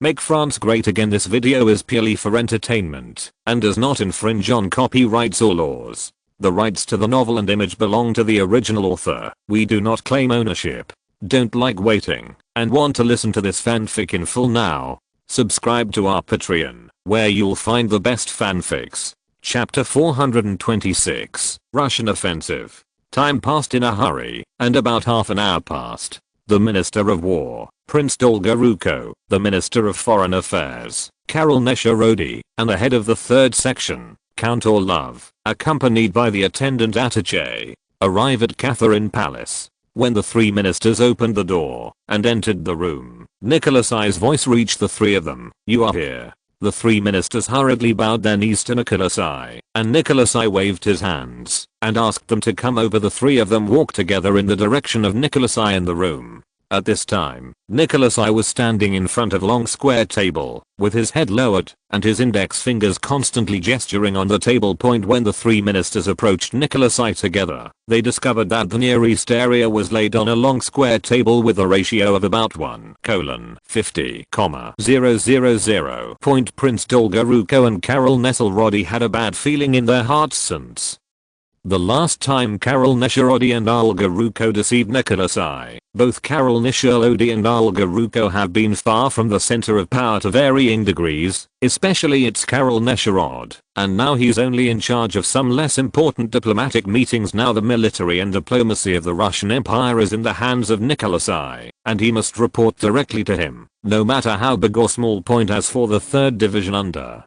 Make France great again. This video is purely for entertainment and does not infringe on copyrights or laws. The rights to the novel and image belong to the original author. We do not claim ownership. Don't like waiting and want to listen to this fanfic in full now? Subscribe to our Patreon, where you'll find the best fanfics. Chapter 426, Russian Offensive. Time passed in a hurry, and about half an hour passed. The Minister of War, Prince Dolgoruko, the Minister of Foreign Affairs, Karol Nesherody, and the head of the third section, Count Orlov, accompanied by the attendant attaché, arrive at Catherine Palace. When the three ministers opened the door and entered the room, Nicholas's voice reached the three of them. "You are here." The three ministers hurriedly bowed their knees to Nicholasai, and Nicholasai waved his hands and asked them to come over. The three of them walked together in the direction of Nicholasai in the room. At this time, Nicholasai was standing in front of a long square table, with his head lowered, and his index fingers constantly gesturing on the table point. When the three ministers approached Nicholasai together, they discovered that the Near East area was laid on a long square table with a ratio of about 1:50,000. Prince Dolgoruko and Karol Nesherody had a bad feeling in their hearts since the last time Karol Nesherody and Dolgoruko deceived Nicholasai. Both Karol Nesherody and Dolgoruko have been far from the center of power to varying degrees, especially it's Karol Nesherody, and now he's only in charge of some less important diplomatic meetings. Now the military and diplomacy of the Russian Empire is in the hands of Nicholasai, and he must report directly to him, no matter how big or small. As for the 3rd Division under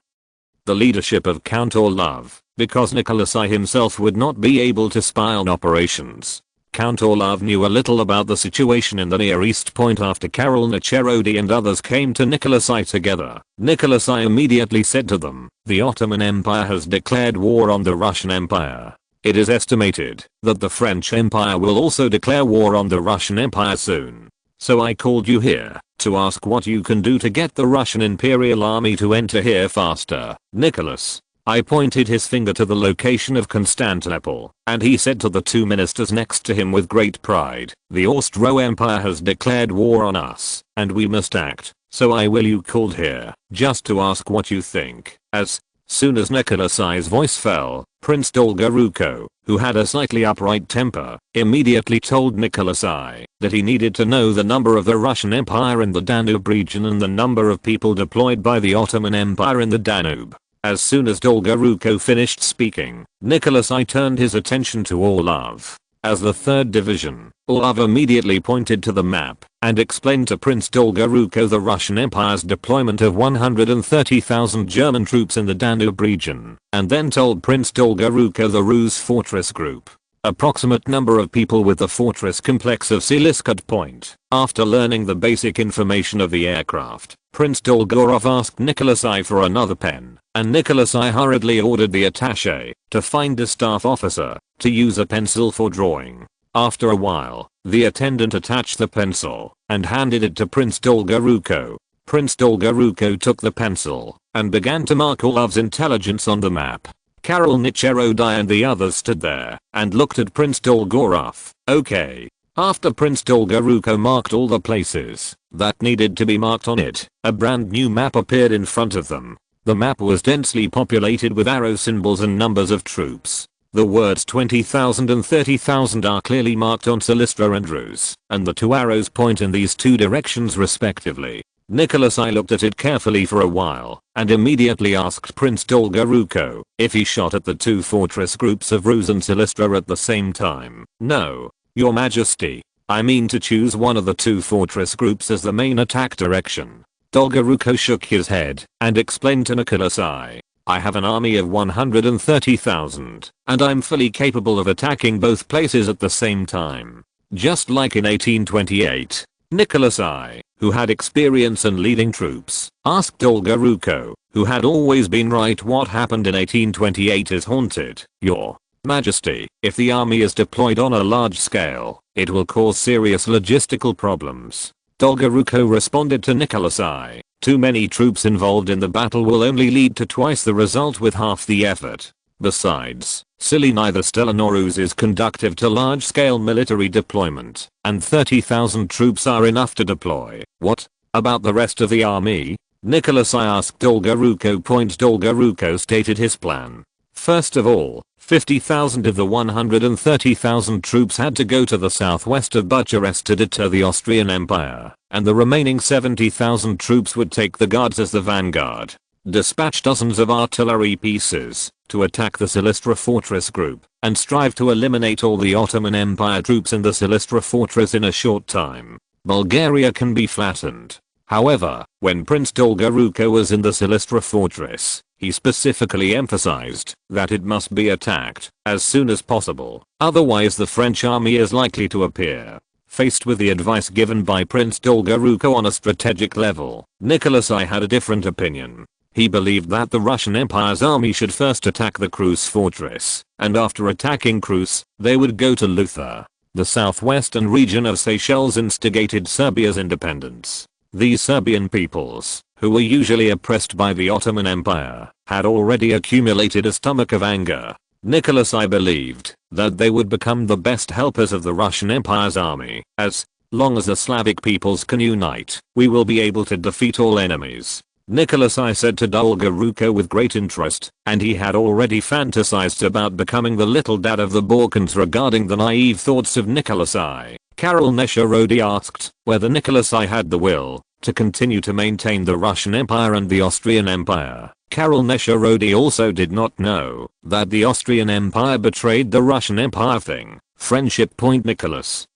the leadership of Count Orlov, because Nicholasai himself would not be able to spy on operations, Count Orlov knew a little about the situation in the Near East. After Karol Nesherody and others came to Nicholasai together, Nicholasai immediately said to them, "The Ottoman Empire has declared war on the Russian Empire. It is estimated that the French Empire will also declare war on the Russian Empire soon. So I called you here to ask what you can do to get the Russian Imperial Army to enter here faster." Nicholas, I pointed his finger to the location of Constantinople, and he said to the two ministers next to him with great pride, "The Austro Empire has declared war on us, and we must act. So you called here just to ask what you think." As soon as Nicholasai's voice fell, Prince Dolgoruko, who had a slightly upright temper, immediately told Nicholasai that he needed to know the number of the Russian Empire in the Danube region and the number of people deployed by the Ottoman Empire in the Danube. As soon as Dolgoruko finished speaking, Nicholasai turned his attention to Orlov. As the 3rd Division, Orlov immediately pointed to the map and explained to Prince Dolgoruko the Russian Empire's deployment of 130,000 German troops in the Danube region, and then told Prince Dolgoruko the Ruse Fortress Group, approximate number of people with the fortress complex of Siliskut Point. After learning the basic information of the aircraft, Prince Dolgorov asked Nicholasai for another pen, and Nicholasai hurriedly ordered the attaché to find a staff officer to use a pencil for drawing. After a while, the attendant attached the pencil and handed it to Prince Dolgoruko. Prince Dolgoruko took the pencil and began to mark Orlov's intelligence on the map. Karol Nesherody and the others stood there and looked at Prince Dolgorov. Okay. After Prince Dolgoruko marked all the places that needed to be marked on it, a brand new map appeared in front of them. The map was densely populated with arrow symbols and numbers of troops. The words 20,000 and 30,000 are clearly marked on Silistra and Ruse, and the two arrows point in these two directions respectively. Nicholasai looked at it carefully for a while, and immediately asked Prince Dolgoruko if he shot at the two fortress groups of Ruse and Silistra at the same time. "No, Your Majesty. I mean to choose one of the two fortress groups as the main attack direction." Dolgoruko shook his head and explained to Nicholasai, "I have an army of 130,000, and I'm fully capable of attacking both places at the same time. Just like in 1828. Nicholasai, who had experience in leading troops, asked Dolgoruko, who had always been right. "What happened in 1828 is haunted, Your Majesty. If the army is deployed on a large scale, it will cause serious logistical problems." Dolgoruko responded to Nicholasai, "Too many troops involved in the battle will only lead to twice the result with half the effort. Besides, silly neither Stella nor Ruse is conducive to large-scale military deployment, and 30,000 troops are enough to deploy." "What? About the rest of the army, Nicholas I asked Dolgoruko. Dolgoruko stated his plan. First of all, 50,000 of the 130,000 troops had to go to the southwest of Bucharest to deter the Austrian Empire, and the remaining 70,000 troops would take the Guards as the vanguard. Dispatch dozens of artillery pieces to attack the Silistra fortress group and strive to eliminate all the Ottoman Empire troops in the Silistra fortress in a short time. Bulgaria can be flattened. However, when Prince Dolgoruko was in the Silistra fortress, he specifically emphasized that it must be attacked as soon as possible, otherwise the French army is likely to appear. Faced with the advice given by Prince Dolgoruko on a strategic level, Nicholas I had a different opinion. He believed that the Russian Empire's army should first attack the Cruz fortress, and after attacking Cruz, they would go to Lutha. The southwestern region of Seychelles instigated Serbia's independence. These Serbian peoples, who were usually oppressed by the Ottoman Empire, had already accumulated a stomach of anger. Nicholas I believed that they would become the best helpers of the Russian Empire's army. As long as the Slavic peoples can unite, we will be able to defeat all enemies. Nicholas I said to Dolgoruko with great interest, and he had already fantasized about becoming the little dad of the Balkans regarding the naive thoughts of Nicholas I. Karol Nesherody asked whether Nicholas I had the will to continue to maintain the Russian Empire and the Austrian Empire. Karol Nesherody also did not know that the Austrian Empire betrayed the Russian Empire thing. Friendship. Nicholas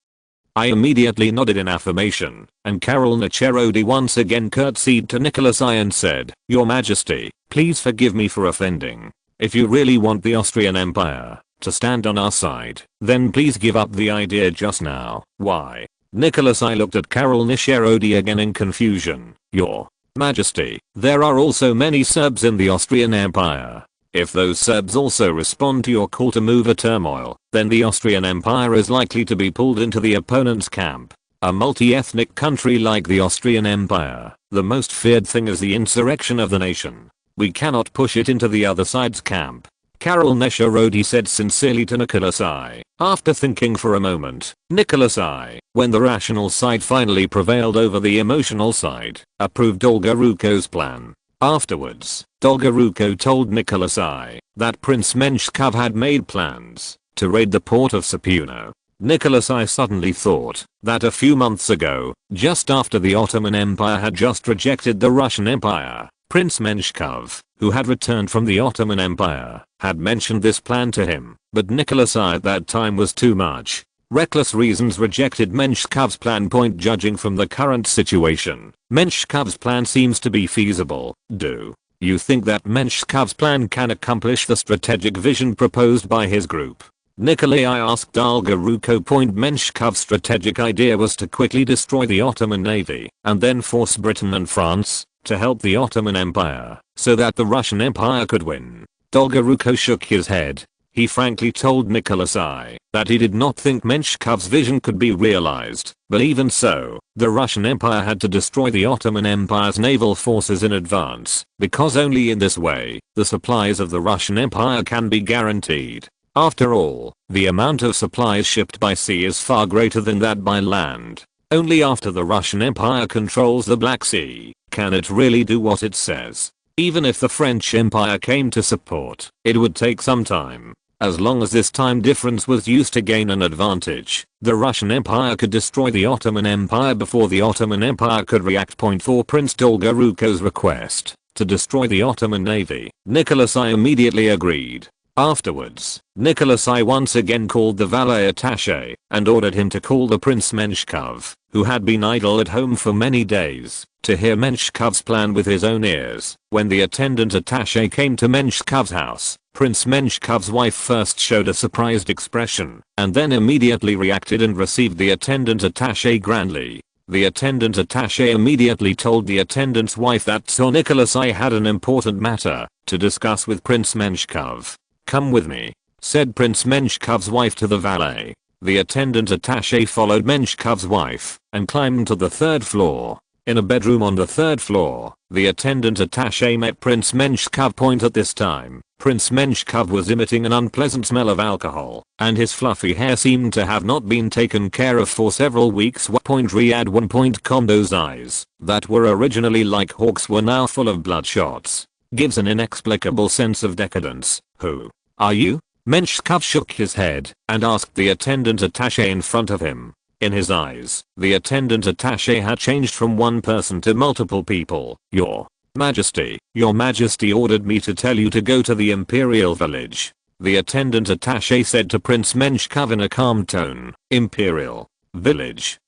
I immediately nodded in affirmation, and Karol Nesherody once again curtsied to Nicholas I and said, "Your Majesty, please forgive me for offending. If you really want the Austrian Empire to stand on our side, then please give up the idea just now." Why? Nicholas I looked at Karol Nesherody again in confusion. "Your Majesty, there are also many Serbs in the Austrian Empire. If those Serbs also respond to your call to move a turmoil, then the Austrian Empire is likely to be pulled into the opponent's camp. A multi-ethnic country like the Austrian Empire, the most feared thing is the insurrection of the nation. We cannot push it into the other side's camp." Karol Nesherody said sincerely to Nicholas I. After thinking for a moment, Nicholas I, when the rational side finally prevailed over the emotional side, approved Dolgoruko's plan. Afterwards, Dolgoruko told Nicholas I that Prince Menshikov had made plans to raid the port of Sapuno. Nicholas I suddenly thought that a few months ago, just after the Ottoman Empire had just rejected the Russian Empire, Prince Menshikov, who had returned from the Ottoman Empire, had mentioned this plan to him, but Nicholas I at that time was too much. Reckless reasons rejected Menshikov's plan. Judging from the current situation, Menshikov's plan seems to be feasible. Do you think that Menshikov's plan can accomplish the strategic vision proposed by his group? Nikolai asked Dolgoruko. Menshikov's strategic idea was to quickly destroy the Ottoman navy and then force Britain and France to help the Ottoman Empire so that the Russian Empire could win. Dolgoruko shook his head. He frankly told Nicholas I that he did not think Menshikov's vision could be realized, but even so, the Russian Empire had to destroy the Ottoman Empire's naval forces in advance, because only in this way, the supplies of the Russian Empire can be guaranteed. After all, the amount of supplies shipped by sea is far greater than that by land. Only after the Russian Empire controls the Black Sea can it really do what it says. Even if the French Empire came to support, it would take some time. As long as this time difference was used to gain an advantage, the Russian Empire could destroy the Ottoman Empire before the Ottoman Empire could react. 4 Prince Dolgoruko's request to destroy the Ottoman navy. Nicholas I immediately agreed. Afterwards, Nicholas I once again called the valet attaché and ordered him to call the Prince Menshikov, who had been idle at home for many days, to hear Menshikov's plan with his own ears. When the attendant attaché came to Menshikov's house, Prince Menshikov's wife first showed a surprised expression and then immediately reacted and received the attendant attaché grandly. The attendant attaché immediately told the attendant's wife that Tsar Nicholas I had an important matter to discuss with Prince Menshikov. "Come with me," said Prince Menshikov's wife to the valet. The attendant attaché followed Menshikov's wife and climbed to the third floor. In a bedroom on the third floor, the attendant attaché met Prince Menshikov. At this time, Prince Menshikov was emitting an unpleasant smell of alcohol, and his fluffy hair seemed to have not been taken care of for several weeks. Riyadh1.com. Those eyes, that were originally like hawks, were now full of bloodshot. Gives an inexplicable sense of decadence. Who are you? Menshikov shook his head and asked the attendant attaché in front of him. In his eyes, the attendant attaché had changed from one person to multiple people. Your Majesty ordered me to tell you to go to the Imperial Village. The attendant attaché said to Prince Menshikov in a calm tone. Imperial Village?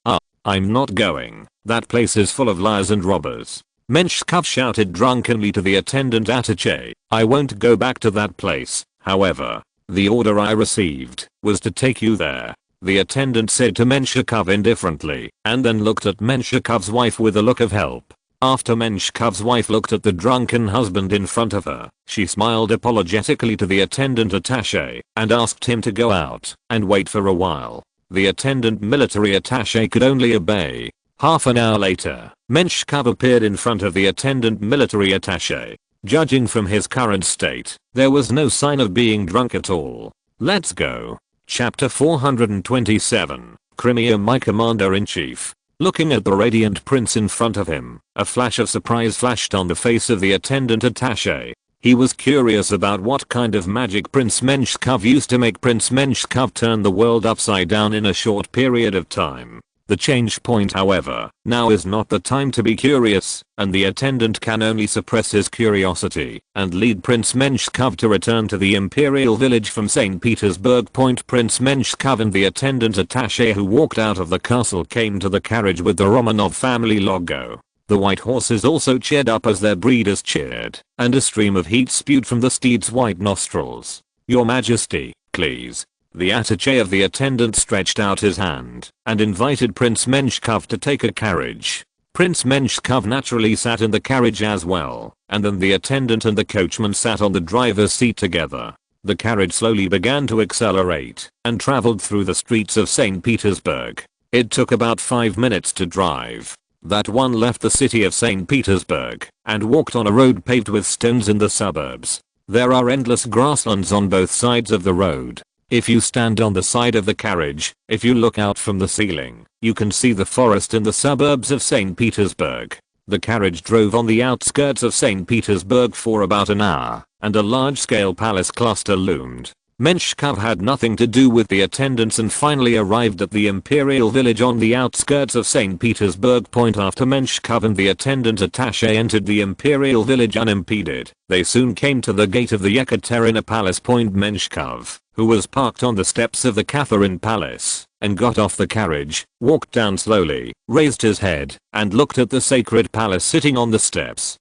I'm not going. That place is full of liars and robbers. Menshikov shouted drunkenly to the attendant attaché. I won't go back to that place. However, the order I received was to take you there. The attendant said to Menshikov indifferently, and then looked at Menshikov's wife with a look of help. After Menshikov's wife looked at the drunken husband in front of her, she smiled apologetically to the attendant attaché and asked him to go out and wait for a while. The attendant military attaché could only obey. Half an hour later, Menshikov appeared in front of the attendant military attaché. Judging from his current state, there was no sign of being drunk at all. Let's go. Chapter 427, Crimea. My commander-in-chief. Looking at the radiant prince in front of him, a flash of surprise flashed on the face of the attendant attaché. He was curious about what kind of magic Prince Menshikov used to make Prince Menshikov turn the world upside down in a short period of time. The change point, however, now is not the time to be curious, and the attendant can only suppress his curiosity and lead Prince Menshikov to return to the Imperial Village from St. Petersburg. Prince Menshikov and the attendant attaché who walked out of the castle came to the carriage with the Romanov family logo. The white horses also cheered up as their breeders cheered, and a stream of heat spewed from the steeds' white nostrils. Your Majesty, please. The attaché of the attendant stretched out his hand and invited Prince Menshikov to take a carriage. Prince Menshikov naturally sat in the carriage as well, and then the attendant and the coachman sat on the driver's seat together. The carriage slowly began to accelerate and traveled through the streets of St. Petersburg. It took about 5 minutes to drive. That one left the city of St. Petersburg and walked on a road paved with stones in the suburbs. There are endless grasslands on both sides of the road. If you stand on the side of the carriage, if you look out from the ceiling, you can see the forest in the suburbs of St. Petersburg. The carriage drove on the outskirts of St. Petersburg for about an hour, and a large-scale palace cluster loomed. Menshikov had nothing to do with the attendants and finally arrived at the Imperial Village on the outskirts of St. Petersburg. After Menshikov and the attendant attaché entered the Imperial Village unimpeded, they soon came to the gate of the Ekaterina Palace. Menshikov, who was parked on the steps of the Catherine Palace, and got off the carriage, walked down slowly, raised his head, and looked at the sacred palace sitting on the steps.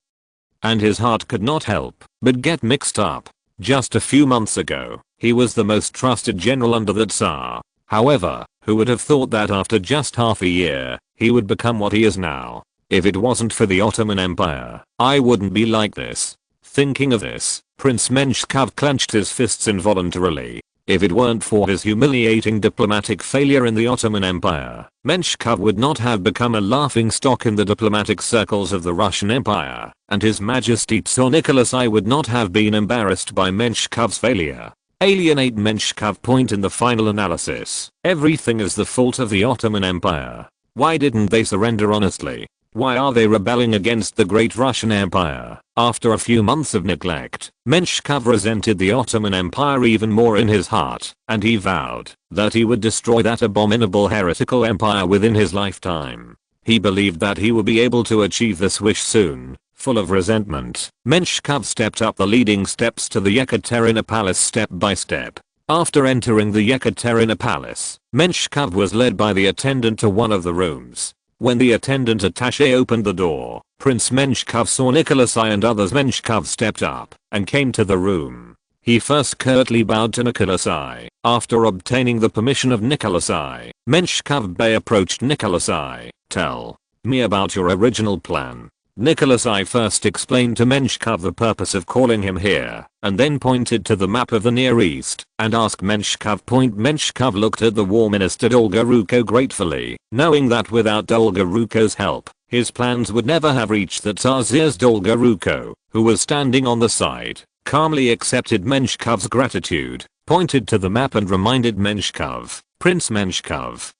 And his heart could not help but get mixed up. Just a few months ago, he was the most trusted general under the Tsar. However, who would have thought that after just half a year, he would become what he is now? If it wasn't for the Ottoman Empire, I wouldn't be like this. Thinking of this, Prince Menshikov clenched his fists involuntarily. If it weren't for his humiliating diplomatic failure in the Ottoman Empire, Menshikov would not have become a laughingstock in the diplomatic circles of the Russian Empire, and His Majesty Tsar Nicholas I would not have been embarrassed by Menshikov's failure. Alienate Menshikov. In the final analysis, everything is the fault of the Ottoman Empire. Why didn't they surrender honestly? Why are they rebelling against the great Russian Empire? After a few months of neglect, Menshikov resented the Ottoman Empire even more in his heart, and he vowed that he would destroy that abominable heretical empire within his lifetime. He believed that he would be able to achieve this wish soon. Full of resentment, Menshikov stepped up the leading steps to the Ekaterina Palace step by step. After entering the Ekaterina Palace, Menshikov was led by the attendant to one of the rooms. When the attendant attaché opened the door, Prince Menshikov saw Nicholas I and others. Menshikov stepped up and came to the room. He first curtly bowed to Nicholas I. After obtaining the permission of Nicholas I, Menshikov Bey approached Nicholas I. Tell me about your original plan. Nicholas I first explained to Menshikov the purpose of calling him here, and then pointed to the map of the Near East and asked Menshikov. Menshikov looked at the War Minister Dolgoruko gratefully, knowing that without Dolgoruko's help, his plans would never have reached the Tsar's ears. Dolgoruko, who was standing on the side, calmly accepted Menshkov's gratitude, pointed to the map and reminded Menshkov, Prince Menshkov.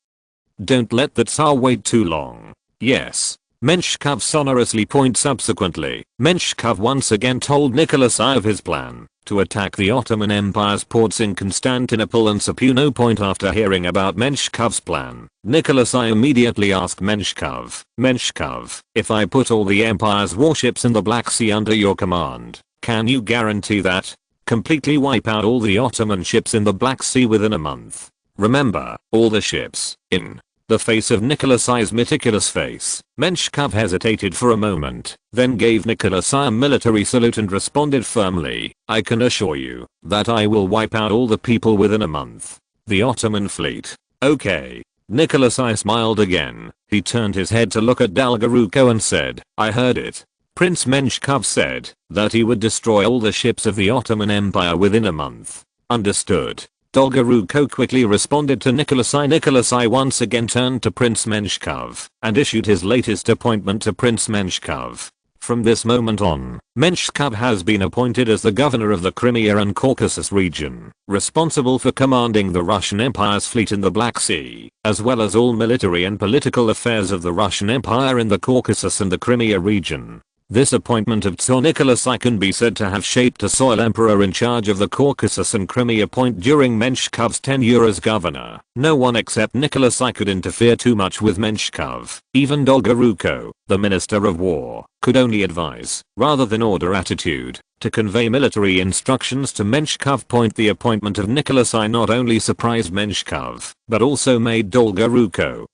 Don't let the Tsar wait too long. Yes. Menshkov sonorously pointed. Subsequently, Menshkov once again told Nicholas I of his plan to attack the Ottoman Empire's ports in Constantinople and Sapuno. After hearing about Menshkov's plan, Nicholas I immediately asked Menshkov, if I put all the Empire's warships in the Black Sea under your command, can you guarantee that? Completely wipe out all the Ottoman ships in the Black Sea within a month. Remember, all the ships, in the face of Nicholas I's meticulous face, Menshkov hesitated for a moment, then gave Nicholas I a military salute and responded firmly, I can assure you that I will wipe out all the people within a month. The Ottoman fleet. Okay. Nicholas I smiled again. He turned his head to look at Dolgoruko and said, I heard it. Prince Menshkov said that he would destroy all the ships of the Ottoman Empire within a month. Understood. Dolgoruko quickly responded to Nicholas I. Nicholas I once again turned to Prince Menshkov and issued his latest appointment to Prince Menshkov. From this moment on, Menshkov has been appointed as the governor of the Crimea and Caucasus region, responsible for commanding the Russian Empire's fleet in the Black Sea, as well as all military and political affairs of the Russian Empire in the Caucasus and the Crimea region. This appointment of Tsar Nicholas I can be said to have shaped a soil emperor in charge of the Caucasus and Crimea. During Menshkov's tenure as governor, no one except Nicholas I could interfere too much with Menshkov. Even Dolgoruko, the Minister of War, could only advise, rather than order attitude, to convey military instructions to Menshkov. The appointment of Nicholas I not only surprised Menshkov, but also made Dolgoruko,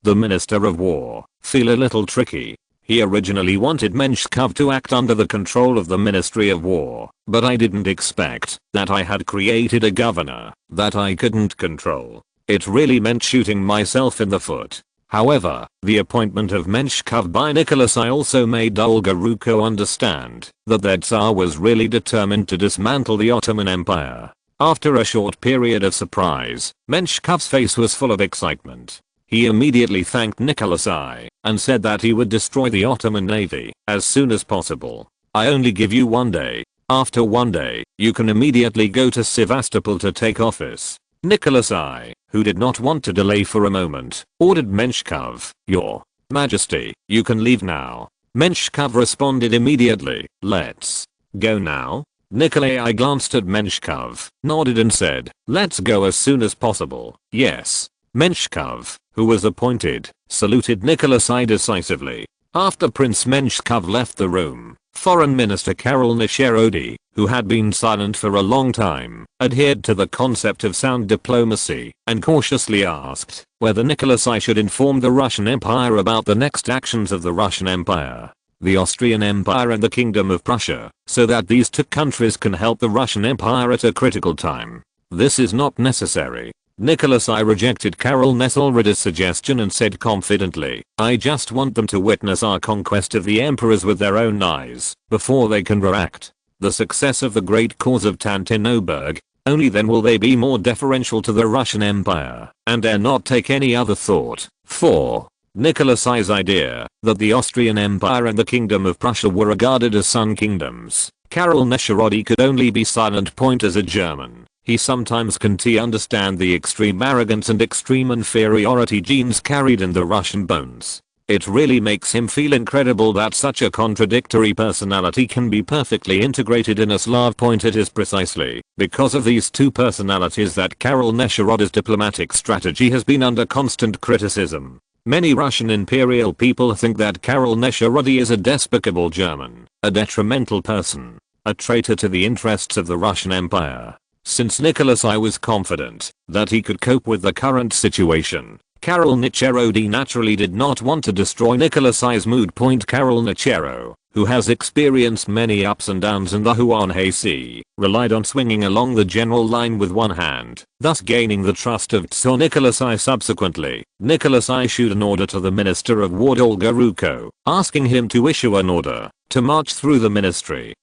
the Minister of War, feel a little tricky. He originally wanted Menshkov to act under the control of the Ministry of War, but I didn't expect that I had created a governor that I couldn't control. It really meant shooting myself in the foot. However, the appointment of Menshkov by Nicholas I also made Dolgoruko understand that their Tsar was really determined to dismantle the Ottoman Empire. After a short period of surprise, Menshkov's face was full of excitement. He immediately thanked Nicholas I and said that he would destroy the Ottoman navy as soon as possible. I only give you 1 day. After 1 day, you can immediately go to Sevastopol to take office. Nicholas I, who did not want to delay for a moment, ordered Menshkov, Your Majesty, you can leave now. Menshkov responded immediately, let's go now. Nikolai I glanced at Menshkov, nodded and said, let's go as soon as possible. Yes. Menshkov, who was appointed, saluted Nicholas I decisively. After Prince Menshkov left the room, Foreign Minister Karol Nesherody, who had been silent for a long time, adhered to the concept of sound diplomacy and cautiously asked whether Nicholas I should inform the Russian Empire about the next actions of the Russian Empire, the Austrian Empire and the Kingdom of Prussia, so that these two countries can help the Russian Empire at a critical time. This is not necessary. Nicholas I rejected Karol Nesselrody's suggestion and said confidently, I just want them to witness our conquest of the emperors with their own eyes before they can react. The success of the great cause of Tantenoburg, only then will they be more deferential to the Russian Empire and dare not take any other thought. 4. Nicholas I's idea that the Austrian Empire and the Kingdom of Prussia were regarded as son kingdoms. Karol Nesherody could only be silent. As a German, he sometimes can't understand the extreme arrogance and extreme inferiority genes carried in the Russian bones. It really makes him feel incredible that such a contradictory personality can be perfectly integrated in a Slav. It is precisely because of these two personalities that Karol Nesherody's diplomatic strategy has been under constant criticism. Many Russian imperial people think that Karol Nesherody is a despicable German, a detrimental person, a traitor to the interests of the Russian Empire. Since Nicholas I was confident that he could cope with the current situation, Karol Nesherody naturally did not want to destroy Nicholas I's mood. Karol Nechero, who has experienced many ups and downs in the Huan Sea, relied on swinging along the general line with one hand, thus gaining the trust of Tsar Nicholas I. Subsequently, Nicholas I issued an order to the Minister of War Dolgoruko, asking him to issue an order to march through the Ministry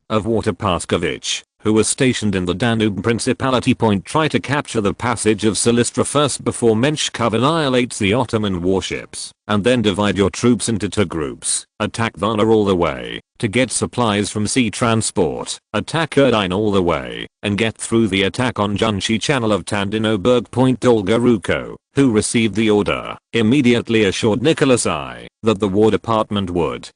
of War to Paskovich, who was stationed in the Danube Principality point, try to capture the passage of Silistra first before Menshkov annihilates the Ottoman warships, and then divide your troops into two groups, attack Varna all the way, to get supplies from sea transport, attack Erdine all the way, and get through the attack on Junshi Channel of Tandinoburg Point. Dolgoruko, who received the order, immediately assured Nicholas I that the War Department would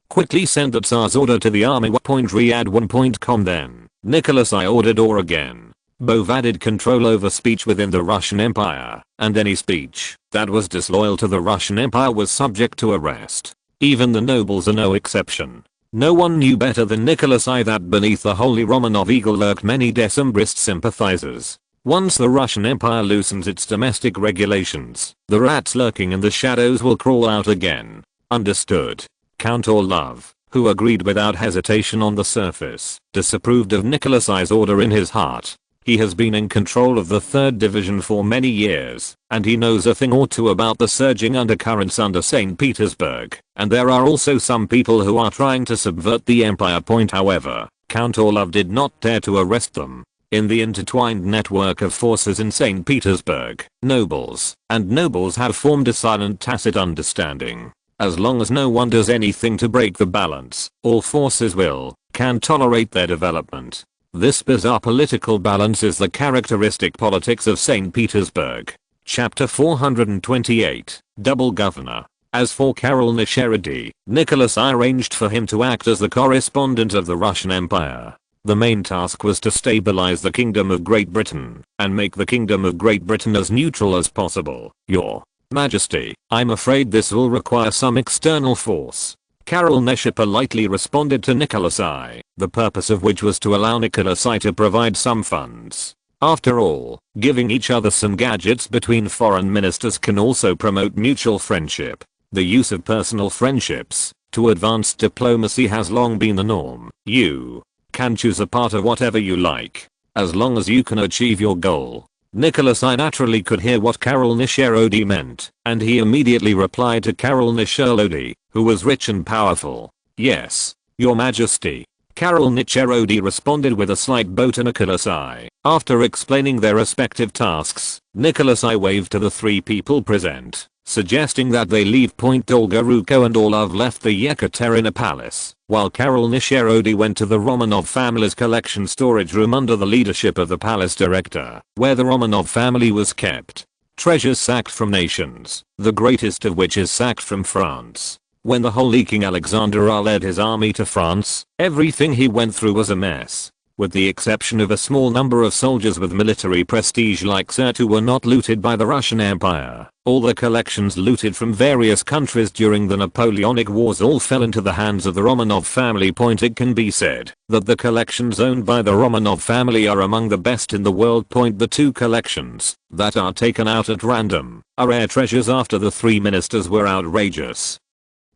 quickly send the Tsar's order to the army. Riyadh1.com. Then Nicholas I ordered or again. Both added control over speech within the Russian Empire, and any speech that was disloyal to the Russian Empire was subject to arrest. Even the nobles are no exception. No one knew better than Nicholas I that beneath the Holy Romanov eagle lurked many Decembrist sympathizers. Once the Russian Empire loosens its domestic regulations, the rats lurking in the shadows will crawl out again. Understood? Count Orlov, who agreed without hesitation on the surface, disapproved of Nicholas I's order in his heart. He has been in control of the 3rd Division for many years, and he knows a thing or two about the surging undercurrents under St. Petersburg, and there are also some people who are trying to subvert the empire. However, Count Orlov did not dare to arrest them. In the intertwined network of forces in St. Petersburg, nobles have formed a silent tacit understanding. As long as no one does anything to break the balance, all forces can tolerate their development. This bizarre political balance is the characteristic politics of St. Petersburg. Chapter 428, Double Governor. As for Karol Nisherody, Nicholas I arranged for him to act as the correspondent of the Russian Empire. The main task was to stabilize the Kingdom of Great Britain, and make the Kingdom of Great Britain as neutral as possible. Your Majesty, I'm afraid this will require some external force. Karol Nesher politely responded to Nicholas I, the purpose of which was to allow Nicholas I to provide some funds. After all, giving each other some gadgets between foreign ministers can also promote mutual friendship. The use of personal friendships to advance diplomacy has long been the norm. You can choose a part of whatever you like, as long as you can achieve your goal. Nicholas I naturally could hear what Karol Nisherody meant, and he immediately replied to Karol Nisherody, who was rich and powerful. Yes, Your Majesty. Karol Nisherody responded with a slight bow to Nicholas I. After explaining their respective tasks, Nicholas I waved to the 3 people present, suggesting that they leave. Dolgoruko and Orlov left the Yekaterina Palace, while Karol Nisherody went to the Romanov family's collection storage room under the leadership of the palace director, where the Romanov family was kept. Treasures sacked from nations, the greatest of which is sacked from France. When the Holy King Alexander I led his army to France, everything he went through was a mess. With the exception of a small number of soldiers with military prestige like Sert who were not looted by the Russian Empire, all the collections looted from various countries during the Napoleonic Wars all fell into the hands of the Romanov family. It can be said that the collections owned by the Romanov family are among the best in the world. The 2 collections that are taken out at random are rare treasures after the 3 ministers were outrageous.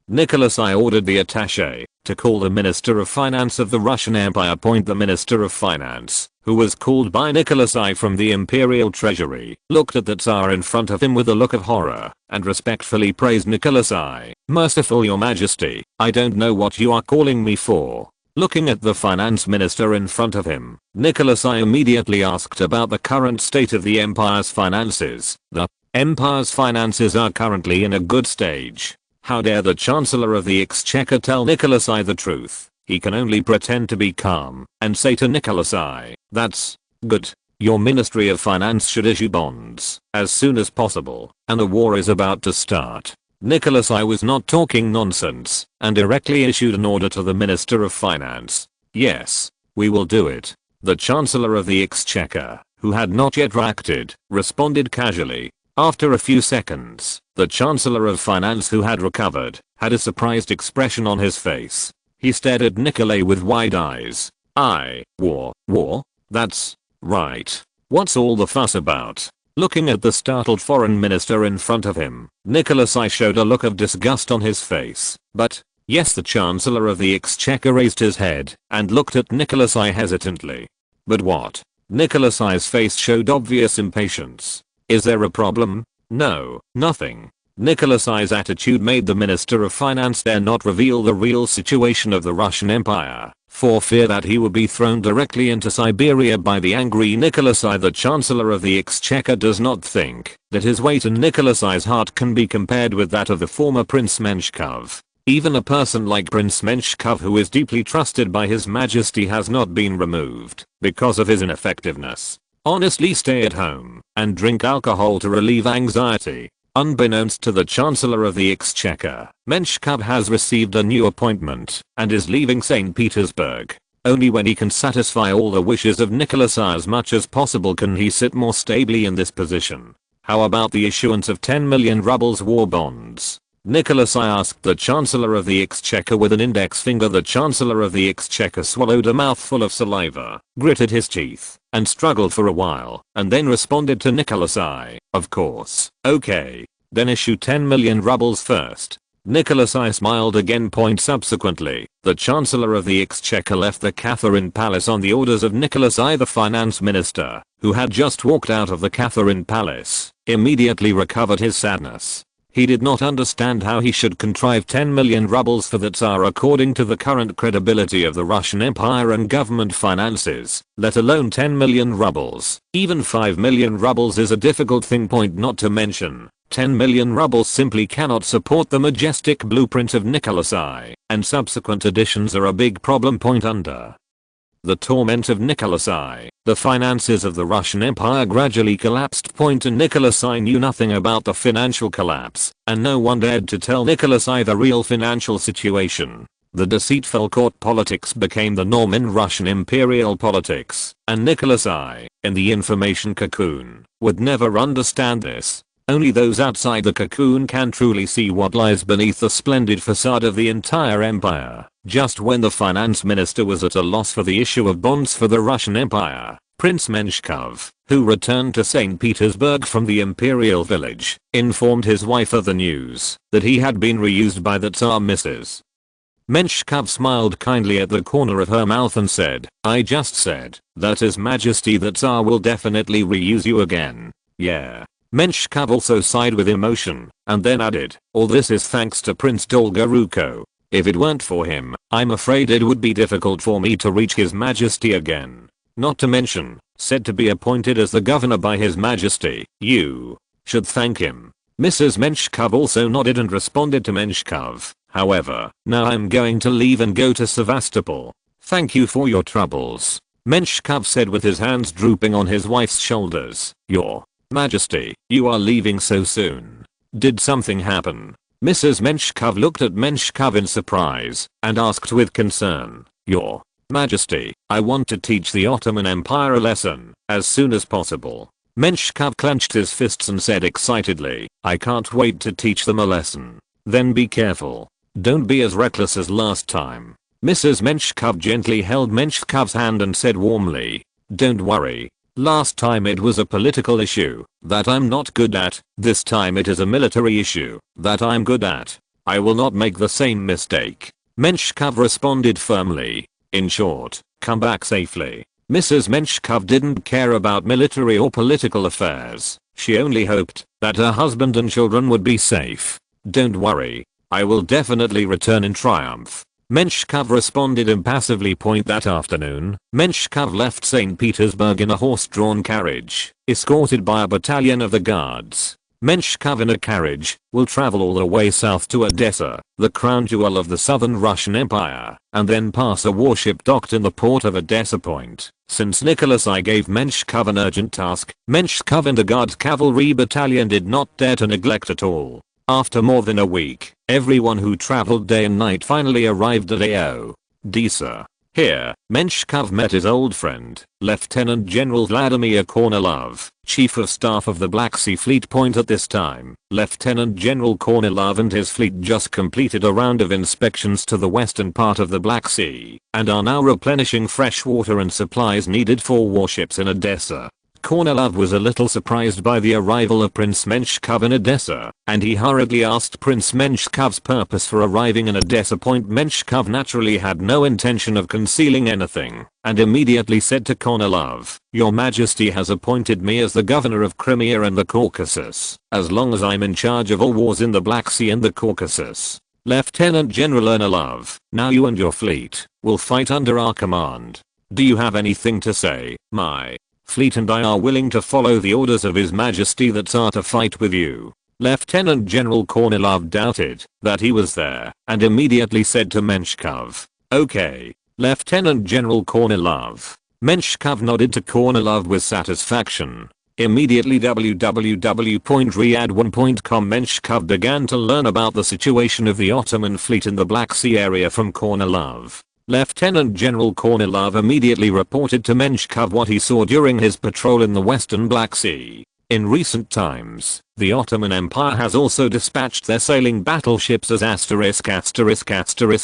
Nicholas I ordered the attaché to call the Minister of Finance of the Russian Empire. The Minister of Finance, who was called by Nicholas I from the Imperial Treasury, looked at the Tsar in front of him with a look of horror, and respectfully praised Nicholas I. Merciful Your Majesty, I don't know what you are calling me for. Looking at the finance minister in front of him, Nicholas I immediately asked about the current state of the Empire's finances. The Empire's finances are currently in a good stage. How dare the Chancellor of the Exchequer tell Nicholas I the truth? He can only pretend to be calm and say to Nicholas I, that's good. Your Ministry of Finance should issue bonds as soon as possible, and the war is about to start. Nicholas I was not talking nonsense and directly issued an order to the Minister of Finance. Yes, we will do it. The Chancellor of the Exchequer, who had not yet reacted, responded casually. After a few seconds, the Chancellor of Finance, who had recovered, had a surprised expression on his face. He stared at Nikolai with wide eyes. War? That's right. What's all the fuss about? Looking at the startled foreign minister in front of him, Nicholas I showed a look of disgust on his face. But, yes, the Chancellor of the Exchequer raised his head and looked at Nicholas I hesitantly. But what? Nicholas I's face showed obvious impatience. Is there a problem? No, nothing. Nicholas I's attitude made the Minister of Finance dare not reveal the real situation of the Russian Empire. for fear that he would be thrown directly into Siberia by the angry Nicholas I. The Chancellor of the Exchequer does not think that his weight in Nicholas I's heart can be compared with that of the former Prince Menshikov. Even a person like Prince Menshikov, who is deeply trusted by His Majesty, has not been removed because of his ineffectiveness. Honestly, stay at home and drink alcohol to relieve anxiety. Unbeknownst to the Chancellor of the Exchequer, Menshikov has received a new appointment and is leaving St. Petersburg. Only when he can satisfy all the wishes of Nicholas I as much as possible can he sit more stably in this position. How about the issuance of 10 million rubles war bonds? Nicholas I asked the Chancellor of the Exchequer with an index finger. The Chancellor of the Exchequer swallowed a mouthful of saliva, gritted his teeth, and struggled for a while, and then responded to Nicholas I, "Of course, okay. Then issue 10 million rubles first." Nicholas I smiled again. Subsequently, the Chancellor of the Exchequer left the Catherine Palace on the orders of Nicholas I. The finance minister, who had just walked out of the Catherine Palace, immediately recovered his sadness. He did not understand how he should contrive 10 million rubles for the Tsar according to the current credibility of the Russian Empire and government finances, let alone 10 million rubles. Even 5 million rubles is a difficult thing. Not to mention, 10 million rubles simply cannot support the majestic blueprint of Nicholas I, and subsequent additions are a big problem. Under the torment of Nicholas I, the finances of the Russian Empire gradually collapsed. And Nicholas I knew nothing about the financial collapse, and no one dared to tell Nicholas I the real financial situation. The deceitful court politics became the norm in Russian imperial politics, and Nicholas I, in the information cocoon, would never understand this. Only those outside the cocoon can truly see what lies beneath the splendid facade of the entire empire. Just when the finance minister was at a loss for the issue of bonds for the Russian Empire, Prince Menshikov, who returned to St. Petersburg from the imperial village, informed his wife of the news that he had been reused by the Tsar. Mrs. Menshikov smiled kindly at the corner of her mouth and said, "I just said that His Majesty the Tsar will definitely reuse you again. Yeah." Menshikov also sighed with emotion, and then added, "All this is thanks to Prince Dolgoruko. If it weren't for him, I'm afraid it would be difficult for me to reach His Majesty again. Not to mention, said to be appointed as the governor by His Majesty, you should thank him." Mrs. Menshikov also nodded and responded to Menshikov, "However, now I'm going to leave and go to Sevastopol. Thank you for your troubles." Menshikov said with his hands drooping on his wife's shoulders, "Your Majesty, you are leaving so soon. Did something happen?" Mrs. Menshikov looked at Menshikov in surprise and asked with concern, "Your Majesty, I want to teach the Ottoman Empire a lesson as soon as possible." Menshikov clenched his fists and said excitedly, "I can't wait to teach them a lesson. Then be careful. Don't be as reckless as last time." Mrs. Menshikov gently held Menshikov's hand and said warmly, "Don't worry. Last time it was a political issue that I'm not good at. This time it is a military issue that I'm good at. I will not make the same mistake." Menshikov responded firmly. "In short, come back safely." Mrs. Menshikov didn't care about military or political affairs. She only hoped that her husband and children would be safe. "Don't worry. I will definitely return in triumph." Menshikov responded impassively. That afternoon, Menshikov left St. Petersburg in a horse-drawn carriage, escorted by a battalion of the guards. Menshikov in a carriage will travel all the way south to Odessa, the crown jewel of the southern Russian Empire, and then pass a warship docked in the port of Odessa. Since Nicholas I gave Menshikov an urgent task, Menshikov and the guards cavalry battalion did not dare to neglect at all. After more than a week, everyone who traveled day and night finally arrived at Odessa. Here, Menshikov met his old friend, Lieutenant General Vladimir Kornilov, Chief of Staff of the Black Sea Fleet. At this time, Lieutenant General Kornilov and his fleet just completed a round of inspections to the western part of the Black Sea, and are now replenishing fresh water and supplies needed for warships in Odessa. Kornilov was a little surprised by the arrival of Prince Menshikov in Odessa, and he hurriedly asked Prince Menshikov's purpose for arriving in Odessa. Menshikov naturally had no intention of concealing anything, and immediately said to Kornilov, "Your Majesty has appointed me as the governor of Crimea and the Caucasus, as long as I'm in charge of all wars in the Black Sea and the Caucasus. Lieutenant General Ernilov, now you and your fleet will fight under our command. Do you have anything to say? My fleet and I are willing to follow the orders of His Majesty the Tsar to fight with you. Lieutenant General Kornilov doubted that he was there and immediately said to Menshkov, "Okay, Lieutenant General Kornilov." Menshkov nodded to Kornilov with satisfaction. Immediately www.riyadh1.com Menshkov began to learn about the situation of the Ottoman fleet in the Black Sea area from Kornilov. Lieutenant General Kornilov immediately reported to Menshkov what he saw during his patrol in the western Black Sea. In recent times, the Ottoman Empire has also dispatched their sailing battleships as ****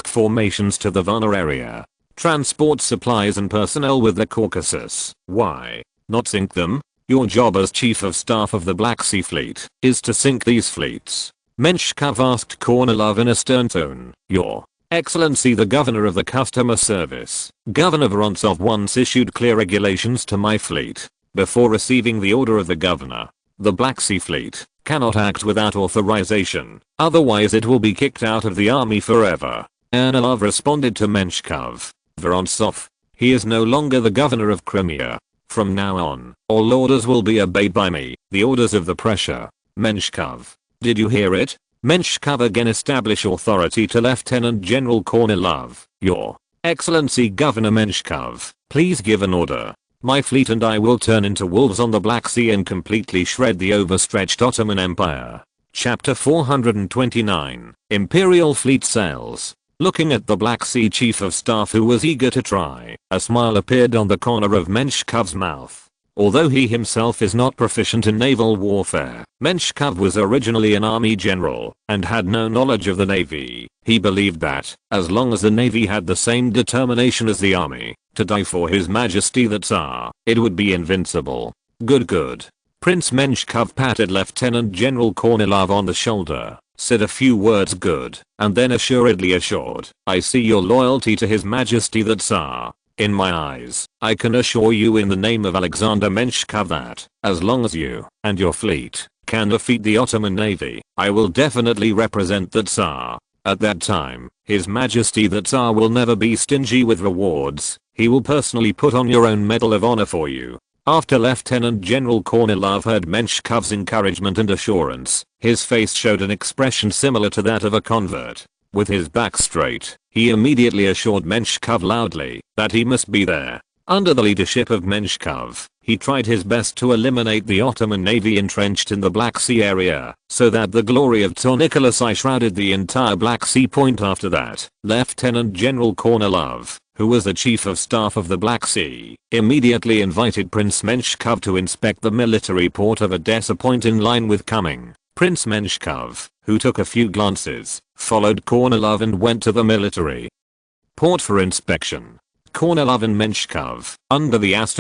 formations to the Varna area. Transport supplies and personnel with the Caucasus. Why not sink them? Your job as Chief of Staff of the Black Sea Fleet is to sink these fleets. Menshkov asked Kornilov in a stern tone. Your Excellency the Governor of the Customer Service, Governor Vorontsov once issued clear regulations to my fleet. Before receiving the order of the Governor, the Black Sea Fleet cannot act without authorization, otherwise it will be kicked out of the army forever. Ernilov responded to Menshkov. Vorontsov, he is no longer the Governor of Crimea. From now on, all orders will be obeyed by me, the orders of the pressure. Menshkov, did you hear it? Menshkov again established authority to Lieutenant General Kornilov. Your Excellency Governor Menshkov, please give an order. My fleet and I will turn into wolves on the Black Sea and completely shred the overstretched Ottoman Empire. Chapter 429, Imperial Fleet Sails. Looking at the Black Sea Chief of Staff who was eager to try, a smile appeared on the corner of Menshkov's mouth. Although he himself is not proficient in naval warfare, Menshkov was originally an army general and had no knowledge of the navy. He believed that, as long as the navy had the same determination as the army, to die for His Majesty the Tsar, it would be invincible. Good. Prince Menshkov patted Lieutenant General Kornilov on the shoulder, said a few words good, and then assuredly assured, I see your loyalty to His Majesty the Tsar. In my eyes, I can assure you in the name of Alexander Menshkov that, as long as you and your fleet can defeat the Ottoman Navy, I will definitely represent the Tsar. At that time, His Majesty the Tsar will never be stingy with rewards. He will personally put on your own Medal of Honor for you. After Lieutenant General Kornilov heard Menshkov's encouragement and assurance, his face showed an expression similar to that of a convert. With his back straight, he immediately assured Menshkov loudly that he must be there. Under the leadership of Menshkov, he tried his best to eliminate the Ottoman Navy entrenched in the Black Sea area, so that the glory of Tsar Nicholas I shrouded the entire Black Sea point. After that, Lieutenant General Kornilov, who was the Chief of Staff of the Black Sea, immediately invited Prince Menshkov to inspect the military port of Odessa Point in line with coming. Prince Menshkov, who took a few glances, followed Kornilov and went to the military port for inspection. Kornilov and Menshkov, under the **** of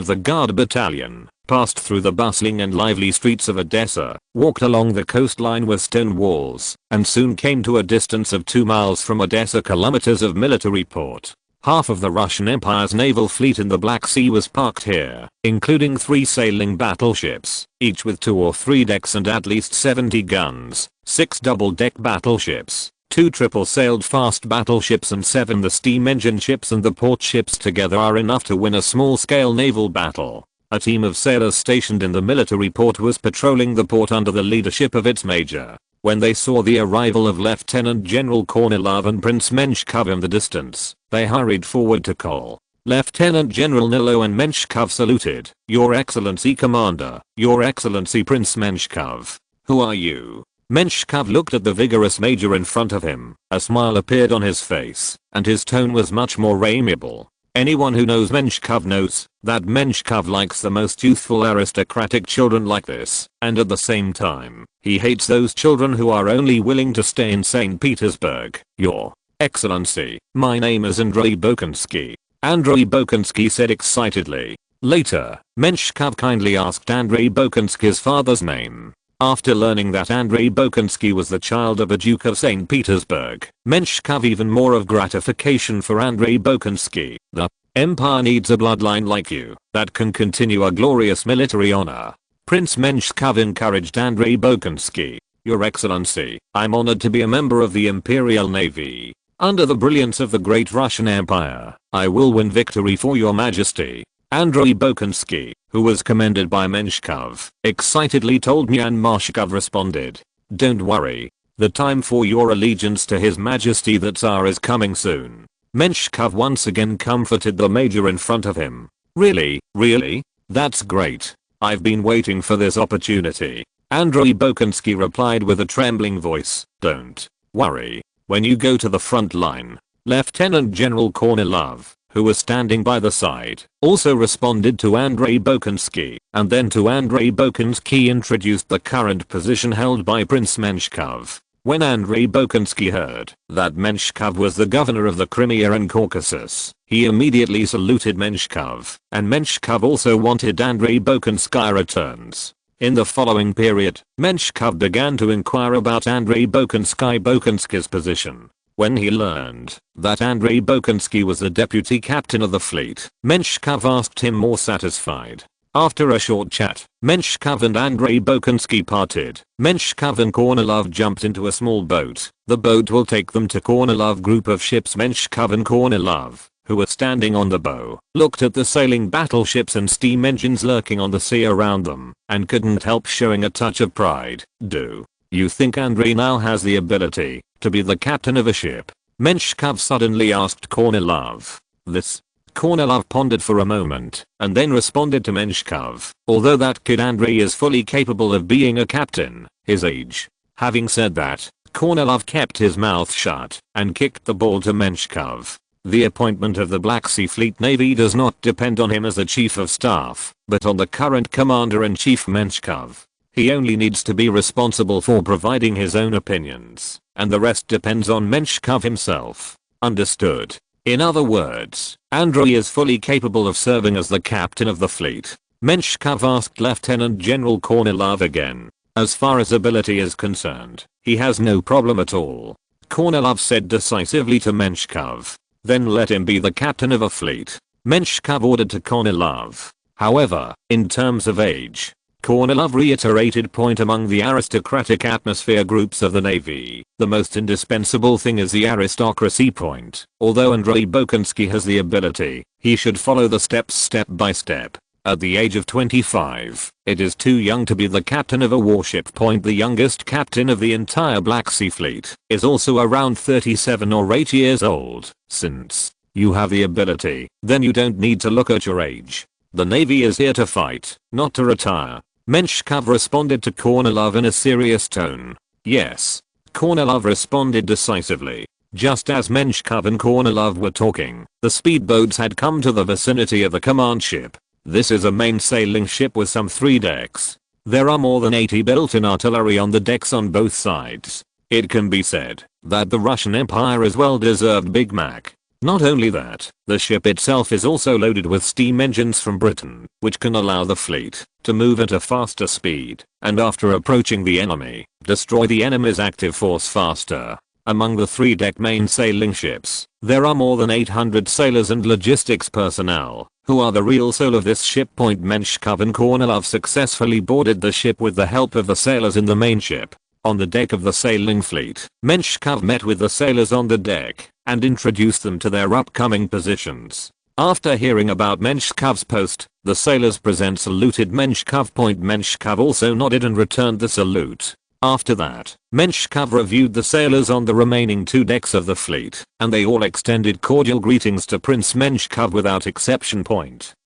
the Guard Battalion, passed through the bustling and lively streets of Odessa, walked along the coastline with stone walls, and soon came to a distance of 2 miles from Odessa kilometers of military port. Half of the Russian Empire's naval fleet in the Black Sea was parked here, including 3 sailing battleships, each with 2 or 3 decks and at least 70 guns, 6 double-deck battleships, 2 triple-sailed fast battleships and 7 the steam engine ships, and the port ships together are enough to win a small-scale naval battle. A team of sailors stationed in the military port was patrolling the port under the leadership of its major. When they saw the arrival of Lieutenant General Kornilov and Prince Menshkov in the distance, they hurried forward to call. Lieutenant General Nilo and Menshkov saluted. Your Excellency Commander, Your Excellency Prince Menshkov. Who are you? Menshkov looked at the vigorous major in front of him. A smile appeared on his face, and his tone was much more amiable. Anyone who knows Menshkov knows that Menshkov likes the most youthful aristocratic children like this, and at the same time, he hates those children who are only willing to stay in St. Petersburg. Your Excellency, my name is Andrei Bokansky. Andrei Bokansky said excitedly. Later, Menshkov kindly asked Andrei Bokansky's father's name. After learning that Andrei Bokansky was the child of a Duke of St. Petersburg, Menshkov even more of gratification for Andrei Bokansky. The Empire needs a bloodline like you that can continue a glorious military honor. Prince Menshkov encouraged Andrei Bokansky. Your Excellency, I'm honored to be a member of the Imperial Navy. Under the brilliance of the great Russian Empire, I will win victory for your majesty. Andrei Bokansky, who was commended by Menshkov, excitedly told me, and Marshkov responded, "Don't worry. The time for your allegiance to His Majesty the Tsar is coming soon." Menshkov once again comforted the major in front of him. "Really? Really? That's great. I've been waiting for this opportunity." Andrei Bokansky replied with a trembling voice, "Don't worry. When you go to the front line." Lieutenant General Kornilov, who was standing by the side, also responded to Andrei Bokansky, and then to Andrei Bokansky introduced the current position held by Prince Menshkov. When Andrei Bokansky heard that Menshkov was the governor of the Crimea and Caucasus, he immediately saluted Menshkov, and Menshkov also wanted Andrei Bokansky returns. In the following period, Menshkov began to inquire about Andrei Bokansky's position. When he learned that Andrei Bokansky was the deputy captain of the fleet, Menshkov asked him more satisfied. After a short chat, Menshkov and Andrei Bokansky parted. Menshkov and Kornilov jumped into a small boat. The boat will take them to Kornilov group of ships. Menshkov and Kornilov, who were standing on the bow, looked at the sailing battleships and steam engines lurking on the sea around them, and couldn't help showing a touch of pride. "Do you think Andrei now has the ability to be the captain of a ship?" Menshkov suddenly asked Kornilov. This Kornilov pondered for a moment, and then responded to Menshkov, "Although that kid Andrei is fully capable of being a captain, his age." Having said that, Kornilov kept his mouth shut and kicked the ball to Menshkov. The appointment of the Black Sea Fleet Navy does not depend on him as a chief of staff, but on the current commander-in-chief Menshkov. He only needs to be responsible for providing his own opinions, and the rest depends on Menshkov himself. Understood? In other words, Andrei is fully capable of serving as the captain of the fleet. Menshkov asked Lieutenant General Kornilov again. "As far as ability is concerned, he has no problem at all," Kornilov said decisively to Menshkov. "Then let him be the captain of a fleet," Menshkov ordered to Kornilov. However, in terms of age, Kornilov reiterated point among the aristocratic atmosphere groups of the Navy, the most indispensable thing is the aristocracy point. Although Andrei Bokansky has the ability, he should follow the steps step by step. At the age of 25, it is too young to be the captain of a warship. Point. The youngest captain of the entire Black Sea Fleet is also around 37 or 8 years old. Since you have the ability, then you don't need to look at your age. The Navy is here to fight, not to retire. Menshkov responded to Kornilov in a serious tone. "Yes." Kornilov responded decisively. Just as Menshkov and Kornilov were talking, the speedboats had come to the vicinity of the command ship. This is a main sailing ship with some 3 decks. There are more than 80 built-in artillery on the decks on both sides. It can be said that the Russian Empire is well-deserved Big Mac. Not only that, the ship itself is also loaded with steam engines from Britain, which can allow the fleet to move at a faster speed, and after approaching the enemy, destroy the enemy's active force faster. Among the 3-deck main sailing ships, there are more than 800 sailors and logistics personnel, who are the real soul of this ship. Menshkov and Kornilov successfully boarded the ship with the help of the sailors in the main ship. On the deck of the sailing fleet, Menshkov met with the sailors on the deck and introduced them to their upcoming positions. After hearing about Menshkov's post, the sailors saluted Menshkov. Menshkov also nodded and returned the salute. After that, Menshkov reviewed the sailors on the remaining 2 decks of the fleet, and they all extended cordial greetings to Prince Menshkov without exception.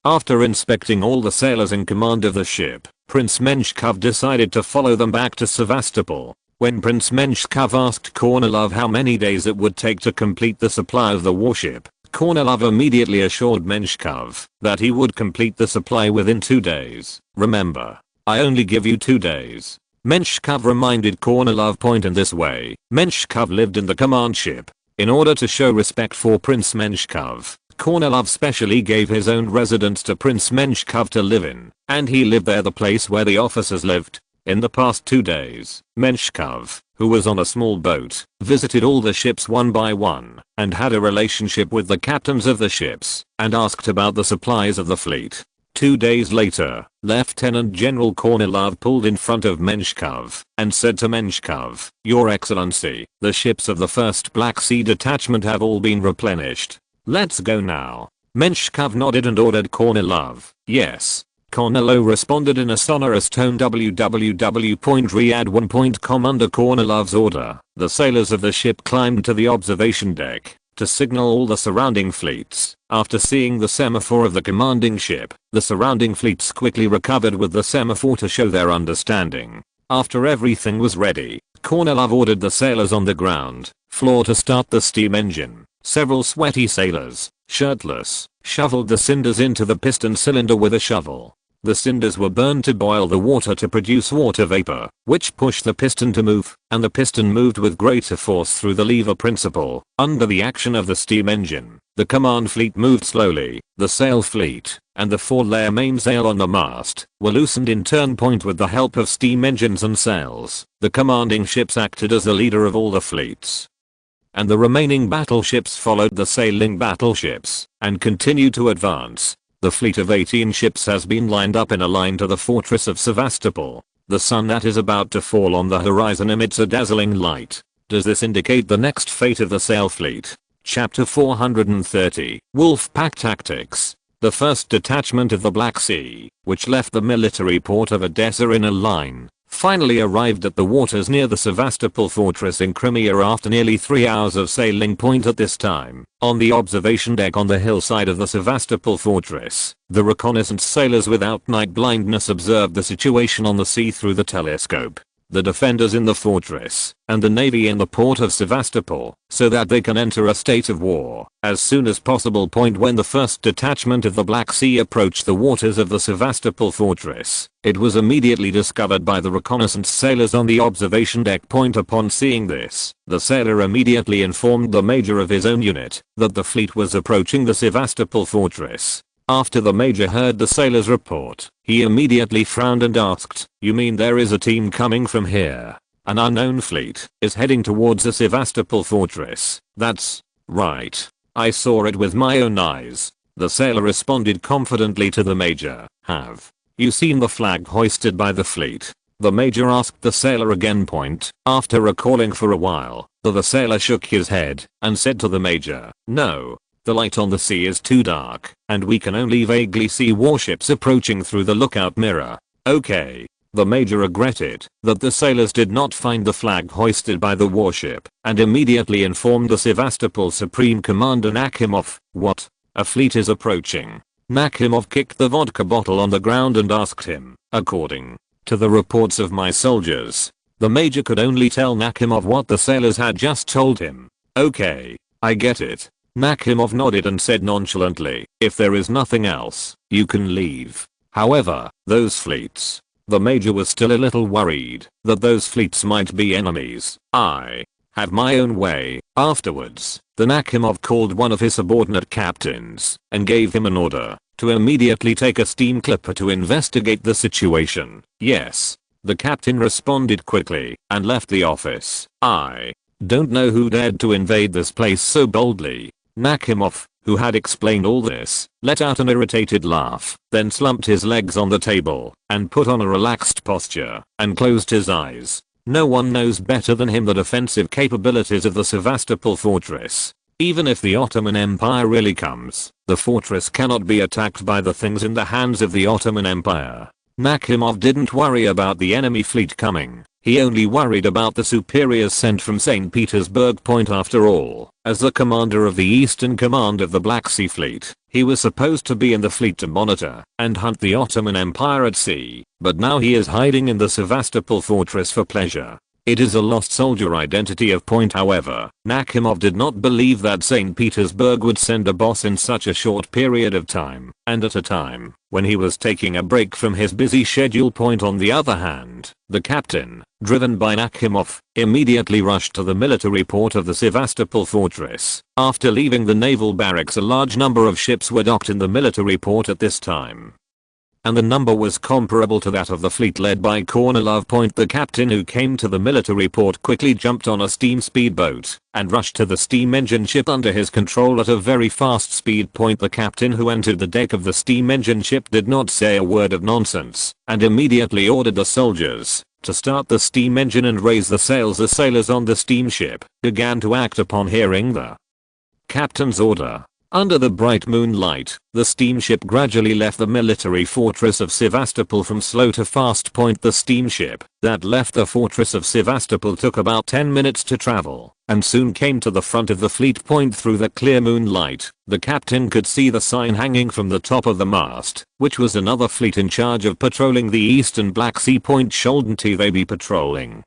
After inspecting all the sailors in command of the ship, Prince Menshkov decided to follow them back to Sevastopol. When Prince Menshkov asked Kornilov how many days it would take to complete the supply of the warship, Kornilov immediately assured Menshkov that he would complete the supply within 2 days. "Remember, I only give you 2 days." Menshkov reminded Kornilov. In this way, Menshkov lived in the command ship. In order to show respect for Prince Menshkov, Kornilov specially gave his own residence to Prince Menshkov to live in, and he lived there, the place where the officers lived. In the past 2 days, Menshkov, who was on a small boat, visited all the ships one by one, and had a relationship with the captains of the ships, and asked about the supplies of the fleet. 2 days later, Lieutenant General Kornilov pulled in front of Menshkov and said to Menshkov, "Your Excellency, the ships of the 1st Black Sea Detachment have all been replenished. Let's go now." Menshkov nodded and ordered Kornilov, "Yes." Kornilov responded in a sonorous tone. www.riyadh1.com. Under Kornilov's order, the sailors of the ship climbed to the observation deck to signal all the surrounding fleets. After seeing the semaphore of the commanding ship, the surrounding fleets quickly recovered with the semaphore to show their understanding. After everything was ready, Kornilov ordered the sailors on the ground floor to start the steam engine. Several sweaty sailors, shirtless, shoveled the cinders into the piston cylinder with a shovel. The cinders were burned to boil the water to produce water vapor, which pushed the piston to move, and the piston moved with greater force through the lever principle. Under the action of the steam engine, the command fleet moved slowly. The sail fleet and the 4-layer mainsail on the mast were loosened in turn point with the help of steam engines and sails. The commanding ships acted as the leader of all the fleets, and the remaining battleships followed the sailing battleships and continued to advance. The fleet of 18 ships has been lined up in a line to the fortress of Sevastopol. The sun that is about to fall on the horizon emits a dazzling light. Does this indicate the next fate of the sail fleet? Chapter 430, Wolfpack Tactics. The 1st Detachment of the Black Sea, which left the military port of Odessa in a line, finally arrived at the waters near the Sevastopol fortress in Crimea after nearly 3 hours of sailing. At this time, on the observation deck on the hillside of the Sevastopol fortress, the reconnaissance sailors without night blindness observed the situation on the sea through the telescope. The defenders in the fortress and the navy in the port of Sevastopol, so that they can enter a state of war as soon as possible. When the 1st Detachment of the Black Sea approached the waters of the Sevastopol fortress, it was immediately discovered by the reconnaissance sailors on the observation deck. Upon seeing this, the sailor immediately informed the major of his own unit that the fleet was approaching the Sevastopol fortress. After the major heard the sailor's report, he immediately frowned and asked, "You mean there is a team coming from here? An unknown fleet is heading towards the Sevastopol fortress?" "That's right. I saw it with my own eyes." The sailor responded confidently to the major. "Have you seen the flag hoisted by the fleet?" The major asked the sailor again. After recalling for a while, the sailor shook his head and said to the major, "No. The light on the sea is too dark, and we can only vaguely see warships approaching through the lookout mirror." "Okay." The major regretted that the sailors did not find the flag hoisted by the warship, and immediately informed the Sevastopol Supreme Commander Nakhimov. "What? A fleet is approaching?" Nakhimov kicked the vodka bottle on the ground and asked him, "According to the reports of my soldiers." The major could only tell Nakhimov what the sailors had just told him. "Okay, I get it." Nakhimov nodded and said nonchalantly, "If there is nothing else, you can leave." However, those fleets. The major was still a little worried that those fleets might be enemies. "I have my own way." Afterwards, the Nakhimov called one of his subordinate captains and gave him an order to immediately take a steam clipper to investigate the situation. "Yes." The captain responded quickly and left the office. "I don't know who dared to invade this place so boldly." Nakhimov, who had explained all this, let out an irritated laugh, then slumped his legs on the table and put on a relaxed posture and closed his eyes. No one knows better than him the defensive capabilities of the Sevastopol fortress. Even if the Ottoman Empire really comes, the fortress cannot be attacked by the things in the hands of the Ottoman Empire. Nakhimov didn't worry about the enemy fleet coming. He only worried about the superiors sent from St. Petersburg. After all, as the commander of the Eastern Command of the Black Sea Fleet, he was supposed to be in the fleet to monitor and hunt the Ottoman Empire at sea, but now he is hiding in the Sevastopol fortress for pleasure. It is a lost soldier identity of point. However, Nakhimov did not believe that St. Petersburg would send a boss in such a short period of time, and at a time when he was taking a break from his busy schedule. On the other hand, the captain, driven by Nakhimov, immediately rushed to the military port of the Sevastopol fortress. After leaving the naval barracks, a large number of ships were docked in the military port at this time. and the number was comparable to that of the fleet led by Kornilov. The captain who came to the military port quickly jumped on a steam speedboat and rushed to the steam engine ship under his control at a very fast speed. The captain who entered the deck of the steam engine ship did not say a word of nonsense and immediately ordered the soldiers to start the steam engine and raise the sails. The sailors on the steamship began to act upon hearing the captain's order. Under the bright moonlight, the steamship gradually left the military fortress of Sevastopol from slow to fast. The steamship that left the fortress of Sevastopol took about 10 minutes to travel and soon came to the front of the fleet. Through the clear moonlight, the captain could see the sign hanging from the top of the mast, which was another fleet in charge of patrolling the eastern Black Sea. Shouldn't they be patrolling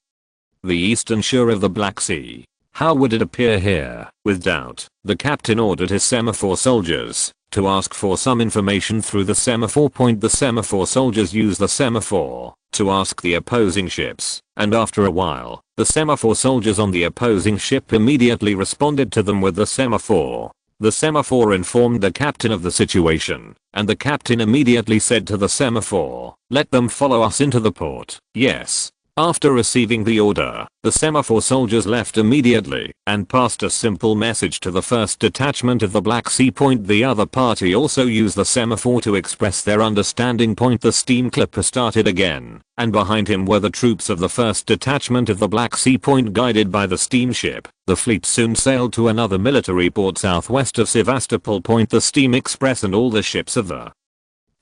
the eastern shore of the Black Sea? How would it appear here? With doubt, the captain ordered his semaphore soldiers to ask for some information through the semaphore. The semaphore soldiers used the semaphore to ask the opposing ships, and after a while, the semaphore soldiers on the opposing ship immediately responded to them with the semaphore. The semaphore informed the captain of the situation, and the captain immediately said to the semaphore, "Let them follow us into the port." Yes. After receiving the order, the semaphore soldiers left immediately and passed a simple message to the first detachment of the Black Sea. The other party also used the semaphore to express their understanding. The steam clipper started again, and behind him were the troops of the first detachment of the Black Sea. Guided by the steamship, the fleet soon sailed to another military port southwest of Sevastopol. The Steam Express and all the ships of the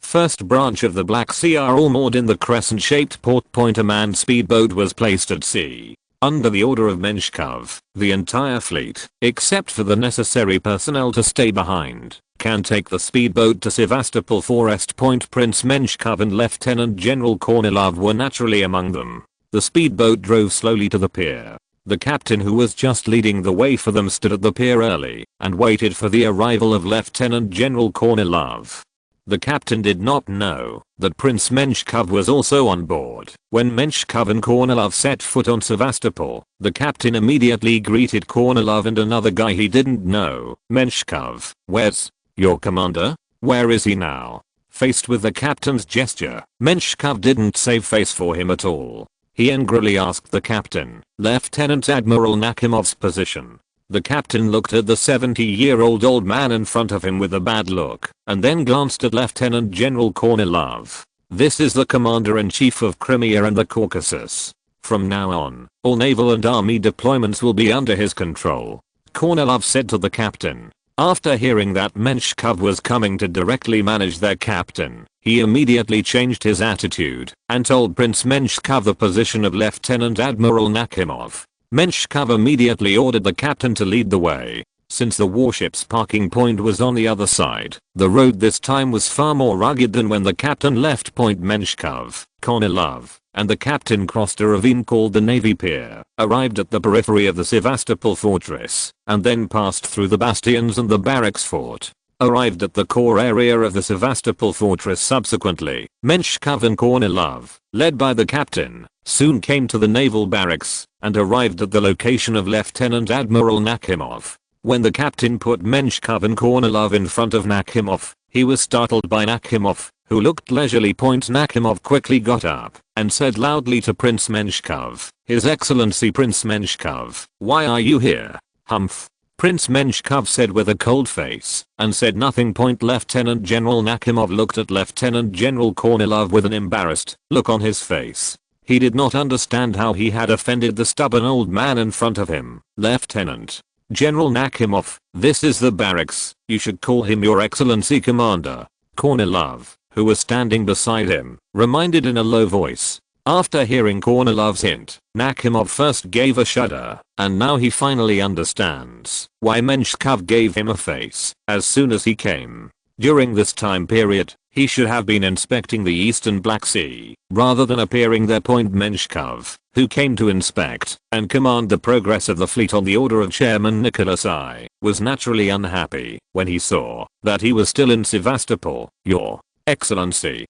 first branch of the Black Sea are all moored in the crescent-shaped port. A manned speedboat was placed at sea. Under the order of Menshikov, the entire fleet, except for the necessary personnel to stay behind, can take the speedboat to Sevastopol Forest. Prince Menshikov and Lieutenant General Kornilov were naturally among them. The speedboat drove slowly to the pier. The captain, who was just leading the way for them, stood at the pier early and waited for the arrival of Lieutenant General Kornilov. The captain did not know that Prince Menshikov was also on board. When Menshikov and Kornilov set foot on Sevastopol, the captain immediately greeted Kornilov and another guy he didn't know. "Menshikov, where's your commander? Where is he now?" Faced with the captain's gesture, Menshikov didn't save face for him at all. He angrily asked the captain, Lieutenant Admiral Nakimov's position. The captain looked at the 70-year-old old man in front of him with a bad look, and then glanced at Lieutenant General Kornilov. "This is the Commander-in-Chief of Crimea and the Caucasus. From now on, all naval and army deployments will be under his control," Kornilov said to the captain. After hearing that Menshikov was coming to directly manage their captain, he immediately changed his attitude and told Prince Menshikov the position of Lieutenant Admiral Nakimov. Menshikov immediately ordered the captain to lead the way. Since the warship's parking point was on the other side, the road this time was far more rugged than when the captain left. Menshikov, Kornilov, and the captain crossed a ravine called the Navy Pier, arrived at the periphery of the Sevastopol fortress, and then passed through the bastions and the barracks fort. Arrived at the core area of the Sevastopol fortress subsequently, Menshikov and Kornilov, led by the captain, soon came to the naval barracks and arrived at the location of Lieutenant Admiral Nakimov. When the captain put Menshikov and Kornilov in front of Nakimov, he was startled by Nakimov, who looked leisurely. Nakimov quickly got up and said loudly to Prince Menshikov, "His Excellency Prince Menshikov, why are you here?" "Humph." Prince Menshikov said with a cold face and said nothing. Lieutenant General Nakimov looked at Lieutenant General Kornilov with an embarrassed look on his face. He did not understand how he had offended the stubborn old man in front of him. "Lieutenant General Nakimov, this is the barracks. You should call him Your Excellency Commander," Kornilov, who was standing beside him, reminded in a low voice. After hearing Kornilov's hint, Nakimov first gave a shudder, and now he finally understands why Menshikov gave him a face as soon as he came. During this time period, he should have been inspecting the eastern Black Sea, rather than appearing there. Menshikov, who came to inspect and command the progress of the fleet on the order of Chairman Nicholas I, was naturally unhappy when he saw that he was still in Sevastopol. "Your Excellency,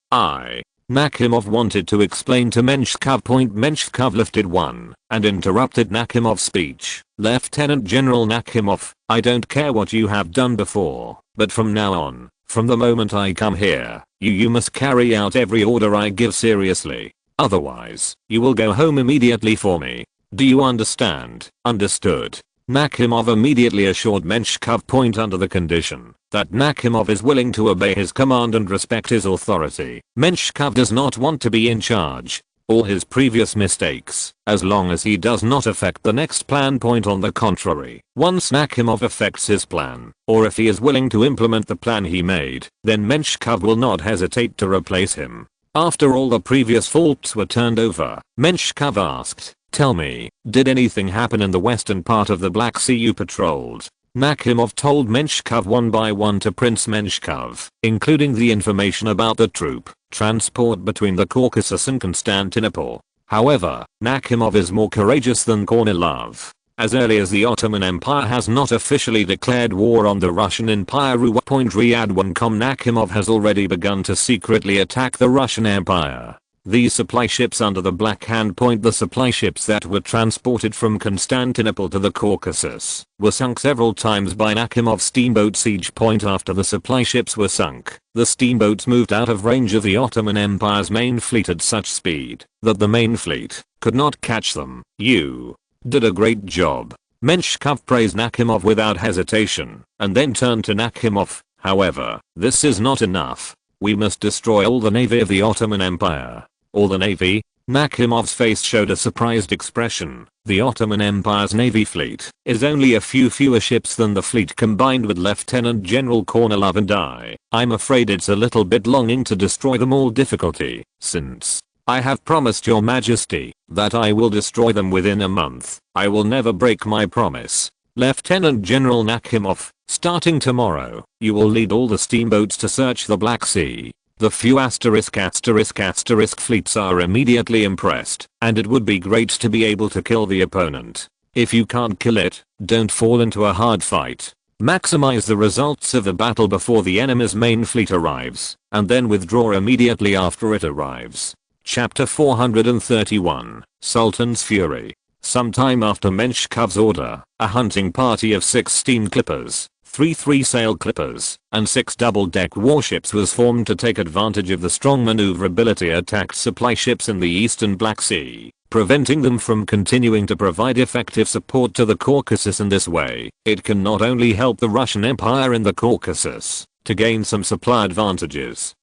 Nakimov wanted to explain to Menshikov. Menshikov lifted one and interrupted Nakimov's speech. Lieutenant General Nakhimov, I don't care what you have done before, but from now on, from the moment I come here, you must carry out every order I give seriously. Otherwise, you will go home immediately for me. Do you understand? Understood. Nakhimov immediately assured Menshkov point under the condition that Nakhimov is willing to obey his command and respect his authority. Menshkov does not want to be in charge. All his previous mistakes, as long as he does not affect the next plan point on the contrary. Once Nakhimov affects his plan, or if he is willing to implement the plan he made, then Menshkov will not hesitate to replace him. After all the previous faults were turned over, Menshkov asked, "Tell me, did anything happen in the western part of the Black Sea you patrolled?" Nakhimov told Menshkov one by one to Prince Menshkov, including the information about the troop transport between the Caucasus and Constantinople. However, Nakhimov is more courageous than Kornilov. As early as the Ottoman Empire has not officially declared war on the Russian Empire, Riyad-1Com Nakhimov has already begun to secretly attack the Russian Empire. These supply ships under the Black Hand Point, the supply ships that were transported from Constantinople to the Caucasus, were sunk several times by Nakhimov's steamboat siege point. After the supply ships were sunk, the steamboats moved out of range of the Ottoman Empire's main fleet at such speed that the main fleet could not catch them. You did a great job. Menshkov praised Nakhimov without hesitation, and then turned to Nakhimov. However, this is not enough. We must destroy all the navy of the Ottoman Empire. All the navy? Nakhimov's face showed a surprised expression. The Ottoman Empire's navy fleet is only a few fewer ships than the fleet combined with Lieutenant General Kornilov and I. I'm afraid it's a little bit longing to destroy them all. Difficulty, since I have promised your majesty that I will destroy them within a month. I will never break my promise. Lieutenant General Nakhimov, starting tomorrow, you will lead all the steamboats to search the Black Sea. The few **** fleets are immediately impressed, and it would be great to be able to kill the opponent. If you can't kill it, don't fall into a hard fight. Maximize the results of the battle before the enemy's main fleet arrives, and then withdraw immediately after it arrives. Chapter 431, Sultan's Fury. Sometime after Menshkov's order, a hunting party of 6 steam clippers, 3 three-sail clippers, and 6 double-deck warships was formed to take advantage of the strong maneuverability attacked supply ships in the eastern Black Sea, preventing them from continuing to provide effective support to the Caucasus. In this way, it can not only help the Russian Empire in the Caucasus to gain some supply advantages,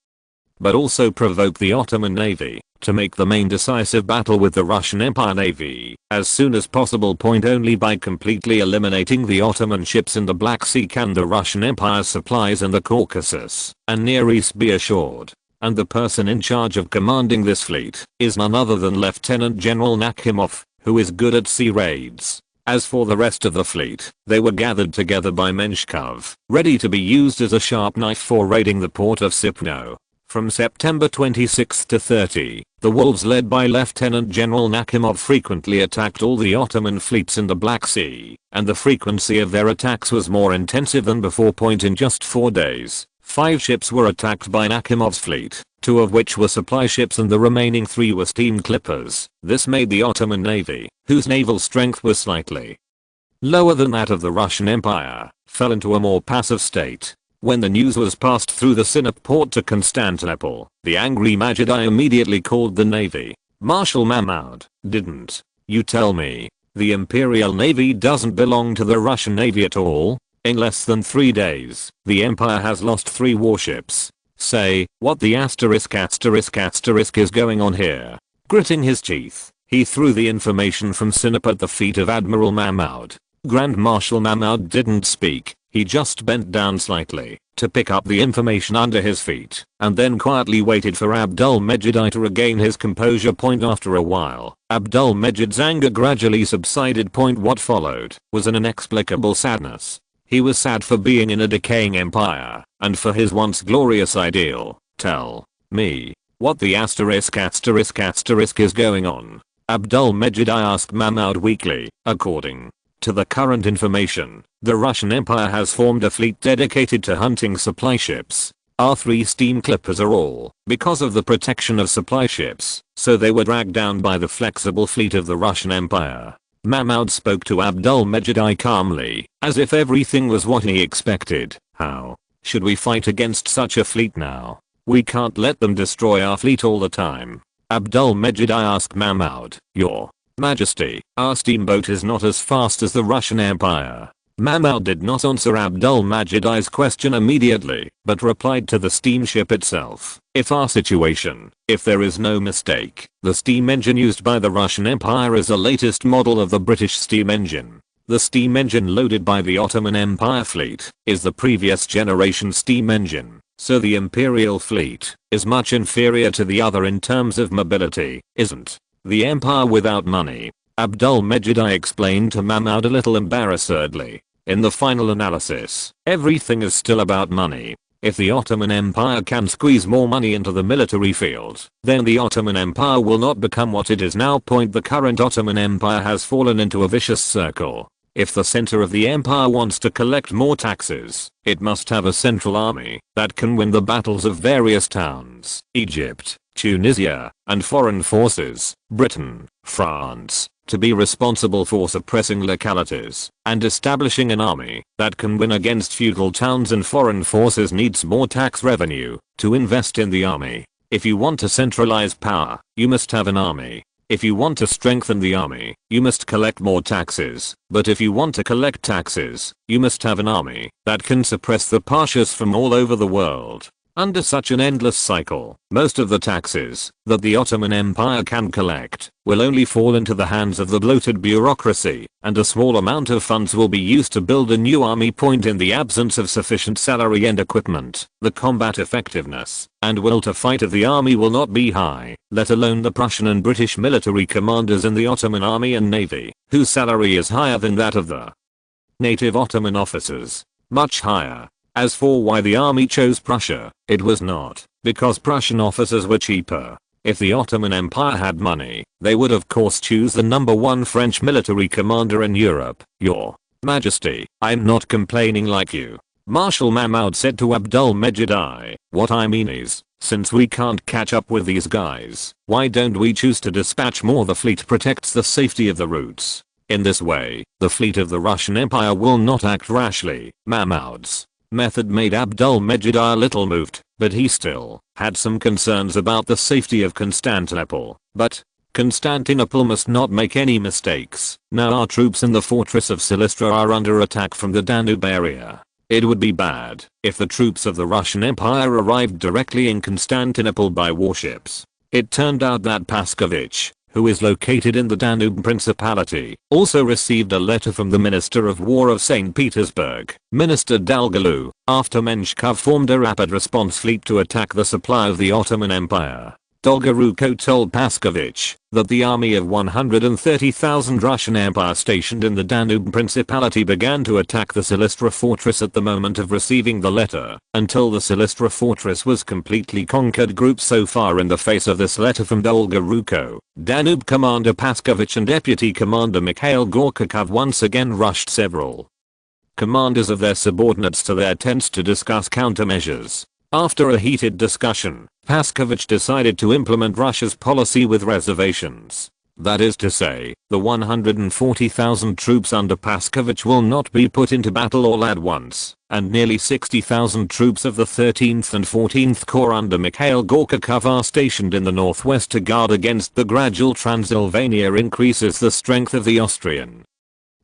but also provoke the Ottoman Navy to make the main decisive battle with the Russian Empire Navy as soon as possible. Only by completely eliminating the Ottoman ships in the Black Sea can the Russian Empire's supplies in the Caucasus and Near East be assured. And the person in charge of commanding this fleet is none other than Lieutenant General Nakhimov, who is good at sea raids. As for the rest of the fleet, they were gathered together by Menshkov, ready to be used as a sharp knife for raiding the port of Sipno. From September 26 to 30, the Wolves led by Lieutenant General Nakhimov frequently attacked all the Ottoman fleets in the Black Sea, and the frequency of their attacks was more intensive than before. In just 4 days, 5 ships were attacked by Nakhimov's fleet, 2 of which were supply ships and the remaining 3 were steam clippers. This made the Ottoman Navy, whose naval strength was slightly lower than that of the Russian Empire, fell into a more passive state. When the news was passed through the Sinop port to Constantinople, the angry Majidai immediately called the navy. Marshal Mahmud, didn't you tell me the Imperial Navy doesn't belong to the Russian Navy at all? In less than 3 days, the Empire has lost 3 warships. Say, what the **** is going on here? Gritting his teeth, he threw the information from Sinop at the feet of Admiral Mahmud. Grand Marshal Mahmud didn't speak. He just bent down slightly to pick up the information under his feet and then quietly waited for Abdul-Mejid to regain his composure. After a while, Abdul-Mejid's anger gradually subsided. What followed was an inexplicable sadness. He was sad for being in a decaying empire and for his once glorious ideal. Tell me what the **** is going on. Abdul-Mejid asked Mahmud weakly. According to the current information, the Russian Empire has formed a fleet dedicated to hunting supply ships. Our 3 steam clippers are all because of the protection of supply ships, so they were dragged down by the flexible fleet of the Russian Empire. Mahmud spoke to Abdul-Mejid calmly, as if everything was what he expected. How should we fight against such a fleet now? We can't let them destroy our fleet all the time. Abdul-Mejid asked Mahmud. Your Majesty, our steamboat is not as fast as the Russian Empire. Mahmud did not answer Abdul-Majid's question immediately, but replied to the steamship itself. If there is no mistake, the steam engine used by the Russian Empire is the latest model of the British steam engine. The steam engine loaded by the Ottoman Empire fleet is the previous generation steam engine, so the Imperial fleet is much inferior to the other in terms of mobility, isn't the Empire without money? Abdul-Mejid explained to Mahmud a little embarrassedly. In the final analysis, everything is still about money. If the Ottoman Empire can squeeze more money into the military field, then the Ottoman Empire will not become what it is now. The current Ottoman Empire has fallen into a vicious circle. If the center of the empire wants to collect more taxes, it must have a central army that can win the battles of various towns, Egypt, Tunisia, and foreign forces, Britain, France, to be responsible for suppressing localities and establishing an army that can win against feudal towns, and foreign forces needs more tax revenue to invest in the army. If you want to centralize power, you must have an army. If you want to strengthen the army, you must collect more taxes. But if you want to collect taxes, you must have an army that can suppress the pashas from all over the world. Under such an endless cycle, most of the taxes that the Ottoman Empire can collect will only fall into the hands of the bloated bureaucracy, and a small amount of funds will be used to build a new army. In the absence of sufficient salary and equipment, the combat effectiveness and will to fight of the army will not be high, let alone the Prussian and British military commanders in the Ottoman army and navy, whose salary is higher than that of the native Ottoman officers, much higher. As for why the army chose Prussia, it was not because Prussian officers were cheaper. If the Ottoman Empire had money, they would of course choose the #1 French military commander in Europe. Your Majesty, I'm not complaining like you, Marshal Mahmud said to Abdul-Mejid. What I mean is, since we can't catch up with these guys, why don't we choose to dispatch more? The fleet protects the safety of the routes. In this way, the fleet of the Russian Empire will not act rashly. Mahmud's method made Abdul-Mejid a little moved, but he still had some concerns about the safety of Constantinople. But Constantinople must not make any mistakes. Now our troops in the fortress of Silistra are under attack from the Danube area. It would be bad if the troops of the Russian Empire arrived directly in Constantinople by warships. It turned out that Paskovich, who is located in the Danube Principality, also received a letter from the Minister of War of St. Petersburg, Minister Dalgalu, after Menshikov formed a rapid response fleet to attack the supply of the Ottoman Empire. Dolgorukho told Paskovich that the army of 130,000 Russian Empire stationed in the Danube Principality began to attack the Silistra fortress at the moment of receiving the letter, until the Silistra fortress was completely conquered. Group so far in the face of this letter from Dolgorukho, Danube Commander Paskovich and Deputy Commander Mikhail Gorchakov once again rushed several commanders of their subordinates to their tents to discuss countermeasures. After a heated discussion, Paskovich decided to implement Russia's policy with reservations. That is to say, the 140,000 troops under Paskovich will not be put into battle all at once, and nearly 60,000 troops of the 13th and 14th Corps under Mikhail Gorchakov are stationed in the northwest to guard against the gradual Transylvania increases the strength of the Austrian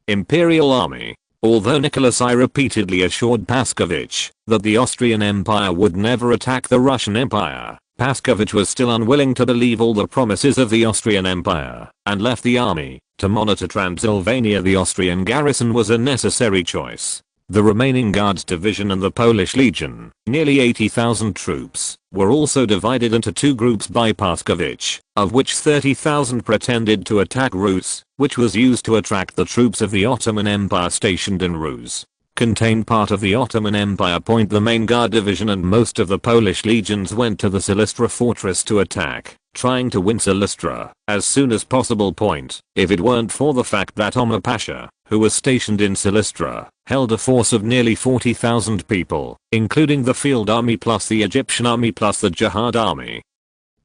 Imperial Army. Although Nicholas I repeatedly assured Paskovich that the Austrian Empire would never attack the Russian Empire, Paskovich was still unwilling to believe all the promises of the Austrian Empire, and left the army to monitor Transylvania. The Austrian garrison was a necessary choice. The remaining Guards Division and the Polish Legion, nearly 80,000 troops, were also divided into two groups by Paskovich, of which 30,000 pretended to attack Rus, which was used to attract the troops of the Ottoman Empire stationed in Rus. Contained part of the Ottoman Empire. The main Guard Division and most of the Polish legions went to the Silistra fortress to attack, trying to win Silistra as soon as possible. If it weren't for the fact that Omar Pasha, who was stationed in Silistra, held a force of nearly 40,000 people, including the field army plus the Egyptian army plus the Jihad army,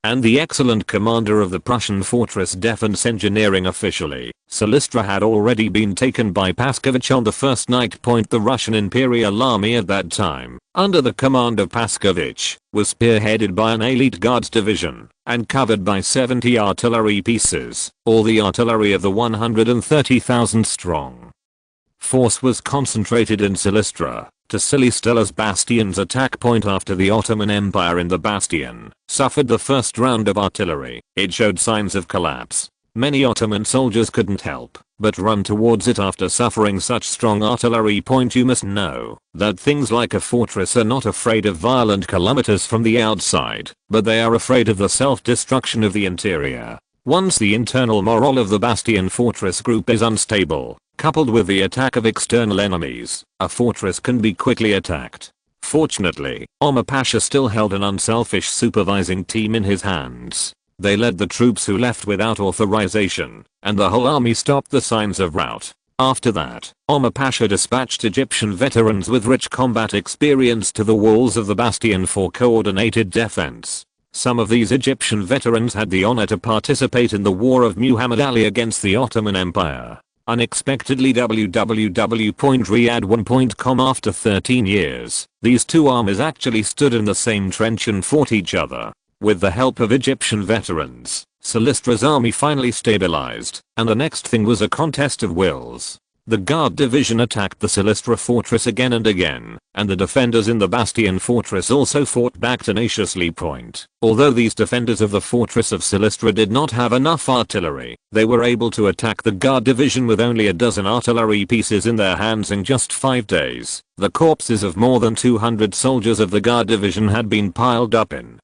and the excellent commander of the Prussian fortress defense engineering. Officially, Silistra had already been taken by Paskovich on the first night. The Russian Imperial Army at that time, under the command of Paskovich, was spearheaded by an elite guards division and covered by 70 artillery pieces. All the artillery of the 130,000 strong force was concentrated in Silistra. Silistra Bastion's attack point. After the Ottoman Empire in the bastion suffered the first round of artillery, it showed signs of collapse. Many Ottoman soldiers couldn't help but run towards it after suffering such strong artillery. You must know that things like a fortress are not afraid of violent calamities from the outside, but they are afraid of the self-destruction of the interior. Once the internal morale of the bastion fortress group is unstable, coupled with the attack of external enemies, a fortress can be quickly attacked. Fortunately, Omar Pasha still held an unselfish supervising team in his hands. They led the troops who left without authorization, and the whole army stopped the signs of rout. After that, Omar Pasha dispatched Egyptian veterans with rich combat experience to the walls of the bastion for coordinated defense. Some of these Egyptian veterans had the honor to participate in the war of Muhammad Ali against the Ottoman Empire. Unexpectedly www.riyadh1.com. After 13 years, these two armies actually stood in the same trench and fought each other. With the help of Egyptian veterans, Silistra's army finally stabilized, and the next thing was a contest of wills. The Guard division attacked the Silistra fortress again and again, and the defenders in the Bastion fortress also fought back tenaciously. Although these defenders of the fortress of Silistra did not have enough artillery, they were able to attack the Guard division with only a dozen artillery pieces in their hands in just 5 days. The corpses of more than 200 soldiers of the Guard division had been piled up in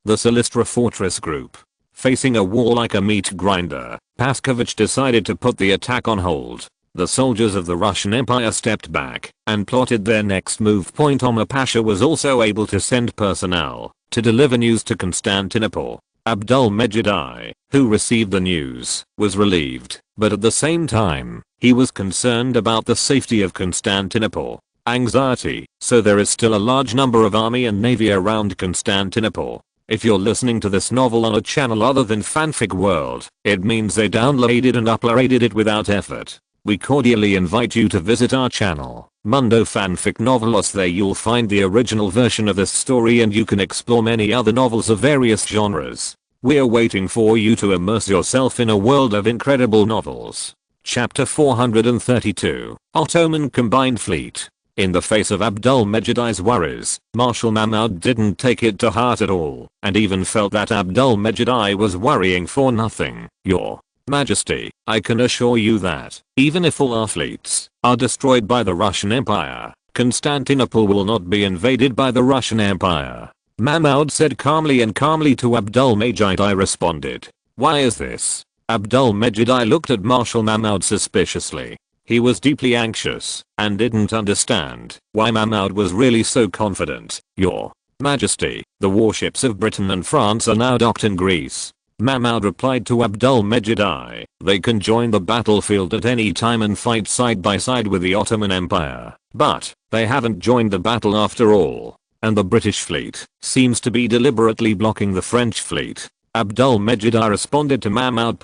the Silistra fortress group. Facing a wall like a meat grinder, Paskovich decided to put the attack on hold. The soldiers of the Russian Empire stepped back and plotted their next move. Omar Pasha was also able to send personnel to deliver news to Constantinople. Abdul-Mejid I, who received the news, was relieved, but at the same time, he was concerned about the safety of Constantinople. Anxiety, so there is still a large number of army and navy around Constantinople. If you're listening to this novel on a channel other than Fanfic World, it means they downloaded and uploaded it without effort. We cordially invite you to visit our channel, Mundo Fanfic Novelos. There you'll find the original version of this story and you can explore many other novels of various genres. We're waiting for you to immerse yourself in a world of incredible novels. Chapter 432, Ottoman Combined Fleet. In the face of Abdul-Mejid I's worries, Marshal Mahmud didn't take it to heart at all, and even felt that Abdul-Mejid I was worrying for nothing. Your Majesty, I can assure you that, even if all our fleets are destroyed by the Russian Empire, Constantinople will not be invaded by the Russian Empire. Mahmud said calmly, and calmly to Abdul-Mejid I responded. Why is this? Abdul-Mejid I looked at Marshal Mahmud suspiciously. He was deeply anxious and didn't understand why Mahmud was really so confident. Your Majesty, the warships of Britain and France are now docked in Greece. Mahmud replied to Abdul-Mejid I, they can join the battlefield at any time and fight side by side with the Ottoman Empire, but they haven't joined the battle after all, and the British fleet seems to be deliberately blocking the French fleet. Abdul-Mejid I responded to Mahmud.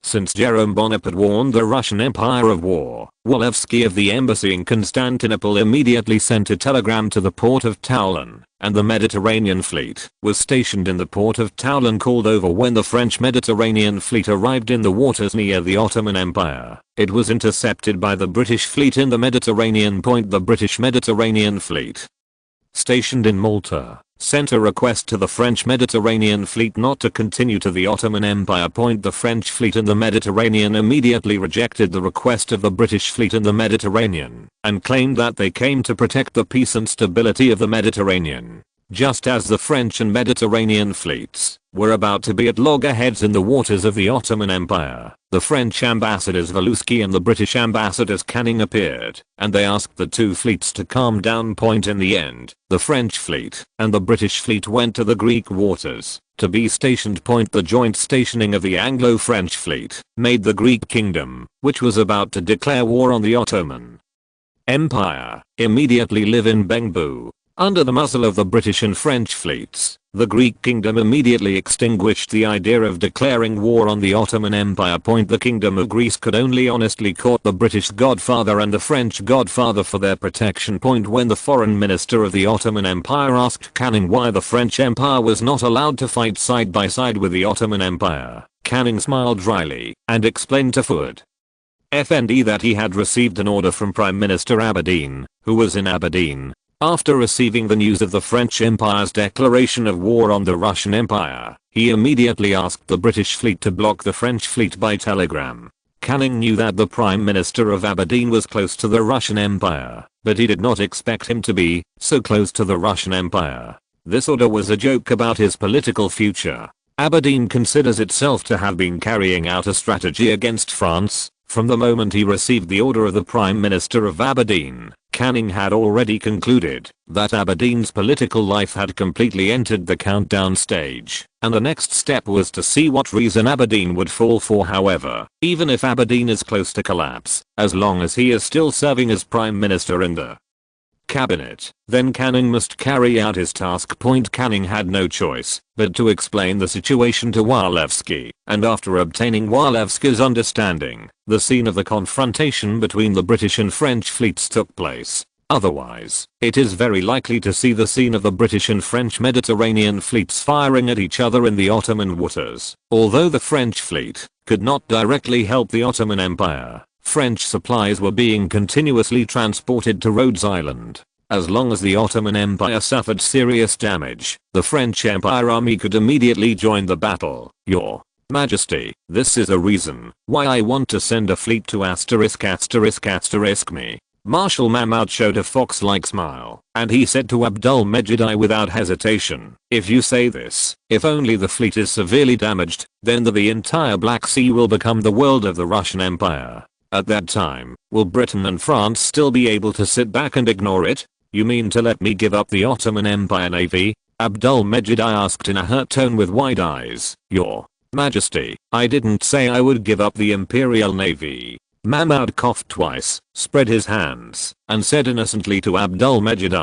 Since Jerome Bonaparte warned the Russian Empire of war, Walewski of the embassy in Constantinople immediately sent a telegram to the port of Toulon, and the Mediterranean fleet was stationed in the port of Toulon. Called over when the French Mediterranean fleet arrived in the waters near the Ottoman Empire. It was intercepted by the British fleet in the Mediterranean. The British Mediterranean fleet, stationed in Malta, sent a request to the French Mediterranean fleet not to continue to the Ottoman Empire. The French fleet in the Mediterranean immediately rejected the request of the British fleet in the Mediterranean and claimed that they came to protect the peace and stability of the Mediterranean. Just as the French and Mediterranean fleets were about to be at loggerheads in the waters of the Ottoman Empire, the French ambassadors Walewski and the British ambassadors Canning appeared, and they asked the two fleets to calm down. In the end, the French fleet and the British fleet went to the Greek waters to be stationed. The joint stationing of the Anglo-French fleet made the Greek kingdom, which was about to declare war on the Ottoman Empire, immediately live in Bengbu. Under the muzzle of the British and French fleets, the Greek kingdom immediately extinguished the idea of declaring war on the Ottoman Empire. The kingdom of Greece could only honestly court the British godfather and the French godfather for their protection. When the foreign minister of the Ottoman Empire asked Canning why the French Empire was not allowed to fight side by side with the Ottoman Empire, Canning smiled dryly and explained to Fuad Effendi that he had received an order from Prime Minister Aberdeen, who was in Aberdeen, after receiving the news of the French Empire's declaration of war on the Russian Empire. He immediately asked the British fleet to block the French fleet by telegram. Canning knew that the Prime Minister of Aberdeen was close to the Russian Empire, but he did not expect him to be so close to the Russian Empire. This order was a joke about his political future. Aberdeen considers itself to have been carrying out a strategy against France. From the moment he received the order of the Prime Minister of Aberdeen, Canning had already concluded that Aberdeen's political life had completely entered the countdown stage, and the next step was to see what reason Aberdeen would fall for. However, even if Aberdeen is close to collapse, as long as he is still serving as Prime Minister in the cabinet, then Canning must carry out his task. Canning had no choice but to explain the situation to Walewski, and after obtaining Walewski's understanding, the scene of the confrontation between the British and French fleets took place. Otherwise, it is very likely to see the scene of the British and French Mediterranean fleets firing at each other in the Ottoman waters. Although the French fleet could not directly help the Ottoman Empire, French supplies were being continuously transported to Rhodes Island. As long as the Ottoman Empire suffered serious damage, the French Empire army could immediately join the battle. Your Majesty, this is a reason why I want to send a fleet to me. Marshal Mahmoud showed a fox-like smile, and he said to Abdul-Mejid I without hesitation, if you say this, if only the fleet is severely damaged, then the entire Black Sea will become the world of the Russian Empire. At that time, will Britain and France still be able to sit back and ignore it? You mean to let me give up the Ottoman Empire Navy? Abdul-Mejid asked in a hurt tone with wide eyes. Your Majesty, I didn't say I would give up the Imperial Navy. Mahmoud coughed twice, spread his hands, and said innocently to Abdul-Mejid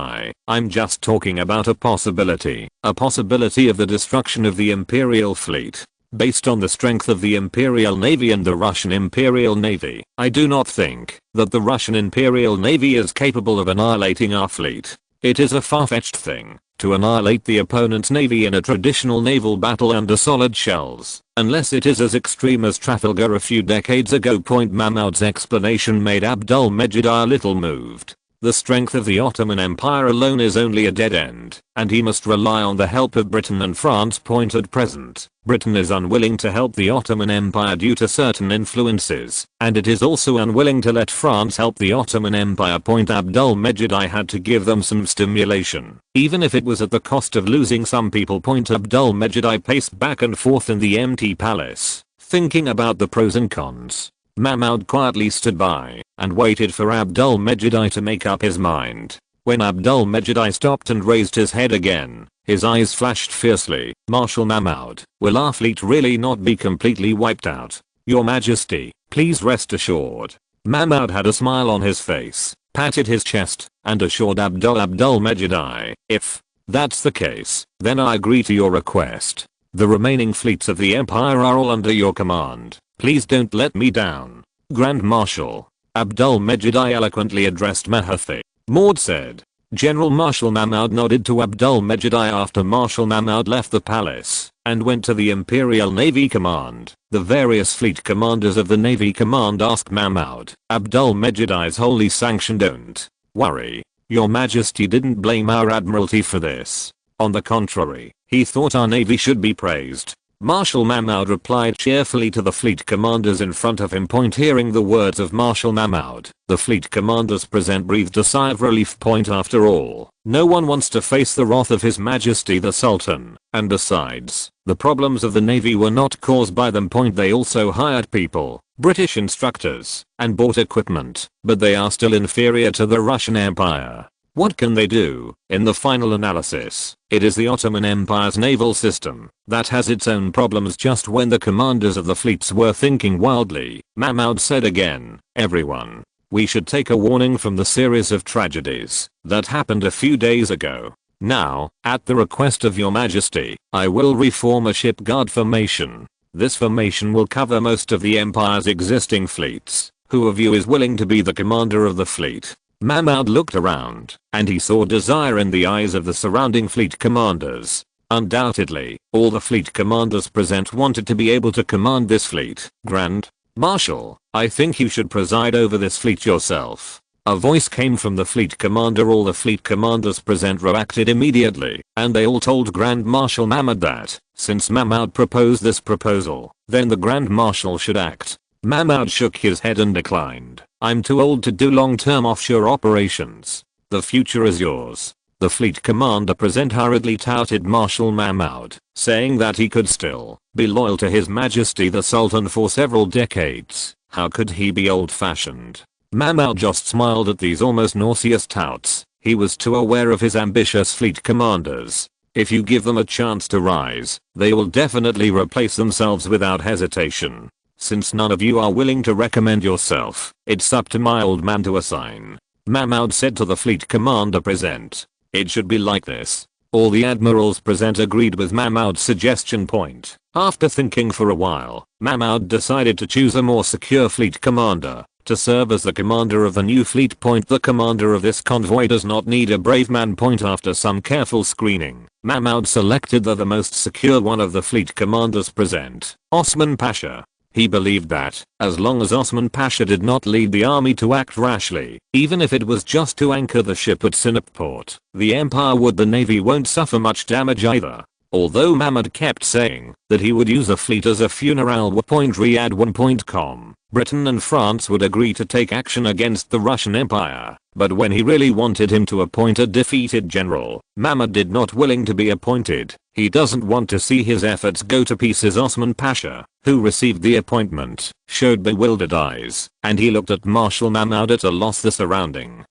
I'm just talking about a possibility of the destruction of the Imperial fleet. Based on the strength of the Imperial Navy and the Russian Imperial Navy, I do not think that the Russian Imperial Navy is capable of annihilating our fleet. It is a far-fetched thing to annihilate the opponent's navy in a traditional naval battle under solid shells, unless it is as extreme as Trafalgar a few decades ago. Mahmoud's explanation made Abdul-Mejid a little moved. The strength of the Ottoman Empire alone is only a dead end, and he must rely on the help of Britain and France. At present, Britain is unwilling to help the Ottoman Empire due to certain influences, and it is also unwilling to let France help the Ottoman Empire. Abdul-Mejid had to give them some stimulation, even if it was at the cost of losing some people. Abdul-Mejid paced back and forth in the empty palace, thinking about the pros and cons. Mahmoud quietly stood by and waited for Abdul-Mejid to make up his mind. When Abdul-Mejid stopped and raised his head again, his eyes flashed fiercely. Marshal Mahmoud, will our fleet really not be completely wiped out? Your Majesty, please rest assured. Mahmoud had a smile on his face, patted his chest, and assured Abdul-Mejid if that's the case, then I agree to your request. The remaining fleets of the Empire are all under your command. Please don't let me down. Grand Marshal. Abdul-Mejid eloquently addressed Mahathir. Maud said. General Marshal Mahmoud nodded to Abdul-Mejid after Marshal Mahmoud left the palace and went to the Imperial Navy Command. The various fleet commanders of the Navy Command asked Mahmoud. Abdul-Mejid's wholly sanctioned. Don't worry. Your Majesty didn't blame our Admiralty for this. On the contrary, he thought our Navy should be praised. Marshal Mahmoud replied cheerfully to the fleet commanders in front of him. Hearing the words of Marshal Mahmoud, the fleet commanders breathed a sigh of relief. After all, no one wants to face the wrath of His Majesty the Sultan, and besides, the problems of the Navy were not caused by them. They also hired people, British instructors, and bought equipment, but they are still inferior to the Russian Empire. What can they do? In the final analysis, it is the Ottoman Empire's naval system that has its own problems. Just when the commanders of the fleets were thinking wildly, Mahmoud said again, everyone, We should take a warning from the series of tragedies that happened a few days ago. Now, at the request of your majesty, I will reform a shipguard formation. This formation will cover most of the Empire's existing fleets. Who of you is willing to be the commander of the fleet? Mahmoud looked around, and he saw desire in the eyes of the surrounding fleet commanders. Undoubtedly, all the fleet commanders present wanted to be able to command this fleet. Grand Marshal, I think you should preside over this fleet yourself. A voice came from the fleet commander. All the fleet commanders present reacted immediately, and they all told Grand Marshal Mahmoud that, since Mahmoud proposed this proposal, then the Grand Marshal should act. Mahmoud shook his head and declined. I'm too old to do long-term offshore operations. The future is yours. The fleet commander present hurriedly touted Marshal Mahmoud, saying that he could still be loyal to His Majesty the Sultan for several decades. How could he be old-fashioned? Mahmoud just smiled at these almost nauseous touts. He was too aware of his ambitious fleet commanders. If you give them a chance to rise, they will definitely replace themselves without hesitation. Since none of you are willing to recommend yourself, it's up to my old man to assign. Mahmoud said to the fleet commander present. It should be like this. All the admirals present agreed with Mahmoud's suggestion point. After thinking for a while, Mahmoud decided to choose a more secure fleet commander to serve as the commander of the new fleet point. The commander of this convoy does not need a brave man point. After some careful screening, Mahmoud selected the most secure one of the fleet commanders present, Osman Pasha. He believed that, as long as Osman Pasha did not lead the army to act rashly, even if it was just to anchor the ship at Sinop port, the Empire the Navy won't suffer much damage either. Although Mahmoud kept saying that he would use a fleet as a funeral. Riyadh1.com, Britain and France would agree to take action against the Russian Empire, but when he really wanted him to appoint a defeated general, Mahmoud did not willing to be appointed. He doesn't want to see his efforts go to pieces. Osman Pasha, who received the appointment, showed bewildered eyes, and he looked at Marshal Mahmoud at a loss. The surrounding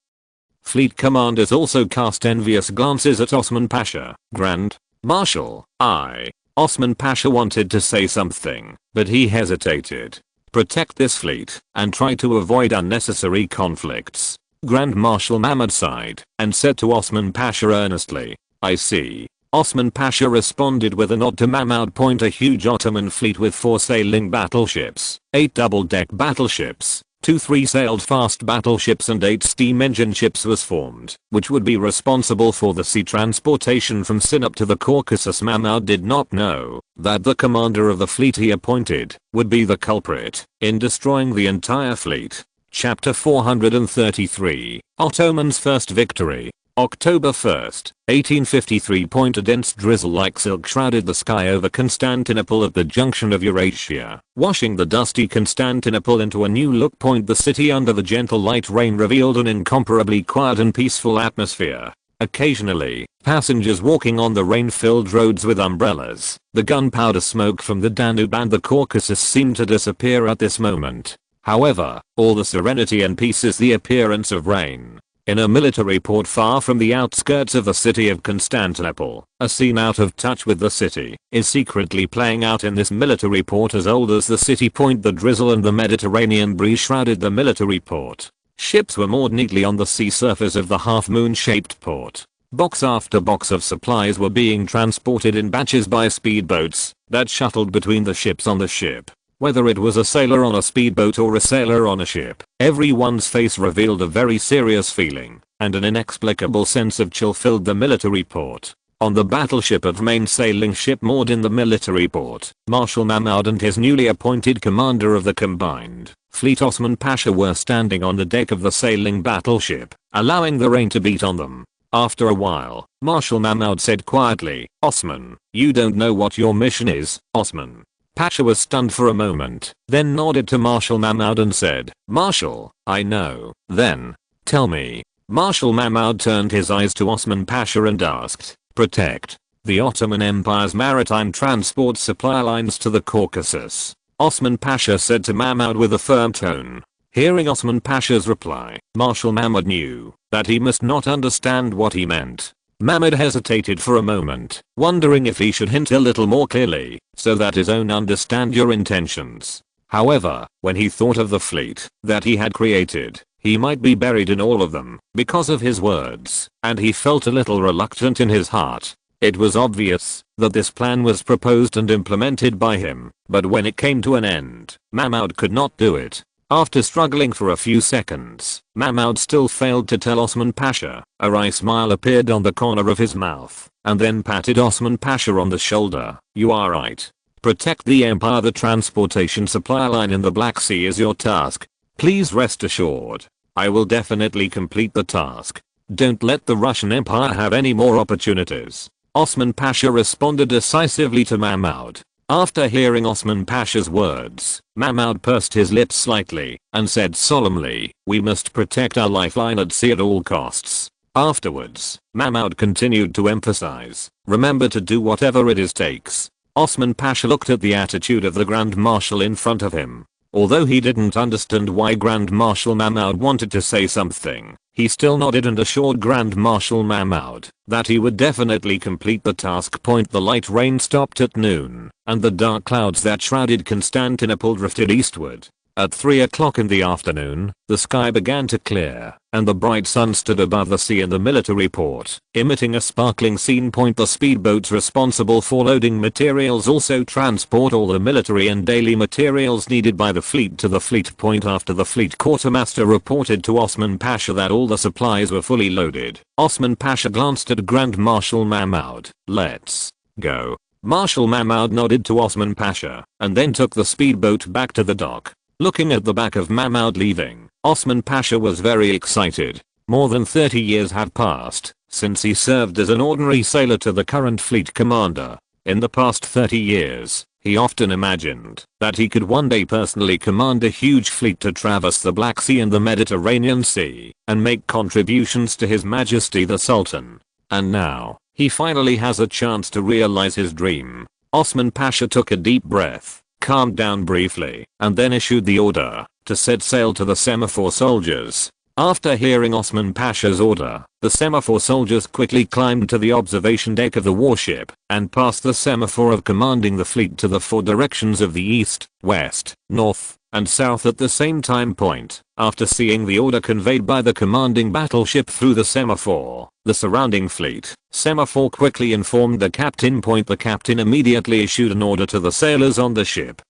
fleet commanders also cast envious glances at Osman Pasha. Grand Marshal, Osman Pasha wanted to say something, but he hesitated. Protect this fleet, and try to avoid unnecessary conflicts. Grand Marshal Mahmoud sighed, and said to Osman Pasha earnestly, I see. Osman Pasha responded with a nod to Mahmoud. A huge Ottoman fleet with 4 sailing battleships, 8 double-deck battleships, 2 3-sailed fast battleships and 8 steam engine ships was formed, which would be responsible for the sea transportation from Sinop to the Caucasus. Mahmoud did not know that the commander of the fleet he appointed would be the culprit in destroying the entire fleet. Chapter 433, Ottomans' First Victory. October 1st, 1853. A dense drizzle like silk shrouded the sky over Constantinople at the junction of Eurasia, washing the dusty Constantinople into a new look. The city under the gentle light rain revealed an incomparably quiet and peaceful atmosphere. Occasionally, passengers walking on the rain-filled roads with umbrellas. The gunpowder smoke from the Danube and the Caucasus seemed to disappear at this moment. However, all the serenity and peace is the appearance of rain. In a military port far from the outskirts of the city of Constantinople, a scene out of touch with the city is secretly playing out in this military port as old as the city. The drizzle and the Mediterranean breeze shrouded the military port. Ships were moored neatly on the sea surface of the half-moon-shaped port. Box after box of supplies were being transported in batches by speedboats that shuttled between the ships on the ship. Whether it was a sailor on a speedboat or a sailor on a ship, everyone's face revealed a very serious feeling, and an inexplicable sense of chill filled the military port. On the battleship of main sailing ship moored in the military port, Marshal Mahmoud and his newly appointed commander of the combined fleet Osman Pasha were standing on the deck of the sailing battleship, allowing the rain to beat on them. After a while, Marshal Mahmoud said quietly, Osman, you don't know what your mission is, Osman. Pasha was stunned for a moment, then nodded to Marshal Mahmoud and said, Marshal, I know. Then, tell me. Marshal Mahmoud turned his eyes to Osman Pasha and asked, protect the Ottoman Empire's maritime transport supply lines to the Caucasus. Osman Pasha said to Mahmoud with a firm tone. Hearing Osman Pasha's reply, Marshal Mahmoud knew that he must not understand what he meant. Mahmoud hesitated for a moment, wondering if he should hint a little more clearly, so that his own understand your intentions. However, when he thought of the fleet that he had created, He might be buried in all of them because of his words, and he felt a little reluctant in his heart. It was obvious that this plan was proposed and implemented by him, but when it came to an end, Mahmoud could not do it. After struggling for a few seconds, Mahmoud still failed to tell Osman Pasha. A wry smile appeared on the corner of his mouth, and then patted Osman Pasha on the shoulder. "You are right. Protect the empire. The transportation supply line in the Black Sea is your task. Please rest assured, I will definitely complete the task. Don't let the Russian Empire have any more opportunities." Osman Pasha responded decisively to Mahmoud. After hearing Osman Pasha's words, Mahmoud pursed his lips slightly and said solemnly, "We must protect our lifeline at sea at all costs." Afterwards, Mahmoud continued to emphasize, "Remember to do whatever it takes." Osman Pasha looked at the attitude of the Grand Marshal in front of him. Although he didn't understand why Grand Marshal Mahmoud wanted to say something, he still nodded and assured Grand Marshal Mahmoud that he would definitely complete the task. The light rain stopped at noon, and the dark clouds that shrouded Constantinople drifted eastward. At 3 o'clock in the afternoon, the sky began to clear, and the bright sun stood above the sea in the military port, emitting a sparkling scene. The speedboats responsible for loading materials also transport all the military and daily materials needed by the fleet to the fleet. After the fleet quartermaster reported to Osman Pasha that all the supplies were fully loaded, Osman Pasha glanced at Grand Marshal Mahmoud. "Let's go." Marshal Mahmoud nodded to Osman Pasha, and then took the speedboat back to the dock. Looking at the back of Mahmoud leaving, Osman Pasha was very excited. More than 30 years had passed since he served as an ordinary sailor to the current fleet commander. In the past 30 years, he often imagined that he could one day personally command a huge fleet to traverse the Black Sea and the Mediterranean Sea and make contributions to His Majesty the Sultan. And now, he finally has a chance to realize his dream. Osman Pasha took a deep breath, calmed down briefly, and then issued the order to set sail to the semaphore soldiers. After hearing Osman Pasha's order, the semaphore soldiers quickly climbed to the observation deck of the warship and passed the semaphore of commanding the fleet to the 4 directions of the east, west, north, and south at the same time. After seeing the order conveyed by the commanding battleship through the semaphore, the surrounding fleet semaphore quickly informed the captain. The captain immediately issued an order to the sailors on the ship,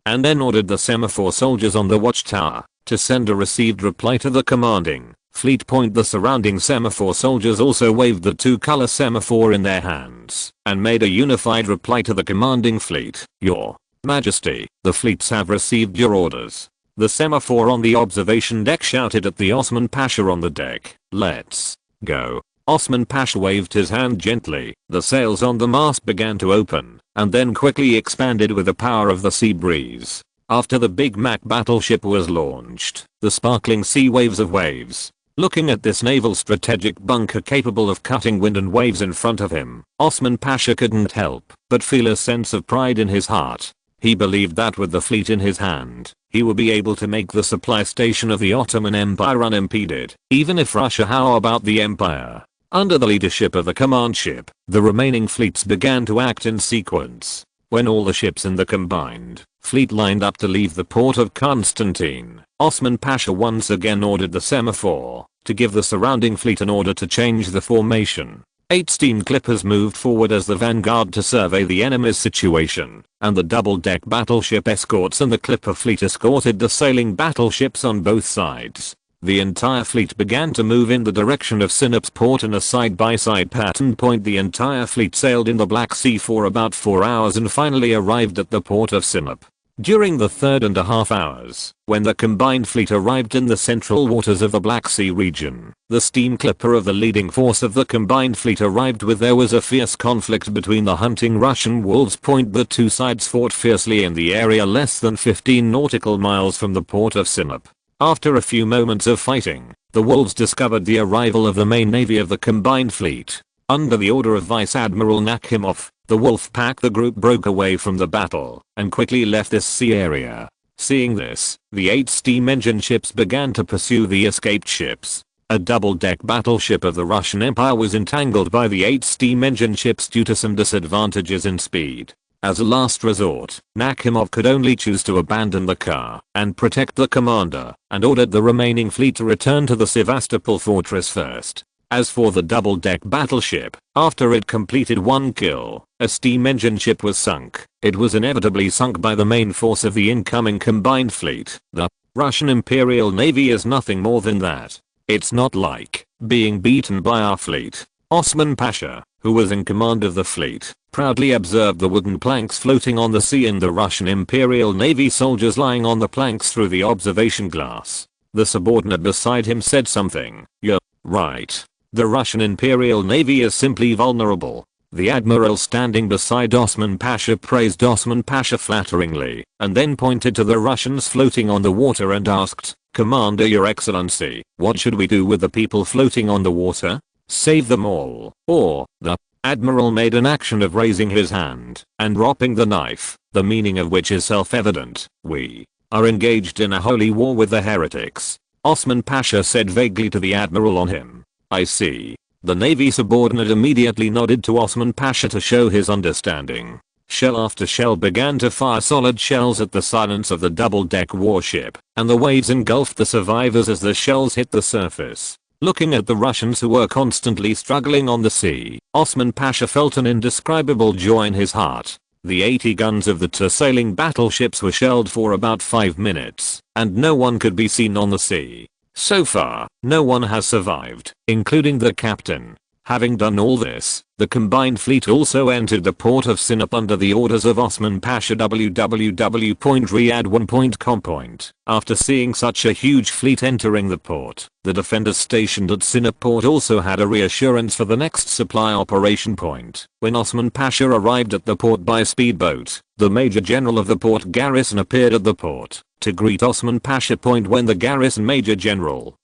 and then ordered the semaphore soldiers on the watchtower to send a received reply to the commanding fleet. The surrounding semaphore soldiers also waved the 2-color semaphore in their hands and made a unified reply to the commanding fleet. "Your Majesty, the fleets have received your orders." The semaphore on the observation deck shouted at the Osman Pasha on the deck, "Let's go." Osman Pasha waved his hand gently. The sails on the mast began to open and then quickly expanded with the power of the sea breeze. After the Big Mac battleship was launched, the sparkling sea waves of waves. Looking at this naval strategic bunker capable of cutting wind and waves in front of him, Osman Pasha couldn't help but feel a sense of pride in his heart. He believed that with the fleet in his hand, he would be able to make the supply station of the Ottoman Empire unimpeded. Even if Russia, how about the Empire? Under the leadership of the command ship, the remaining fleets began to act in sequence. When all the ships in the combined fleet lined up to leave the port of Constantine, Osman Pasha once again ordered the semaphore to give the surrounding fleet an order to change the formation. 8 steam clippers moved forward as the vanguard to survey the enemy's situation, and the double-deck battleship escorts and the clipper fleet escorted the sailing battleships on both sides. The entire fleet began to move in the direction of Synopsis port in a side-by-side pattern. The entire fleet sailed in the Black Sea for about 4 hours and finally arrived at the port of Synopsis. During the 3.5 hours, when the combined fleet arrived in the central waters of the Black Sea region, the steam clipper of the leading force of the combined fleet arrived with. There was a fierce conflict between the hunting Russian wolves. The two sides fought fiercely in the area less than 15 nautical miles from the port of Synopsis. After a few moments of fighting, the wolves discovered the arrival of the main navy of the combined fleet. Under the order of Vice Admiral Nakhimov, the wolf pack the group broke away from the battle and quickly left this sea area. Seeing this, the 8 steam engine ships began to pursue the escaped ships. A double-deck battleship of the Russian Empire was entangled by the 8 steam engine ships due to some disadvantages in speed. As a last resort, Nakhimov could only choose to abandon the car and protect the commander, and ordered the remaining fleet to return to the Sevastopol fortress first. As for the double-deck battleship, after it completed one kill, a steam engine ship was sunk. It was inevitably sunk by the main force of the incoming combined fleet. The Russian Imperial Navy is nothing more than that. It's not like being beaten by our fleet. Osman Pasha, who was in command of the fleet, proudly observed the wooden planks floating on the sea and the Russian Imperial Navy soldiers lying on the planks through the observation glass. The subordinate beside him said something. "You're right. The Russian Imperial Navy is simply vulnerable." The admiral standing beside Osman Pasha praised Osman Pasha flatteringly, and then pointed to the Russians floating on the water and asked, "Commander, Your Excellency, what should we do with the people floating on the water? Save them all, or..." The admiral made an action of raising his hand and dropping the knife, the meaning of which is self-evident. "We are engaged in a holy war with the heretics," Osman Pasha said vaguely to the admiral on him. "I see." The Navy subordinate immediately nodded to Osman Pasha to show his understanding. Shell after shell began to fire solid shells at the silence of the double-deck warship, and the waves engulfed the survivors as the shells hit the surface. Looking at the Russians who were constantly struggling on the sea, Osman Pasha felt an indescribable joy in his heart. The 80 guns of the two sailing battleships were shelled for about 5 minutes, and no one could be seen on the sea. So far, no one has survived, including the captain. Having done all this, the combined fleet also entered the port of Sinop under the orders of Osman Pasha. www.riyadh1.com. After seeing such a huge fleet entering the port, the defenders stationed at Sinop port also had a reassurance for the next supply operation point. When Osman Pasha arrived at the port by speedboat, the major general of the port garrison appeared at the port to greet Osman Pasha. When the garrison major general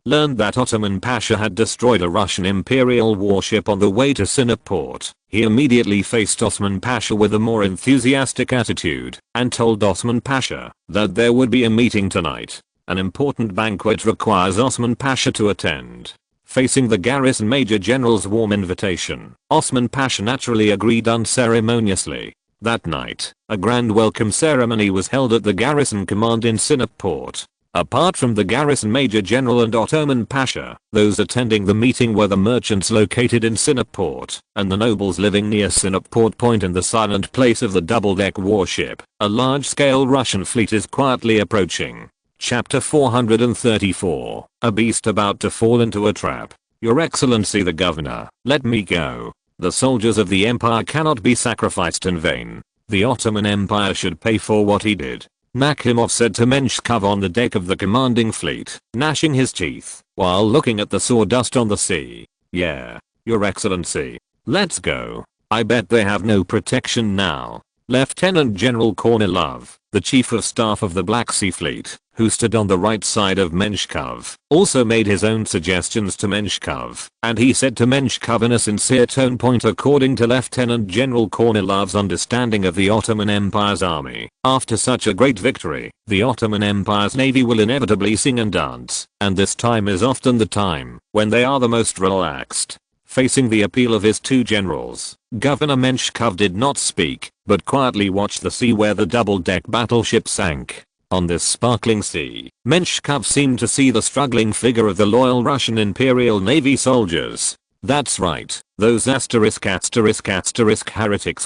learned that Ottoman Pasha had destroyed a Russian Imperial warship on the way to Sinop port, he immediately faced Osman Pasha with a more enthusiastic attitude and told Osman Pasha that there would be a meeting tonight. An important banquet requires Osman Pasha to attend. Facing the garrison major general's warm invitation, Osman Pasha naturally agreed unceremoniously. That night, a grand welcome ceremony was held at the garrison command in Sinop port. Apart from the garrison major general and Ottoman Pasha, those attending the meeting were the merchants located in Sinop port, and the nobles living near Sinop port. In the silent place of the double-deck warship, a large-scale Russian fleet is quietly approaching. Chapter 434, A Beast About to Fall into a Trap. Your Excellency the Governor, let me go. The soldiers of the Empire cannot be sacrificed in vain. The Ottoman Empire should pay for what he did, Nakhimov said to Menshikov on the deck of the commanding fleet, gnashing his teeth, while looking at the sawdust on the sea. "Yeah, Your Excellency. Let's go. I bet they have no protection now." Lieutenant General Kornilov, the chief of staff of the Black Sea Fleet, who stood on the right side of Menshikov, also made his own suggestions to Menshikov, and he said to Menshikov in a sincere tone. According to Lieutenant General Kornilov's understanding of the Ottoman Empire's army, after such a great victory, the Ottoman Empire's navy will inevitably sing and dance, and this time is often the time when they are the most relaxed. Facing the appeal of his two generals, Governor Menshikov did not speak, but quietly watched the sea where the double-deck battleship sank. On this sparkling sea, Menshikov seemed to see the struggling figure of the loyal Russian Imperial Navy soldiers. That's right, those heretics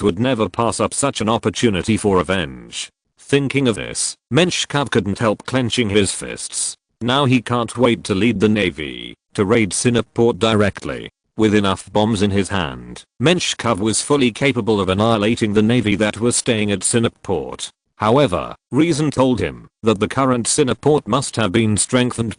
would never pass up such an opportunity for revenge. Thinking of this, Menshikov couldn't help clenching his fists. Now he can't wait to lead the navy to raid Sinop port directly. With enough bombs in his hand, Menshikov was fully capable of annihilating the navy that was staying at Sinop port. However, reason told him that the current Sinop port must have been strengthened.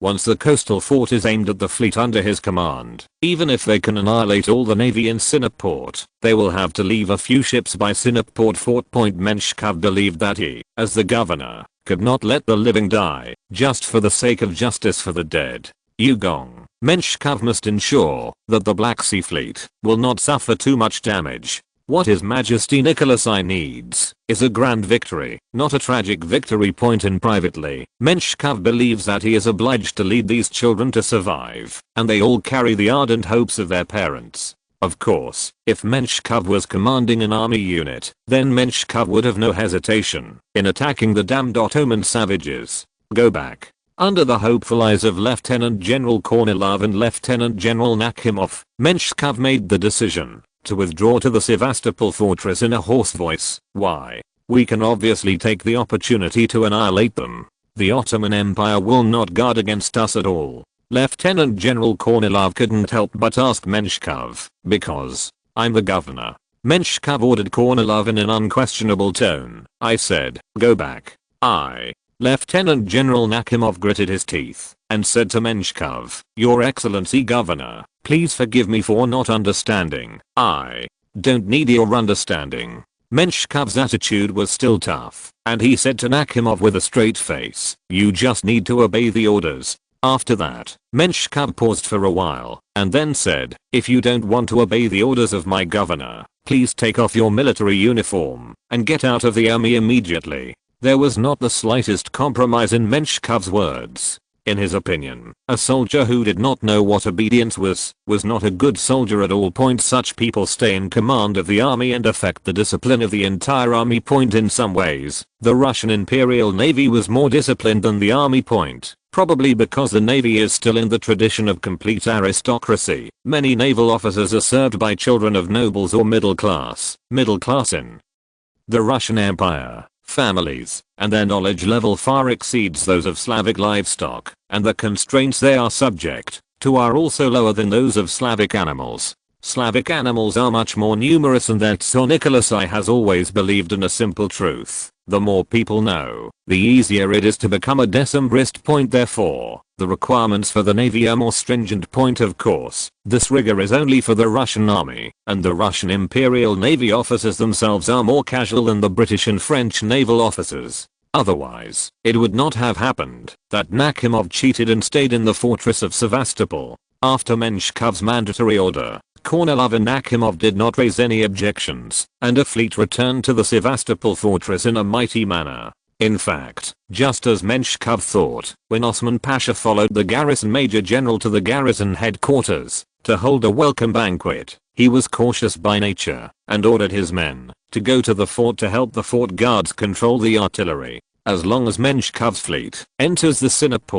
Once the coastal fort is aimed at the fleet under his command, even if they can annihilate all the navy in Sinop port, they will have to leave a few ships by Sinop port fort. Menshikov believed that he, as the governor, could not let the living die just for the sake of justice for the dead. Yugong, Menshikov must ensure that the Black Sea Fleet will not suffer too much damage. What His Majesty Nicholas I needs is a grand victory, not a tragic victory. And privately, Menshikov believes that he is obliged to lead these children to survive, and they all carry the ardent hopes of their parents. Of course, if Menshikov was commanding an army unit, then Menshikov would have no hesitation in attacking the damned Ottoman savages. Go back. Under the hopeful eyes of Lieutenant General Kornilov and Lieutenant General Nakhimov, Menshikov made the decision to withdraw to the Sevastopol fortress in a hoarse voice. Why? We can obviously take the opportunity to annihilate them. The Ottoman Empire will not guard against us at all. Lieutenant General Kornilov couldn't help but ask Menshikov, because I'm the governor. Menshikov ordered Kornilov in an unquestionable tone. I said, go back. Lieutenant General Nakhimov gritted his teeth and said to Menshikov, Your Excellency Governor, please forgive me for not understanding. I don't need your understanding. Menshikov's attitude was still tough, and he said to Nakhimov with a straight face, You just need to obey the orders. After that, Menshikov paused for a while, and then said, If you don't want to obey the orders of my governor, please take off your military uniform and get out of the army immediately. There was not the slightest compromise in Menshikov's words. In his opinion, a soldier who did not know what obedience was not a good soldier at all. Such people stay in command of the army and affect the discipline of the entire army. In some ways, the Russian Imperial Navy was more disciplined than the army. Probably because the Navy is still in the tradition of complete aristocracy. Many naval officers are served by children of nobles or middle class in the Russian Empire. Families, and their knowledge level far exceeds those of Slavic livestock, and the constraints they are subject to are also lower than those of Slavic animals. Slavic animals are much more numerous, and that Tsar Nicholasai has always believed in a simple truth. The more people know, the easier it is to become a Decembrist. Therefore, the requirements for the Navy are more stringent. Of course, this rigor is only for the Russian Army, and the Russian Imperial Navy officers themselves are more casual than the British and French naval officers. Otherwise, it would not have happened that Nakhimov cheated and stayed in the fortress of Sevastopol. After Menshikov's mandatory order, Kornilov and Nakhimov did not raise any objections, and a fleet returned to the Sevastopol fortress in a mighty manner. In fact, just as Menshikov thought, when Osman Pasha followed the garrison major general to the garrison headquarters to hold a welcome banquet, he was cautious by nature and ordered his men to go to the fort to help the fort guards control the artillery. As long as Menshikov's fleet enters the Sinop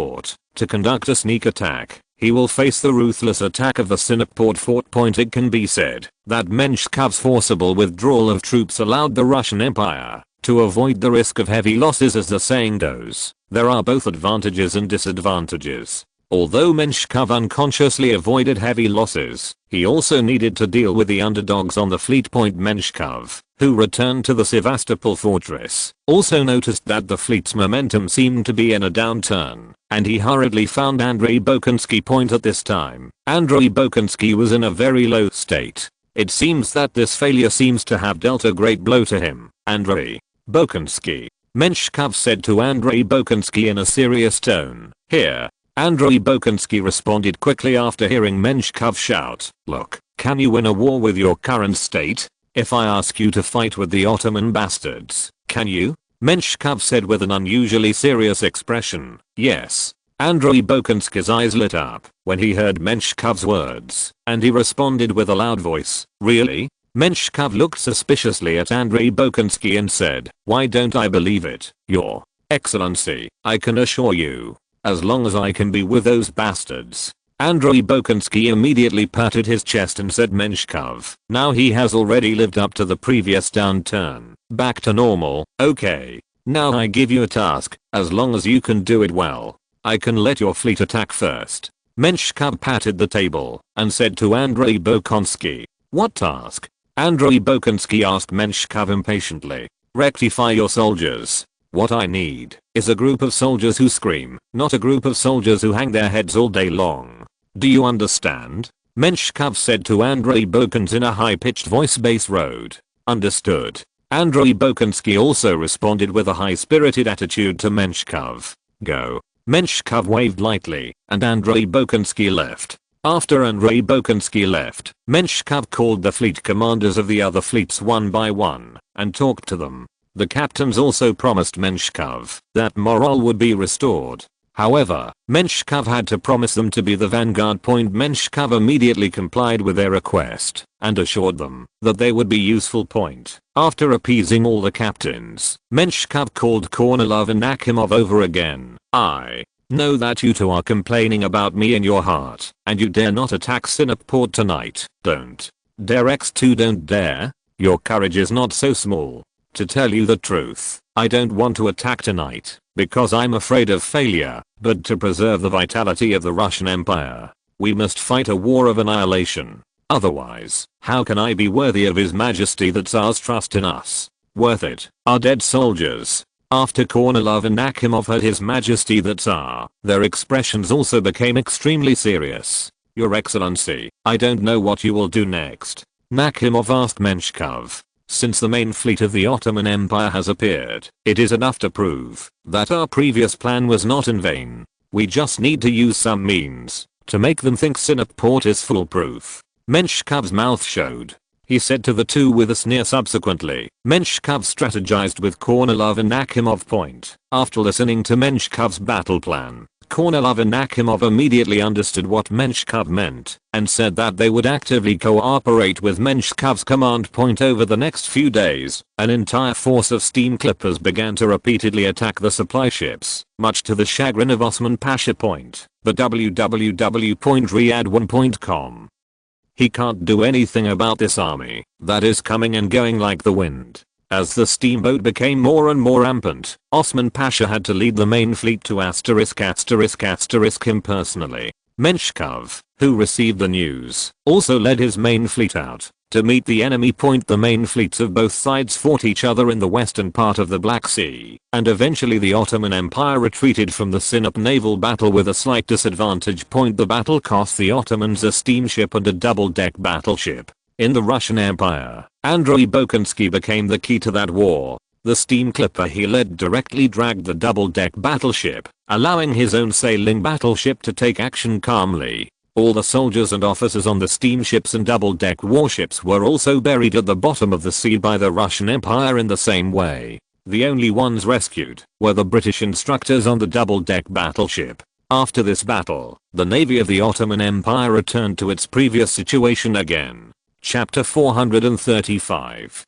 to conduct a sneak attack, he will face the ruthless attack of the Sinop fort. It can be said that Menshikov's forcible withdrawal of troops allowed the Russian Empire to avoid the risk of heavy losses. As the saying goes, there are both advantages and disadvantages. Although Menshikov unconsciously avoided heavy losses, he also needed to deal with the underdogs on the fleet. Menshikov, who returned to the Sevastopol fortress, also noticed that the fleet's momentum seemed to be in a downturn, and he hurriedly found Andrei Bolkonsky. At this time, Andrei Bolkonsky was in a very low state. It seems that this failure seems to have dealt a great blow to him. Andrei Bolkonsky, Menshikov said to Andrei Bolkonsky in a serious tone. Here. Andrei Bolkonsky responded quickly after hearing Menshikov shout, Look, can you win a war with your current state? If I ask you to fight with the Ottoman bastards, can you? Menshikov said with an unusually serious expression. Yes. Andrei Bolkonsky's eyes lit up when he heard Menshikov's words, and he responded with a loud voice, Really? Menshikov looked suspiciously at Andrei Bolkonsky and said, Why don't I believe it, Your Excellency? I can assure you, as long as I can be with those bastards. Andrei Bolkonsky immediately patted his chest and said, Menshikov, now he has already lived up to the previous downturn. Back to normal. Okay. Now I give you a task. As long as you can do it well, I can let your fleet attack first. Menshikov patted the table and said to Andrei Bolkonsky, What task? Andrei Bolkonsky asked Menshikov impatiently. Rectify your soldiers. What I need is a group of soldiers who scream, not a group of soldiers who hang their heads all day long. Do you understand? Menshikov said to Andrei Bolkonsky in a high-pitched voice. Base Road. Understood. Andrei Bolkonsky also responded with a high-spirited attitude to Menshikov. Go. Menshikov waved lightly, and Andrei Bolkonsky left. After Andrei Bolkonsky left, Menshikov called the fleet commanders of the other fleets one by one and talked to them. The captains also promised Menshikov that morale would be restored. However, Menshikov had to promise them to be the vanguard point. Menshikov immediately complied with their request and assured them that they would be useful point. After appeasing all the captains, Menshikov called Kornilov and Nakhimov over again. "I know that you two are complaining about me in your heart, and you dare not attack Sinop tonight. Don't dare X2, don't dare. Your courage is not so small. To tell you the truth, I don't want to attack tonight because I'm afraid of failure, but to preserve the vitality of the Russian Empire, we must fight a war of annihilation. Otherwise, how can I be worthy of His Majesty the Tsar's trust in us? Worth it, our dead soldiers." After Kornilov and Nakhimov heard His Majesty the Tsar, their expressions also became extremely serious. "Your Excellency, I don't know what you will do next," Nakhimov asked Menshikov. "Since the main fleet of the Ottoman Empire has appeared, it is enough to prove that our previous plan was not in vain. We just need to use some means to make them think Sinop port is foolproof." Menshikov's mouth showed. He said to the two with a sneer. Subsequently, Menshikov strategized with Kornilov and Nakhimov point. After listening to Menshikov's battle plan, Kornilov and Nakhimov immediately understood what Menshikov meant and said that they would actively cooperate with Menshikov's command point. Over the next few days, an entire force of steam clippers began to repeatedly attack the supply ships, much to the chagrin of Osman Pasha point. The www.riyadh1.com. "He can't do anything about this army that is coming and going like the wind." As the steamboat became more and more rampant, Osman Pasha had to lead the main fleet to him personally. Menshikov, who received the news, also led his main fleet out to meet the enemy point. The main fleets of both sides fought each other in the western part of the Black Sea, and eventually the Ottoman Empire retreated from the Sinop naval battle with a slight disadvantage point. The battle cost the Ottomans a steamship and a double-deck battleship. In the Russian Empire, Andrei Bolkonsky became the key to that war. The steam clipper he led directly dragged the double-deck battleship, allowing his own sailing battleship to take action calmly. All the soldiers and officers on the steamships and double-deck warships were also buried at the bottom of the sea by the Russian Empire in the same way. The only ones rescued were the British instructors on the double-deck battleship. After this battle, the navy of the Ottoman Empire returned to its previous situation again. Chapter 435.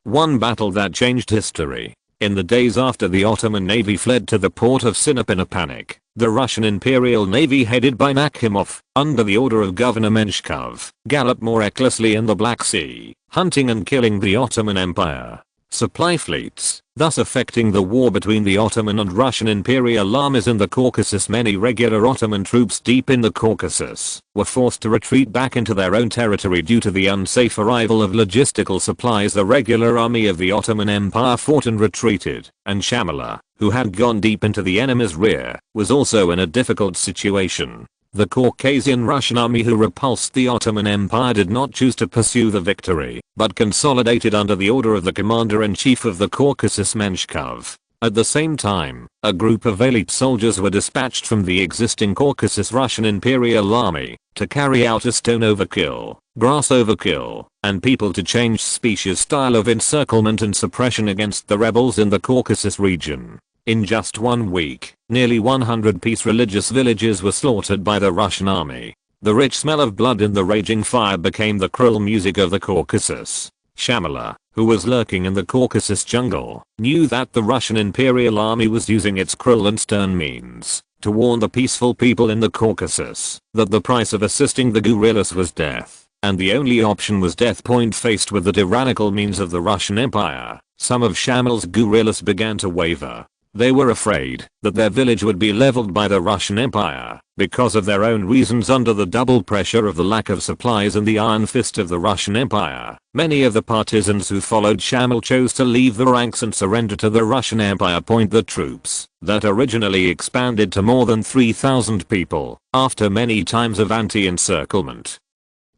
One battle that changed history. In the days after the Ottoman navy fled to the port of Sinop in a panic, the Russian Imperial Navy headed by Nakhimov, under the order of Governor Menshikov, galloped more recklessly in the Black Sea, hunting and killing the Ottoman Empire supply fleets, thus affecting the war between the Ottoman and Russian imperial armies in the Caucasus. Many regular Ottoman troops deep in the Caucasus were forced to retreat back into their own territory due to the unsafe arrival of logistical supplies. The regular army of the Ottoman Empire fought and retreated, and Shamila, who had gone deep into the enemy's rear, was also in a difficult situation. The Caucasian Russian army who repulsed the Ottoman Empire did not choose to pursue the victory, but consolidated under the order of the commander-in-chief of the Caucasus Menshikov. At the same time, a group of elite soldiers were dispatched from the existing Caucasus Russian Imperial Army to carry out a stone overkill, grass overkill, and people to change species style of encirclement and suppression against the rebels in the Caucasus region. In just 1 week, nearly 100 peace religious villages were slaughtered by the Russian army. The rich smell of blood in the raging fire became the cruel music of the Caucasus. Shamila, who was lurking in the Caucasus jungle, knew that the Russian Imperial Army was using its cruel and stern means to warn the peaceful people in the Caucasus that the price of assisting the guerrillas was death, and the only option was death. Faced with the tyrannical means of the Russian Empire, some of Shamil's guerrillas began to waver. They were afraid that their village would be leveled by the Russian Empire because of their own reasons. Under the double pressure of the lack of supplies and the iron fist of the Russian Empire, many of the partisans who followed Shamil chose to leave the ranks and surrender to the Russian Empire. The troops that originally expanded to more than 3,000 people after many times of anti-encirclement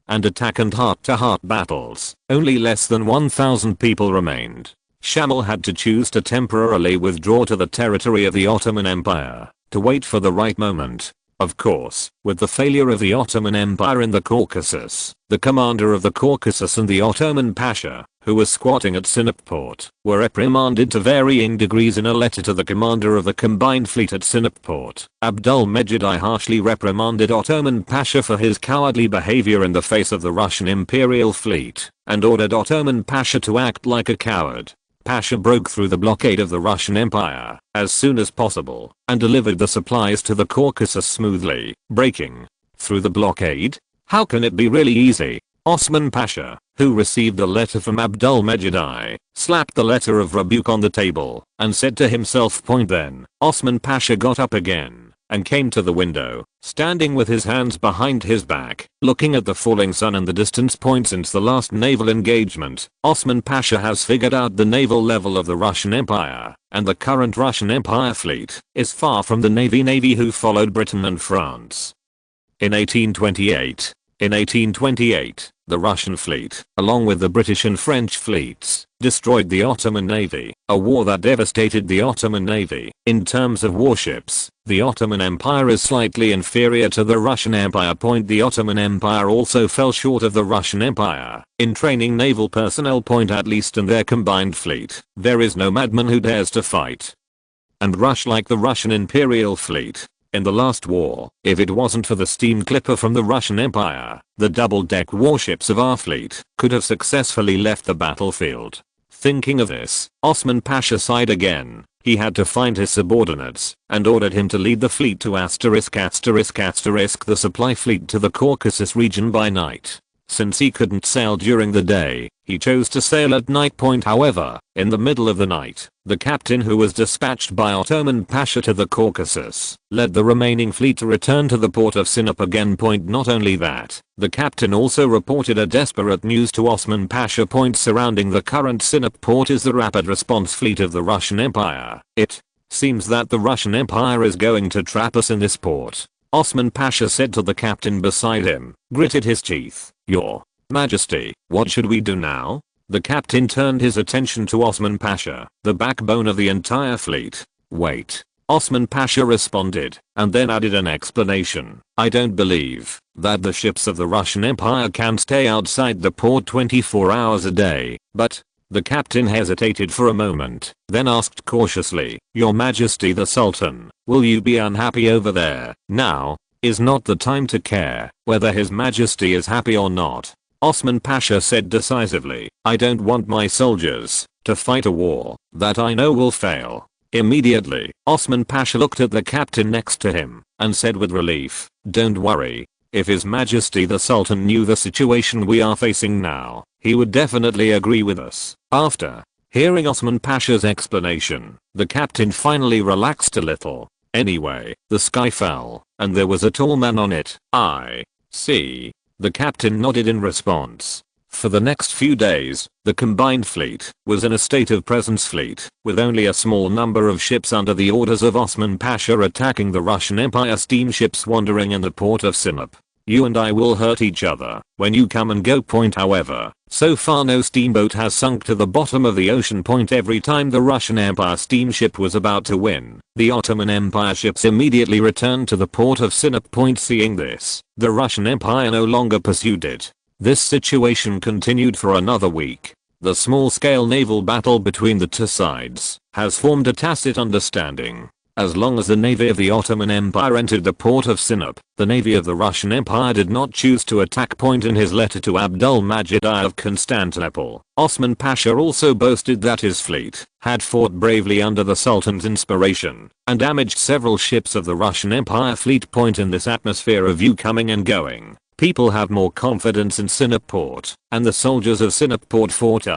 and attack and heart-to-heart battles, only less than 1,000 people remained. Shamil had to choose to temporarily withdraw to the territory of the Ottoman Empire, to wait for the right moment. Of course, with the failure of the Ottoman Empire in the Caucasus, the commander of the Caucasus and the Ottoman Pasha, who was squatting at Sinop Port, were reprimanded to varying degrees in a letter to the commander of the combined fleet at Sinop Port. Abdülmecid harshly reprimanded Ottoman Pasha for his cowardly behavior in the face of the Russian Imperial fleet, and ordered Ottoman Pasha to act like a coward. Pasha broke through the blockade of the Russian Empire as soon as possible and delivered the supplies to the Caucasus smoothly. Breaking through the blockade? How can it be really easy? Osman Pasha, who received a letter from Abdülmecid I, slapped the letter of rebuke on the table and said to himself, "Point then." Osman Pasha got up again and came to the window, standing with his hands behind his back, looking at the falling sun and the distance point. Since the last naval engagement, Osman Pasha has figured out the naval level of the Russian Empire, and the current Russian Empire fleet is far from the navy who followed Britain and France. In 1828, the Russian fleet, along with the British and French fleets, destroyed the Ottoman Navy, a war that devastated the Ottoman Navy. In terms of warships, the Ottoman Empire is slightly inferior to the Russian Empire. The Ottoman Empire also fell short of the Russian Empire in training naval personnel. At least in their combined fleet, there is no madman who dares to fight and rush like the Russian Imperial fleet. In the last war, if it wasn't for the steam clipper from the Russian Empire, the double-deck warships of our fleet could have successfully left the battlefield. Thinking of this, Osman Pasha sighed again. He had to find his subordinates and ordered him to lead the fleet to the supply fleet to the Caucasus region by night. Since he couldn't sail during the day, he chose to sail at night. However, in the middle of the night, the captain who was dispatched by Ottoman Pasha to the Caucasus led the remaining fleet to return to the port of Sinop again. Not only that, the captain also reported a desperate news to Osman Pasha. Surrounding the current Sinop port is the rapid response fleet of the Russian Empire. It seems that the Russian Empire is going to trap us in this port. Osman Pasha said to the captain beside him, gritted his teeth. "Your Majesty, what should we do now?" The captain turned his attention to Osman Pasha, the backbone of the entire fleet. "Wait." Osman Pasha responded, and then added an explanation. "I don't believe that the ships of the Russian Empire can stay outside the port 24 hours a day, but..." The captain hesitated for a moment, then asked cautiously, "Your Majesty the Sultan, will you be unhappy over there? Now is not the time to care whether His Majesty is happy or not." Osman Pasha said decisively, "I don't want my soldiers to fight a war that I know will fail." Immediately, Osman Pasha looked at the captain next to him and said with relief, "Don't worry. If His Majesty the Sultan knew the situation we are facing now, he would definitely agree with us." After hearing Osman Pasha's explanation, the captain finally relaxed a little. Anyway, the sky fell, and there was a tall man on it. "I see." The captain nodded in response. For the next few days, the combined fleet was in a state of presence fleet, with only a small number of ships under the orders of Osman Pasha attacking the Russian Empire steamships wandering in the port of Sinop. "You and I will hurt each other when you come and go." However, so far no steamboat has sunk to the bottom of the ocean. Every time the Russian Empire steamship was about to win, the Ottoman Empire ships immediately returned to the port of Sinop. Seeing this, the Russian Empire no longer pursued it. This situation continued for another week. The small-scale naval battle between the two sides has formed a tacit understanding. As long as the navy of the Ottoman Empire entered the port of Sinop, the navy of the Russian Empire did not choose to attack. In his letter to Abdülmecid I of Constantinople, Osman Pasha also boasted that his fleet had fought bravely under the Sultan's inspiration and damaged several ships of the Russian Empire fleet. In this atmosphere of you coming and going, people have more confidence in Sinop port, and the soldiers of Sinop port fought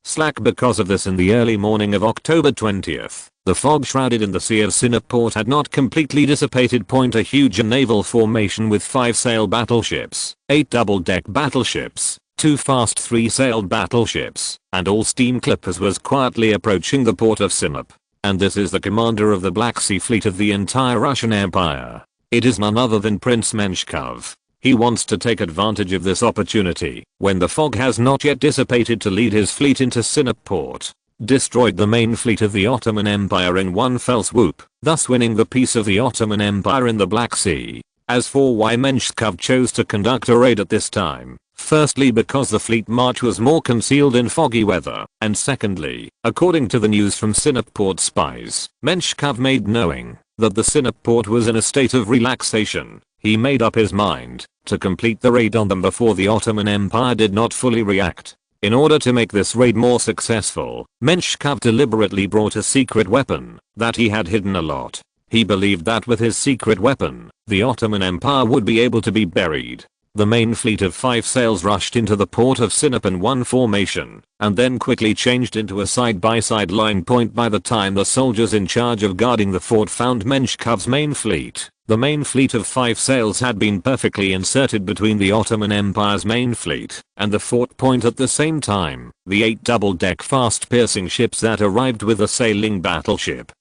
slack because of this. In the early morning of October 20th, the fog shrouded in the sea of Sinop port had not completely dissipated. A huge naval formation with 5-sail battleships, 8 double-deck battleships, 2 fast 3-sailed battleships, and all steam clippers was quietly approaching the port of Sinop. And this is the commander of the Black Sea fleet of the entire Russian Empire. It is none other than Prince Menshikov. He wants to take advantage of this opportunity, when the fog has not yet dissipated, to lead his fleet into Sinop port, destroyed the main fleet of the Ottoman Empire in one fell swoop, thus winning the peace of the Ottoman Empire in the Black Sea. As for why Menshikov chose to conduct a raid at this time, Firstly, because the fleet march was more concealed in foggy weather, and secondly, according to the news from Synopsis spies, Menshikov made knowing that the Synopsis was in a state of relaxation. He made up his mind to complete the raid on them before the Ottoman Empire did not fully react. In order to make this raid more successful, Menshikov deliberately brought a secret weapon that he had hidden a lot. He believed that with his secret weapon, the Ottoman Empire would be able to be buried. The main fleet of 5 sails rushed into the port of Sinop in one formation, and then quickly changed into a side-by-side line point. By the time the soldiers in charge of guarding the fort found Menshikov's main fleet, the main fleet of 5 sails had been perfectly inserted between the Ottoman Empire's main fleet and the fort point at the same time. The 8 double-deck fast-piercing ships that arrived with a sailing battleship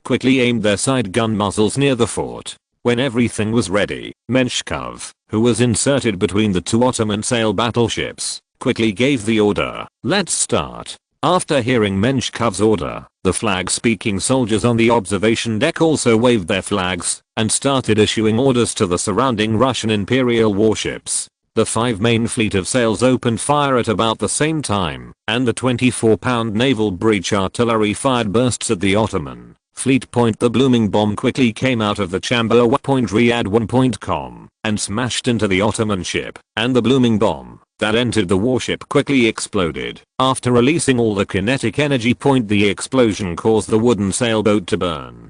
quickly aimed their side gun muzzles near the fort. When everything was ready, Menshikov, who was inserted between the 2 Ottoman sail battleships, quickly gave the order, "Let's start." After hearing Menshikov's order, the flag-speaking soldiers on the observation deck also waved their flags and started issuing orders to the surrounding Russian Imperial warships. The 5 main fleet of sails opened fire at about the same time, and the 24-pound naval breach artillery fired bursts at the Ottoman fleet point. The blooming bomb quickly came out of the chamber Riyadh1.com and smashed into the Ottoman ship, and the blooming bomb that entered the warship quickly exploded. After releasing all the kinetic energy, the explosion caused the wooden sailboat to burn,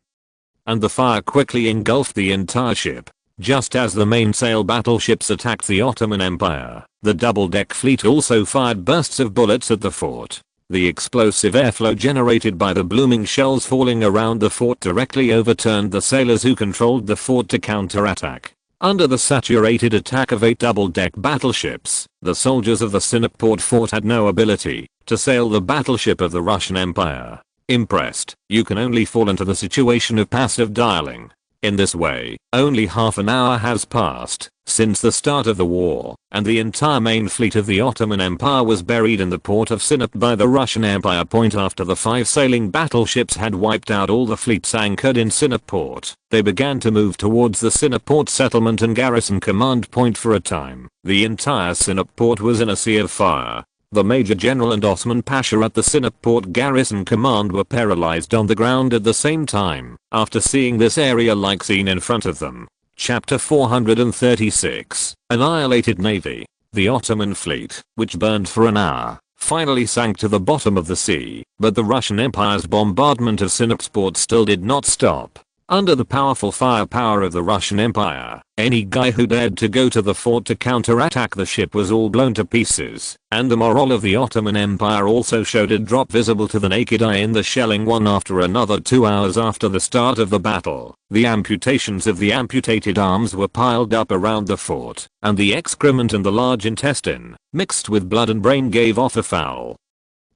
and the fire quickly engulfed the entire ship. Just as the main sail battleships attacked the Ottoman Empire, the double-deck fleet also fired bursts of bullets at the fort. The explosive airflow generated by the blooming shells falling around the fort directly overturned the sailors who controlled the fort to counterattack. Under the saturated attack of 8 double-deck battleships, the soldiers of the Synopsis fort had no ability to sail the battleship of the Russian Empire. Impressed, you can only fall into the situation of passive dialing. In this way, only half an hour has passed since the start of the war, and the entire main fleet of the Ottoman Empire was buried in the port of Sinop by the Russian Empire. After the 5 sailing battleships had wiped out all the fleets anchored in Sinop port, they began to move towards the Sinop port settlement and garrison command point. For a time, the entire Sinop port was in a sea of fire. The Major General and Osman Pasha at the Sinop Port Garrison Command were paralyzed on the ground at the same time after seeing this area-like scene in front of them. Chapter 436, Annihilated Navy. The Ottoman fleet, which burned for an hour, finally sank to the bottom of the sea, but the Russian Empire's bombardment of Sinop port still did not stop. Under the powerful firepower of the Russian Empire, any guy who dared to go to the fort to counterattack the ship was all blown to pieces, and the morale of the Ottoman Empire also showed a drop visible to the naked eye in the shelling one after another. 2 hours after the start of the battle, the amputations of the amputated arms were piled up around the fort, and the excrement in the large intestine, mixed with blood and brain, gave off a foul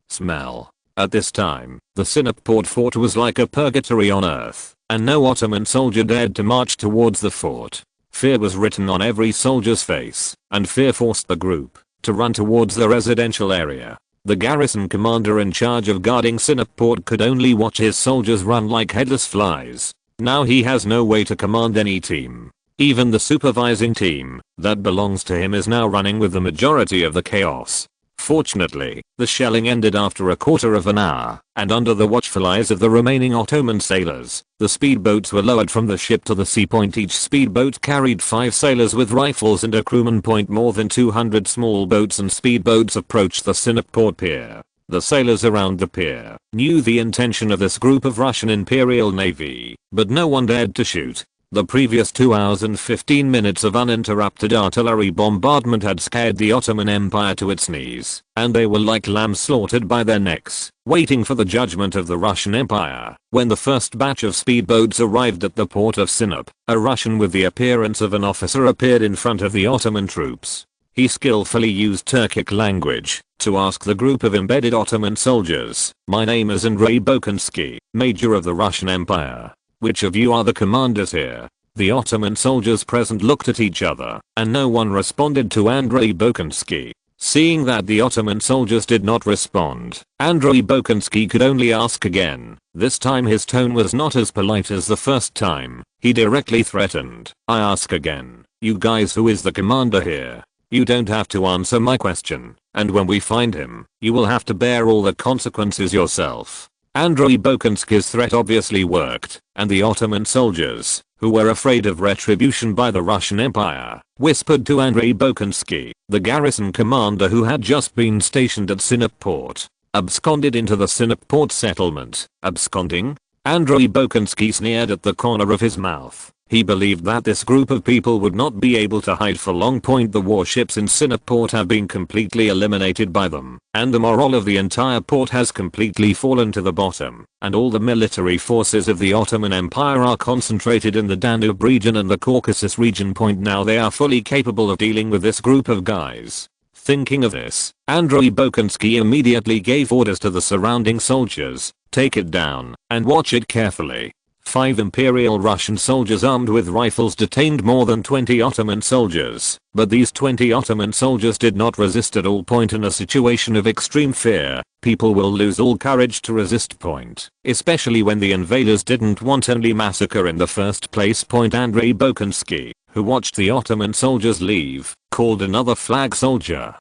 smell. At this time, the Sinop port fort was like a purgatory on earth, and no Ottoman soldier dared to march towards the fort. Fear was written on every soldier's face, and fear forced the group to run towards the residential area. The garrison commander in charge of guarding Sinop port could only watch his soldiers run like headless flies. Now he has no way to command any team. Even the supervising team that belongs to him is now running with the majority of the chaos. Fortunately, the shelling ended after a quarter of an hour, and under the watchful eyes of the remaining Ottoman sailors, the speedboats were lowered from the ship to the sea point. Each speedboat carried 5 sailors with rifles and a crewman. More than 200 small boats and speedboats approached the Sinop port pier. The sailors around the pier knew the intention of this group of Russian Imperial Navy, but no one dared to shoot. The previous 2 hours and 15 minutes of uninterrupted artillery bombardment had scared the Ottoman Empire to its knees, and they were like lambs slaughtered by their necks, waiting for the judgment of the Russian Empire. When the first batch of speedboats arrived at the port of Sinop, a Russian with the appearance of an officer appeared in front of the Ottoman troops. He skillfully used Turkic language to ask the group of embedded Ottoman soldiers, "My name is Andrei Bokansky, Major of the Russian Empire. Which of you are the commanders here?" The Ottoman soldiers present looked at each other, and no one responded to Andrei Bokansky. Seeing that the Ottoman soldiers did not respond, Andrei Bokansky could only ask again. This time his tone was not as polite as the first time. He directly threatened, "I ask again, you guys, who is the commander here?" You don't have to answer my question, and when we find him, you will have to bear all the consequences yourself. Andrei Bokansky's threat obviously worked, and the Ottoman soldiers, who were afraid of retribution by the Russian Empire, whispered to Andrei Bokansky, the garrison commander who had just been stationed at Synopsis, absconded into the Synopsis settlement. Absconding? Andrei Bokansky sneered at the corner of his mouth. He believed that this group of people would not be able to hide for long. The warships in Synopsis have been completely eliminated by them, and the morale of the entire port has completely fallen to the bottom, and all the military forces of the Ottoman Empire are concentrated in the Danube region and the Caucasus region. Now they are fully capable of dealing with this group of guys. Thinking of this, Andrei Bokansky immediately gave orders to the surrounding soldiers, take it down, and watch it carefully. 5 Imperial Russian soldiers armed with rifles detained more than 20 Ottoman soldiers, but these 20 Ottoman soldiers did not resist at all. In a situation of extreme fear, people will lose all courage to resist. Especially when the invaders didn't wantonly massacre in the first place. Andrei Bokansky, who watched the Ottoman soldiers leave, called another flag soldier.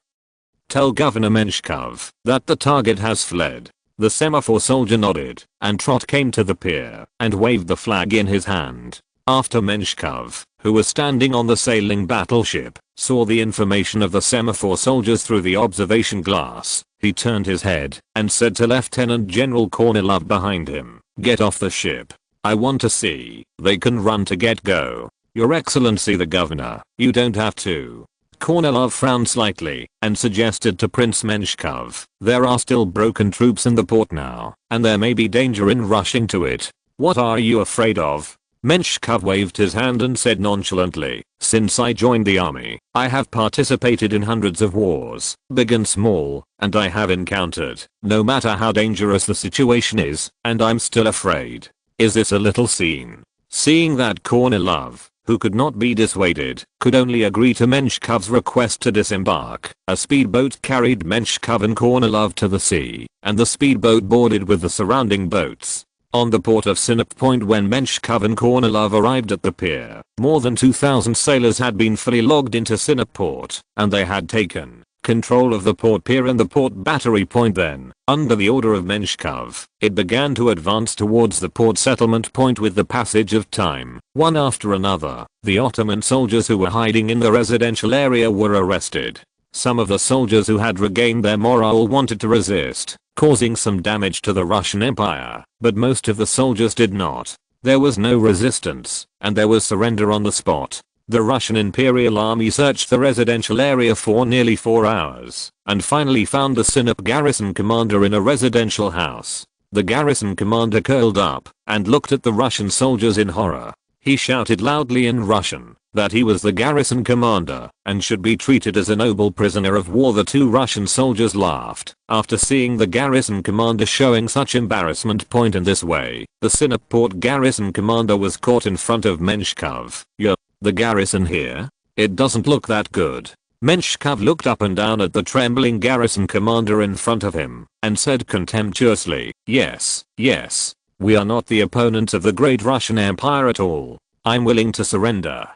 Tell Governor Menshkov that the target has fled. The semaphore soldier nodded, and Trot came to the pier and waved the flag in his hand. After Menshkov, who was standing on the sailing battleship, saw the information of the semaphore soldiers through the observation glass, he turned his head and said to Lieutenant General Kornilov behind him, "Get off the ship. I want to see. They can run to get go." "Your Excellency the Governor, you don't have to." Kornilov frowned slightly and suggested to Prince Menshkov, "There are still broken troops in the port now, and there may be danger in rushing to it. What are you afraid of?" Menshkov waved his hand and said nonchalantly, "Since I joined the army, I have participated in hundreds of wars, big and small, and I have encountered, no matter how dangerous the situation is, and I'm still afraid. Is this a little scene?" Seeing that Kornilov, who could not be dissuaded, could only agree to Menshkov's request to disembark, a speedboat carried Menshkov and Kornilov to the sea, and the speedboat boarded with the surrounding boats. On the port of Synopsis, when Menshkov and Kornilov arrived at the pier, more than 2,000 sailors had been fully logged into Synopsis, and they had taken control of the port pier and the port battery. Then, under the order of Menshkov, it began to advance towards the port settlement. With the passage of time, one after another, the Ottoman soldiers who were hiding in the residential area were arrested. Some of the soldiers who had regained their morale wanted to resist, causing some damage to the Russian Empire, but most of the soldiers did not. There was no resistance, and there was surrender on the spot. The Russian Imperial Army searched the residential area for nearly 4 hours, and finally found the Synop garrison commander in a residential house. The garrison commander curled up and looked at the Russian soldiers in horror. He shouted loudly in Russian that he was the garrison commander and should be treated as a noble prisoner of war. The 2 Russian soldiers laughed after seeing the garrison commander showing such embarrassment. In this way, the Synopsis garrison commander was caught in front of Menshkov. "You're the garrison here? It doesn't look that good." Menshkov looked up and down at the trembling garrison commander in front of him and said contemptuously, "Yes, we are not the opponents of the great Russian Empire at all. I'm willing to surrender.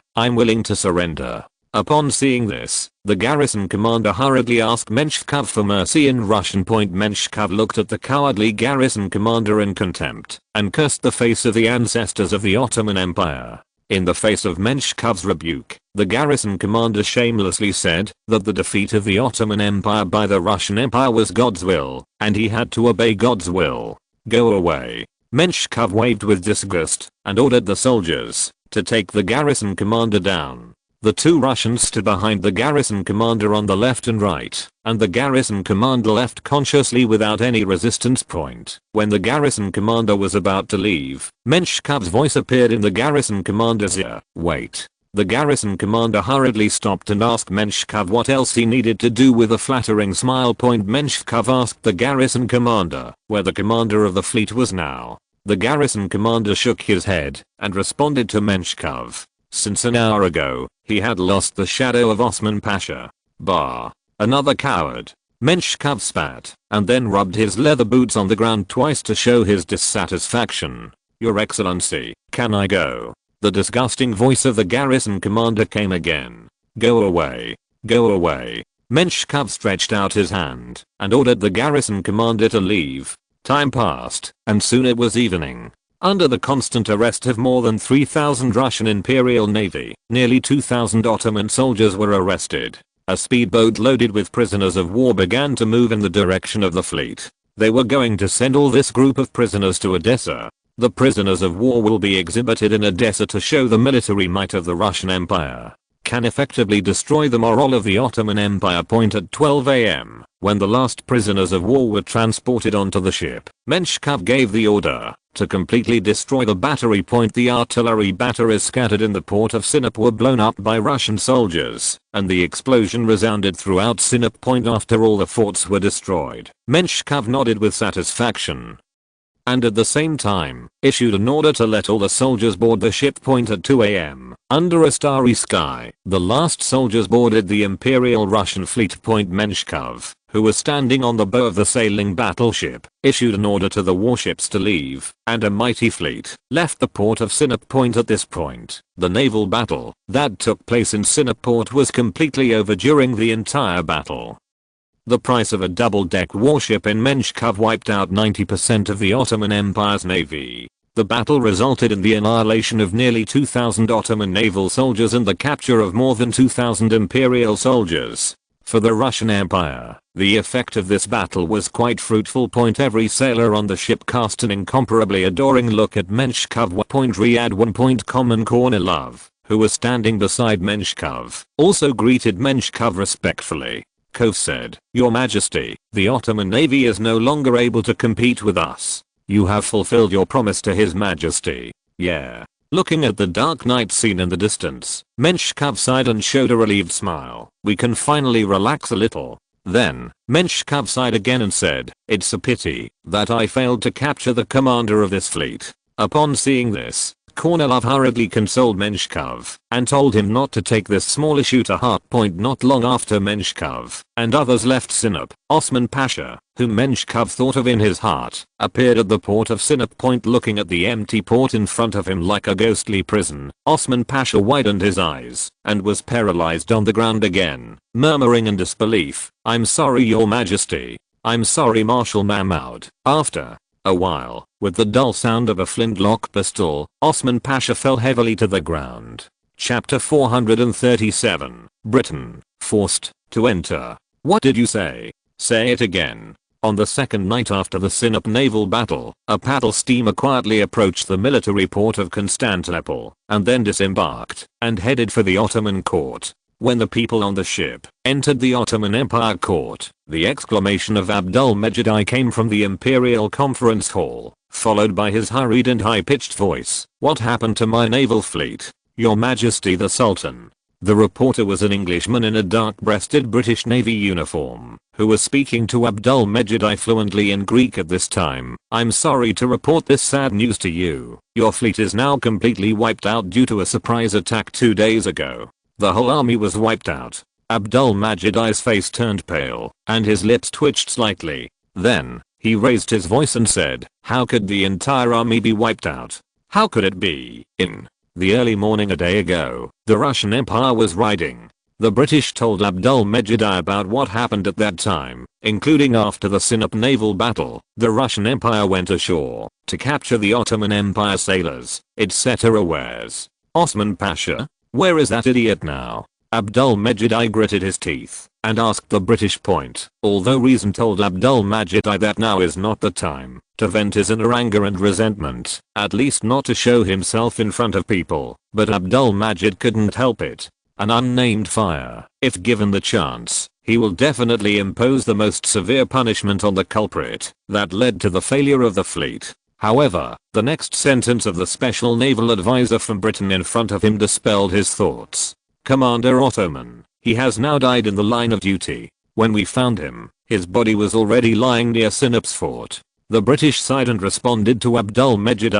Upon seeing this, the garrison commander hurriedly asked Menshkov for mercy in Russian. Menshkov looked at the cowardly garrison commander in contempt and cursed the face of the ancestors of the Ottoman Empire. In the face of Menshkov's rebuke, the garrison commander shamelessly said that the defeat of the Ottoman Empire by the Russian Empire was God's will, and he had to obey God's will. "Go away." Menshkov waved with disgust and ordered the soldiers to take the garrison commander down. The 2 Russians stood behind the garrison commander on the left and right, and the garrison commander left consciously without any resistance. When the garrison commander was about to leave, Menshkov's voice appeared in the garrison commander's ear. "Wait." The garrison commander hurriedly stopped and asked Menshkov what else he needed to do. With a flattering smile, Menshkov asked the garrison commander where the commander of the fleet was now. The garrison commander shook his head and responded to Menshkov. Since an hour ago, he had lost the shadow of Osman Pasha. Bah. Another coward. Menshkov spat and then rubbed his leather boots on the ground twice to show his dissatisfaction. "Your Excellency, can I go?" The disgusting voice of the garrison commander came again. "Go away. Go away. Menshikov stretched out his hand and ordered the garrison commander to leave. Time passed, and soon it was evening. Under the constant arrest of more than 3,000 Russian Imperial Navy, nearly 2,000 Ottoman soldiers were arrested. A speedboat loaded with prisoners of war began to move in the direction of the fleet. They were going to send all this group of prisoners to Odessa. The prisoners of war will be exhibited in Odessa to show the military might of the Russian Empire can effectively destroy the morale of the Ottoman Empire. At 12 am, when the last prisoners of war were transported onto the ship, Menshikov gave the order to completely destroy the battery. The artillery batteries scattered in the port of Sinop were blown up by Russian soldiers, and the explosion resounded throughout Sinop. After all the forts were destroyed, Menshikov nodded with satisfaction, and at the same time, issued an order to let all the soldiers board the ship. At 2 am, under a starry sky, the last soldiers boarded the Imperial Russian fleet. Menshikov, who was standing on the bow of the sailing battleship, issued an order to the warships to leave, and a mighty fleet left the port of Sinop. At this point, the naval battle that took place in Sinop port was completely over. During the entire battle, the price of a double-deck warship in Menshikov wiped out 90% of the Ottoman Empire's navy. The battle resulted in the annihilation of nearly 2,000 Ottoman naval soldiers and the capture of more than 2,000 imperial soldiers. For the Russian Empire, the effect of this battle was quite fruitful. Every sailor on the ship cast an incomparably adoring look at Menshikov. Riyad 1. Common Kornilov, who was standing beside Menshikov, also greeted Menshikov respectfully. Kov said, "Your Majesty, the Ottoman Navy is no longer able to compete with us. You have fulfilled your promise to His Majesty." Yeah. Looking at the dark night scene in the distance, Menshikov sighed and showed a relieved smile. "We can finally relax a little." Then, Menshikov sighed again and said, "It's a pity that I failed to capture the commander of this fleet." Upon seeing this, Kornilov hurriedly consoled Menshikov and told him not to take this small issue to heart. Not long after Menshikov and others left Sinop, Osman Pasha, whom Menshikov thought of in his heart, appeared at the port of Sinop. Looking at the empty port in front of him like a ghostly prison, Osman Pasha widened his eyes and was paralyzed on the ground again, murmuring in disbelief, "I'm sorry, Your Majesty. I'm sorry, Marshal Mahmoud." After a while, with the dull sound of a flintlock pistol, Osman Pasha fell heavily to the ground. Chapter 437, Britain, forced to enter. "What did you say? Say it again." On the second night after the Sinop naval battle, a paddle steamer quietly approached the military port of Constantinople, and then disembarked and headed for the Ottoman court. When the people on the ship entered the Ottoman Empire court, the exclamation of Abdul-Mejid came from the Imperial Conference Hall, followed by his hurried and high-pitched voice. "What happened to my naval fleet, Your Majesty the Sultan?" The reporter was an Englishman in a dark-breasted British Navy uniform, who was speaking to Abdul-Mejid fluently in Greek at this time. "I'm sorry to report this sad news to you. Your fleet is now completely wiped out due to a surprise attack 2 days ago. The whole army was wiped out." Abdul-Majid's face turned pale, and his lips twitched slightly. Then, he raised his voice and said, "How could the entire army be wiped out? How could it be? In the early morning a day ago, the Russian Empire was riding." The British told Abdul-Mejid about what happened at that time, including after the Sinop naval battle, the Russian Empire went ashore to capture the Ottoman Empire sailors, etc. "Where's Osman Pasha? Where is that idiot now?" Abdul-Mejid gritted his teeth and asked the British point, although reason told Abdul-Mejid that now is not the time to vent his inner anger and resentment, at least not to show himself in front of people. But Abdul-Mejid couldn't help it. An unnamed fire, if given the chance, he will definitely impose the most severe punishment on the culprit that led to the failure of the fleet. However, the next sentence of the special naval advisor from Britain in front of him dispelled his thoughts. "Commander Ottoman, he has now died in the line of duty. When we found him, his body was already lying near Sinop's fort." The British sighed and responded to Abdul-Mejid,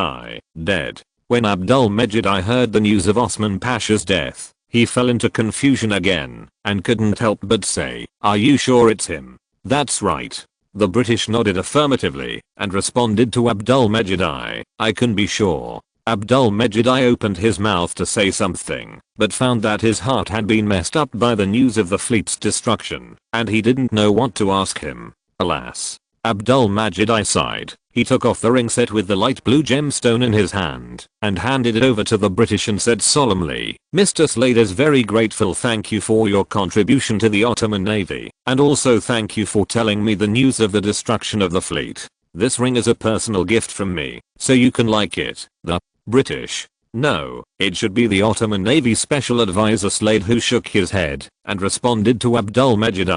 "Dead." When Abdul-Mejid heard the news of Osman Pasha's death, he fell into confusion again and couldn't help but say, "Are you sure it's him?" "That's right." The British nodded affirmatively and responded to Abdul-Mejid, I can be sure." Abdul Mejid opened his mouth to say something, but found that his heart had been messed up by the news of the fleet's destruction, and he didn't know what to ask him. Alas. Abdul Majid sighed. He took off the ring set with the light blue gemstone in his hand and handed it over to the British and said solemnly, "Mr. Slade is very grateful. Thank you for your contribution to the Ottoman Navy, and also thank you for telling me the news of the destruction of the fleet. This ring is a personal gift from me, so you can like it." The British. No, it should be the Ottoman Navy Special Advisor Slade, who shook his head and responded to Abdul Mejid,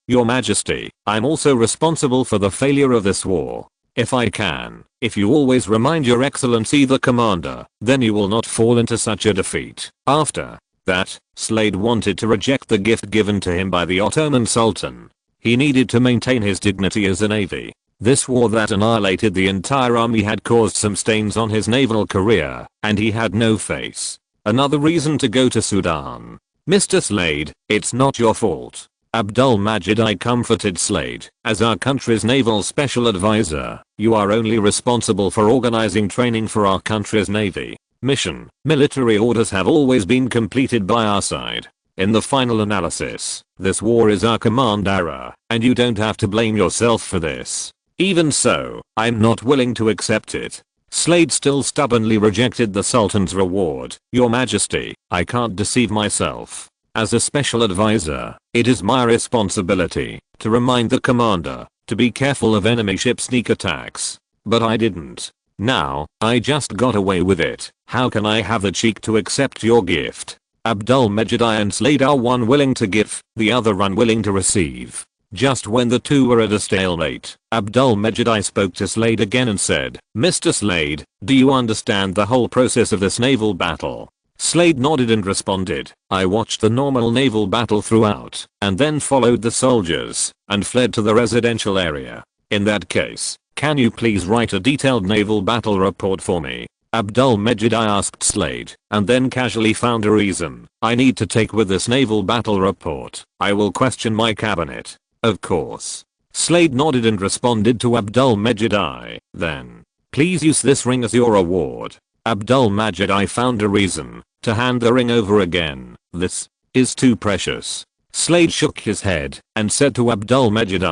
"Your Majesty, I'm also responsible for the failure of this war. If you always remind your excellency the commander, then you will not fall into such a defeat." After that, Slade wanted to reject the gift given to him by the Ottoman Sultan. He needed to maintain his dignity as a navy. This war that annihilated the entire army had caused some stains on his naval career, and he had no face. Another reason to go to Sudan. "Mr. Slade, it's not your fault." Abdul Majid comforted Slade. "As our country's naval special advisor, you are only responsible for organizing training for our country's navy. Mission, military orders have always been completed by our side. In the final analysis, this war is our command error, and you don't have to blame yourself for this. Even so, I'm not willing to accept it." Slade still stubbornly rejected the Sultan's reward. "Your Majesty, I can't deceive myself. As a special advisor, it is my responsibility to remind the commander to be careful of enemy ship sneak attacks. But I didn't. Now, I just got away with it. How can I have the cheek to accept your gift?" Abdul Mejid and Slade are one willing to give, the other unwilling to receive. Just when the two were at a stalemate, Abdul Mejid spoke to Slade again and said, "Mr. Slade, do you understand the whole process of this naval battle?" Slade nodded and responded, "I watched the normal naval battle throughout, and then followed the soldiers, and fled to the residential area. In that case, can you please write a detailed naval battle report for me?" Abdul Mejid asked Slade, and then casually found a reason. "I need to take with this naval battle report. I will question my cabinet." "Of course." Slade nodded and responded to Abdul Mejid, "Then, please use this ring as your reward." Abdul Mejid found a reason to hand the ring over again. "This is too precious." Slade shook his head and said to Abdul Mejid,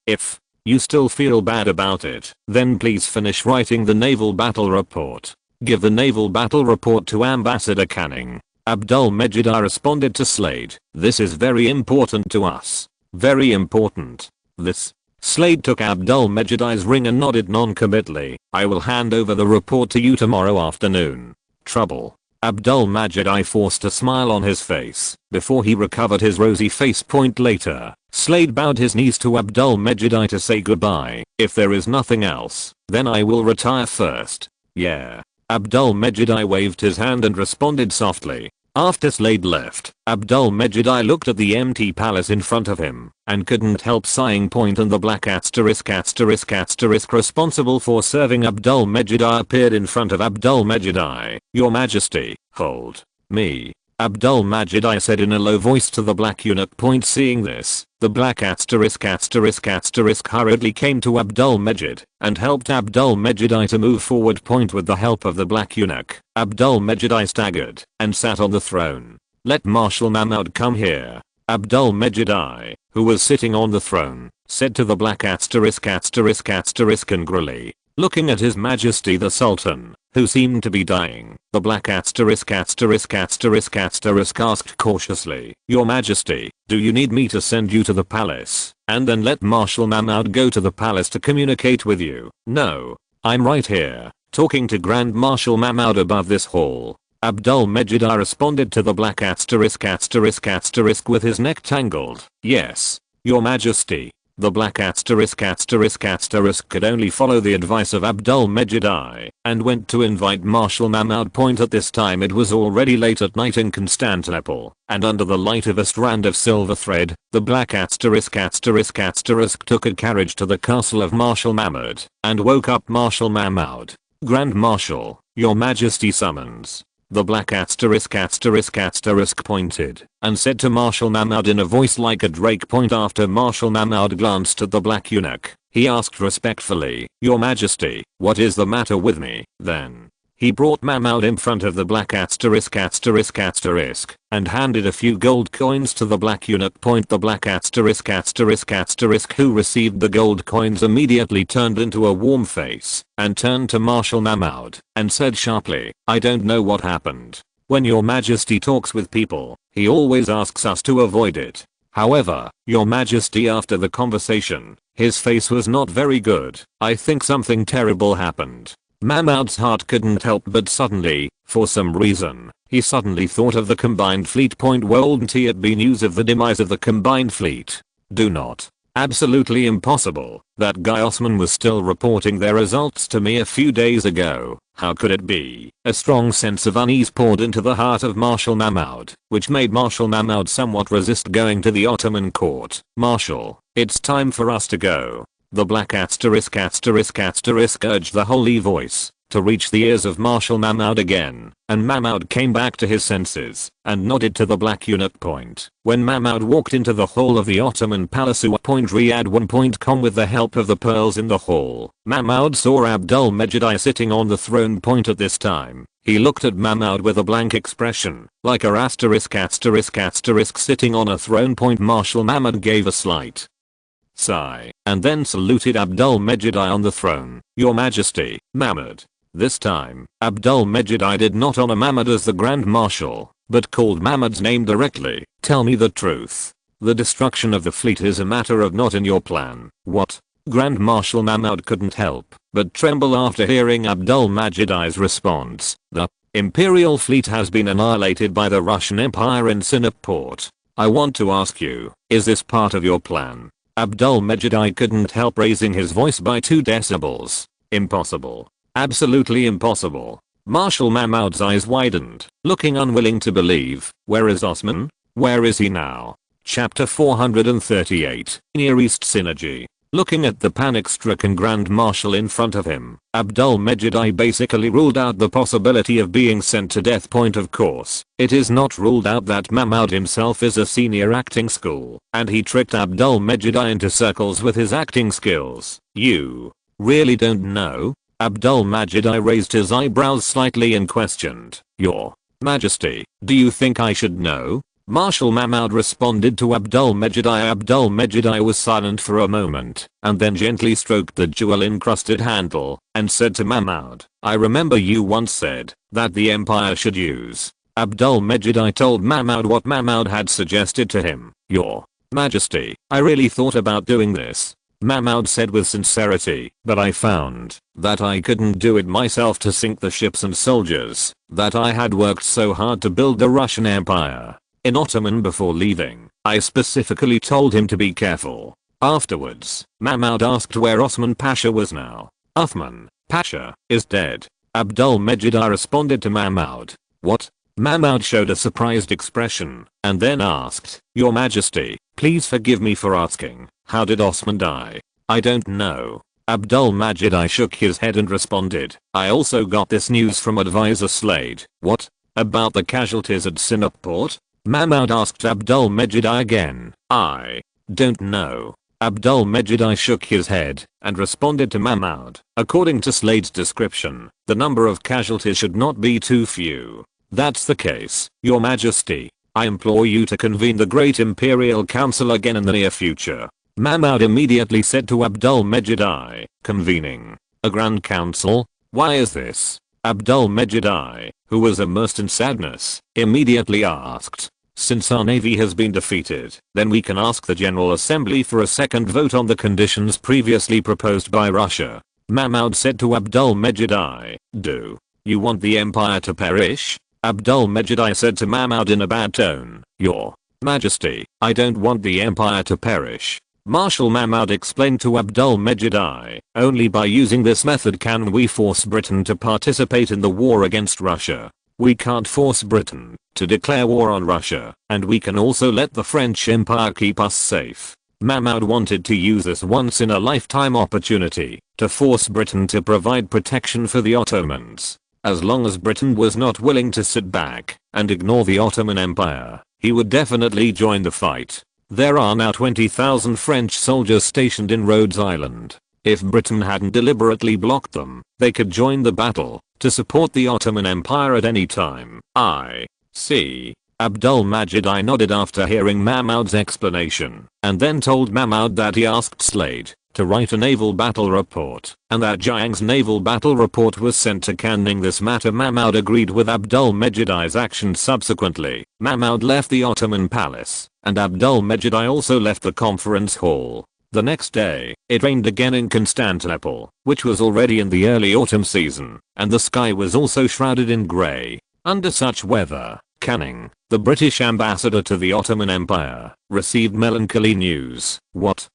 "If you still feel bad about it, then please finish writing the naval battle report. Give the naval battle report to Ambassador Canning." Abdul Mejid responded to Slade, "This is very important to us. Very important." "This." Slade took Abdul Mejid's ring and nodded non-committally. "I will hand over the report to you tomorrow afternoon." Trouble. Abdul Mejid forced a smile on his face before he recovered his rosy face. Point later, Slade bowed his knees to Abdul Mejid to say goodbye. "If there is nothing else, then I will retire first." "Yeah." Abdul Mejid waved his hand and responded softly. After Slade left, Abdul Mejid looked at the empty palace in front of him and couldn't help sighing. And the black asterisk responsible for serving Abdul Mejid appeared in front of Abdul Mejid. "Your Majesty, hold me." Abdul Mejid said in a low voice to the black eunuch. Seeing this, the black asterisk hurriedly came to Abdul Mejid and helped Abdul Mejid to move forward. With the help of the black eunuch, Abdul Mejid staggered and sat on the throne. "Let Marshal Mahmud come here." Abdul Mejid, who was sitting on the throne, said to the black asterisk angrily, looking at His Majesty the Sultan, who seemed to be dying. The black asterisk asked cautiously, "Your Majesty, do you need me to send you to the palace and then let Marshal Mahmud go to the palace to communicate with you?" "No. I'm right here, talking to Grand Marshal Mahmud above this hall." Abdul Mejid responded to the black asterisk with his neck tangled. "Yes, Your Majesty." The black asterisk could only follow the advice of Abdul Mejid and went to invite Marshal Mahmud. At this time it was already late at night in Constantinople, and under the light of a strand of silver thread, the black asterisk took a carriage to the castle of Marshal Mahmud and woke up Marshal Mahmud. "Grand Marshal, Your Majesty summons." The black asterisk pointed and said to Marshal Mahmud in a voice like a drake. After Marshal Mahmud glanced at the black eunuch, he asked respectfully, "Your Majesty, what is the matter with me?" Then He brought Mahmud in front of the black asterisk and handed a few gold coins to the black eunuch. The black asterisk who received the gold coins immediately turned into a warm face and turned to Marshal Mahmud and said sharply, "I don't know what happened. When your majesty talks with people, he always asks us to avoid it. However, your majesty, after the conversation, his face was not very good. I think something terrible happened." Mahmud's heart couldn't help but suddenly, for some reason, he suddenly thought of the combined fleet. Wouldn't he it be news of the demise of the combined fleet? Do not. Absolutely impossible. That guy Osman was still reporting their results to me a few days ago. How could it be? A strong sense of unease poured into the heart of Marshal Mahmud, which made Marshal Mahmud somewhat resist going to the Ottoman court. "Marshal, it's time for us to go." The black asterisk urged the holy voice to reach the ears of Marshal Mahmud again, and Mahmud came back to his senses and nodded to the black eunuch. When Mahmud walked into the hall of the Ottoman palace Riyadh1.com with the help of the pearls in the hall, Mahmud saw Abdul Mejid sitting on the throne. At this time, he looked at Mahmud with a blank expression, like a asterisk sitting on a throne. Marshal Mahmud gave a slight sigh and then saluted Abdul Mejid on the throne. "Your Majesty, Mahmud." This time, Abdul Mejid did not honor Mahmud as the Grand Marshal, but called Mahmud's name directly. "Tell me the truth. The destruction of the fleet is a matter of not in your plan." "What?" Grand Marshal Mahmud couldn't help but tremble after hearing Abdul Mejid's response. "The Imperial fleet has been annihilated by the Russian Empire in Synopsis. I want to ask you, is this part of your plan?" Abdul Mejid couldn't help raising his voice by 2 decibels. "Impossible. Absolutely impossible." Marshal Mahmud's eyes widened, looking unwilling to believe. "Where is Osman? Where is he now?" Chapter 438. Near East Synergy. Looking at the panic-stricken Grand Marshal in front of him, Abdul Mejid basically ruled out the possibility of being sent to death. Of course, it is not ruled out that Mahmud himself is a senior acting school, and he tricked Abdul Mejid into circles with his acting skills. "You really don't know?" Abdul Mejid raised his eyebrows slightly and questioned. "Your Majesty, do you think I should know?" Marshal Mahmud responded to Abdul Mejid. Abdul Mejid was silent for a moment, and then gently stroked the jewel-encrusted handle, and said to Mahmud, "I remember you once said that the Empire should use." Abdul Mejid told Mahmud what Mahmud had suggested to him. "Your Majesty, I really thought about doing this," Mahmud said with sincerity, "but I found that I couldn't do it myself to sink the ships and soldiers that I had worked so hard to build the Russian Empire." In Ottoman before leaving, I specifically told him to be careful. Afterwards, Mahmud asked where Osman Pasha was now. "Uthman Pasha is dead," Abdul Mejid responded to Mahmud. "What?" Mahmud showed a surprised expression, and then asked, "Your Majesty, please forgive me for asking, how did Osman die?" "I don't know." Abdul Mejid shook his head and responded, "I also got this news from advisor Slade." "What? About the casualties at Synopsis?" Mahmud asked Abdul Mejid again. "I don't know." Abdul Mejid shook his head and responded to Mahmud, "According to Slade's description, the number of casualties should not be too few." "That's the case, Your Majesty. I implore you to convene the Great Imperial Council again in the near future." Mahmud immediately said to Abdul Mejid, "Convening a Grand Council? Why is this?" Abdul Mejid, who was immersed in sadness, immediately asked, "Since our navy has been defeated, then we can ask the General Assembly for a second vote on the conditions previously proposed by Russia." Mahmud said to Abdul Mejid, "Do you want the empire to perish?" Abdul Mejid said to Mahmud in a bad tone, "Your Majesty, I don't want the empire to perish." Marshal Mahmud explained to Abdul Mejid, "Only by using this method can we force Britain to participate in the war against Russia. We can't force Britain to declare war on Russia, and we can also let the French Empire keep us safe." Mahmud wanted to use this once-in-a-lifetime opportunity to force Britain to provide protection for the Ottomans. As long as Britain was not willing to sit back and ignore the Ottoman Empire, he would definitely join the fight. There are now 20,000 French soldiers stationed in Rhodes Island. If Britain hadn't deliberately blocked them, they could join the battle to support the Ottoman Empire at any time. I see. Abdul Majid I nodded after hearing Mahmoud's explanation, and then told Mahmoud that he asked Slade to write a naval battle report, and that Jiang's naval battle report was sent to Canning. This matter Mahmoud agreed with Abdul Majid I's actions. Subsequently, Mahmoud left the Ottoman palace, and Abdul Majid I also left the conference hall. The next day, it rained again in Constantinople, which was already in the early autumn season, and the sky was also shrouded in grey. Under such weather, Canning, the British ambassador to the Ottoman Empire, received melancholy news. What?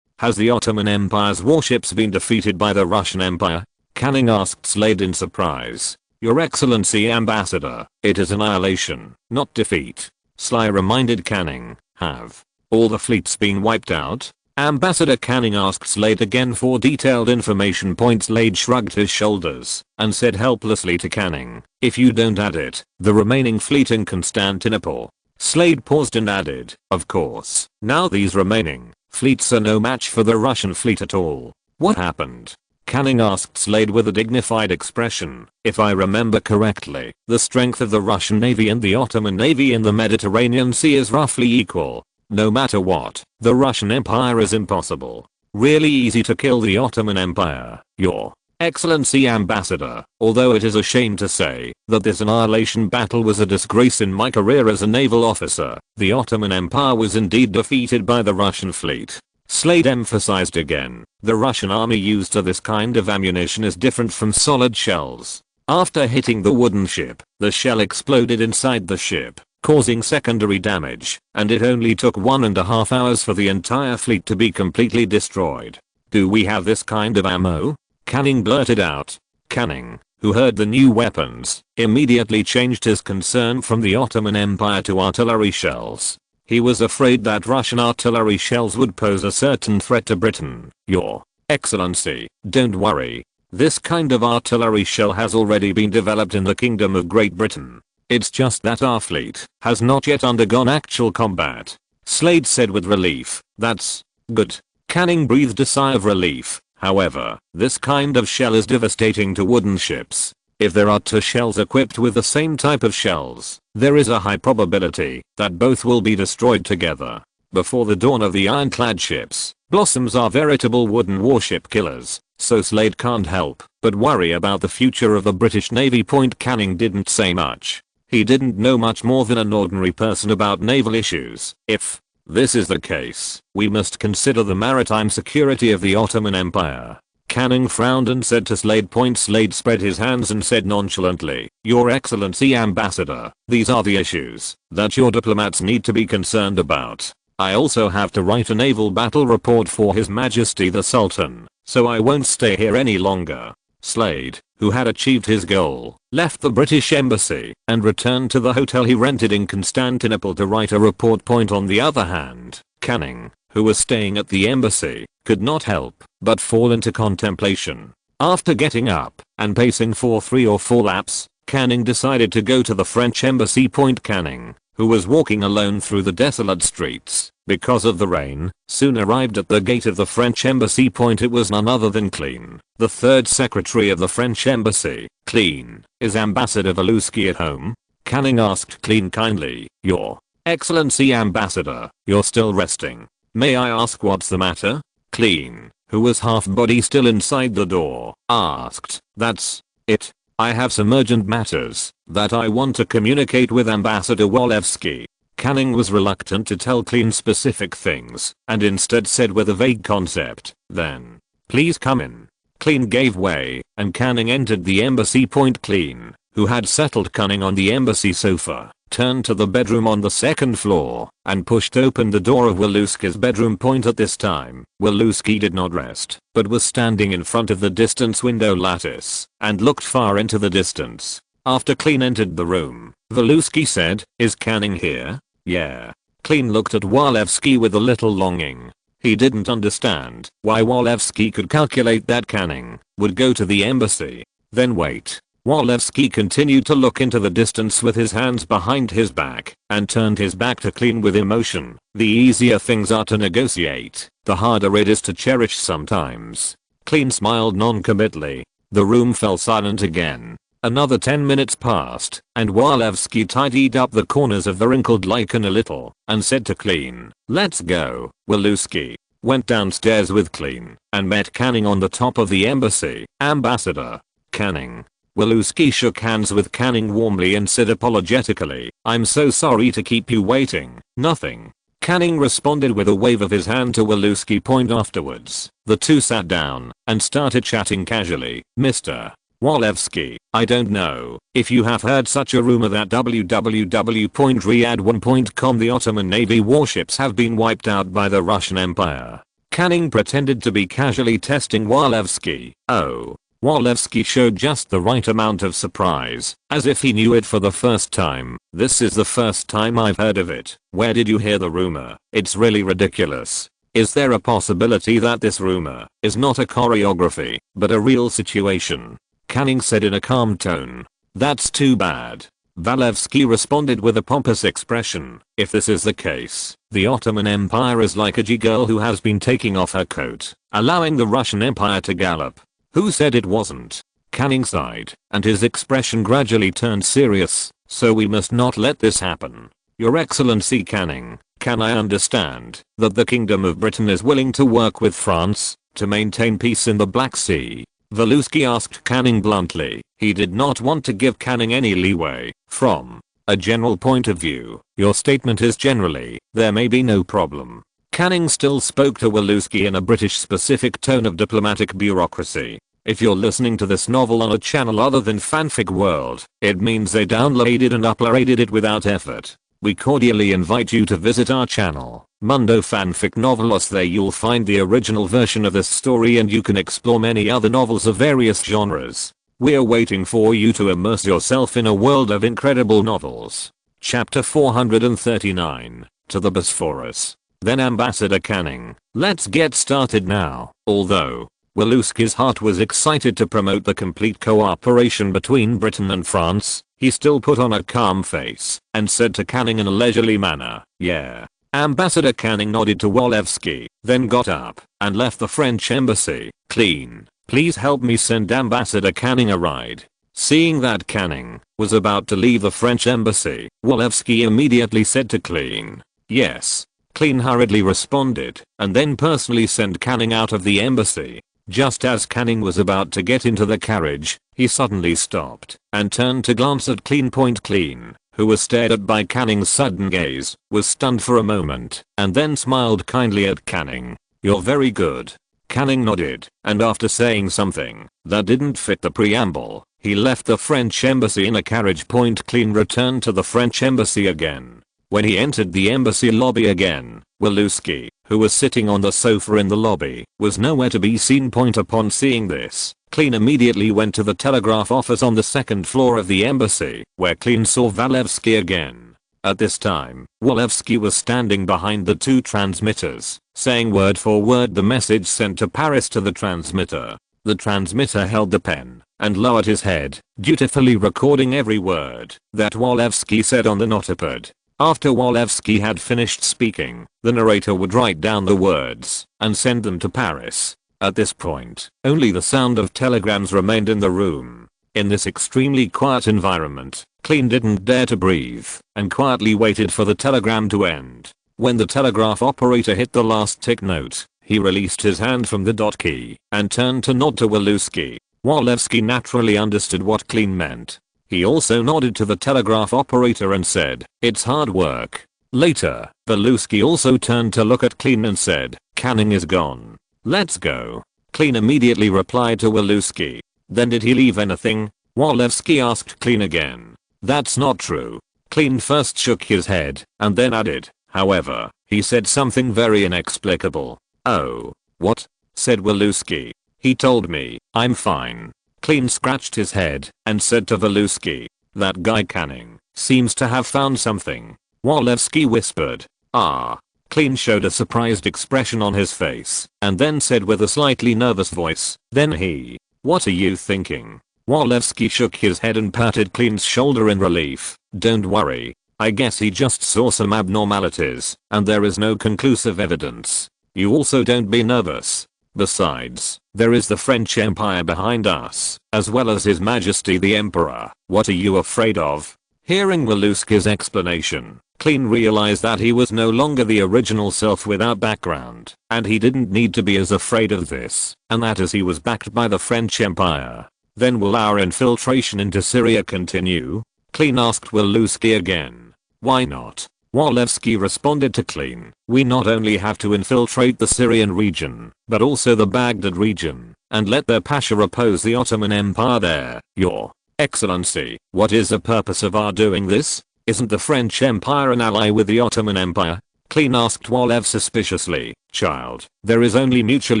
Has the Ottoman Empire's warships been defeated by the Russian Empire? Canning asked Slade in surprise. Your Excellency Ambassador, it is annihilation, not defeat. Sly reminded Canning. Have all the fleets been wiped out? Ambassador Canning asked Slade again for detailed information. Slade shrugged his shoulders and said helplessly to Canning, if you don't add it, the remaining fleet in Constantinople. Slade paused and added, of course. Now these remaining fleets are no match for the Russian fleet at all. What happened? Canning asked Slade with a dignified expression. If I remember correctly, the strength of the Russian Navy and the Ottoman Navy in the Mediterranean Sea is roughly equal. No matter what, the Russian Empire is impossible. Really easy to kill the Ottoman Empire, Your Excellency Ambassador, although it is a shame to say that this annihilation battle was a disgrace in my career as a naval officer, the Ottoman Empire was indeed defeated by the Russian fleet. Slade emphasized again, the Russian army used to this kind of ammunition is different from solid shells. After hitting the wooden ship, the shell exploded inside the ship, causing secondary damage, and it only took 1.5 hours for the entire fleet to be completely destroyed. Do we have this kind of ammo? Canning blurted out. Canning, who heard the new weapons, immediately changed his concern from the Ottoman Empire to artillery shells. He was afraid that Russian artillery shells would pose a certain threat to Britain. Your Excellency, don't worry. This kind of artillery shell has already been developed in the Kingdom of Great Britain. It's just that our fleet has not yet undergone actual combat. Slade said with relief. That's good. Canning breathed a sigh of relief. However, this kind of shell is devastating to wooden ships. If there are two shells equipped with the same type of shells, there is a high probability that both will be destroyed together. Before the dawn of the ironclad ships, Blossoms are veritable wooden warship killers, so Slade can't help but worry about the future of the British Navy. Canning didn't say much. He didn't know much more than an ordinary person about naval issues. If this is the case, we must consider the maritime security of the Ottoman Empire. Canning frowned and said to Slade. Slade spread his hands and said nonchalantly, Your Excellency Ambassador, these are the issues that your diplomats need to be concerned about. I also have to write a naval battle report for His Majesty the Sultan, so I won't stay here any longer. Slade, who had achieved his goal, left the British embassy and returned to the hotel he rented in Constantinople to write a report. On the other hand, Canning, who was staying at the embassy, could not help but fall into contemplation. After getting up and pacing for 3 or 4 laps, Canning decided to go to the French embassy. Canning, who was walking alone through the desolate streets because of the rain, soon arrived at the gate of the French embassy. It was none other than Clean, the 3rd secretary of the French embassy. Clean, is Ambassador Voluski at home? Canning asked Clean kindly. Your Excellency Ambassador, you're still resting. May I ask what's the matter? Clean, who was half body still inside the door, asked. That's it. I have some urgent matters that I want to communicate with Ambassador Walewski. Canning was reluctant to tell Clean specific things and instead said with a vague concept, then, please come in. Clean gave way and Canning entered the embassy. Clean, who had settled Canning on the embassy sofa, turned to the bedroom on the 2nd floor and pushed open the door of Waluski's bedroom. At this time, Waluski did not rest, but was standing in front of the distance window lattice and looked far into the distance. After Clean entered the room, Voluski said, Is Canning here? Yeah. Clean looked at Walewski with a little longing. He didn't understand why Walewski could calculate that Canning would go to the embassy. Then wait. Walewski continued to look into the distance with his hands behind his back and turned his back to Clean with emotion. The easier things are to negotiate, the harder it is to cherish sometimes. Clean smiled non-committally. The room fell silent again. Another 10 minutes passed, and Walewski tidied up the corners of the wrinkled lichen a little and said to Clean, "Let's go." Walewski went downstairs with Clean and met Canning on the top of the embassy. "Ambassador Canning." Walewski shook hands with Canning warmly and said apologetically, "I'm so sorry to keep you waiting." "Nothing." Canning responded with a wave of his hand to Walewski. Point afterwards, the two sat down and started chatting casually. "Mr. Walewski, I don't know if you have heard such a rumor that www.riyadh1.com the Ottoman Navy warships have been wiped out by the Russian Empire." Canning pretended to be casually testing Walewski. "Oh." Walewski showed just the right amount of surprise, as if he knew it for the first time. "This is the first time I've heard of it. Where did you hear the rumor? It's really ridiculous. Is there a possibility that this rumor is not a choreography, but a real situation?" Canning said in a calm tone. "That's too bad." Walewski responded with a pompous expression. "If this is the case, the Ottoman Empire is like a G-girl who has been taking off her coat, allowing the Russian Empire to gallop." "Who said it wasn't?" Canning sighed, and his expression gradually turned serious. "So we must not let this happen. Your Excellency Canning, can I understand that the Kingdom of Britain is willing to work with France to maintain peace in the Black Sea?" Walewski asked Canning bluntly. He did not want to give Canning any leeway. "From a general point of view, your statement is generally, there may be no problem." Canning still spoke to Walewski in a British specific tone of diplomatic bureaucracy. "If you're listening to this novel on a channel other than Fanfic World, it means they downloaded and uploaded it without effort. We cordially invite you to visit our channel, Mundo Fanfic Novelos. There you'll find the original version of this story and you can explore many other novels of various genres. We're waiting for you to immerse yourself in a world of incredible novels." Chapter 439, To the Bosphorus. Then Ambassador Canning, "Let's get started now." Although Walewski's heart was excited to promote the complete cooperation between Britain and France, he still put on a calm face and said to Canning in a leisurely manner, "Yeah." Ambassador Canning nodded to Walewski, then got up and left the French embassy. "Clean, please help me send Ambassador Canning a ride." Seeing that Canning was about to leave the French embassy, Walewski immediately said to Clean, "Yes." Clean hurriedly responded and then personally sent Canning out of the embassy. Just as Canning was about to get into the carriage, he suddenly stopped and turned to glance at Clean. Clean, who was stared at by Canning's sudden gaze, was stunned for a moment and then smiled kindly at Canning. "You're very good." Canning nodded, and after saying something that didn't fit the preamble, he left the French embassy in a carriage. Clean returned to the French embassy again. When he entered the embassy lobby again, Walewski, who was sitting on the sofa in the lobby, was nowhere to be seen. Upon seeing this, Clean immediately went to the telegraph office on the second floor of the embassy, where Clean saw Walewski again. At this time, Walewski was standing behind the two transmitters, saying word for word the message sent to Paris to the transmitter. The transmitter held the pen and lowered his head, dutifully recording every word that Walewski said on the notepad. After Walewski had finished speaking, the narrator would write down the words and send them to Paris. At this point, only the sound of telegrams remained in the room. In this extremely quiet environment, Clean didn't dare to breathe and quietly waited for the telegram to end. When the telegraph operator hit the last tick note, he released his hand from the dot key and turned to nod to Walewski. Walewski naturally understood what Clean meant. He also nodded to the telegraph operator and said, "It's hard work." Later, Walewski also turned to look at Clean and said, "Canning is gone. Let's go." Clean immediately replied to Walewski. "Then did he leave anything?" Walewski asked Clean again. "That's not true." Clean first shook his head and then added, "However, he said something very inexplicable." "Oh, what?" said Walewski. "He told me, I'm fine." Clean scratched his head and said to Walewski, "That guy Canning seems to have found something." Walewski whispered, "Ah." Clean showed a surprised expression on his face and then said with a slightly nervous voice, "Then he, what are you thinking?" Walewski shook his head and patted Klein's shoulder in relief. Don't worry. I guess he just saw some abnormalities, and there is no conclusive evidence. You also don't be nervous. Besides, there is the French Empire behind us, as well as His Majesty the Emperor. What are you afraid of? Hearing Walewski's explanation, Klein realized that he was no longer the original self without background, and he didn't need to be as afraid of this, and that as he was backed by the French Empire. Then will our infiltration into Syria continue? Klein asked Walewski again. Why not? Walewski responded to Klein. We not only have to infiltrate the Syrian region, but also the Baghdad region, and let their Pasha oppose the Ottoman Empire there. Your Excellency, what is the purpose of our doing this? Isn't the French Empire an ally with the Ottoman Empire? Klein asked Walev suspiciously. Child, there is only mutual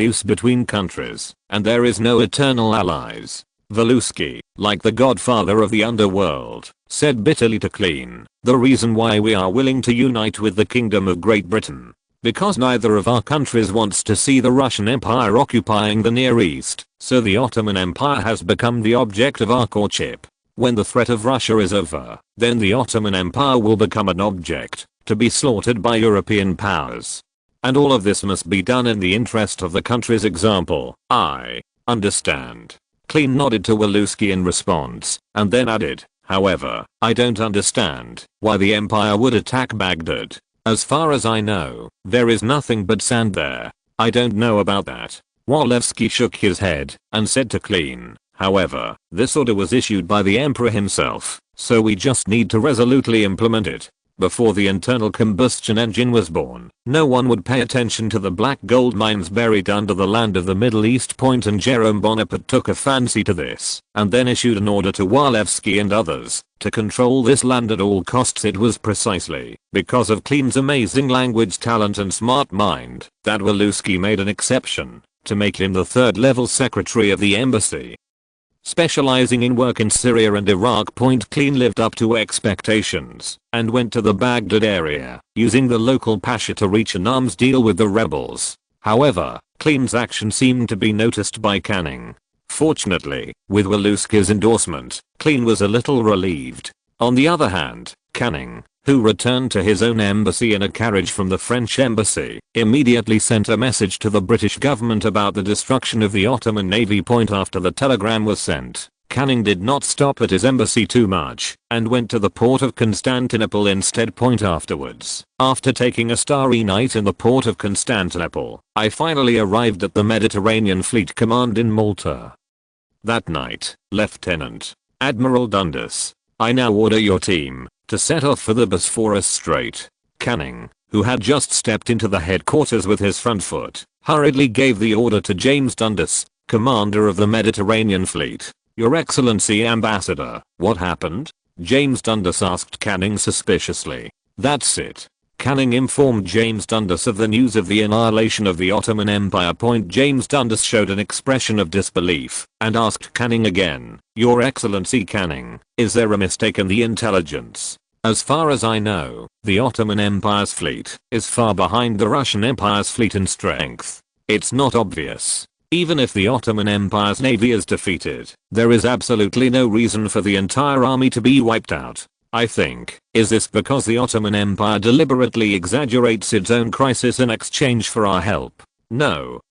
use between countries, and there is no eternal allies. Walewski, like the godfather of the underworld, said bitterly to Klein, the reason why we are willing to unite with the Kingdom of Great Britain. Because neither of our countries wants to see the Russian Empire occupying the Near East, so the Ottoman Empire has become the object of our courtship. When the threat of Russia is over, then the Ottoman Empire will become an object, to be slaughtered by European powers. And all of this must be done in the interest of the country's example. I understand. Klein nodded to Walewski in response, and then added, however, I don't understand why the Empire would attack Baghdad. As far as I know, there is nothing but sand there. I don't know about that. Walewski shook his head and said to Klein, however, this order was issued by the Emperor himself, so we just need to resolutely implement it. Before the internal combustion engine was born, no one would pay attention to the black gold mines buried under the land of the Middle East Point, and Jerome Bonaparte took a fancy to this, and then issued an order to Walewski and others, to control this land at all costs. It was precisely because of Klein's amazing language talent and smart mind, that Walewski made an exception, to make him the third-level secretary of the embassy. Specializing in work in Syria and Iraq, Klein lived up to expectations and went to the Baghdad area, using the local pasha to reach an arms deal with the rebels. However, Klein's action seemed to be noticed by Canning. Fortunately, with Walewski's endorsement, Klein was a little relieved. On the other hand, Canning, who returned to his own embassy in a carriage from the French embassy, immediately sent a message to the British government about the destruction of the Ottoman Navy. After the telegram was sent, Canning did not stop at his embassy too much, and went to the port of Constantinople instead. Afterwards, after taking a starry night in the port of Constantinople, I finally arrived at the Mediterranean Fleet Command in Malta. That night, Lieutenant Admiral Dundas, I now order your team to set off for the Bosphorus Strait. Canning, who had just stepped into the headquarters with his front foot, hurriedly gave the order to James Dundas, commander of the Mediterranean Fleet. Your Excellency Ambassador, what happened? James Dundas asked Canning suspiciously. That's it. Canning informed James Dundas of the news of the annihilation of the Ottoman Empire. James Dundas showed an expression of disbelief and asked Canning again, Your Excellency Canning, is there a mistake in the intelligence? As far as I know, the Ottoman Empire's fleet is far behind the Russian Empire's fleet in strength. It's not obvious. Even if the Ottoman Empire's navy is defeated, there is absolutely no reason for the entire army to be wiped out. I think, is this because the Ottoman Empire deliberately exaggerates its own crisis in exchange for our help? No.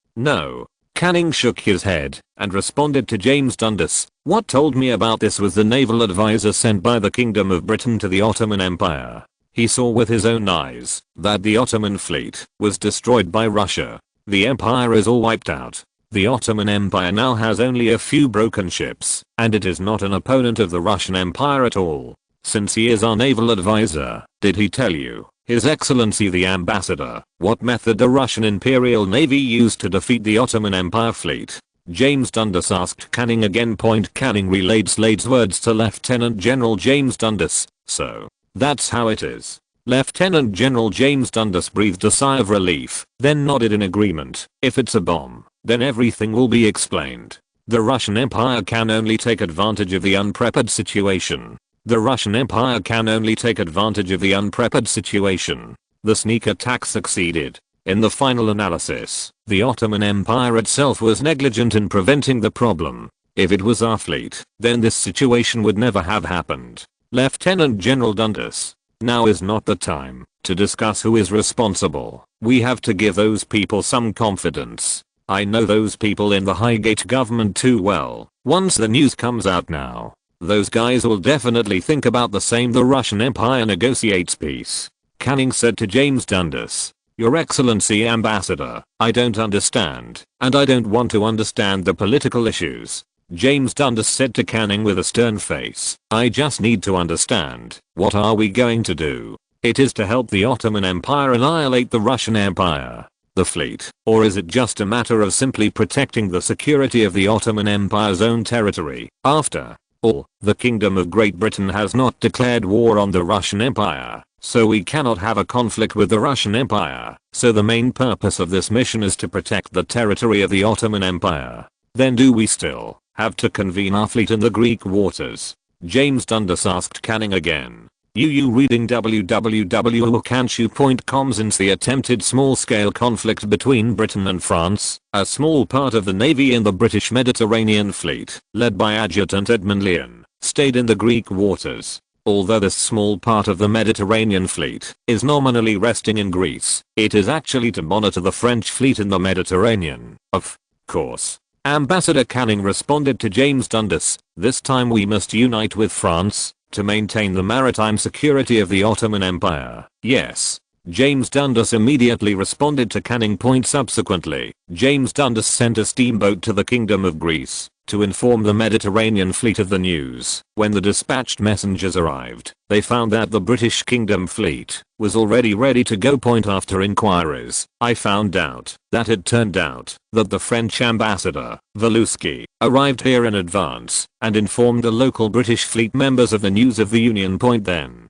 Canning shook his head and responded to James Dundas. What told me about this was the naval advisor sent by the Kingdom of Britain to the Ottoman Empire. He saw with his own eyes that the Ottoman fleet was destroyed by Russia. The empire is all wiped out. The Ottoman Empire now has only a few broken ships, and it is not an opponent of the Russian Empire at all. Since he is our naval advisor, did he tell you, His Excellency the Ambassador, what method the Russian Imperial Navy used to defeat the Ottoman Empire fleet? James Dundas asked Canning again. Canning relayed Slade's words to Lieutenant General James Dundas. So, that's how it is. Lieutenant General James Dundas breathed a sigh of relief, then nodded in agreement. If it's a bomb, then everything will be explained. The Russian Empire can only take advantage of the unprepared situation. The Russian Empire can only take advantage of the unprepared situation. The sneak attack succeeded. In the final analysis, the Ottoman Empire itself was negligent in preventing the problem. If it was our fleet, then this situation would never have happened. Lieutenant General Dundas, now is not the time to discuss who is responsible. We have to give those people some confidence. I know those people in the Highgate government too well. Once the news comes out now, those guys will definitely think about the same. The Russian Empire negotiates peace. Canning said to James Dundas, Your Excellency Ambassador, I don't understand, and I don't want to understand the political issues. James Dundas said to Canning with a stern face, I just need to understand, what are we going to do? It is to help the Ottoman Empire annihilate the Russian Empire, the fleet, or is it just a matter of simply protecting the security of the Ottoman Empire's own territory? After all, the Kingdom of Great Britain has not declared war on the Russian Empire, so we cannot have a conflict with the Russian Empire, so the main purpose of this mission is to protect the territory of the Ottoman Empire. Then do we still have to convene our fleet in the Greek waters? James Dundas asked Canning again. You reading www.orkanshu.com. Since the attempted small-scale conflict between Britain and France, a small part of the navy in the British Mediterranean Fleet, led by Adjutant Edmund Leon, stayed in the Greek waters. Although this small part of the Mediterranean Fleet is nominally resting in Greece, it is actually to monitor the French fleet in the Mediterranean. Of course. Ambassador Canning responded to James Dundas, this time we must unite with France to maintain the maritime security of the Ottoman Empire. Yes. James Dundas immediately responded to Canning. Subsequently, James Dundas sent a steamboat to the Kingdom of Greece to inform the Mediterranean fleet of the news. When the dispatched messengers arrived, they found that the British Kingdom fleet was already ready to go. After inquiries, I found out that it turned out that the French ambassador, Valouski, arrived here in advance and informed the local British fleet members of the news of the Union. Then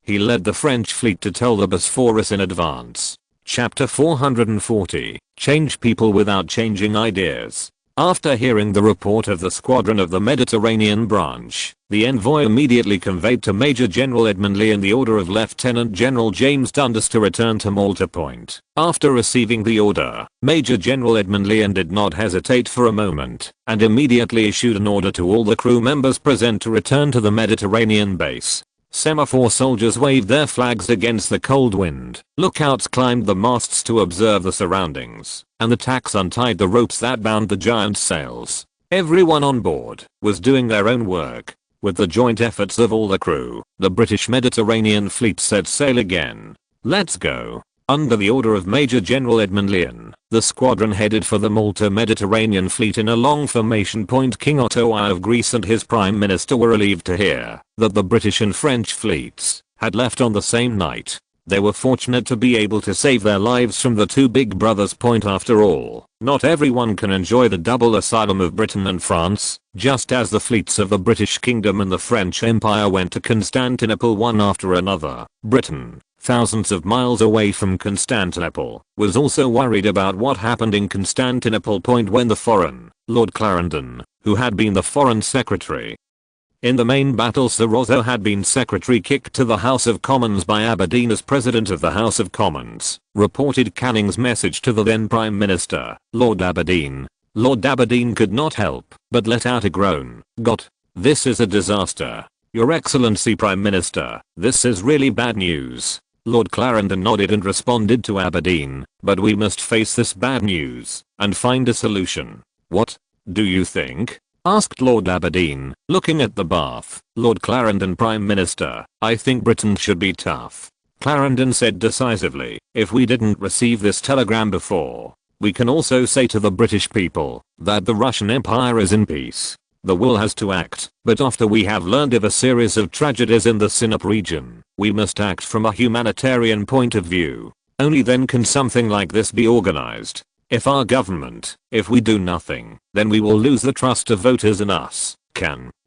he led the French fleet to tell the Bosphorus in advance. Chapter 440, Change people without changing ideas. After hearing the report of the squadron of the Mediterranean branch, the envoy immediately conveyed to Major General Edmund Leon the order of Lieutenant General James Dundas to return to Malta. After receiving the order, Major General Edmund Leon did not hesitate for a moment and immediately issued an order to all the crew members present to return to the Mediterranean base. Semaphore soldiers waved their flags against the cold wind. Lookouts climbed the masts to observe the surroundings, and the tacks untied the ropes that bound the giant sails. Everyone on board was doing their own work. With the joint efforts of all the crew, the British Mediterranean fleet set sail again. Let's go. Under the order of Major General Edmund Leon, the squadron headed for the Malta Mediterranean fleet in a long formation. King Otto I of Greece and his Prime Minister were relieved to hear that the British and French fleets had left on the same night. They were fortunate to be able to save their lives from the two big brothers. After all, not everyone can enjoy the double asylum of Britain and France. Just as the fleets of the British Kingdom and the French Empire went to Constantinople one after another, Britain, thousands of miles away from Constantinople, was also worried about what happened in Constantinople. When the foreign, Lord Clarendon, who had been the Foreign Secretary in the main battle, Sir Rosso had been secretary kicked to the House of Commons by Aberdeen as President of the House of Commons, reported Canning's message to the then Prime Minister, Lord Aberdeen. Lord Aberdeen could not help but let out a groan. "God, this is a disaster. Your Excellency Prime Minister, this is really bad news." Lord Clarendon nodded and responded to Aberdeen, "But we must face this bad news and find a solution." "What do you think?" asked Lord Aberdeen, looking at the bath. Lord Clarendon, Prime Minister, "I think Britain should be tough." Clarendon said decisively, "If we didn't receive this telegram before, we can also say to the British people that the Russian Empire is in peace. The will has to act, but after we have learned of a series of tragedies in the Sinop region, we must act from a humanitarian point of view. Only then can something like this be organized. If we do nothing, then we will lose the trust of voters in us.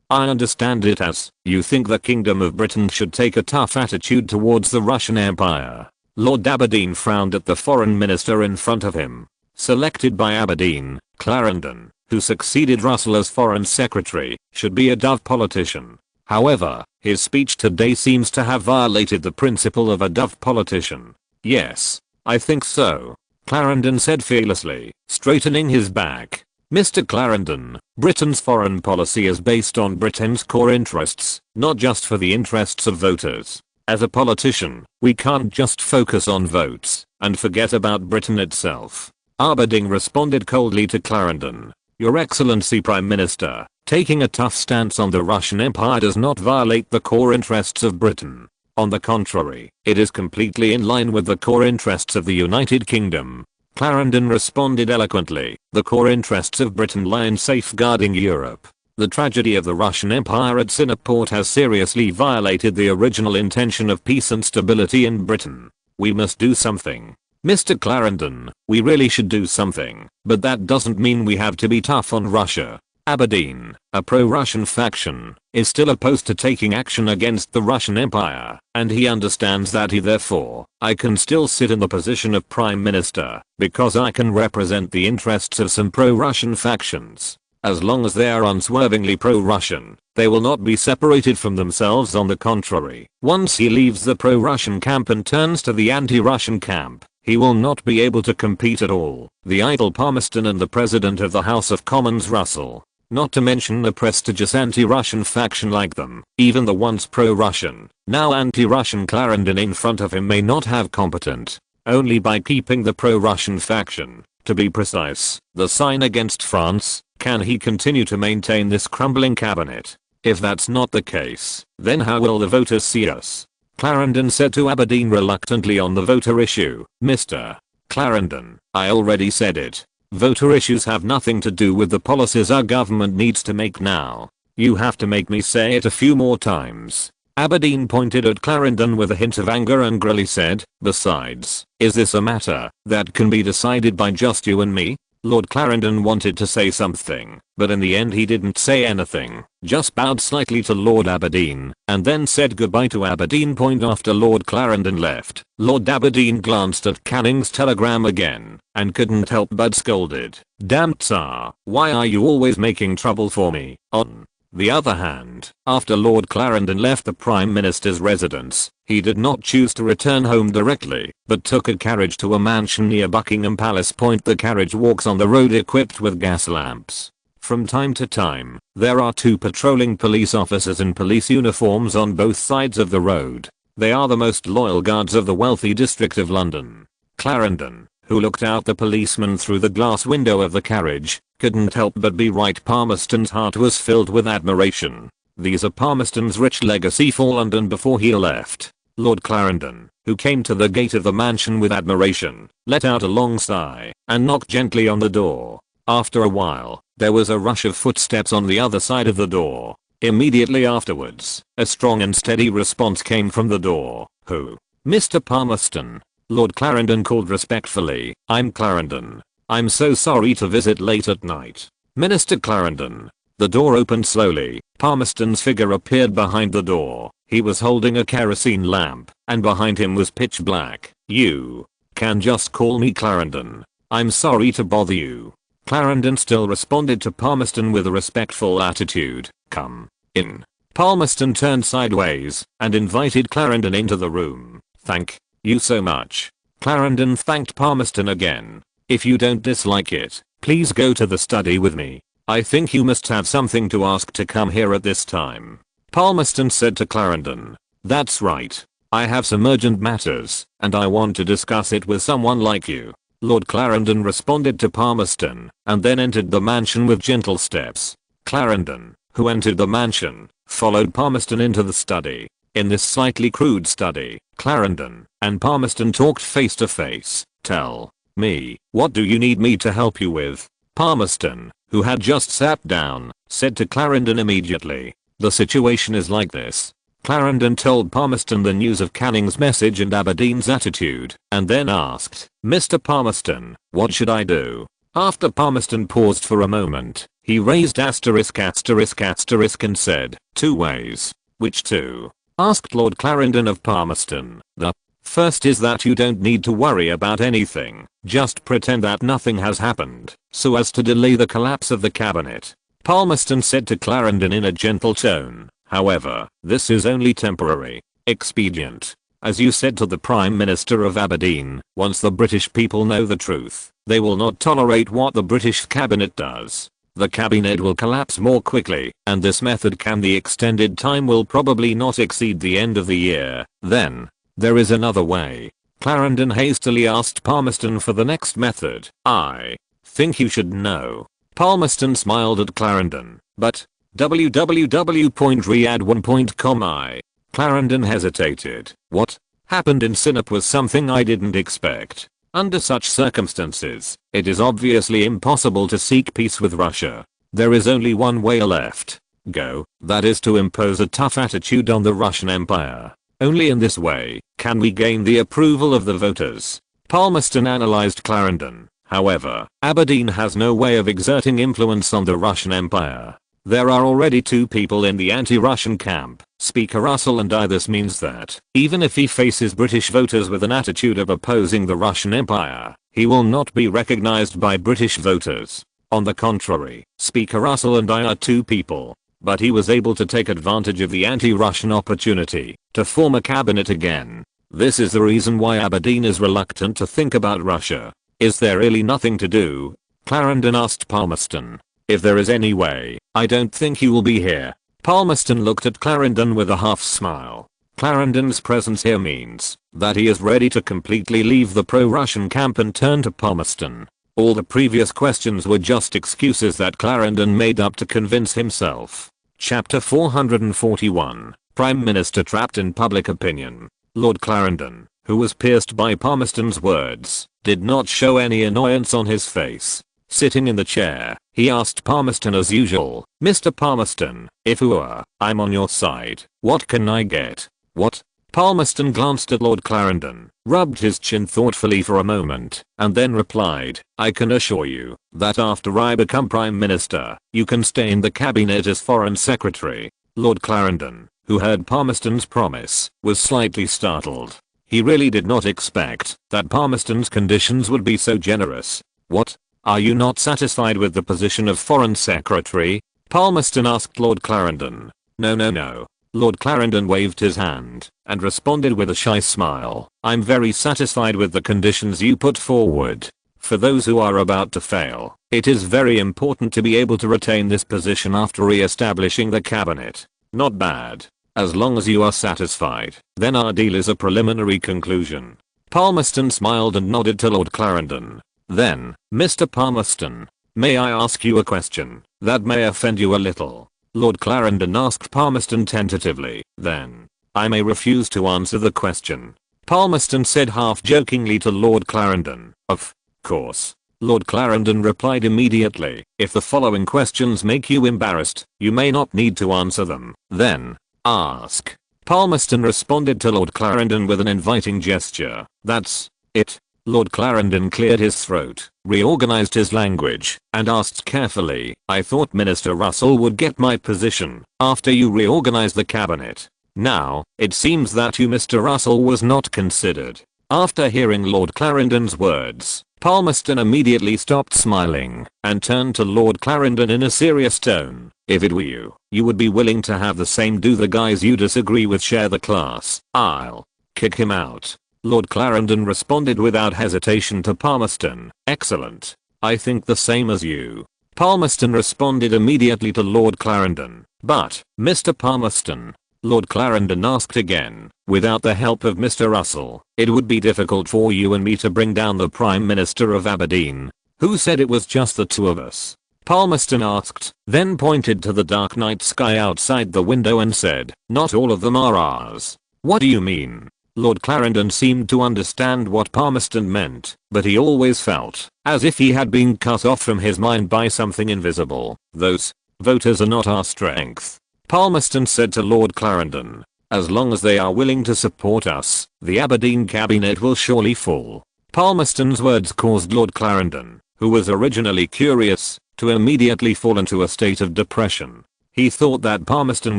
I understand it as you think the Kingdom of Britain should take a tough attitude towards the Russian Empire." Lord Aberdeen frowned at the foreign minister in front of him. Selected by Aberdeen, Clarendon, who succeeded Russell as foreign secretary, should be a Dove politician. However, his speech today seems to have violated the principle of a Dove politician. "Yes, I think so," Clarendon said fearlessly, straightening his back. Mr. Clarendon, Britain's foreign policy is based on Britain's core interests, not just for the interests of voters. As a politician, we can't just focus on votes and forget about Britain itself. Aberdeen responded coldly to Clarendon. Your Excellency Prime Minister, taking a tough stance on the Russian Empire does not violate the core interests of Britain. On the contrary, it is completely in line with the core interests of the United Kingdom. Clarendon responded eloquently. The core interests of Britain lie in safeguarding Europe. The tragedy of the Russian Empire at Synopsis has seriously violated the original intention of peace and stability in Britain. We must do something. Mr. Clarendon, we really should do something, but that doesn't mean we have to be tough on Russia. Aberdeen, a pro-Russian faction, is still opposed to taking action against the Russian Empire, and he understands that therefore, I can still sit in the position of Prime Minister, because I can represent the interests of some pro-Russian factions. As long as they are unswervingly pro-Russian, they will not be separated from themselves. On the contrary, once he leaves the pro-Russian camp and turns to the anti-Russian camp, he will not be able to compete at all. The idle Palmerston and the President of the House of Commons Russell. Not to mention the prestigious anti-Russian faction like them, even the once pro-Russian, now anti-Russian Clarendon in front of him may not have competent. Only by keeping the pro-Russian faction, to be precise, the sign against France, can he continue to maintain this crumbling cabinet. If that's not the case, then how will the voters see us? Clarendon said to Aberdeen reluctantly on the voter issue. Mr. Clarendon, I already said it. Voter issues have nothing to do with the policies our government needs to make now. You have to make me say it a few more times. Aberdeen pointed at Clarendon with a hint of anger and angrily said, besides, is this a matter that can be decided by just you and me? Lord Clarendon wanted to say something, but in the end he didn't say anything, just bowed slightly to Lord Aberdeen, and then said goodbye to Aberdeen. After Lord Clarendon left, Lord Aberdeen glanced at Canning's telegram again, and couldn't help but scolded. Damn Tsar, why are you always making trouble for me? On the other hand, after Lord Clarendon left the Prime Minister's residence, he did not choose to return home directly, but took a carriage to a mansion near Buckingham Palace. The carriage walks on the road equipped with gas lamps. From time to time, there are two patrolling police officers in police uniforms on both sides of the road. They are the most loyal guards of the wealthy district of London. Clarendon, who looked out the policeman through the glass window of the carriage, couldn't help but be right. Palmerston's heart was filled with admiration. These are Palmerston's rich legacy for London before he left. Lord Clarendon, who came to the gate of the mansion with admiration, let out a long sigh and knocked gently on the door. After a while, there was a rush of footsteps on the other side of the door. Immediately afterwards, a strong and steady response came from the door. Who? Mr. Palmerston. Lord Clarendon called respectfully. I'm Clarendon. I'm so sorry to visit late at night. Minister Clarendon. The door opened slowly. Palmerston's figure appeared behind the door. He was holding a kerosene lamp, and behind him was pitch black. You can just call me Clarendon. I'm sorry to bother you. Clarendon still responded to Palmerston with a respectful attitude. Come in. Palmerston turned sideways and invited Clarendon into the room. Thank you so much. Clarendon thanked Palmerston again. If you don't dislike it, please go to the study with me. I think you must have something to ask to come here at this time. Palmerston said to Clarendon. That's right. I have some urgent matters, and I want to discuss it with someone like you. Lord Clarendon responded to Palmerston, and then entered the mansion with gentle steps. Clarendon, who entered the mansion, followed Palmerston into the study. In this slightly crude study, Clarendon and Palmerston talked face to face. Tell me, what do you need me to help you with? Palmerston, who had just sat down, said to Clarendon immediately. The situation is like this. Clarendon told Palmerston the news of Canning's message and Aberdeen's attitude, and then asked, Mr. Palmerston, what should I do? After Palmerston paused for a moment, he raised asterisk asterisk asterisk and said, 2 ways. Which 2? Asked Lord Clarendon of Palmerston. The first is that you don't need to worry about anything, just pretend that nothing has happened, so as to delay the collapse of the cabinet. Palmerston said to Clarendon in a gentle tone, however, this is only temporary expedient. As you said to the Prime Minister of Aberdeen, once the British people know the truth, they will not tolerate what the British cabinet does. The cabinet will collapse more quickly, and this method the extended time will probably not exceed the end of the year. Then, there is another way. Clarendon hastily asked Palmerston for the next method. I think you should know. Palmerston smiled at Clarendon, but www.riyadh1.com. Clarendon hesitated. What happened in Sinop was something I didn't expect. Under such circumstances, it is obviously impossible to seek peace with Russia. There is only one way left. Go, that is to impose a tough attitude on the Russian Empire. Only in this way can we gain the approval of the voters. Palmerston analyzed Clarendon. However, Aberdeen has no way of exerting influence on the Russian Empire. There are already two people in the anti-Russian camp, Speaker Russell and I. This means that, even if he faces British voters with an attitude of opposing the Russian Empire, he will not be recognized by British voters. On the contrary, Speaker Russell and I are two people. But he was able to take advantage of the anti-Russian opportunity to form a cabinet again. This is the reason why Aberdeen is reluctant to think about Russia. Is there really nothing to do? Clarendon asked Palmerston. If there is any way, I don't think he will be here. Palmerston looked at Clarendon with a half smile. Clarendon's presence here means that he is ready to completely leave the pro-Russian camp and turn to Palmerston. All the previous questions were just excuses that Clarendon made up to convince himself. Chapter 441. Prime Minister trapped in public opinion. Lord Clarendon, who was pierced by Palmerston's words, did not show any annoyance on his face. Sitting in the chair, he asked Palmerston as usual, Mr. Palmerston, if I'm on your side, what can I get? What? Palmerston glanced at Lord Clarendon, rubbed his chin thoughtfully for a moment, and then replied, I can assure you that after I become Prime Minister, you can stay in the cabinet as Foreign Secretary. Lord Clarendon, who heard Palmerston's promise, was slightly startled. He really did not expect that Palmerston's conditions would be so generous. What? Are you not satisfied with the position of Foreign Secretary? Palmerston asked Lord Clarendon. No. Lord Clarendon waved his hand and responded with a shy smile. I'm very satisfied with the conditions you put forward. For those who are about to fail, it is very important to be able to retain this position after re-establishing the cabinet. Not bad. As long as you are satisfied, then our deal is a preliminary conclusion. Palmerston smiled and nodded to Lord Clarendon. Then, Mr. Palmerston, may I ask you a question that may offend you a little? Lord Clarendon asked Palmerston tentatively. Then, I may refuse to answer the question. Palmerston said half-jokingly to Lord Clarendon. Of course. Lord Clarendon replied immediately. If the following questions make you embarrassed, you may not need to answer them. Then, ask. Palmerston responded to Lord Clarendon with an inviting gesture. That's it. Lord Clarendon cleared his throat, reorganized his language, and asked carefully, I thought Minister Russell would get my position after you reorganized the cabinet. Now, it seems that you Mr. Russell was not considered. After hearing Lord Clarendon's words, Palmerston immediately stopped smiling and turned to Lord Clarendon in a serious tone. If it were you, you would be willing to have the same do the guys you disagree with share the class. I'll kick him out. Lord Clarendon responded without hesitation to Palmerston. Excellent. I think the same as you. Palmerston responded immediately to Lord Clarendon. But, Mr. Palmerston, Lord Clarendon asked again, without the help of Mr. Russell, it would be difficult for you and me to bring down the Prime Minister of Aberdeen. Who said it was just the two of us? Palmerston asked, then pointed to the dark night sky outside the window and said, not all of them are ours. What do you mean? Lord Clarendon seemed to understand what Palmerston meant, but he always felt as if he had been cut off from his mind by something invisible. Those voters are not our strength. Palmerston said to Lord Clarendon, as long as they are willing to support us, the Aberdeen cabinet will surely fall. Palmerston's words caused Lord Clarendon, who was originally curious, to immediately fall into a state of depression. He thought that Palmerston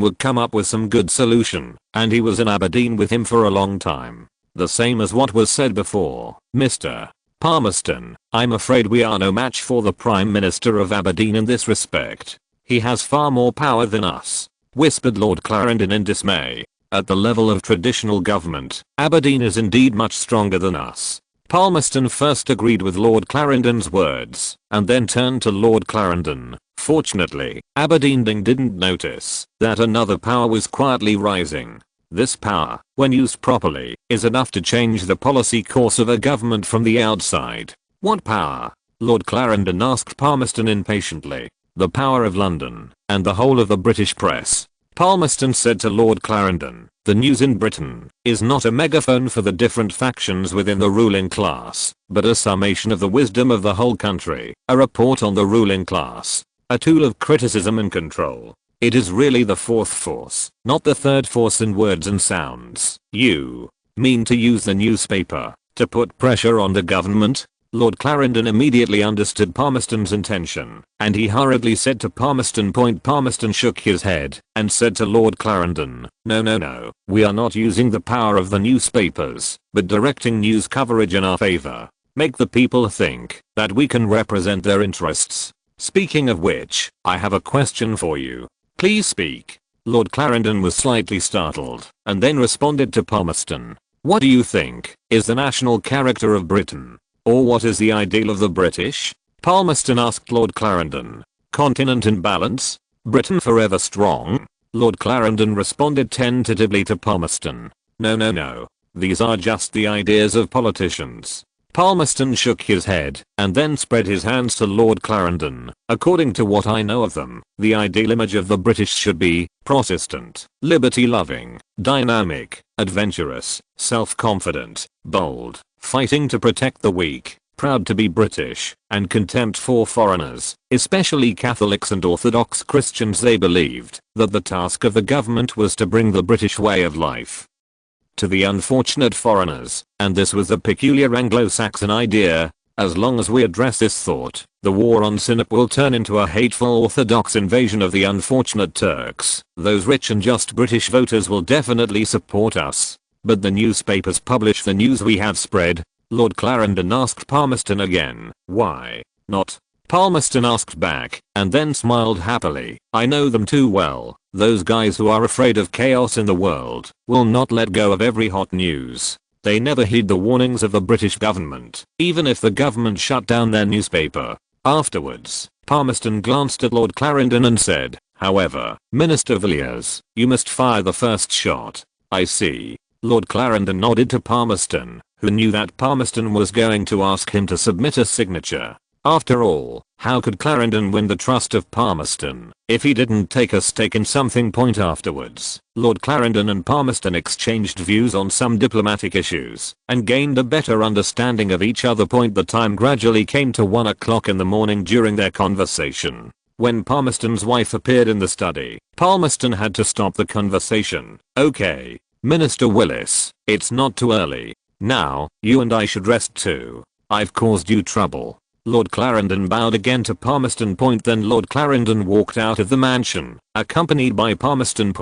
would come up with some good solution, and he was in Aberdeen with him for a long time. The same as what was said before. Mr. Palmerston, I'm afraid we are no match for the Prime Minister of Aberdeen in this respect. He has far more power than us, whispered Lord Clarendon in dismay. At the level of traditional government, Aberdeen is indeed much stronger than us. Palmerston first agreed with Lord Clarendon's words, and then turned to Lord Clarendon. Fortunately, Aberdeen didn't notice that another power was quietly rising. This power, when used properly, is enough to change the policy course of a government from the outside. What power? Lord Clarendon asked Palmerston impatiently. The power of London, and the whole of the British press. Palmerston said to Lord Clarendon, the news in Britain is not a megaphone for the different factions within the ruling class, but a summation of the wisdom of the whole country, a report on the ruling class, a tool of criticism and control. It is really the fourth force, not the third force in words and sounds. You mean to use the newspaper to put pressure on the government? Lord Clarendon immediately understood Palmerston's intention, and he hurriedly said to Palmerston. Palmerston shook his head and said to Lord Clarendon, no, we are not using the power of the newspapers, but directing news coverage in our favor. Make the people think that we can represent their interests. Speaking of which, I have a question for you. Please speak. Lord Clarendon was slightly startled, and then responded to Palmerston. What do you think is the national character of Britain? Or what is the ideal of the British? Palmerston asked Lord Clarendon. Continent in balance? Britain forever strong? Lord Clarendon responded tentatively to Palmerston. No. These are just the ideas of politicians. Palmerston shook his head and then spread his hands to Lord Clarendon. According to what I know of them, the ideal image of the British should be Protestant, liberty-loving, dynamic, adventurous, self-confident, bold, fighting to protect the weak, proud to be British, and contempt for foreigners, especially Catholics and Orthodox Christians. They believed that the task of the government was to bring the British way of life to the unfortunate foreigners, and this was a peculiar Anglo-Saxon idea. As long as we address this thought, the war on Synop will turn into a hateful Orthodox invasion of the unfortunate Turks. Those rich and just British voters will definitely support us. But the newspapers publish the news we have spread. Lord Clarendon asked Palmerston again. Why not? Palmerston asked back, and then smiled happily. I know them too well. Those guys who are afraid of chaos in the world will not let go of every hot news. They never heed the warnings of the British government, even if the government shut down their newspaper. Afterwards, Palmerston glanced at Lord Clarendon and said, however, Minister Villiers, you must fire the first shot. I see. Lord Clarendon nodded to Palmerston, who knew that Palmerston was going to ask him to submit a signature. After all, how could Clarendon win the trust of Palmerston if he didn't take a stake in something? Afterwards, Lord Clarendon and Palmerston exchanged views on some diplomatic issues and gained a better understanding of each other. The time gradually came to 1 o'clock in the morning. During their conversation, when Palmerston's wife appeared in the study, Palmerston had to stop the conversation. Okay, Minister Willis, it's not too early. Now, you and I should rest too. I've caused you trouble. Lord Clarendon bowed again to Palmerston. Then Lord Clarendon walked out of the mansion, accompanied by Palmerston.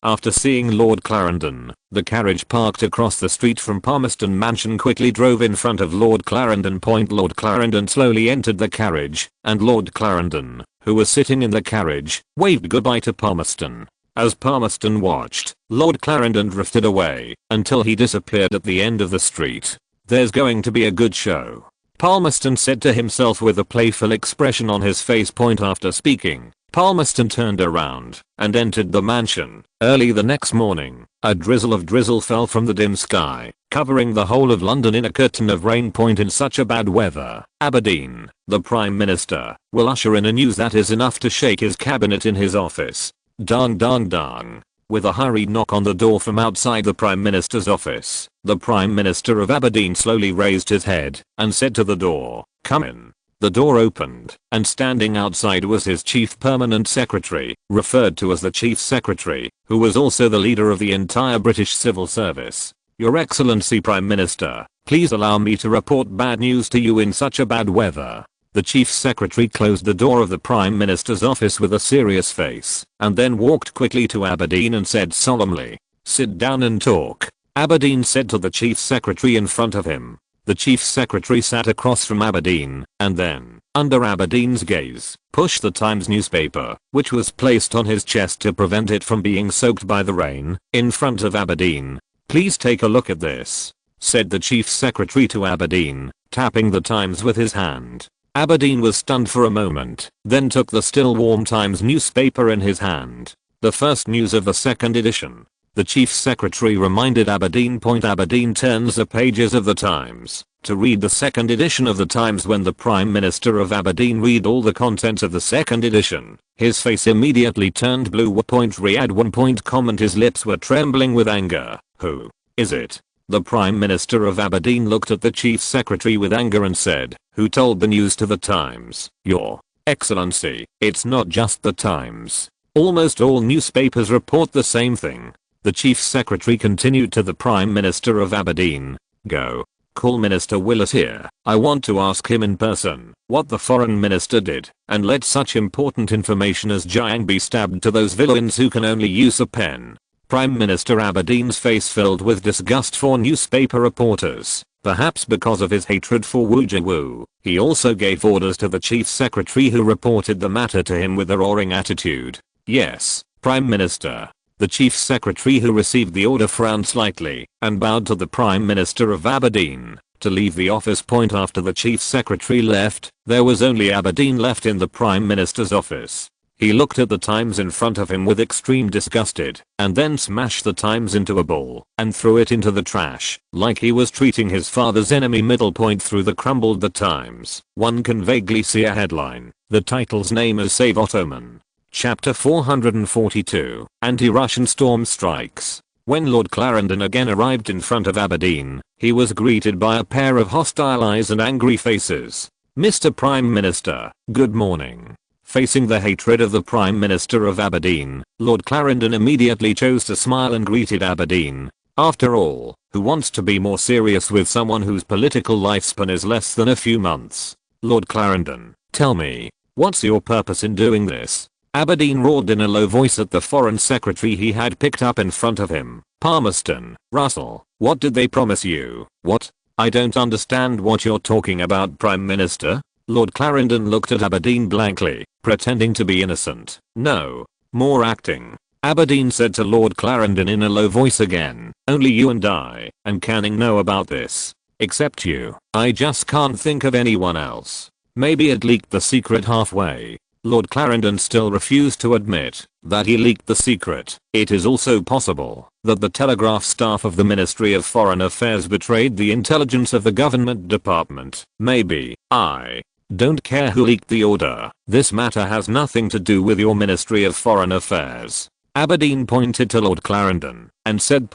After seeing Lord Clarendon, the carriage parked across the street from Palmerston Mansion quickly drove in front of Lord Clarendon. Lord Clarendon slowly entered the carriage, and Lord Clarendon, who was sitting in the carriage, waved goodbye to Palmerston. As Palmerston watched, Lord Clarendon drifted away until he disappeared at the end of the street. There's going to be a good show, Palmerston said to himself with a playful expression on his face. After speaking, Palmerston turned around and entered the mansion. Early the next morning, a drizzle of drizzle fell from the dim sky, covering the whole of London in a curtain of rain. In such a bad weather, Aberdeen, the Prime Minister, will usher in a news that is enough to shake his cabinet in his office. Dang dang dang. With a hurried knock on the door from outside the Prime Minister's office, the Prime Minister of Aberdeen slowly raised his head and said to the door, "Come in." The door opened, and standing outside was his Chief Permanent Secretary, referred to as the Chief Secretary, who was also the leader of the entire British Civil Service. "Your Excellency Prime Minister, please allow me to report bad news to you in such a bad weather." The Chief Secretary closed the door of the Prime Minister's office with a serious face, and then walked quickly to Aberdeen and said solemnly, "Sit down and talk." Aberdeen said to the Chief Secretary in front of him. The Chief Secretary sat across from Aberdeen, and then, under Aberdeen's gaze, pushed the Times newspaper, which was placed on his chest to prevent it from being soaked by the rain, in front of Aberdeen. "Please take a look at this," said the chief secretary to Aberdeen, tapping the Times with his hand. Aberdeen was stunned for a moment, then took the still warm Times newspaper in his hand. The first news of the second edition. The chief secretary reminded Aberdeen. Aberdeen turns the pages of the Times to read the second edition of the Times. When the Prime Minister of Aberdeen read all the contents of the second edition, his face immediately turned blue. Read 1. Comment. His lips were trembling with anger. "Who is it?" The Prime Minister of Aberdeen looked at the Chief Secretary with anger and said, "Who told the news to the Times?" "Your Excellency, it's not just the Times. Almost all newspapers report the same thing." The Chief Secretary continued to the Prime Minister of Aberdeen, "Go. Call Minister Willis here. I want to ask him in person what the Foreign Minister did, and let such important information as Jiang be stabbed to those villains who can only use a pen." Prime Minister Aberdeen's face filled with disgust for newspaper reporters, perhaps because of his hatred for Wu Jiawu. He also gave orders to the Chief Secretary, who reported the matter to him with a roaring attitude. "Yes, Prime Minister." The Chief Secretary, who received the order, frowned slightly and bowed to the Prime Minister of Aberdeen to leave the office. After the Chief Secretary left, there was only Aberdeen left in the Prime Minister's office. He looked at the Times in front of him with extreme disgust, and then smashed the Times into a ball and threw it into the trash like he was treating his father's enemy. Through the crumbled the Times, one can vaguely see a headline. The title's name is Save Ottoman. Chapter 442, Anti-Russian Storm Strikes. When Lord Clarendon again arrived in front of Aberdeen, he was greeted by a pair of hostile eyes and angry faces. "Mr. Prime Minister, good morning." Facing the hatred of the Prime Minister of Aberdeen, Lord Clarendon immediately chose to smile and greeted Aberdeen. After all, who wants to be more serious with someone whose political lifespan is less than a few months? "Lord Clarendon, tell me, what's your purpose in doing this?" Aberdeen roared in a low voice at the Foreign Secretary he had picked up in front of him. "Palmerston, Russell, what did they promise you?" "What? I don't understand what you're talking about, Prime Minister." Lord Clarendon looked at Aberdeen blankly, pretending to be innocent. "No. More acting," Aberdeen said to Lord Clarendon in a low voice again. "Only you and I and Canning know about this. Except you. I just can't think of anyone else. Maybe it leaked the secret halfway." Lord Clarendon still refused to admit that he leaked the secret. "It is also possible that the Telegraph staff of the Ministry of Foreign Affairs betrayed the intelligence of the government department. Maybe. I don't care who leaked the order. This matter has nothing to do with your Ministry of Foreign Affairs." Aberdeen pointed to Lord Clarendon and said,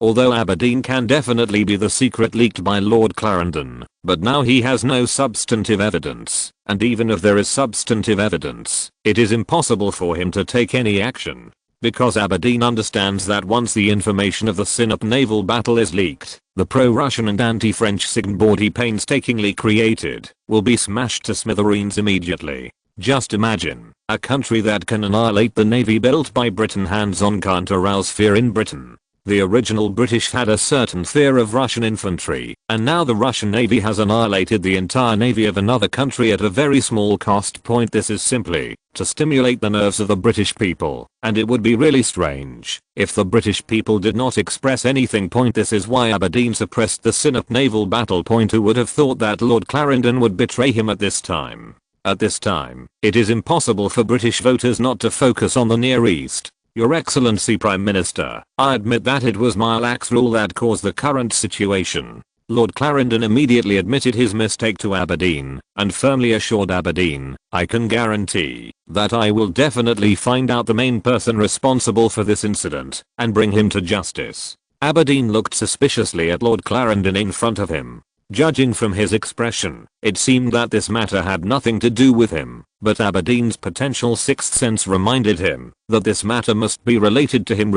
Although Aberdeen can definitely be the secret leaked by Lord Clarendon, but now he has no substantive evidence, and even if there is substantive evidence, it is impossible for him to take any action. Because Aberdeen understands that once the information of the Sinop naval battle is leaked, the pro-Russian and anti-French signboard he painstakingly created will be smashed to smithereens immediately. Just imagine, a country that can annihilate the navy built by Britain hands-on can't arouse fear in Britain. The original British had a certain fear of Russian infantry, and now the Russian navy has annihilated the entire navy of another country at a very small cost. This is simply to stimulate the nerves of the British people, and it would be really strange if the British people did not express anything. This is why Aberdeen suppressed the Sinop naval battle. Who would have thought that Lord Clarendon would betray him at this time? At this time, it is impossible for British voters not to focus on the Near East. Your Excellency Prime Minister, I admit that it was my lax rule that caused the current situation. Lord Clarendon immediately admitted his mistake to Aberdeen and firmly assured Aberdeen, "I can guarantee that I will definitely find out the main person responsible for this incident and bring him to justice." Aberdeen looked suspiciously at Lord Clarendon in front of him. Judging from his expression, it seemed that this matter had nothing to do with him, but Aberdeen's potential sixth sense reminded him that this matter must be related to him.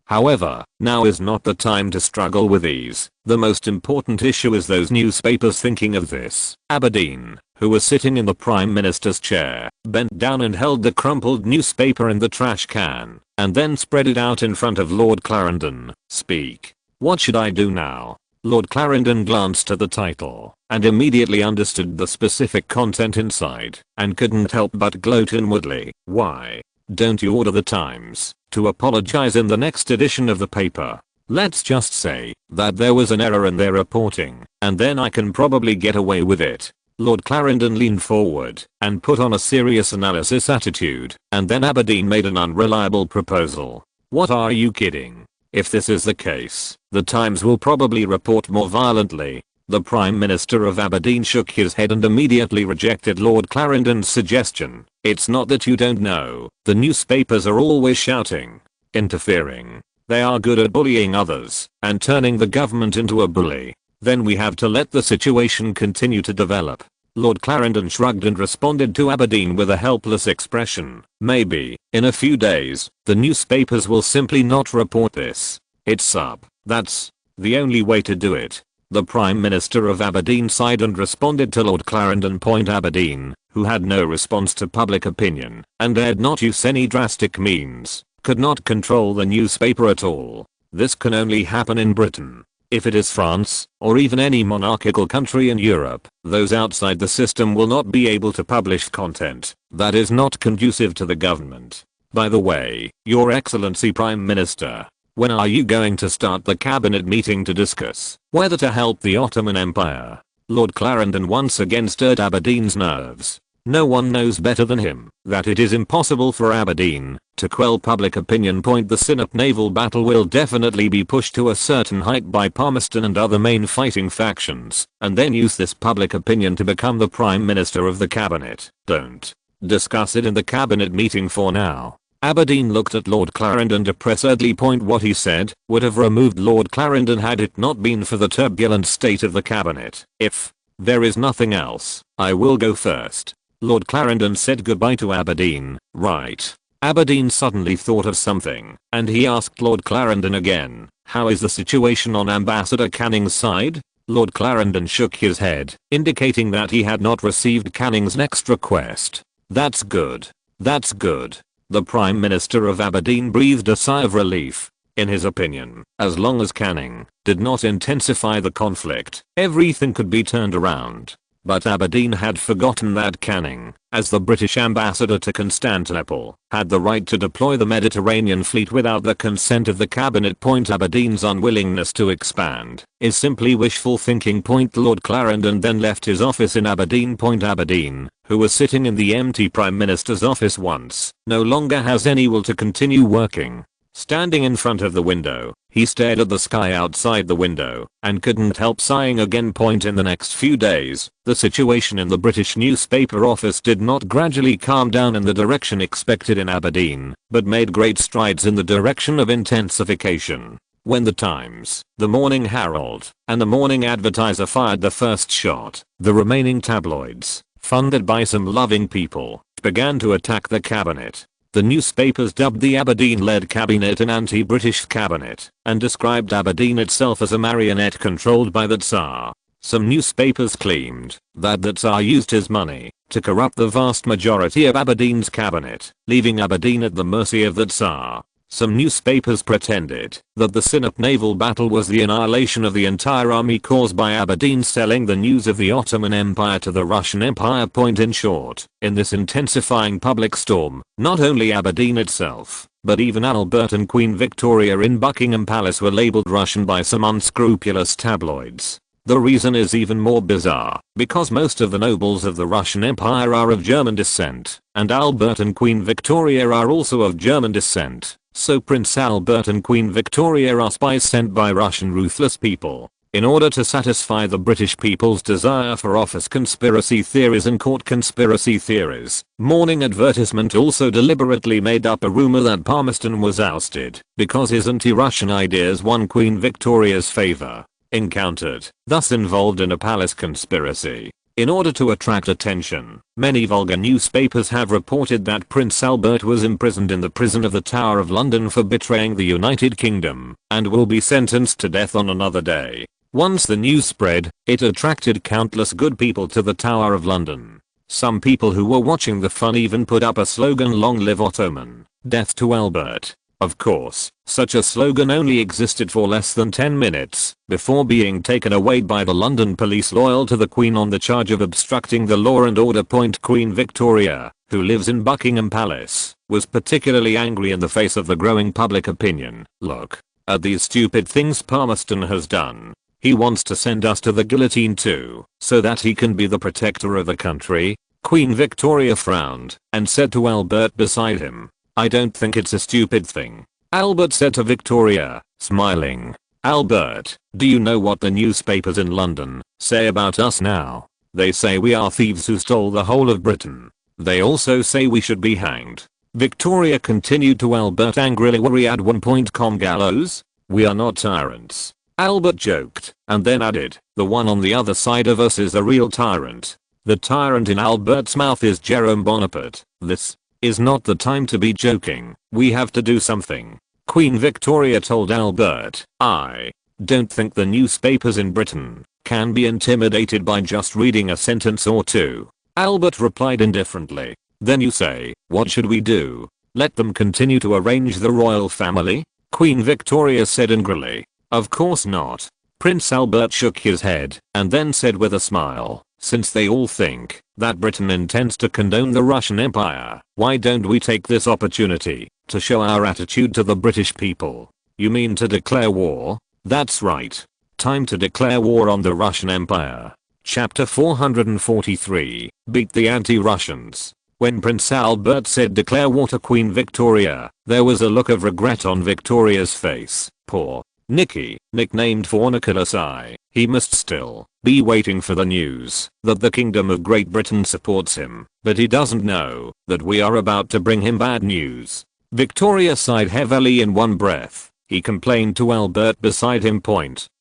However, now is not the time to struggle with these. The most important issue is those newspapers thinking of this. Aberdeen, who was sitting in the Prime Minister's chair, bent down and held the crumpled newspaper in the trash can, and then spread it out in front of Lord Clarendon. "Speak. What should I do now?" Lord Clarendon glanced at the title and immediately understood the specific content inside and couldn't help but gloat inwardly. Why don't you order the Times to apologize in the next edition of the paper? Let's just say that there was an error in their reporting, and then I can probably get away with it. Lord Clarendon leaned forward and put on a serious analysis attitude, and then Aberdeen made an unreliable proposal. What, are you kidding? If this is the case, the Times will probably report more violently. The Prime Minister of Aberdeen shook his head and immediately rejected Lord Clarendon's suggestion. It's not that you don't know, the newspapers are always shouting, interfering. They are good at bullying others and turning the government into a bully. Then we have to let the situation continue to develop. Lord Clarendon shrugged and responded to Aberdeen with a helpless expression. Maybe, in a few days, the newspapers will simply not report this. It's up. That's the only way to do it. The Prime Minister of Aberdeen sighed and responded to Lord Clarendon. Aberdeen, who had no response to public opinion and dared not use any drastic means, could not control the newspaper at all. This can only happen in Britain. If it is France, or even any monarchical country in Europe, those outside the system will not be able to publish content that is not conducive to the government. By the way, Your Excellency Prime Minister, when are you going to start the cabinet meeting to discuss whether to help the Ottoman Empire? Lord Clarendon once again stirred Aberdeen's nerves. No one knows better than him that it is impossible for Aberdeen to quell public opinion. The Synop naval battle will definitely be pushed to a certain height by Palmerston and other main fighting factions, and then use this public opinion to become the Prime Minister of the cabinet. Don't discuss it in the cabinet meeting for now. Aberdeen looked at Lord Clarendon depressedly. What he said would have removed Lord Clarendon had it not been for the turbulent state of the cabinet. If there is nothing else, I will go first. Lord Clarendon said goodbye to Aberdeen. Right. Aberdeen suddenly thought of something, and he asked Lord Clarendon again, how is the situation on Ambassador Canning's side? Lord Clarendon shook his head, indicating that he had not received Canning's next request. That's good. That's good. The Prime Minister of Aberdeen breathed a sigh of relief. In his opinion, as long as Canning did not intensify the conflict, everything could be turned around. But Aberdeen had forgotten that Canning, as the British ambassador to Constantinople, had the right to deploy the Mediterranean fleet without the consent of the cabinet. Aberdeen's unwillingness to expand is simply wishful thinking. Lord Clarendon then left his office in Aberdeen. Aberdeen, who was sitting in the empty Prime Minister's office once, no longer has any will to continue working. Standing in front of the window, he stared at the sky outside the window and couldn't help sighing again. In the next few days, the situation in the British newspaper office did not gradually calm down in the direction expected in Aberdeen, but made great strides in the direction of intensification. When the Times, the Morning Herald, and the Morning Advertiser fired the first shot, the remaining tabloids, funded by some loving people, began to attack the cabinet. The newspapers dubbed the Aberdeen-led cabinet an anti-British cabinet and described Aberdeen itself as a marionette controlled by the Tsar. Some newspapers claimed that the Tsar used his money to corrupt the vast majority of Aberdeen's cabinet, leaving Aberdeen at the mercy of the Tsar. Some newspapers pretended that the Synop naval battle was the annihilation of the entire army caused by Aberdeen selling the news of the Ottoman Empire to the Russian Empire. In short, in this intensifying public storm, not only Aberdeen itself, but even Albert and Queen Victoria in Buckingham Palace were labeled Russian by some unscrupulous tabloids. The reason is even more bizarre, because most of the nobles of the Russian Empire are of German descent, and Albert and Queen Victoria are also of German descent. So Prince Albert and Queen Victoria are spies sent by Russian ruthless people in order to satisfy the British people's desire for office. Conspiracy theories and court conspiracy theories. Morning Advertisement also deliberately made up a rumor that Palmerston was ousted because his anti-Russian ideas won Queen Victoria's favor. Encountered, thus involved in a palace conspiracy. In order to attract attention, many vulgar newspapers have reported that Prince Albert was imprisoned in the prison of the Tower of London for betraying the United Kingdom and will be sentenced to death on another day. Once the news spread, it attracted countless good people to the Tower of London. Some people who were watching the fun even put up a slogan, "Long live Ottoman, death to Albert." Of course, such a slogan only existed for less than 10 minutes before being taken away by the London police loyal to the Queen on the charge of obstructing the law and order. Queen Victoria, who lives in Buckingham Palace, was particularly angry in the face of the growing public opinion. Look at these stupid things Palmerston has done. He wants to send us to the guillotine too, so that he can be the protector of the country. Queen Victoria frowned and said to Albert beside him, "I don't think it's a stupid thing." Albert said to Victoria, smiling, "Albert, do you know what the newspapers in London say about us now? They say we are thieves who stole the whole of Britain. They also say we should be hanged." Victoria continued to Albert angrily, "Worry at one point, gallows? We are not tyrants." Albert joked and then added, "The one on the other side of us is the real tyrant." The tyrant in Albert's mouth is Jerome Bonaparte. "This is not the time to be joking. We have to do something." Queen Victoria told Albert, "I don't think the newspapers in Britain can be intimidated by just reading a sentence or two." Albert replied indifferently, "Then you say, what should we do? Let them continue to arrange the royal family?" Queen Victoria said angrily, "Of course not." Prince Albert shook his head and then said with a smile, "Since they all think that Britain intends to condone the Russian Empire, why don't we take this opportunity to show our attitude to the British people?" "You mean to declare war?" "That's right. Time to declare war on the Russian Empire." Chapter 443, Beat the Anti-Russians. When Prince Albert said declare war to Queen Victoria, there was a look of regret on Victoria's face. Poor Nicky, nicknamed for Nicholas I, he must still be waiting for the news that the Kingdom of Great Britain supports him, but he doesn't know that we are about to bring him bad news. Victoria sighed heavily in one breath. He complained to Albert beside him.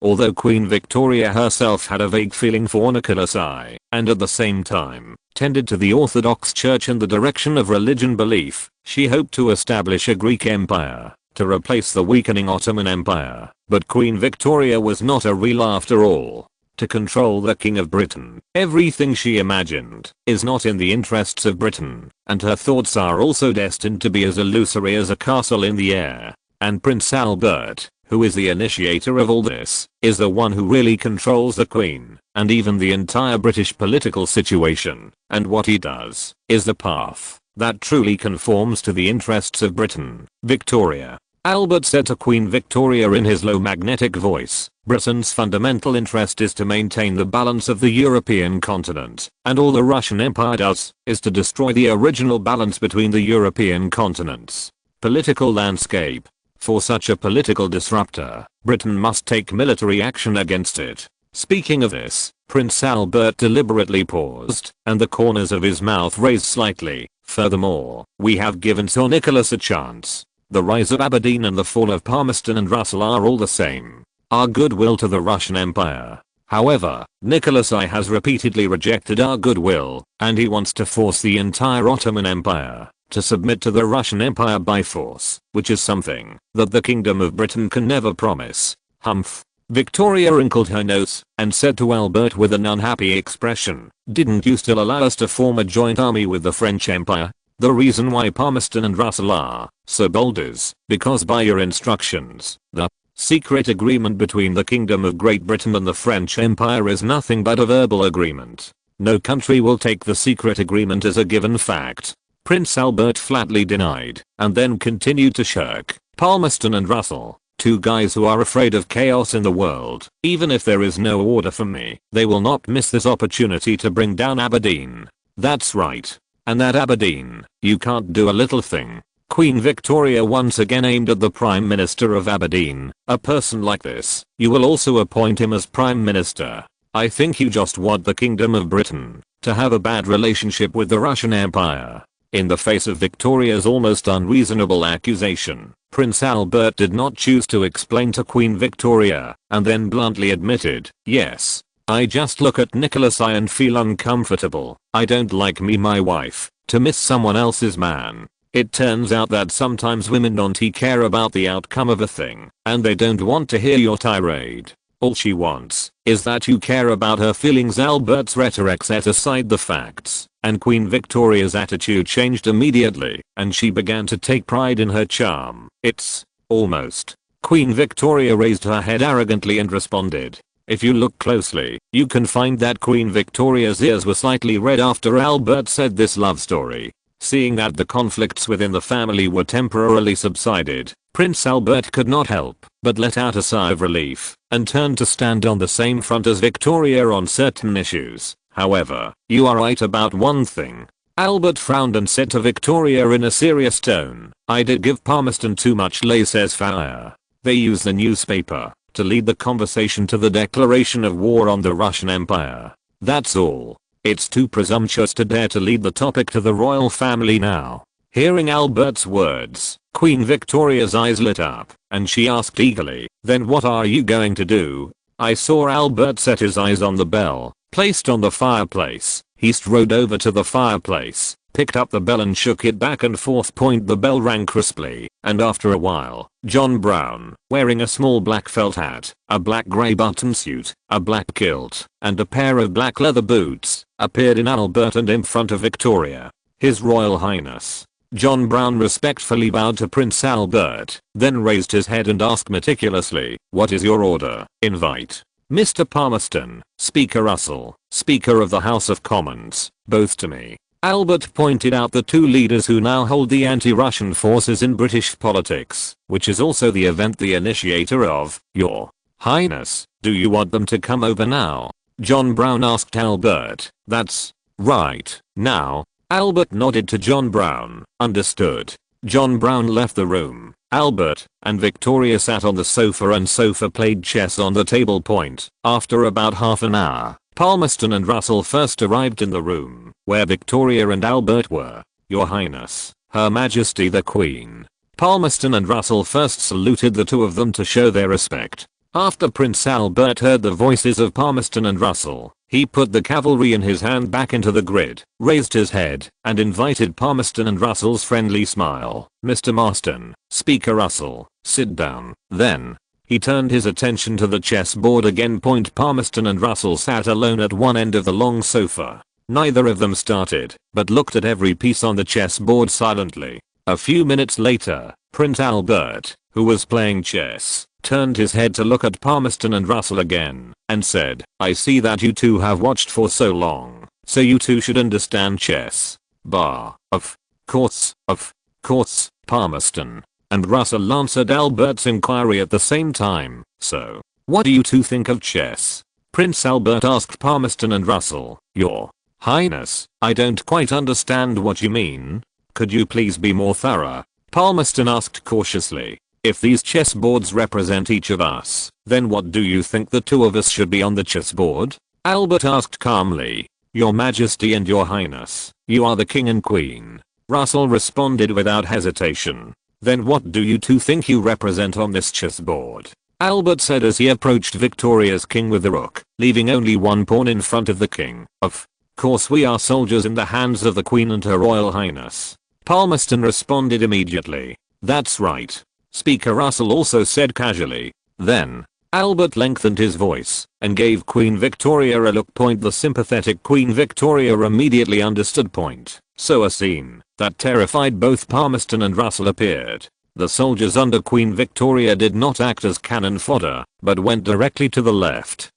Although Queen Victoria herself had a vague feeling for Nicholas I, and at the same time tended to the Orthodox Church in the direction of religion belief, she hoped to establish a Greek empire to replace the weakening Ottoman Empire. But Queen Victoria was not a real after all. To control the King of Britain, everything she imagined is not in the interests of Britain, and her thoughts are also destined to be as illusory as a castle in the air. And Prince Albert, who is the initiator of all this, is the one who really controls the Queen, and even the entire British political situation, and what he does is the path that truly conforms to the interests of Britain. Victoria. Albert said to Queen Victoria in his low magnetic voice, "Britain's fundamental interest is to maintain the balance of the European continent, and all the Russian Empire does is to destroy the original balance between the European continents. Political landscape. For such a political disruptor, Britain must take military action against it." Speaking of this, Prince Albert deliberately paused, and the corners of his mouth raised slightly. "Furthermore, we have given Sir Nicholas a chance. The rise of Aberdeen and the fall of Palmerston and Russell are all the same. Our goodwill to the Russian Empire. However, Nicholas I has repeatedly rejected our goodwill, and he wants to force the entire Ottoman Empire to submit to the Russian Empire by force, which is something that the Kingdom of Britain can never promise." Humph. Victoria wrinkled her nose and said to Albert with an unhappy expression, "Didn't you still allow us to form a joint army with the French Empire? The reason why Palmerston and Russell are so bold is because by your instructions, the secret agreement between the Kingdom of Great Britain and the French Empire is nothing but a verbal agreement. No country will take the secret agreement as a given fact." Prince Albert flatly denied, and then continued to shirk. "Palmerston and Russell, two guys who are afraid of chaos in the world. Even if there is no order from me, they will not miss this opportunity to bring down Aberdeen." "That's right. And that Aberdeen, you can't do a little thing." Queen Victoria once again aimed at the Prime Minister of Aberdeen. "A person like this, you will also appoint him as Prime Minister. I think you just want the Kingdom of Britain to have a bad relationship with the Russian Empire." In the face of Victoria's almost unreasonable accusation, Prince Albert did not choose to explain to Queen Victoria, and then bluntly admitted, "Yes, I just look at Nicholas I and feel uncomfortable. I don't like me my wife to miss someone else's man. It turns out that sometimes women don't care about the outcome of a thing, and they don't want to hear your tirade." All she wants is that you care about her feelings. Albert's rhetoric set aside the facts, and Queen Victoria's attitude changed immediately, and she began to take pride in her charm. It's almost. Queen Victoria raised her head arrogantly and responded. If you look closely, you can find that Queen Victoria's ears were slightly red after Albert said this love story. Seeing that the conflicts within the family were temporarily subsided, Prince Albert could not help but let out a sigh of relief and turned to stand on the same front as Victoria on certain issues. However, you are right about one thing. Albert frowned and said to Victoria in a serious tone, I did give Palmerston too much laissez-faire. They use the newspaper to lead the conversation to the declaration of war on the Russian Empire. That's all. It's too presumptuous to dare to lead the topic to the royal family now. Hearing Albert's words, Queen Victoria's eyes lit up, and she asked eagerly, then what are you going to do? I saw Albert set his eyes on the bell, placed on the fireplace. He strode over to the fireplace, picked up the bell and shook it back and forth. The bell rang crisply, and after a while, John Brown, wearing a small black felt hat, a black grey button suit, a black kilt, and a pair of black leather boots, appeared in Albert and in front of Victoria. His Royal Highness. John Brown respectfully bowed to Prince Albert, then raised his head and asked meticulously, what is your order? Invite Mr. Palmerston, Speaker Russell, Speaker of the House of Commons, both to me. Albert pointed out the two leaders who now hold the anti-Russian forces in British politics, which is also the event the initiator of. Your Highness, do you want them to come over now? John Brown asked Albert. That's right, now. Albert nodded to John Brown. Understood. John Brown left the room. Albert and Victoria sat on the sofa and sofa played chess on the table. After about half an hour, Palmerston and Russell first arrived in the room where Victoria and Albert were. Your Highness, Her Majesty the Queen. Palmerston and Russell first saluted the two of them to show their respect. After Prince Albert heard the voices of Palmerston and Russell, he put the cavalry in his hand back into the grid, raised his head, and invited Palmerston and Russell's friendly smile. Mr. Marston, Speaker Russell, sit down. Then, he turned his attention to the chessboard again. Palmerston and Russell sat alone at one end of the long sofa. Neither of them started, but looked at every piece on the chessboard silently. A few minutes later, Prince Albert, who was playing chess, turned his head to look at Palmerston and Russell again, and said, I see that you two have watched for so long, so you two should understand chess. Of course, Palmerston and Russell answered Albert's inquiry at the same time. So, what do you two think of chess? Prince Albert asked Palmerston and Russell. Your Highness, I don't quite understand what you mean. Could you please be more thorough? Palmerston asked cautiously. If these chessboards represent each of us, then what do you think the two of us should be on the chessboard? Albert asked calmly. Your Majesty and Your Highness, you are the King and Queen. Russell responded without hesitation. Then what do you two think you represent on this chessboard? Albert said as he approached Victoria's king with the rook, leaving only one pawn in front of the king. Of course we are soldiers in the hands of the Queen and Her Royal Highness. Palmerston responded immediately. That's right. Speaker Russell also said casually. Then, Albert lengthened his voice and gave Queen Victoria a look. The sympathetic Queen Victoria immediately understood. So a scene that terrified both Palmerston and Russell appeared. The soldiers under Queen Victoria did not act as cannon fodder, but went directly to the left.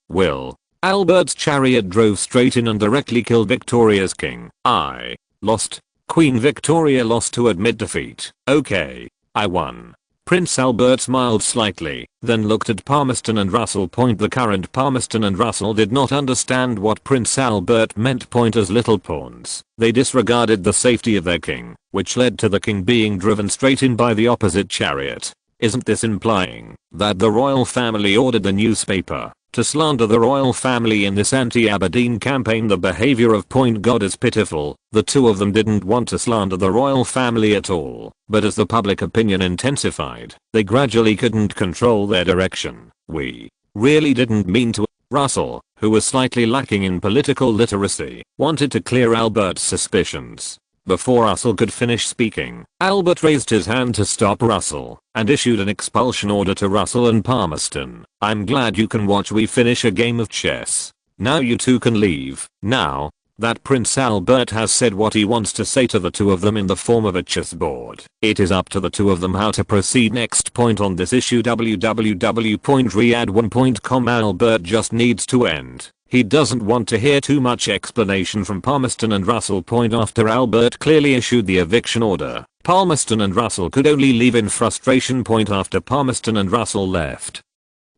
Albert's chariot drove straight in and directly killed Victoria's king. I lost. Queen Victoria lost to admit defeat. Okay, I won. Prince Albert smiled slightly, then looked at Palmerston and Russell. The current Palmerston and Russell did not understand what Prince Albert meant. As little pawns, they disregarded the safety of their king, which led to the king being driven straight in by the opposite chariot. Isn't this implying that the royal family ordered the newspaper to slander the royal family in this anti-Aberdeen campaign? The behavior of God is pitiful. The two of them didn't want to slander the royal family at all, but as the public opinion intensified, they gradually couldn't control their direction. We really didn't mean to. Russell, who was slightly lacking in political literacy, wanted to clear Albert's suspicions. Before Russell could finish speaking, Albert raised his hand to stop Russell and issued an expulsion order to Russell and Palmerston. "I'm glad you can watch we finish a game of chess. Now you two can leave." Now that Prince Albert has said what he wants to say to the two of them in the form of a chessboard, it is up to the two of them how to proceed. Next point on this issue, www.riyadh1.com. Albert just needs to end. He doesn't want to hear too much explanation from Palmerston and Russell. After Albert clearly issued the eviction order, Palmerston and Russell could only leave in frustration. After Palmerston and Russell left,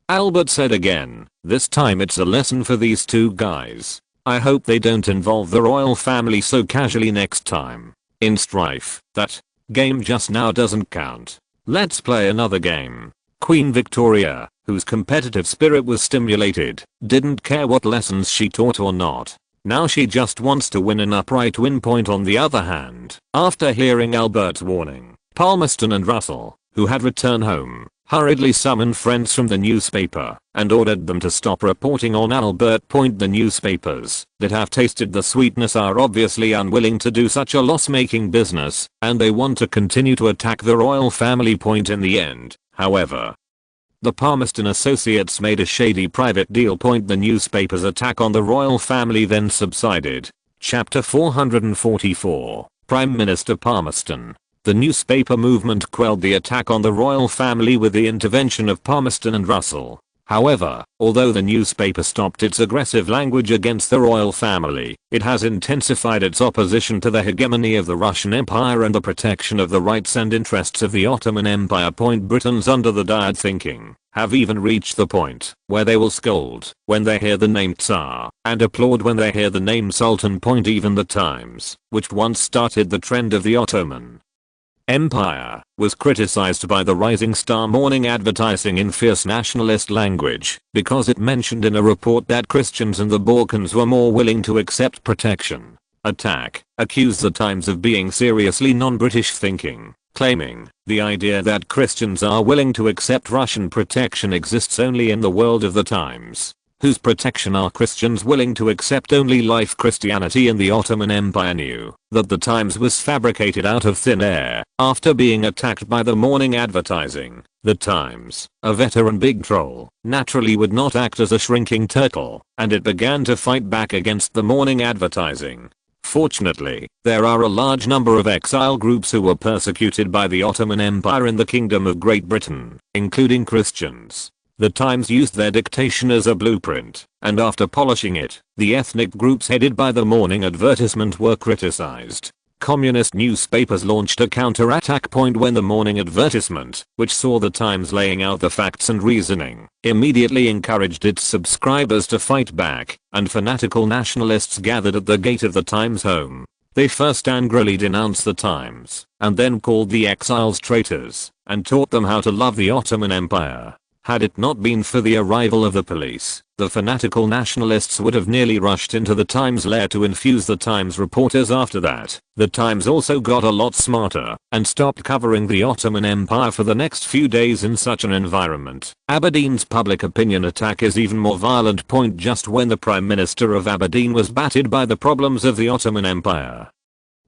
Albert said again, "This time it's a lesson for these two guys. I hope they don't involve the royal family so casually next time in strife. That game just now doesn't count. Let's play another game." Queen Victoria, whose competitive spirit was stimulated, didn't care what lessons she taught or not. Now she just wants to win an upright win. On the other hand, after hearing Albert's warning, Palmerston and Russell, who had returned home, hurriedly summoned friends from the newspaper and ordered them to stop reporting on Albert. The newspapers that have tasted the sweetness are obviously unwilling to do such a loss-making business, and they want to continue to attack the royal family. In the end, however, the Palmerston associates made a shady private deal. The newspaper's attack on the royal family then subsided. Chapter 444, Prime Minister Palmerston. The newspaper movement quelled the attack on the royal family with the intervention of Palmerston and Russell. However, although the newspaper stopped its aggressive language against the royal family, it has intensified its opposition to the hegemony of the Russian Empire and the protection of the rights and interests of the Ottoman Empire. Britons under the Diet thinking have even reached the point where they will scold when they hear the name Tsar and applaud when they hear the name Sultan. Even the Times, which once started the trend of the Ottoman Empire, was criticized by the Rising Star morning advertising in fierce nationalist language because it mentioned in a report that Christians in the Balkans were more willing to accept protection. Attack accused the Times of being seriously non-British thinking, claiming the idea that Christians are willing to accept Russian protection exists only in the world of the Times, whose protection are Christians willing to accept only life. Christianity in the Ottoman Empire knew that the Times was fabricated out of thin air. After being attacked by the morning advertising, the Times, a veteran big troll, naturally would not act as a shrinking turtle, and it began to fight back against the morning advertising. Fortunately, there are a large number of exile groups who were persecuted by the Ottoman Empire in the Kingdom of Great Britain, including Christians. The Times used their dictation as a blueprint, and after polishing it, the ethnic groups headed by the morning advertisement were criticized. Communist newspapers launched a counterattack. When the morning advertisement, which saw the Times laying out the facts and reasoning, immediately encouraged its subscribers to fight back, and fanatical nationalists gathered at the gate of the Times home. They first angrily denounced the Times, and then called the exiles traitors, and taught them how to love the Ottoman Empire. Had it not been for the arrival of the police, the fanatical nationalists would have nearly rushed into the Times lair to infuse the Times reporters. After that, the Times also got a lot smarter and stopped covering the Ottoman Empire for the next few days. In such an environment, Aberdeen's public opinion attack is even more violent. Just when the Prime Minister of Aberdeen was battered by the problems of the Ottoman Empire,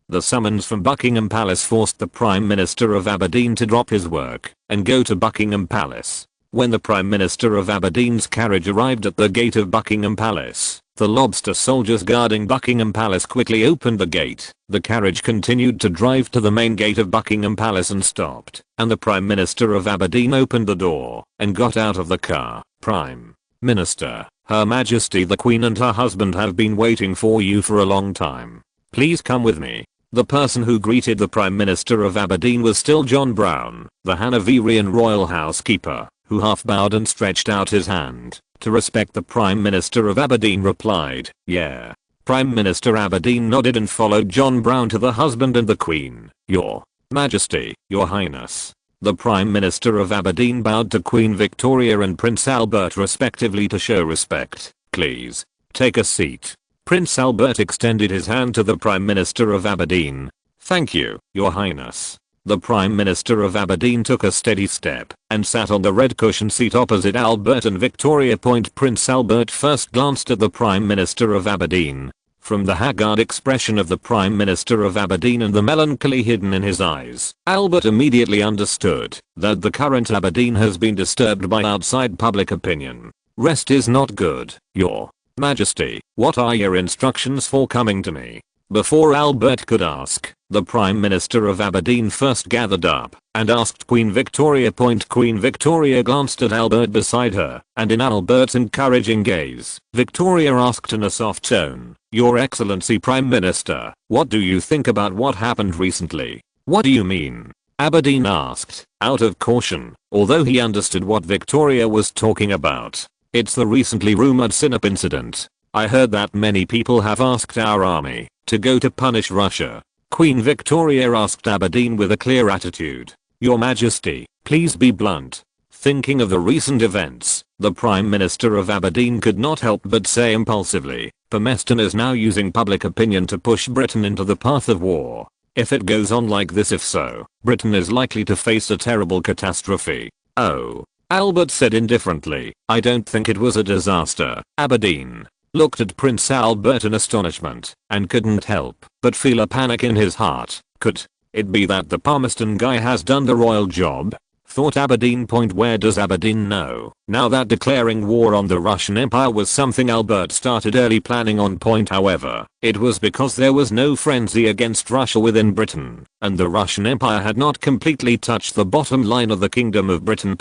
the summons from Buckingham Palace forced the Prime Minister of Aberdeen to drop his work and go to Buckingham Palace. When the Prime Minister of Aberdeen's carriage arrived at the gate of Buckingham Palace, the lobster soldiers guarding Buckingham Palace quickly opened the gate. The carriage continued to drive to the main gate of Buckingham Palace and stopped, and the Prime Minister of Aberdeen opened the door and got out of the car. "Prime Minister, Her Majesty the Queen and her husband have been waiting for you for a long time. Please come with me." The person who greeted the Prime Minister of Aberdeen was still John Brown, the Hanoverian royal housekeeper, who half bowed and stretched out his hand to respect. The Prime Minister of Aberdeen replied, "Yeah." Prime Minister Aberdeen nodded and followed John Brown to the husband and the Queen. "Your Majesty, Your Highness." The Prime Minister of Aberdeen bowed to Queen Victoria and Prince Albert respectively to show respect. "Please, take a seat." Prince Albert extended his hand to the Prime Minister of Aberdeen. "Thank you, Your Highness." The Prime Minister of Aberdeen took a steady step and sat on the red cushion seat opposite Albert and Victoria. Prince Albert first glanced at the Prime Minister of Aberdeen, From the haggard expression of the Prime Minister of Aberdeen and the melancholy hidden in his eyes, Albert immediately understood that the current Aberdeen has been disturbed by outside public opinion. Rest is not good, Your Majesty. What are your instructions for coming to me? Before Albert could ask, the Prime Minister of Aberdeen first gathered up and asked Queen Victoria. Queen Victoria glanced at Albert beside her, and in Albert's encouraging gaze, Victoria asked in a soft tone, Your Excellency Prime Minister, what do you think about what happened recently? What do you mean? Aberdeen asked, out of caution, although he understood what Victoria was talking about. It's the recently rumored Synopsis incident. I heard that many people have asked our army to go to punish Russia. Queen Victoria asked Aberdeen with a clear attitude. Your Majesty, please be blunt. Thinking of the recent events, the Prime Minister of Aberdeen could not help but say impulsively, Palmerston is now using public opinion to push Britain into the path of war. If it goes on like this, if so, Britain is likely to face a terrible catastrophe. Oh, Albert said indifferently, I don't think it was a disaster. Aberdeen looked at Prince Albert in astonishment and couldn't help but feel a panic in his heart. Could it be that the Palmerston guy has done the royal job? Thought Aberdeen. Where does Aberdeen know now that declaring war on the Russian Empire was something Albert started early planning on? However, it was because there was no frenzy against Russia within Britain, and the Russian Empire had not completely touched the bottom line of the Kingdom of Britain.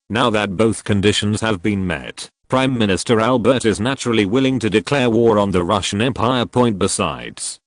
Now that both conditions have been met, Prime Minister Albert is naturally willing to declare war on the Russian Empire. Besides,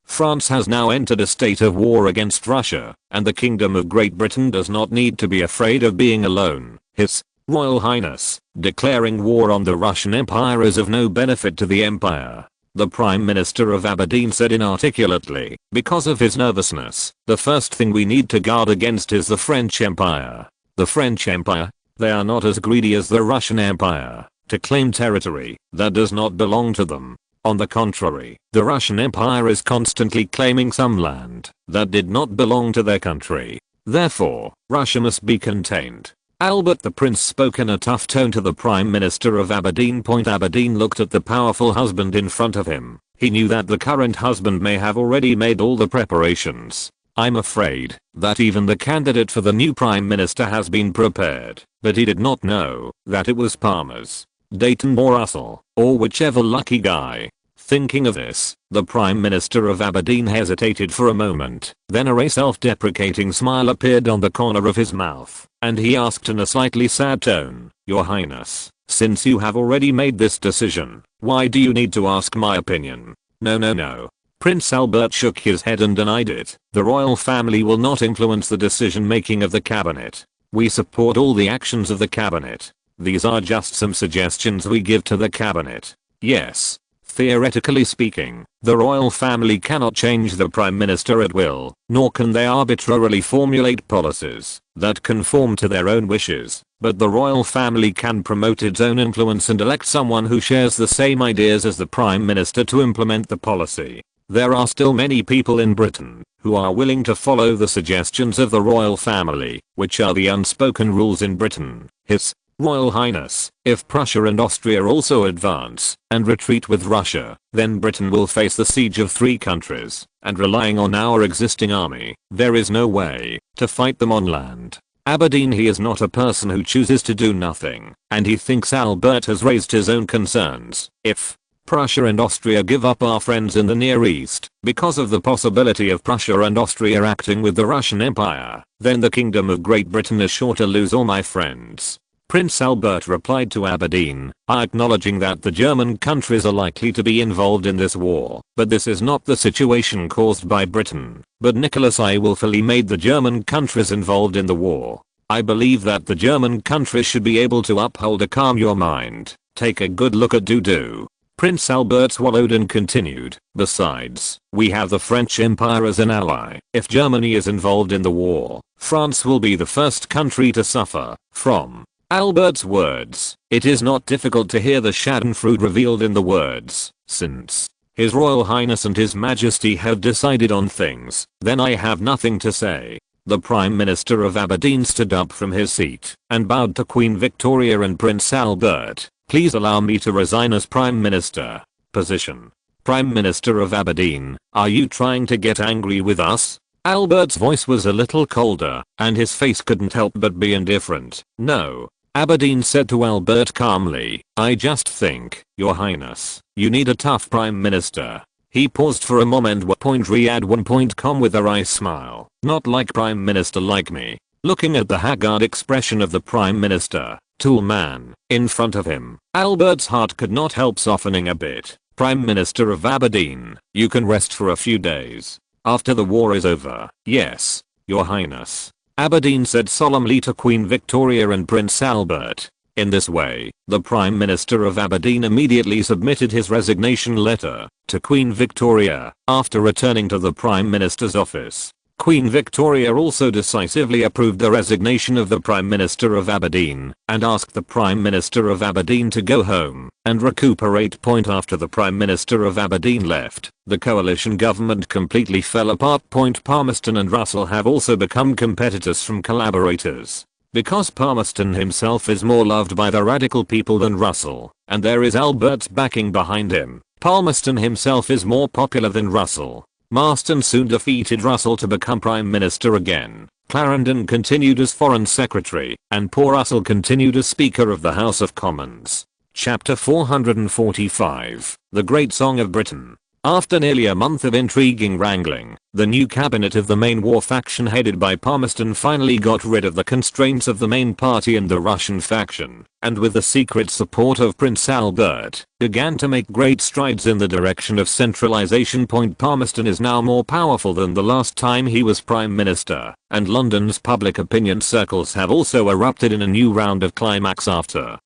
France has now entered a state of war against Russia, and the Kingdom of Great Britain does not need to be afraid of being alone. His Royal Highness declaring war on the Russian Empire is of no benefit to the empire, the Prime Minister of Aberdeen said inarticulately. Because of his nervousness, the first thing we need to guard against is the French Empire. The French Empire? They are not as greedy as the Russian Empire to claim territory that does not belong to them. On the contrary, the Russian Empire is constantly claiming some land that did not belong to their country. Therefore, Russia must be contained. Albert the Prince spoke in a tough tone to the Prime Minister of Aberdeen. Aberdeen looked at the powerful husband in front of him. He knew that the current husband may have already made all the preparations. I'm afraid that even the candidate for the new Prime Minister has been prepared, but he did not know that it was Palmer's, Dayton or Russell, or whichever lucky guy. Thinking of this, the Prime Minister of Aberdeen hesitated for a moment, then a self-deprecating smile appeared on the corner of his mouth, and he asked in a slightly sad tone, Your Highness, since you have already made this decision, why do you need to ask my opinion? No. Prince Albert shook his head and denied it. The royal family will not influence the decision-making of the cabinet. We support all the actions of the cabinet. These are just some suggestions we give to the cabinet. Yes. Theoretically speaking, the royal family cannot change the prime minister at will, nor can they arbitrarily formulate policies that conform to their own wishes, but the royal family can promote its own influence and elect someone who shares the same ideas as the prime minister to implement the policy. There are still many people in Britain who are willing to follow the suggestions of the royal family, which are the unspoken rules in Britain. His Royal Highness, if Prussia and Austria also advance and retreat with Russia, then Britain will face the siege of 3 countries, and relying on our existing army, there is no way to fight them on land. Aberdeen, he is not a person who chooses to do nothing, and he thinks Albert has raised his own concerns. If Prussia and Austria give up our friends in the Near East, because of the possibility of Prussia and Austria acting with the Russian Empire, then the Kingdom of Great Britain is sure to lose all my friends. Prince Albert replied to Aberdeen, acknowledging that the German countries are likely to be involved in this war, but this is not the situation caused by Britain, but Nicholas I willfully made the German countries involved in the war. I believe that the German countries should be able to uphold a calm your mind, take a good look at Dudu. Prince Albert swallowed and continued, besides, we have the French Empire as an ally. If Germany is involved in the war, France will be the first country to suffer from Albert's words. It is not difficult to hear the schadenfreude revealed in the words. Since His Royal Highness and His Majesty have decided on things, then I have nothing to say. The Prime Minister of Aberdeen stood up from his seat and bowed to Queen Victoria and Prince Albert. Please allow me to resign as Prime Minister position. Prime Minister of Aberdeen, are you trying to get angry with us? Albert's voice was a little colder, and his face couldn't help but be indifferent. No. Aberdeen said to Albert calmly, I just think, Your Highness, you need a tough Prime Minister. He paused for a moment. Riyadh1.com with a wry smile. Not like Prime Minister like me. Looking at the haggard expression of the Prime Minister, tool man, in front of him, Albert's heart could not help softening a bit. Prime Minister of Aberdeen, you can rest for a few days. After the war is over, yes, Your Highness. Aberdeen said solemnly to Queen Victoria and Prince Albert. In this way, the Prime Minister of Aberdeen immediately submitted his resignation letter to Queen Victoria after returning to the Prime Minister's office. Queen Victoria also decisively approved the resignation of the Prime Minister of Aberdeen and asked the Prime Minister of Aberdeen to go home and recuperate. After the Prime Minister of Aberdeen left, the coalition government completely fell apart. Palmerston and Russell have also become competitors from collaborators. Because Palmerston himself is more loved by the radical people than Russell, and there is Albert's backing behind him, Palmerston himself is more popular than Russell. Marston soon defeated Russell to become Prime Minister again. Clarendon continued as Foreign Secretary, and poor Russell continued as Speaker of the House of Commons. Chapter 445, The Great Song of Britain. After nearly a month of intriguing wrangling, the new cabinet of the main war faction headed by Palmerston finally got rid of the constraints of the main party and the Russian faction, and with the secret support of Prince Albert, began to make great strides in the direction of centralization. Palmerston is now more powerful than the last time he was Prime Minister, and London's public opinion circles have also erupted in a new round of climax after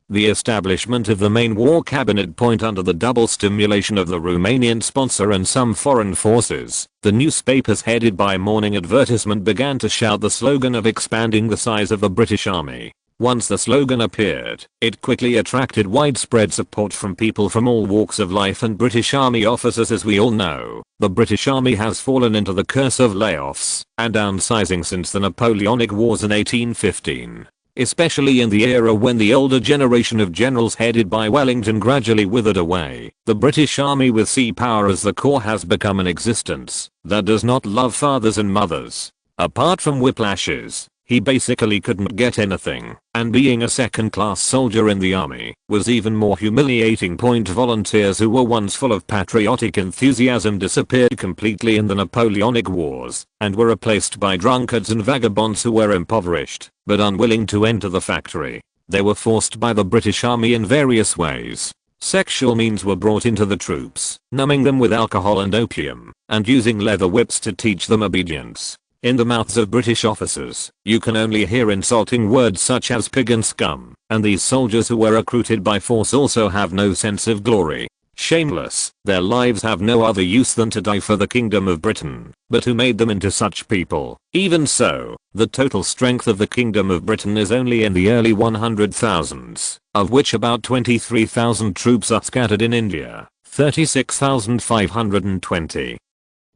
the establishment of the main war cabinet. Under the double stimulation of the Romanian sponsor and some foreign forces, the newspapers headed by Morning Advertisement began to shout the slogan of expanding the size of the British Army. Once the slogan appeared, it quickly attracted widespread support from people from all walks of life and British Army officers. As we all know, the British Army has fallen into the curse of layoffs and downsizing since the Napoleonic Wars in 1815. Especially in the era when the older generation of generals headed by Wellington gradually withered away, the British Army with sea power as the core has become an existence that does not love fathers and mothers. Apart from whiplashes, he basically couldn't get anything, and being a second-class soldier in the army was even more humiliating. Volunteers who were once full of patriotic enthusiasm disappeared completely in the Napoleonic Wars and were replaced by drunkards and vagabonds who were impoverished but unwilling to enter the factory. They were forced by the British Army in various ways. Sexual means were brought into the troops, numbing them with alcohol and opium, and using leather whips to teach them obedience. In the mouths of British officers, you can only hear insulting words such as pig and scum, and these soldiers who were recruited by force also have no sense of glory. Shameless, their lives have no other use than to die for the Kingdom of Britain, but who made them into such people? Even so, the total strength of the Kingdom of Britain is only in the early 100,000s, of which about 23,000 troops are scattered in India, 36,520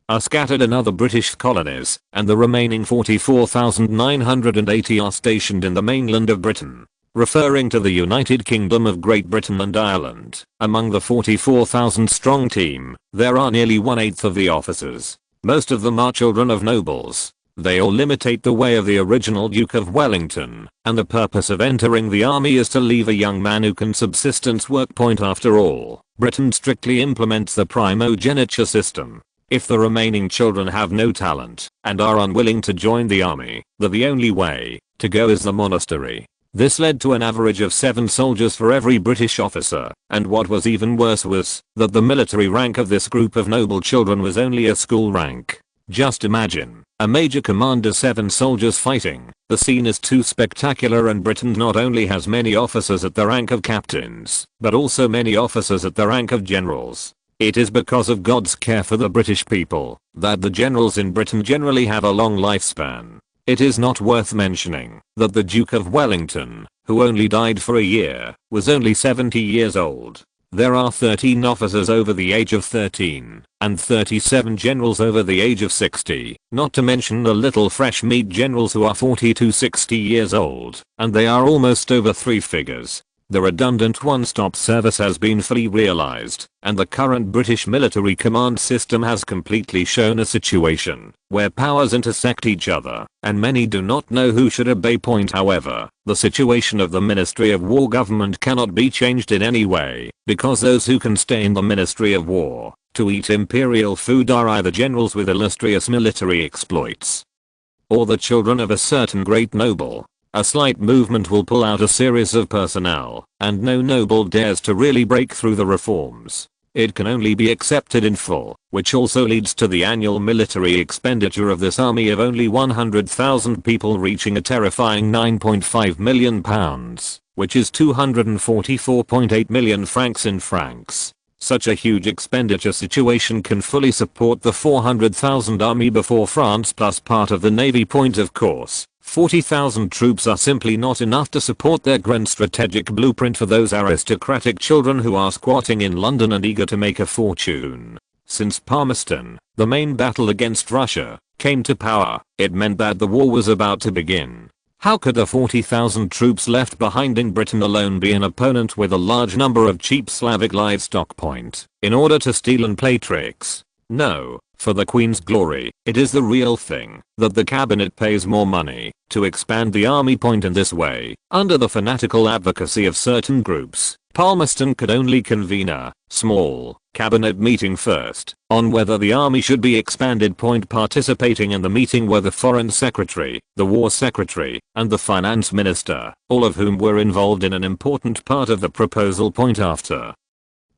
are scattered in other British colonies, and the remaining 44,980 are stationed in the mainland of Britain. Referring to the United Kingdom of Great Britain and Ireland, among the 44,000 strong team, there are nearly 1/8 of the officers. Most of them are children of nobles. They all imitate the way of the original Duke of Wellington, and the purpose of entering the army is to leave a young man who can subsistence work. After all, Britain strictly implements the primogeniture system. If the remaining children have no talent and are unwilling to join the army, the only way to go is the monastery. This led to an average of 7 soldiers for every British officer, and what was even worse was that the military rank of this group of noble children was only a school rank. Just imagine, a major commander 7 soldiers fighting. The scene is too spectacular, and Britain not only has many officers at the rank of captains, but also many officers at the rank of generals. It is because of God's care for the British people that the generals in Britain generally have a long lifespan. It is not worth mentioning that the Duke of Wellington, who only died for a year, was only 70 years old. There are 13 officers over the age of 13, and 37 generals over the age of 60, not to mention the little fresh meat generals who are 40 to 60 years old, and they are almost over 3 figures. The redundant one-stop service has been fully realized, and the current British military command system has completely shown a situation where powers intersect each other, and many do not know who should obey. However, the situation of the Ministry of War government cannot be changed in any way, because those who can stay in the Ministry of War to eat imperial food are either generals with illustrious military exploits, or the children of a certain great noble. A slight movement will pull out a series of personnel, and no noble dares to really break through the reforms. It can only be accepted in full, which also leads to the annual military expenditure of this army of only 100,000 people reaching a terrifying £9.5 million, which is 244.8 million francs in francs. Such a huge expenditure situation can fully support the 400,000 army before France plus part of the navy. Of course, 40,000 troops are simply not enough to support their grand strategic blueprint for those aristocratic children who are squatting in London and eager to make a fortune. Since Palmerston, the main battle against Russia, came to power, it meant that the war was about to begin. How could the 40,000 troops left behind in Britain alone be an opponent with a large number of cheap Slavic livestock? In order to steal and play tricks? No, for the Queen's glory, it is the real thing that the cabinet pays more money to expand the army. In this way, under the fanatical advocacy of certain groups, Palmerston could only convene a small cabinet meeting first on whether the army should be expanded. Participating in the meeting were the foreign secretary, the war secretary, and the finance minister, all of whom were involved in an important part of the proposal. After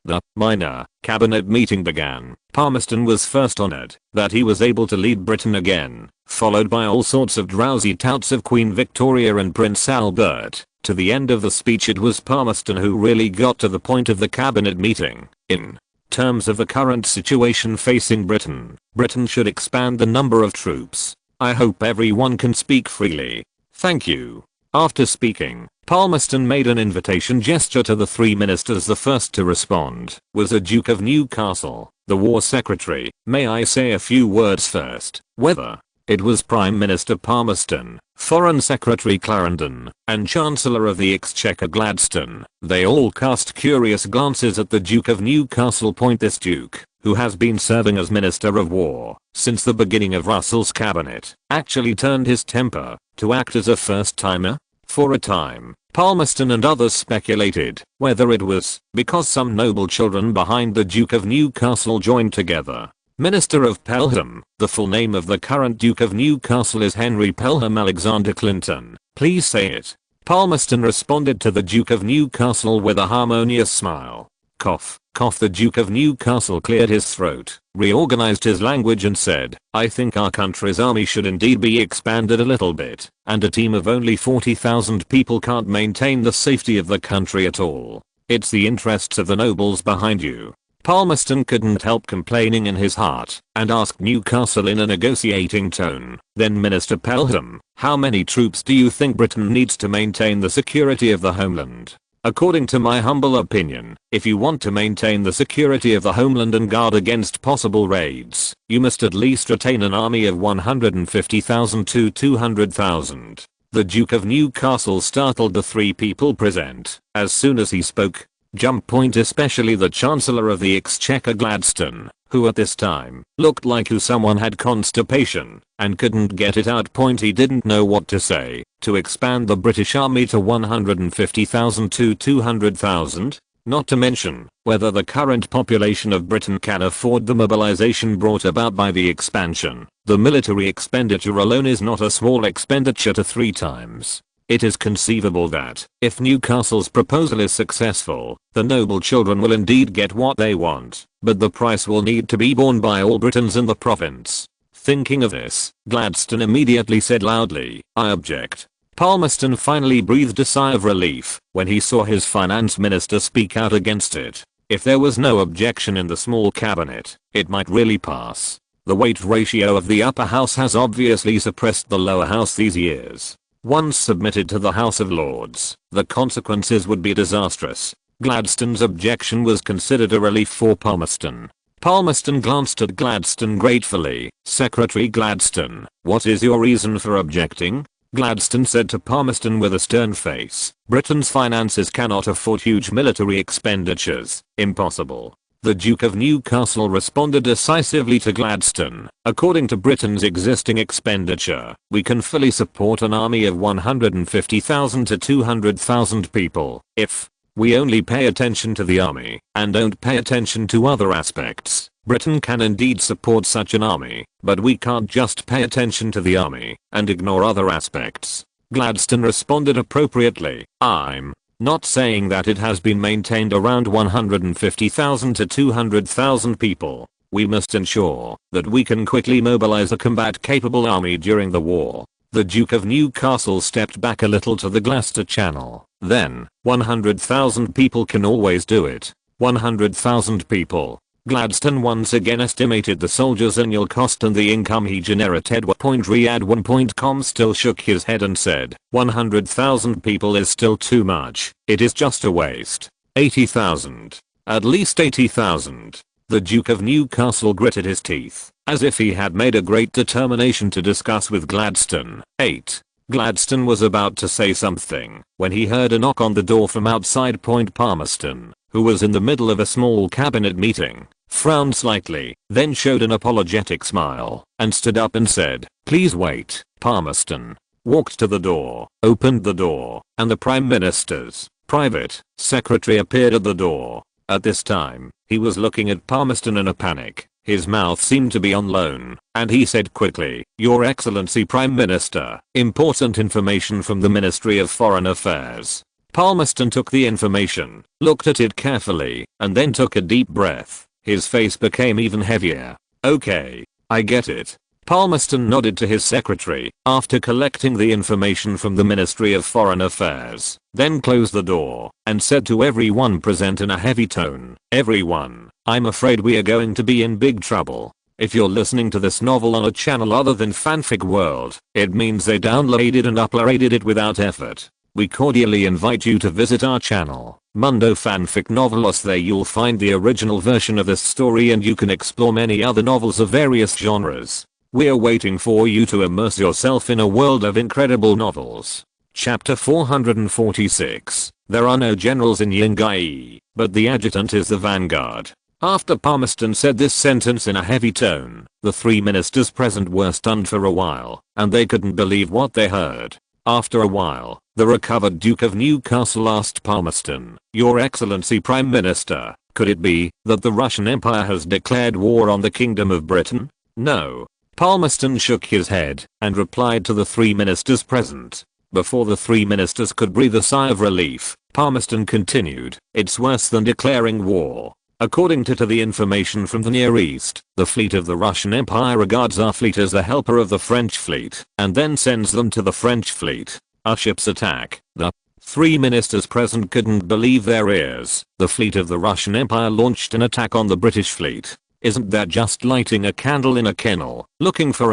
the minor cabinet meeting began, Palmerston was first honored that he was able to lead Britain again, followed by all sorts of drowsy touts of Queen Victoria and Prince Albert. To the end of the speech, it was Palmerston who really got to the point of the cabinet meeting. In terms of the current situation facing Britain, Britain should expand the number of troops. I hope everyone can speak freely. Thank you. After speaking, Palmerston made an invitation gesture to the three ministers. The first to respond was the Duke of Newcastle, the War Secretary. May I say a few words first? Whether it was Prime Minister Palmerston, Foreign Secretary Clarendon, and Chancellor of the Exchequer Gladstone, they all cast curious glances at the Duke of Newcastle. This Duke, who has been serving as Minister of War since the beginning of Russell's cabinet, actually turned his temper to act as a first-timer. For a time, Palmerston and others speculated whether it was because some noble children behind the Duke of Newcastle joined together. Minister of Pelham. The full name of the current Duke of Newcastle is Henry Pelham Alexander Clinton. Please say it. Palmerston responded to the Duke of Newcastle with a harmonious smile. Cough, cough. The Duke of Newcastle cleared his throat, reorganized his language and said, I think our country's army should indeed be expanded a little bit, and a team of only 40,000 people can't maintain the safety of the country at all. It's the interests of the nobles behind you. Palmerston couldn't help complaining in his heart, and asked Newcastle in a negotiating tone, then Minister Pelham, how many troops do you think Britain needs to maintain the security of the homeland? According to my humble opinion, if you want to maintain the security of the homeland and guard against possible raids, you must at least retain an army of 150,000 to 200,000. The Duke of Newcastle startled the three people present as soon as he spoke. Especially the Chancellor of the Exchequer Gladstone, who at this time looked like someone had constipation and couldn't get it out. He didn't know what to say. To expand the British army to 150,000 to 200,000, not to mention whether the current population of Britain can afford the mobilization brought about by the expansion. The military expenditure alone is not a small expenditure to 3 times. It is conceivable that, if Newcastle's proposal is successful, the noble children will indeed get what they want, but the price will need to be borne by all Britons in the province. Thinking of this, Gladstone immediately said loudly, I object. Palmerston finally breathed a sigh of relief when he saw his finance minister speak out against it. If there was no objection in the small cabinet, it might really pass. The weight ratio of the upper house has obviously suppressed the lower house these years. Once submitted to the House of Lords, the consequences would be disastrous. Gladstone's objection was considered a relief for Palmerston. Palmerston glanced at Gladstone gratefully. Secretary Gladstone, what is your reason for objecting? Gladstone said to Palmerston with a stern face. Britain's finances cannot afford huge military expenditures. Impossible. The Duke of Newcastle responded decisively to Gladstone. According to Britain's existing expenditure, we can fully support an army of 150,000 to 200,000 people if we only pay attention to the army and don't pay attention to other aspects. Britain can indeed support such an army, but we can't just pay attention to the army and ignore other aspects. Gladstone responded appropriately. I'm not saying that it has been maintained around 150,000 to 200,000 people. We must ensure that we can quickly mobilize a combat-capable army during the war. The Duke of Newcastle stepped back a little to the Gloucester Channel. Then, 100,000 people can always do it. 100,000 people. Gladstone once again estimated the soldiers' annual cost and the income he generated. Riyadh1.com still shook his head and said, 100,000 people is still too much. It is just a waste. 80,000. At least 80,000. The Duke of Newcastle gritted his teeth, as if he had made a great determination to discuss with Gladstone. 8. Gladstone was about to say something when he heard a knock on the door from outside. Palmerston, who was in the middle of a small cabinet meeting, frowned slightly, then showed an apologetic smile, and stood up and said, "Please wait." Palmerston walked to the door, opened the door, and the Prime Minister's private secretary appeared at the door. At this time, he was looking at Palmerston in a panic. His mouth seemed to be on loan, and he said quickly, "Your Excellency Prime Minister, important information from the Ministry of Foreign Affairs." Palmerston took the information, looked at it carefully, and then took a deep breath. His face became even heavier. "Okay, I get it." Palmerston nodded to his secretary after collecting the information from the Ministry of Foreign Affairs, then closed the door and said to everyone present in a heavy tone, "Everyone, I'm afraid we are going to be in big trouble. If you're listening to this novel on a channel other than Fanfic World, it means they downloaded and uploaded it without effort. We cordially invite you to visit our channel, Mundo Fanfic Novelos. There you'll find the original version of this story and you can explore many other novels of various genres. We're waiting for you to immerse yourself in a world of incredible novels." Chapter 446. There are no generals in Yingai, but the adjutant is the vanguard. After Palmerston said this sentence in a heavy tone, the three ministers present were stunned for a while, and they couldn't believe what they heard. After a while, the recovered Duke of Newcastle asked Palmerston, "Your Excellency Prime Minister, could it be that the Russian Empire has declared war on the Kingdom of Britain?" "No." Palmerston shook his head and replied to the three ministers present. Before the three ministers could breathe a sigh of relief, Palmerston continued, "It's worse than declaring war. According to the information from the Near East, the fleet of the Russian Empire regards our fleet as the helper of the French fleet and then sends them to the French fleet. Our ships attack. The three ministers present couldn't believe their ears. The fleet of the Russian Empire launched an attack on the British fleet. Isn't that just lighting a candle in a kennel, looking for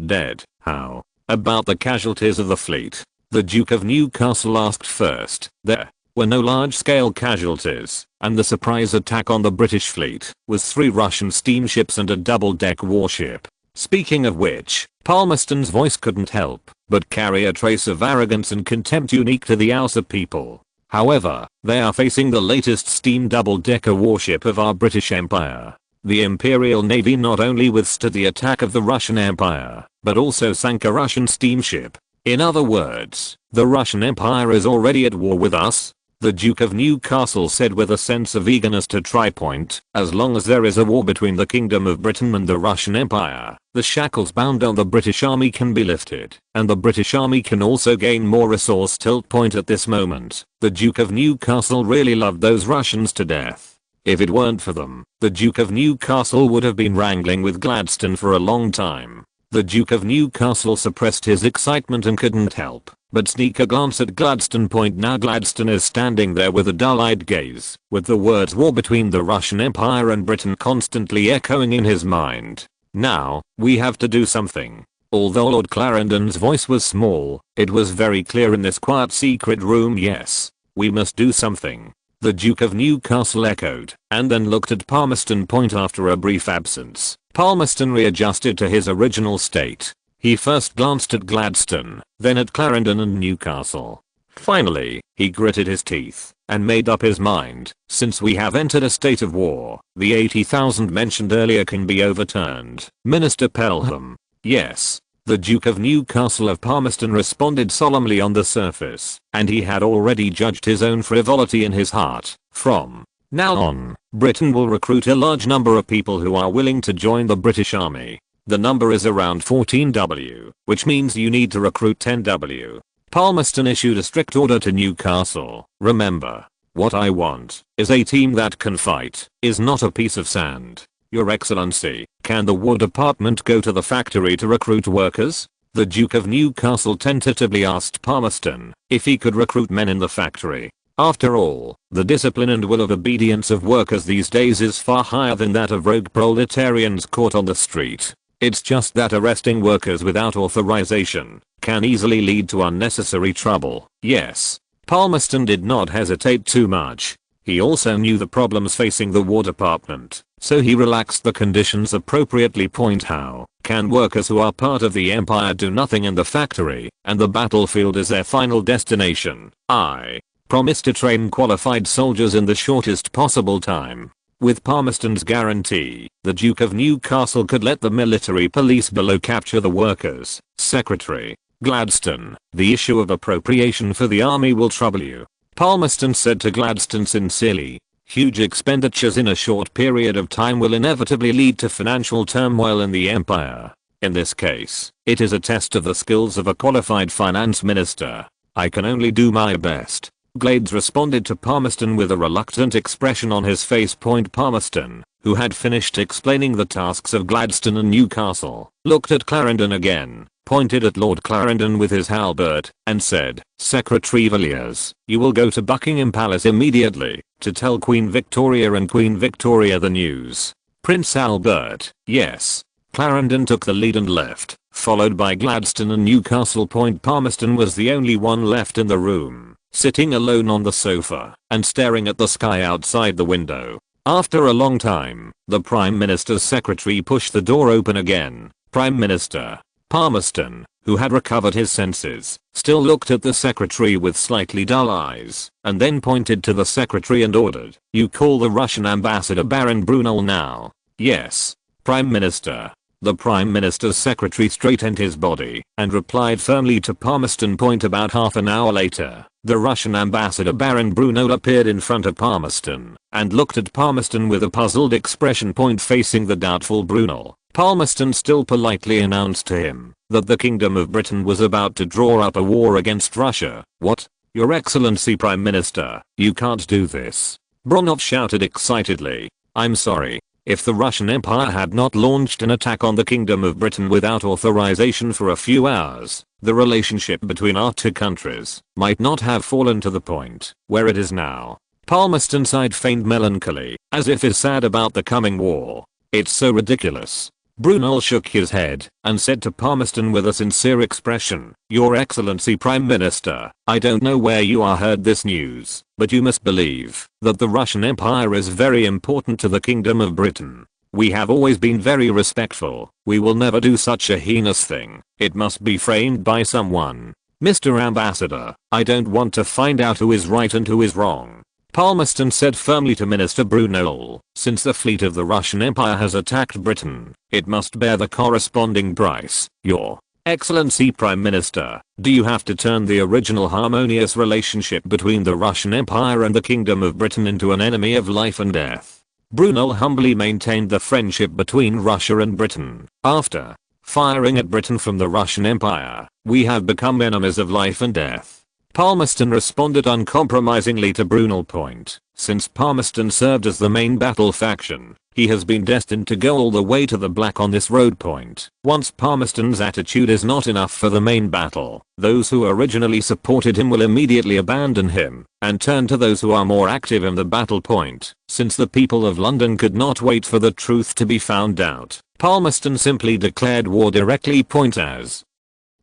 dead? How about the casualties of the fleet?" The Duke of Newcastle asked first. "There were no large-scale casualties, and the surprise attack on the British fleet was 3 Russian steamships and a double-deck warship. Speaking of which, Palmerston's voice couldn't help but carry a trace of arrogance and contempt unique to the Hausa people. However, they are facing the latest steam double-decker warship of our British Empire. The Imperial Navy not only withstood the attack of the Russian Empire, but also sank a Russian steamship. In other words, the Russian Empire is already at war with us." The Duke of Newcastle said with a sense of eagerness to try point, "As long as there is a war between the Kingdom of Britain and the Russian Empire, the shackles bound on the British Army can be lifted, and the British Army can also gain more resource." At this moment, the Duke of Newcastle really loved those Russians to death. If it weren't for them, the Duke of Newcastle would have been wrangling with Gladstone for a long time. The Duke of Newcastle suppressed his excitement and couldn't help but sneak a glance at Gladstone. Now Gladstone is standing there with a dull-eyed gaze, with the words war between the Russian Empire and Britain constantly echoing in his mind. "Now, we have to do something." Although Lord Clarendon's voice was small, it was very clear in this quiet secret room. "Yes, we must do something." The Duke of Newcastle echoed, and then looked at Palmerston. After a brief absence, Palmerston readjusted to his original state. He first glanced at Gladstone, then at Clarendon and Newcastle. Finally, he gritted his teeth and made up his mind. Since we have entered a state of war, the 80,000 mentioned earlier can be overturned. Minister Pelham. Yes. The Duke of Newcastle of Palmerston responded solemnly on the surface, and he had already judged his own frivolity in his heart. From now on, Britain will recruit a large number of people who are willing to join the British Army. The number is around 14W, which means you need to recruit 10W. Palmerston issued a strict order to Newcastle. Remember, what I want is a team that can fight, is not a piece of sand. Your Excellency, can the War Department go to the factory to recruit workers? The Duke of Newcastle tentatively asked Palmerston if he could recruit men in the factory. After all, the discipline and will of obedience of workers these days is far higher than that of rogue proletarians caught on the street. It's just that arresting workers without authorization can easily lead to unnecessary trouble. Yes. Palmerston did not hesitate too much. He also knew the problems facing the War Department, so he relaxed the conditions appropriately. How can workers who are part of the empire do nothing in the factory, and the battlefield is their final destination? I promise to train qualified soldiers in the shortest possible time. With Palmerston's guarantee, the Duke of Newcastle could let the military police below capture the workers. Secretary Gladstone, the issue of appropriation for the army will trouble you. Palmerston said to Gladstone sincerely. Huge expenditures in a short period of time will inevitably lead to financial turmoil in the empire. In this case, it is a test of the skills of a qualified finance minister. I can only do my best. Glades responded to Palmerston with a reluctant expression on his face. Palmerston, who had finished explaining the tasks of Gladstone and Newcastle, looked at Clarendon again, pointed at Lord Clarendon with his halberd, and said, Secretary Villiers, you will go to Buckingham Palace immediately to tell Queen Victoria and Queen Victoria the news. Prince Albert, yes. Clarendon took the lead and left, followed by Gladstone and Newcastle. Palmerston was the only one left in the room, sitting alone on the sofa and staring at the sky outside the window. After a long time, the Prime Minister's secretary pushed the door open again. Prime Minister Palmerston, who had recovered his senses, still looked at the secretary with slightly dull eyes, and then pointed to the secretary and ordered, you call the Russian ambassador Baron Brunel now. Yes, Prime Minister. The Prime Minister's secretary straightened his body and replied firmly to Palmerston. About half an hour later, the Russian ambassador Baron Brunel appeared in front of Palmerston and looked at Palmerston with a puzzled expression. Facing the doubtful Brunel, Palmerston still politely announced to him that the Kingdom of Britain was about to draw up a war against Russia. What? Your Excellency Prime Minister, you can't do this. Brunel shouted excitedly. I'm sorry. If the Russian Empire had not launched an attack on the Kingdom of Britain without authorization for a few hours, the relationship between our two countries might not have fallen to the point where it is now. Palmerston sighed feigned melancholy, as if he's sad about the coming war. It's so ridiculous. Brunel shook his head and said to Palmerston with a sincere expression, Your Excellency Prime Minister, I don't know where you are heard this news, but you must believe that the Russian Empire is very important to the Kingdom of Britain. We have always been very respectful. We will never do such a heinous thing. It must be framed by someone. Mr. Ambassador, I don't want to find out who is right and who is wrong. Palmerston said firmly to Minister Brunel, since the fleet of the Russian Empire has attacked Britain, it must bear the corresponding price. Your Excellency Prime Minister, do you have to turn the original harmonious relationship between the Russian Empire and the Kingdom of Britain into an enemy of life and death? Brunel humbly maintained the friendship between Russia and Britain. After firing at Britain from the Russian Empire, we have become enemies of life and death. Palmerston responded uncompromisingly to Brunel. Since Palmerston served as the main battle faction, he has been destined to go all the way to the black on this road. Once Palmerston's attitude is not enough for the main battle, those who originally supported him will immediately abandon him and turn to those who are more active in the battle. Since the people of London could not wait for the truth to be found out, Palmerston simply declared war directly. As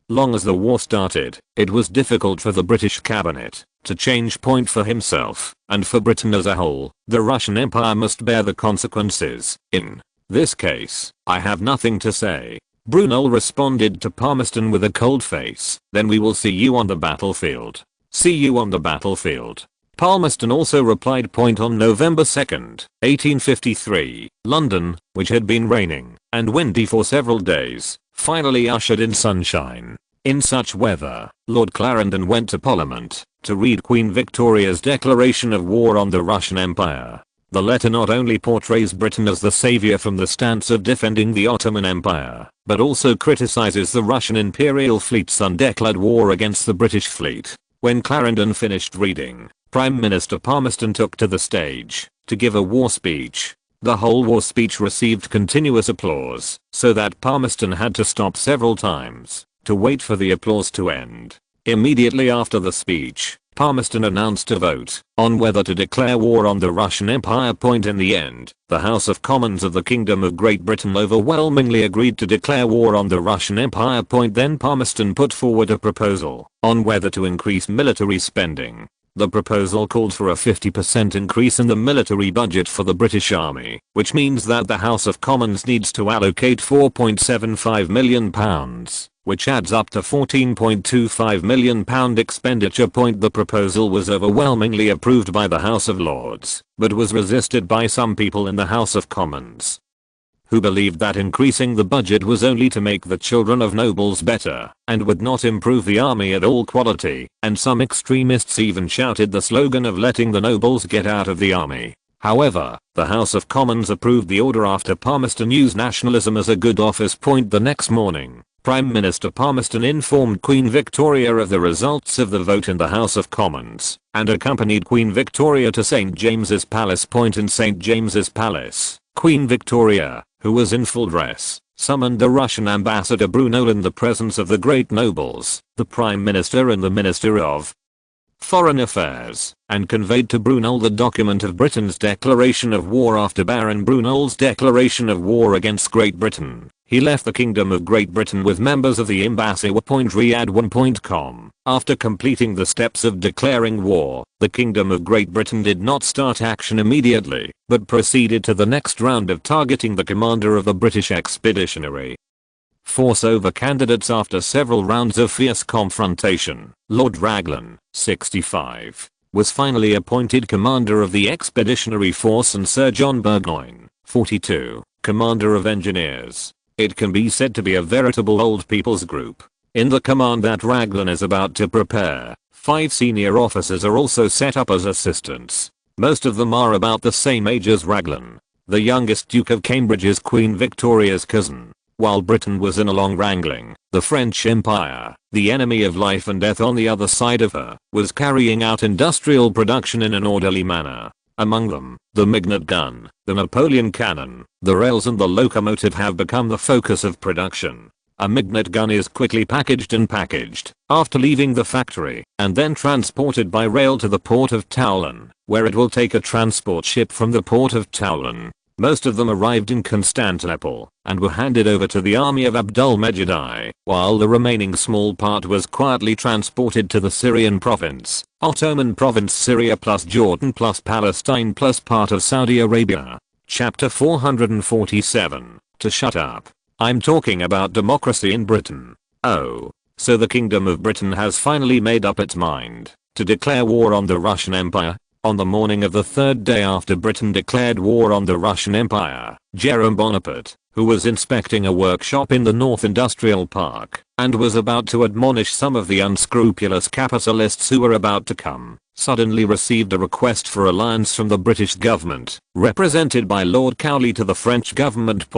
long as the war started, it was difficult for the British cabinet to change point for himself, and for Britain as a whole, the Russian Empire must bear the consequences. In this case, I have nothing to say. Brunel responded to Palmerston with a cold face. "Then we will see you on the battlefield. See you on the battlefield." Palmerston also replied. On November 2nd, 1853, London, which had been raining and windy for several days, finally ushered in sunshine. In such weather, Lord Clarendon went to Parliament to read Queen Victoria's declaration of war on the Russian Empire. The letter not only portrays Britain as the savior from the stance of defending the Ottoman Empire, but also criticizes the Russian imperial fleet's undeclared war against the British fleet. When Clarendon finished reading, Prime Minister Palmerston took to the stage to give a war speech. The whole war speech received continuous applause, so that Palmerston had to stop several times to wait for the applause to end. Immediately after the speech, Palmerston announced a vote on whether to declare war on the Russian Empire. In the end, the House of Commons of the Kingdom of Great Britain overwhelmingly agreed to declare war on the Russian Empire. Then Palmerston put forward a proposal on whether to increase military spending. The proposal called for a 50% increase in the military budget for the British Army, which means that the House of Commons needs to allocate £4.75 million, which adds up to £14.25 million expenditure. The proposal was overwhelmingly approved by the House of Lords, but was resisted by some people in the House of Commons, who believed that increasing the budget was only to make the children of nobles better, and would not improve the army at all quality, and some extremists even shouted the slogan of letting the nobles get out of the army. However, the House of Commons approved the order after Palmerston used nationalism as a good office. The next morning, Prime Minister Palmerston informed Queen Victoria of the results of the vote in the House of Commons, and accompanied Queen Victoria to St. James's Palace. In St. James's Palace, Queen Victoria, who was in full dress, summoned the Russian ambassador Brunel in the presence of the great nobles, the Prime Minister and the Minister of Foreign Affairs, and conveyed to Brunel the document of Britain's declaration of war after Baron Brunel's declaration of war against Great Britain. He left the Kingdom of Great Britain with members of the embassy. Riyadh1.com. After completing the steps of declaring war, the Kingdom of Great Britain did not start action immediately, but proceeded to the next round of targeting the commander of the British Expeditionary Force over candidates. After several rounds of fierce confrontation, Lord Raglan, 65, was finally appointed commander of the Expeditionary Force, and Sir John Burgoyne, 42, commander of engineers. It can be said to be a veritable old people's group. In the command that Raglan is about to prepare, 5 senior officers are also set up as assistants. Most of them are about the same age as Raglan. The youngest Duke of Cambridge is Queen Victoria's cousin. While Britain was in a long wrangling, the French Empire, the enemy of life and death on the other side of her, was carrying out industrial production in an orderly manner. Among them, the Mignet gun, the Napoleon cannon, the rails and the locomotive have become the focus of production. A Mignet gun is quickly packaged after leaving the factory, and then transported by rail to the port of Toulon, where it will take a transport ship from the port of Toulon. Most of them arrived in Constantinople and were handed over to the army of Abdul-Mejid I, while the remaining small part was quietly transported to the Syrian province, Ottoman province Syria plus Jordan plus Palestine plus part of Saudi Arabia. Chapter 447. To shut up. I'm talking about democracy in Britain. Oh. So the Kingdom of Britain has finally made up its mind to declare war on the Russian Empire. On the morning of the third day after Britain declared war on the Russian Empire, Jerome Bonaparte, who was inspecting a workshop in the North Industrial Park and was about to admonish some of the unscrupulous capitalists who were about to come, suddenly received a request for alliance from the British government, represented by Lord Cowley, to the French government.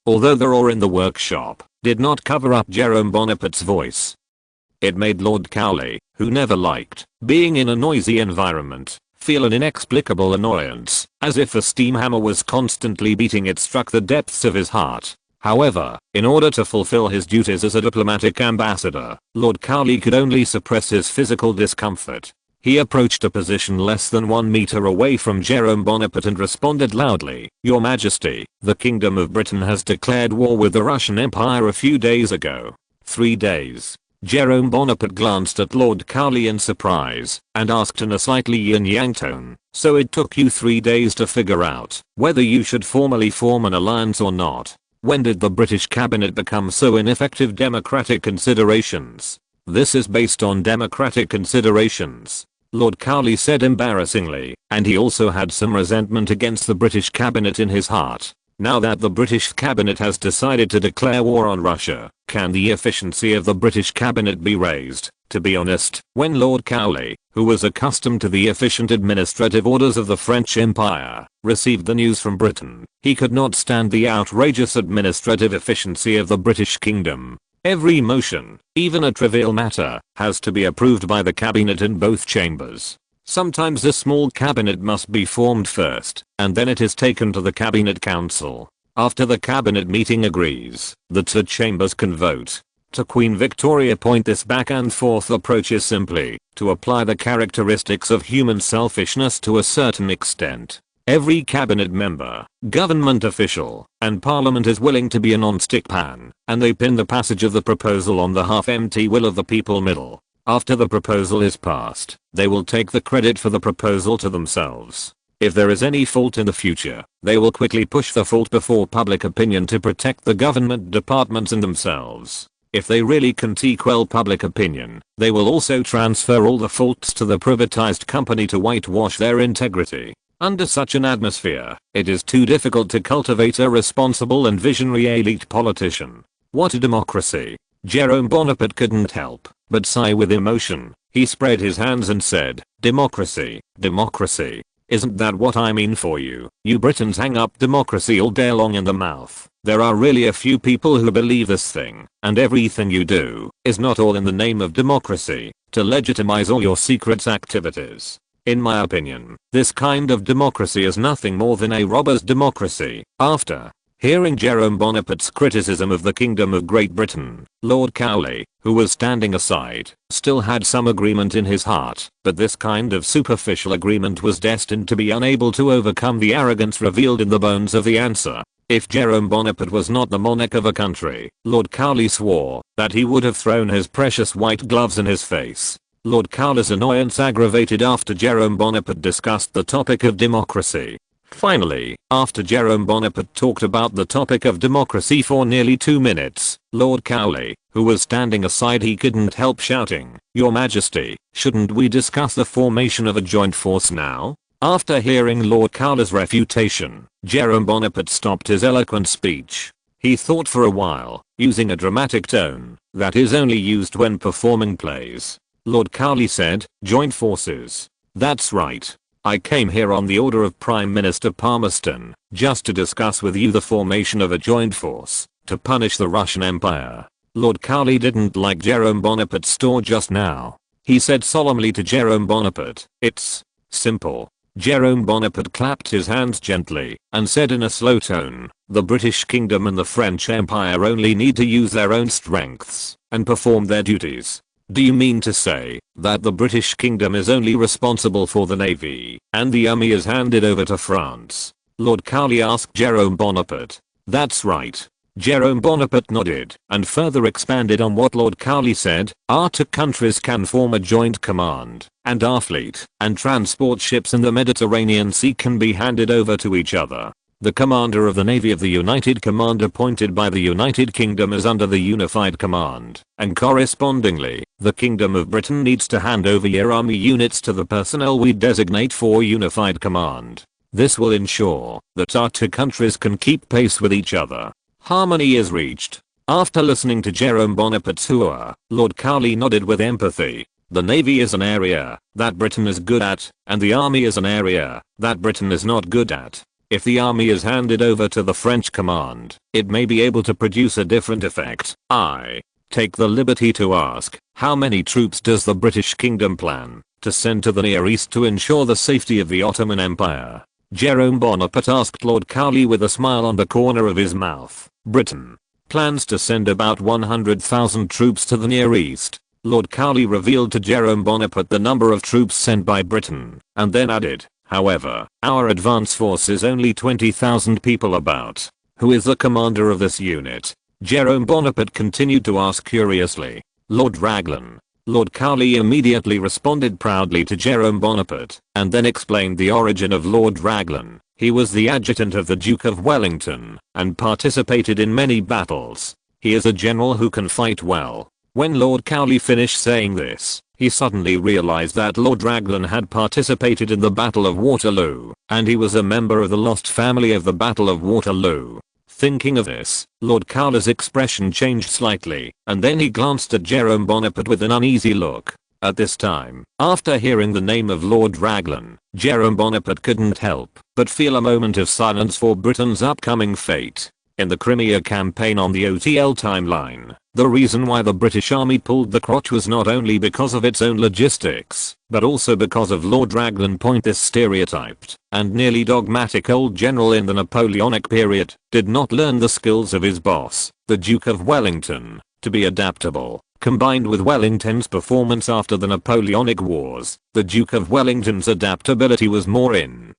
Although the roar in the workshop did not cover up Jerome Bonaparte's voice, it made Lord Cowley, who never liked being in a noisy environment, feel an inexplicable annoyance, as if a steam hammer was constantly beating. It struck the depths of his heart. However, in order to fulfill his duties as a diplomatic ambassador, Lord Cowley could only suppress his physical discomfort. He approached a position less than 1 meter away from Jerome Bonaparte and responded loudly, "Your Majesty, the Kingdom of Britain has declared war with the Russian Empire a few days ago." 3 days. Jerome Bonaparte glanced at Lord Cowley in surprise and asked in a slightly yin-yang tone, "So it took you 3 days to figure out whether you should formally form an alliance or not?" When did the British cabinet become so ineffective? Democratic considerations. This is based on democratic considerations, Lord Cowley said embarrassingly, and he also had some resentment against the British cabinet in his heart. Now that the British cabinet has decided to declare war on Russia, can the efficiency of the British cabinet be raised? To be honest, when Lord Cowley, who was accustomed to the efficient administrative orders of the French Empire, received the news from Britain, he could not stand the outrageous administrative efficiency of the British Kingdom. Every motion, even a trivial matter, has to be approved by the cabinet in both chambers. Sometimes a small cabinet must be formed first, and then it is taken to the cabinet council. After the cabinet meeting agrees, the two chambers can vote. To Queen Victoria point, this back and forth approach is simply to apply the characteristics of human selfishness to a certain extent. Every cabinet member, government official, and parliament is willing to be a non-stick pan, and they pin the passage of the proposal on the half-empty will of the people middle. After the proposal is passed, they will take the credit for the proposal to themselves. If there is any fault in the future, they will quickly push the fault before public opinion to protect the government departments and themselves. If they really can quell public opinion, they will also transfer all the faults to the privatized company to whitewash their integrity. Under such an atmosphere, it is too difficult to cultivate a responsible and visionary elite politician. What a democracy! Jerome Bonaparte couldn't help but sigh with emotion. He spread his hands and said, "Democracy, democracy. Isn't that what I mean for you? You Britons hang up democracy all day long in the mouth. There are really a few people who believe this thing, and everything you do is not all in the name of democracy, to legitimize all your secret activities. In my opinion, this kind of democracy is nothing more than a robber's democracy." After hearing Jerome Bonaparte's criticism of the Kingdom of Great Britain, Lord Cowley, who was standing aside, still had some agreement in his heart, but this kind of superficial agreement was destined to be unable to overcome the arrogance revealed in the bones of the answer. If Jerome Bonaparte was not the monarch of a country, Lord Cowley swore that he would have thrown his precious white gloves in his face. Lord Cowley's annoyance aggravated after Jerome Bonaparte discussed the topic of democracy. Finally, after Jerome Bonaparte talked about the topic of democracy for nearly 2 minutes, Lord Cowley, who was standing aside, he couldn't help shouting, "Your Majesty, shouldn't we discuss the formation of a joint force now?" After hearing Lord Cowley's refutation, Jerome Bonaparte stopped his eloquent speech. He thought for a while, using a dramatic tone that is only used when performing plays. Lord Cowley said, "Joint forces. That's right. I came here on the order of Prime Minister Palmerston, just to discuss with you the formation of a joint force, to punish the Russian Empire." Lord Cowley didn't like Jerome Bonaparte's store just now. He said solemnly to Jerome Bonaparte, "It's simple." Jerome Bonaparte clapped his hands gently, and said in a slow tone, "The British Kingdom and the French Empire only need to use their own strengths, and perform their duties." "Do you mean to say that the British Kingdom is only responsible for the navy, and the army is handed over to France?" Lord Cowley asked Jerome Bonaparte. "That's right." Jerome Bonaparte nodded, and further expanded on what Lord Cowley said. "Our two countries can form a joint command, and our fleet and transport ships in the Mediterranean Sea can be handed over to each other. The commander of the Navy of the United Command appointed by the United Kingdom is under the Unified Command, and correspondingly, the Kingdom of Britain needs to hand over your army units to the personnel we designate for Unified Command. This will ensure that our two countries can keep pace with each other. Harmony is reached." After listening to Jerome Bonaparte's hooah, Lord Cowley nodded with empathy. The Navy is an area that Britain is good at, and the Army is an area that Britain is not good at. If the army is handed over to the French command, it may be able to produce a different effect. I take the liberty to ask, how many troops does the British Kingdom plan to send to the Near East to ensure the safety of the Ottoman Empire? Jerome Bonaparte asked Lord Cowley with a smile on the corner of his mouth. "Britain plans to send about 100,000 troops to the Near East." Lord Cowley revealed to Jerome Bonaparte the number of troops sent by Britain, and then added, "However, our advance force is only 20,000 people about. Who is the commander of this unit?" Jerome Bonaparte continued to ask curiously. "Lord Raglan." Lord Cowley immediately responded proudly to Jerome Bonaparte, and then explained the origin of Lord Raglan. He was the adjutant of the Duke of Wellington and participated in many battles. He is a general who can fight well. When Lord Cowley finished saying this, he suddenly realized that Lord Raglan had participated in the Battle of Waterloo, and he was a member of the lost family of the Battle of Waterloo. Thinking of this, Lord Cowley's expression changed slightly, and then he glanced at Jerome Bonaparte with an uneasy look. At this time, after hearing the name of Lord Raglan, Jerome Bonaparte couldn't help but feel a moment of silence for Britain's upcoming fate. In the Crimea campaign on the OTL timeline, the reason why the British army pulled the crotch was not only because of its own logistics, but also because of Lord Raglan. This stereotyped and nearly dogmatic old general in the Napoleonic period did not learn the skills of his boss, the Duke of Wellington, to be adaptable. Combined with Wellington's performance after the Napoleonic Wars, the Duke of Wellington's adaptability was more in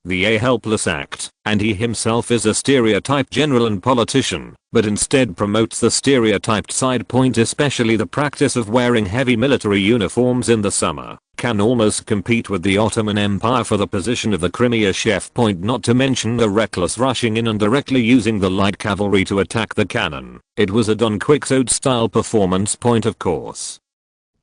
a helpless act, and he himself is a stereotyped general and politician, but instead promotes the stereotyped side point, especially the practice of wearing heavy military uniforms in the summer, can almost compete with the Ottoman Empire for the position of the Crimea chef. Not to mention the reckless rushing in and directly using the light cavalry to attack the cannon. It was a Don Quixote style performance. Of course.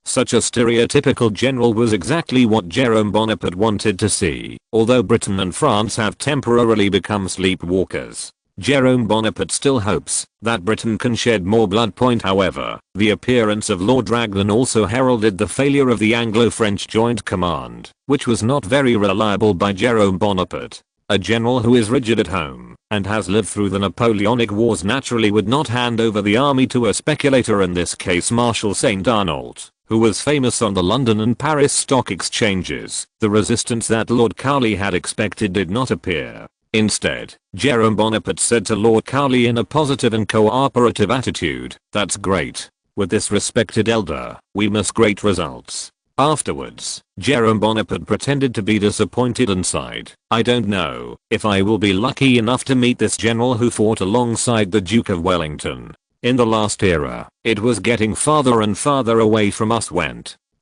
Such a stereotypical general was exactly what Jerome Bonaparte wanted to see. Although Britain and France have temporarily become sleepwalkers, Jerome Bonaparte still hopes that Britain can shed more blood. However, the appearance of Lord Raglan also heralded the failure of the Anglo-French Joint Command, which was not very reliable by Jerome Bonaparte. A general who is rigid at home and has lived through the Napoleonic Wars naturally would not hand over the army to a speculator, in this case Marshal St. Arnault, who was famous on the London and Paris stock exchanges. The resistance that Lord Cowley had expected did not appear. Instead, Jerome Bonaparte said to Lord Cowley in a positive and cooperative attitude, "That's great. With this respected elder, we must great results." Afterwards, Jerome Bonaparte pretended to be disappointed and sighed, "I don't know if I will be lucky enough to meet this general who fought alongside the Duke of Wellington. In the last era, it was getting farther and farther away from us."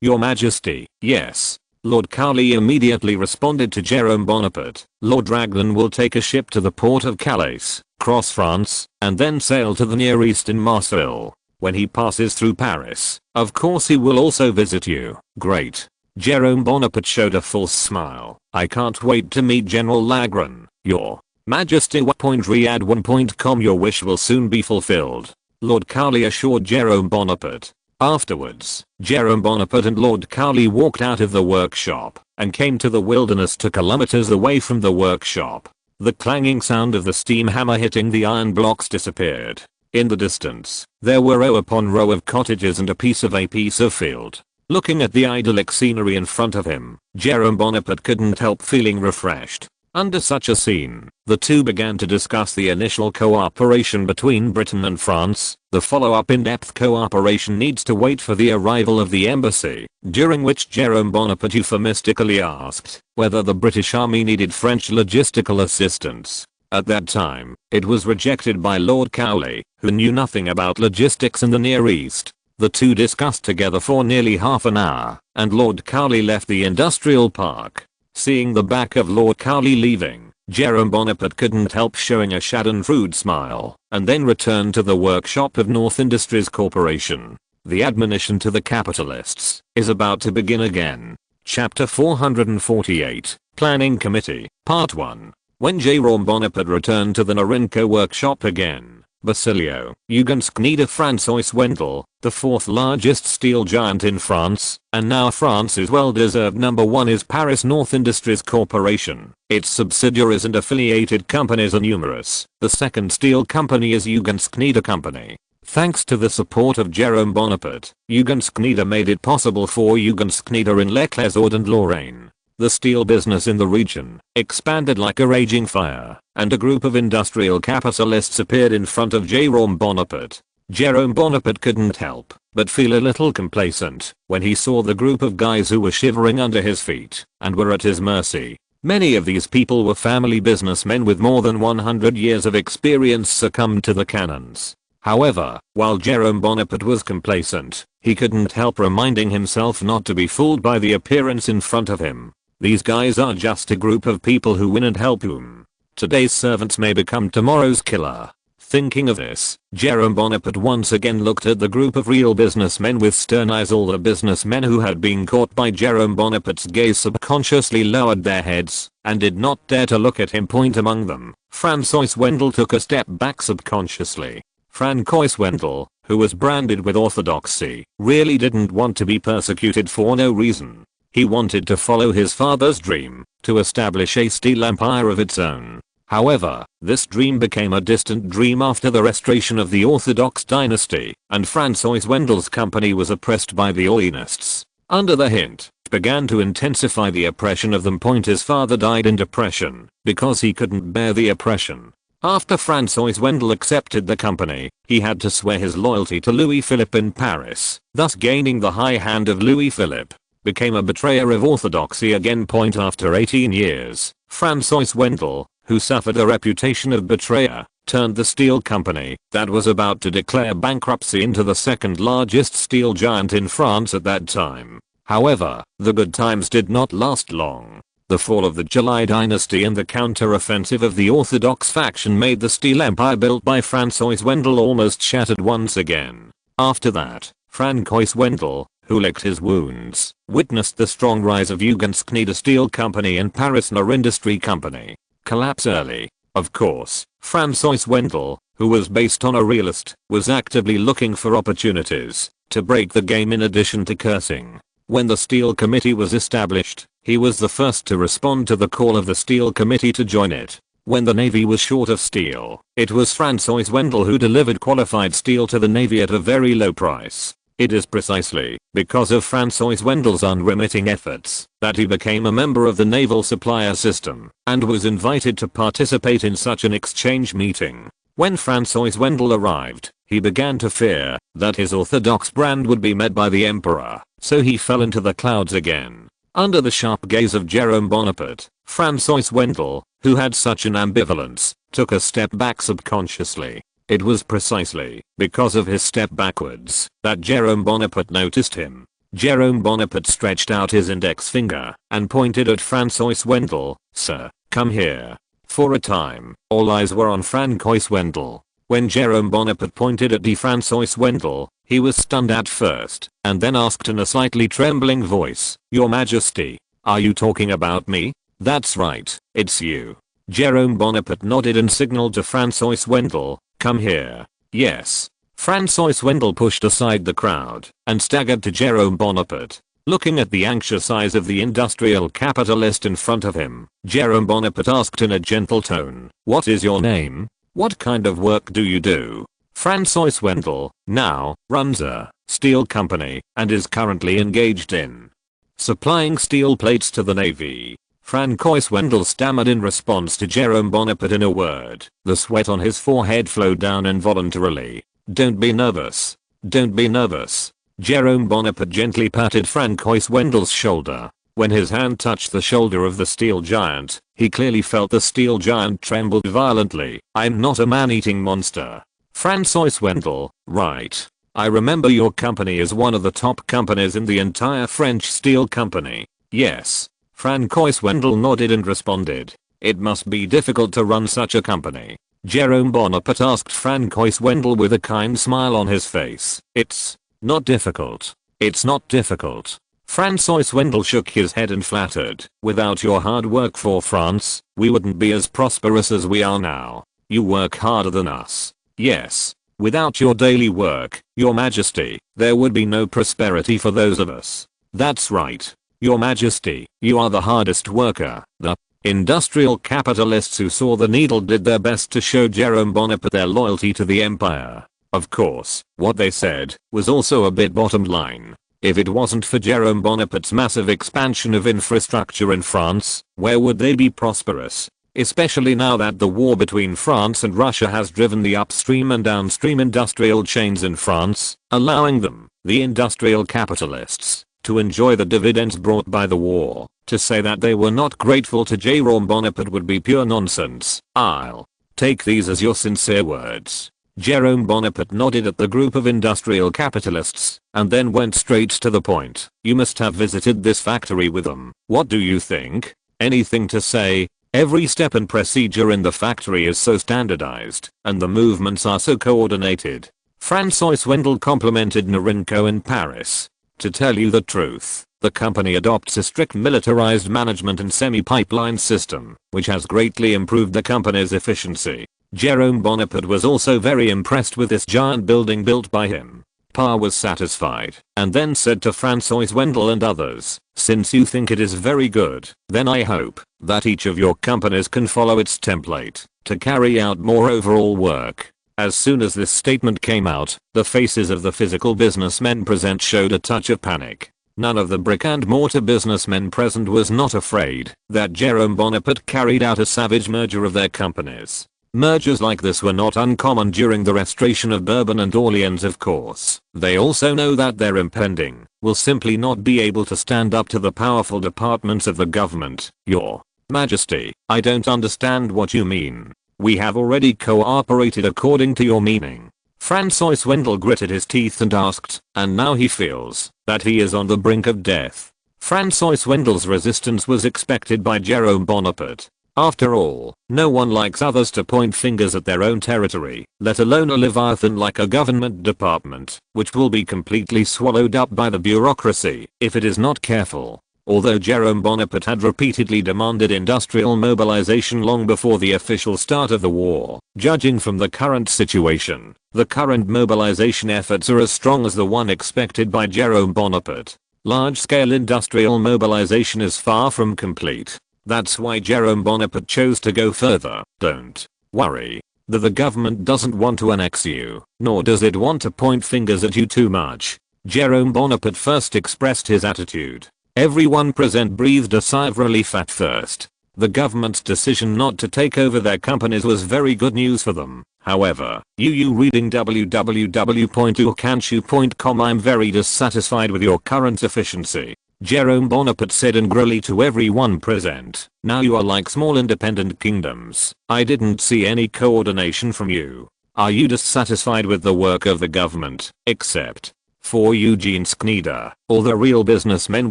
"Your Majesty, yes." Lord Cowley immediately responded to Jerome Bonaparte, "Lord Raglan will take a ship to the port of Calais, cross France, and then sail to the Near East in Marseille. When he passes through Paris, of course he will also visit you." "Great." Jerome Bonaparte showed a false smile. "I can't wait to meet General Raglan, Your Majesty." Riyadh1.com Your wish will soon be fulfilled, Lord Cowley assured Jerome Bonaparte. Afterwards, Jerome Bonaparte and Lord Cowley walked out of the workshop and came to the wilderness 2 kilometers away from the workshop. The clanging sound of the steam hammer hitting the iron blocks disappeared. In the distance, there were row upon row of cottages and a piece of field. Looking at the idyllic scenery in front of him, Jerome Bonaparte couldn't help feeling refreshed. Under such a scene, the two began to discuss the initial cooperation between Britain and France. The follow-up in-depth cooperation needs to wait for the arrival of the embassy, during which Jerome Bonaparte euphemistically asked whether the British army needed French logistical assistance. At that time, it was rejected by Lord Cowley, who knew nothing about logistics in the Near East. The two discussed together for nearly half an hour, and Lord Cowley left the industrial park. Seeing the back of Lord Cowley leaving, Jerome Bonaparte couldn't help showing a schadenfreude smile, and then returned to the workshop of North Industries Corporation. The admonition to the capitalists is about to begin again. Chapter 448, Planning Committee, Part 1. When Jerome Bonaparte returned to the Norinco workshop again, Basilio, Eugenskneder François Wendel, the 4th largest steel giant in France, and now France's well-deserved number 1 is Paris North Industries Corporation. Its subsidiaries and affiliated companies are numerous. The second steel company is Eugenskneder Company. Thanks to the support of Jerome Bonaparte, Eugenskneder made it possible for Eugenskneder in Les and Lorraine. The steel business in the region expanded like a raging fire, and a group of industrial capitalists appeared in front of Jerome Bonaparte. Jerome Bonaparte couldn't help but feel a little complacent when he saw the group of guys who were shivering under his feet and were at his mercy. Many of these people were family businessmen with more than 100 years of experience succumbed to the cannons. However, while Jerome Bonaparte was complacent, he couldn't help reminding himself not to be fooled by the appearance in front of him. These guys are just a group of people who win and help whom. Today's servants may become tomorrow's killer. Thinking of this, Jerome Bonaparte once again looked at the group of real businessmen with stern eyes. All the businessmen who had been caught by Jerome Bonaparte's gaze subconsciously lowered their heads and did not dare to look at him. Point among them, Francois Wendel took a step back subconsciously. Francois Wendel, who was branded with orthodoxy, really didn't want to be persecuted for no reason. He wanted to follow his father's dream, to establish a steel empire of its own. However, this dream became a distant dream after the restoration of the Orthodox dynasty, and Francois Wendel's company was oppressed by the Orleanists. Under the hint, began to intensify the oppression of them. His father died in depression, because he couldn't bear the oppression. After Francois Wendel accepted the company, he had to swear his loyalty to Louis Philippe in Paris, thus gaining the high hand of Louis Philippe. Became a betrayer of orthodoxy again. After 18 years, Francois Wendel, who suffered a reputation of betrayer, turned the steel company that was about to declare bankruptcy into the second largest steel giant in France at that time. However, the good times did not last long. The fall of the July dynasty and the counter-offensive of the Orthodox faction made the steel empire built by Francois Wendel almost shattered once again. After that, Francois Wendel, who licked his wounds, witnessed the strong rise of Jugendsknede Steel Company and Paris Nord Industry Company collapse early. Of course, Francois Wendel, who was based on a realist, was actively looking for opportunities to break the game. In addition to cursing, when the Steel Committee was established, he was the first to respond to the call of the Steel Committee to join it. When the Navy was short of steel, it was Francois Wendel who delivered qualified steel to the Navy at a very low price. It is precisely because of Francois Wendel's unremitting efforts that he became a member of the naval supplier system and was invited to participate in such an exchange meeting. When Francois Wendel arrived, he began to fear that his orthodox brand would be met by the emperor, so he fell into the clouds again. Under the sharp gaze of Jerome Bonaparte, Francois Wendel, who had such an ambivalence, took a step back subconsciously. It was precisely because of his step backwards that Jerome Bonaparte noticed him. Jerome Bonaparte stretched out his index finger and pointed at Francois Wendel. "Sir, come here." For a time, all eyes were on Francois Wendel. When Jerome Bonaparte pointed at Francois Wendel, he was stunned at first, and then asked in a slightly trembling voice, "Your Majesty, are you talking about me?" "That's right, it's you." Jerome Bonaparte nodded and signaled to Francois Wendel, "Come here." "Yes." Francois Wendel pushed aside the crowd and staggered to Jerome Bonaparte. Looking at the anxious eyes of the industrial capitalist in front of him, Jerome Bonaparte asked in a gentle tone, "What is your name? What kind of work do you do?" Francois Wendel now runs a steel company and is currently engaged in supplying steel plates to the Navy. Francois Wendel stammered in response to Jerome Bonaparte in a word. The sweat on his forehead flowed down involuntarily. "Don't be nervous. Don't be nervous." Jerome Bonaparte gently patted Francois Wendel's shoulder. When his hand touched the shoulder of the steel giant, he clearly felt the steel giant trembled violently. "I'm not a man-eating monster." Francois Wendel, right. I remember your company is one of the top companies in the entire French steel company. Yes. Francois Wendel nodded and responded. "It must be difficult to run such a company." Jerome Bonaparte asked Francois Wendel with a kind smile on his face. "It's not difficult. It's not difficult." Francois Wendel shook his head and flattered. "Without your hard work for France, we wouldn't be as prosperous as we are now. You work harder than us." "Yes. Without your daily work, Your Majesty, there would be no prosperity for those of us." "That's right. Your Majesty, you are the hardest worker." The industrial capitalists who saw the needle did their best to show Jerome Bonaparte their loyalty to the empire. Of course, what they said was also a bit bottom line. If it wasn't for Jerome Bonaparte's massive expansion of infrastructure in France, where would they be prosperous? Especially now that the war between France and Russia has driven the upstream and downstream industrial chains in France, allowing them, the industrial capitalists, to enjoy the dividends brought by the war. To say that they were not grateful to Jerome Bonaparte would be pure nonsense. I'll take these as your sincere words. Jerome Bonaparte nodded at the group of industrial capitalists, and then went straight to the point. You must have visited this factory with them. What do you think? Anything to say? Every step and procedure in the factory is so standardized, and the movements are so coordinated. Francois Wendell complimented Norinco in Paris. To tell you the truth, the company adopts a strict militarized management and semi-pipeline system, which has greatly improved the company's efficiency. Jerome Bonaparte was also very impressed with this giant building built by him. Pa was satisfied, and then said to Francois Wendell and others, since you think it is very good, then I hope that each of your companies can follow its template to carry out more overall work. As soon as this statement came out, the faces of the physical businessmen present showed a touch of panic. None of the brick and mortar businessmen present was not afraid that Jerome Bonaparte carried out a savage merger of their companies. Mergers like this were not uncommon during the restoration of Bourbon and Orleans, of course. They also know that their impending will simply not be able to stand up to the powerful departments of the government. Your Majesty, I don't understand what you mean. We have already cooperated according to your meaning. Francois Wendell gritted his teeth and asked, and now he feels that he is on the brink of death. Francois Wendell's resistance was expected by Jerome Bonaparte. After all, no one likes others to point fingers at their own territory, let alone a leviathan like a government department, which will be completely swallowed up by the bureaucracy if it is not careful. Although Jerome Bonaparte had repeatedly demanded industrial mobilization long before the official start of the war, judging from the current situation, the current mobilization efforts are as strong as the one expected by Jerome Bonaparte. Large-scale industrial mobilization is far from complete. That's why Jerome Bonaparte chose to go further. Don't worry that the government doesn't want to annex you, nor does it want to point fingers at you too much. Jerome Bonaparte first expressed his attitude. Everyone present breathed a sigh of relief at first. The government's decision not to take over their companies was very good news for them. However, reading www.urkanshu.com, I'm very dissatisfied with your current efficiency. Jerome Bonaparte said angrily to everyone present. Now you are like small independent kingdoms. I didn't see any coordination from you. Are you dissatisfied with the work of the government, except for Eugene Schneider? All the real businessmen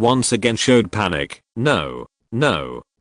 once again showed panic. No.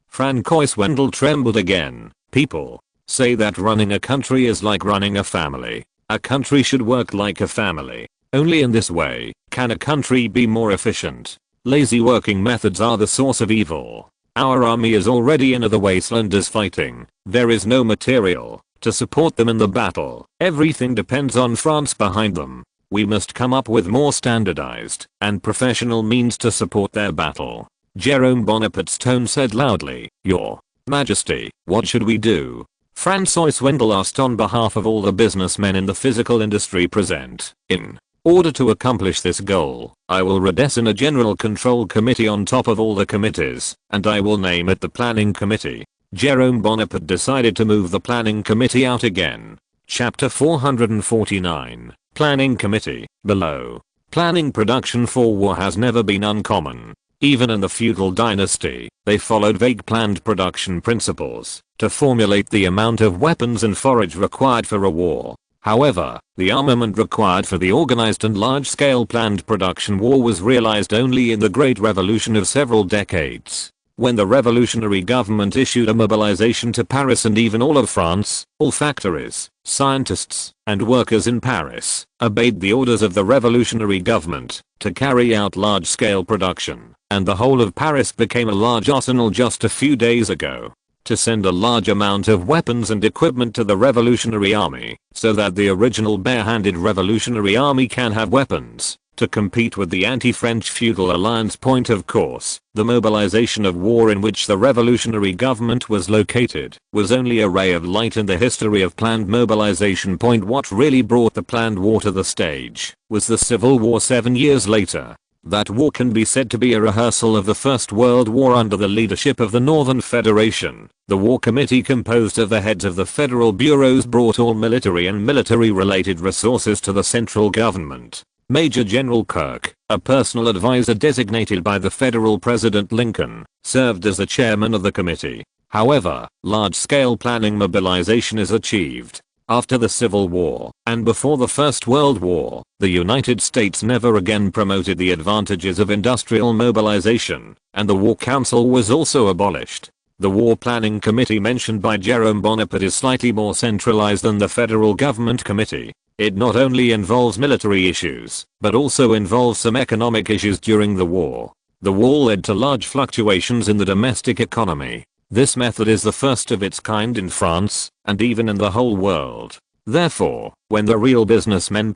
Francois Wendell trembled again. People say that running a country is like running a family. A country should work like a family. Only in this way can a country be more efficient. Lazy working methods are the source of evil. Our army is already in the wastelanders fighting. There is no material to support them in the battle. Everything depends on France behind them. We must come up with more standardized and professional means to support their battle. Jerome Bonaparte's tone said loudly, Your Majesty, what should we do? Francois Wendell asked on behalf of all the businessmen in the physical industry present. In order to accomplish this goal, I will redesign a general control committee on top of all the committees, and I will name it the planning committee. Jerome Bonaparte decided to move the planning committee out again. Chapter 449. Planning Committee. Below. Planning production for war has never been uncommon. Even in the feudal dynasty, they followed vague planned production principles to formulate the amount of weapons and forage required for a war. However, the armament required for the organized and large-scale planned production war was realized only in the Great Revolution of several decades. When the revolutionary government issued a mobilization to Paris and even all of France, all factories, scientists, and workers in Paris obeyed the orders of the revolutionary government to carry out large-scale production, and the whole of Paris became a large arsenal just a few days ago. To send a large amount of weapons and equipment to the Revolutionary Army, so that the original bare-handed Revolutionary Army can have weapons to compete with the anti-French feudal alliance. Point of course, the mobilization of war in which the revolutionary government was located was only a ray of light in the history of planned mobilization. What really brought the planned war to the stage was the Civil War 7 years later. That war can be said to be a rehearsal of the First World War under the leadership of the Northern Federation. The War Committee, composed of the heads of the federal bureaus, brought all military and military-related resources to the central government. Major General Kirk, a personal advisor designated by the federal President Lincoln, served as the chairman of the committee. However, large-scale planning mobilization is achieved After the Civil War and before the First World War, the United States never again promoted the advantages of industrial mobilization, and the War Council was also abolished. The War Planning Committee mentioned by Jerome Bonaparte is slightly more centralized than the Federal Government Committee. It not only involves military issues, but also involves some economic issues during the war. The war led to large fluctuations in the domestic economy. This method is the first of its kind in France, and even in the whole world. Therefore, when the real businessmen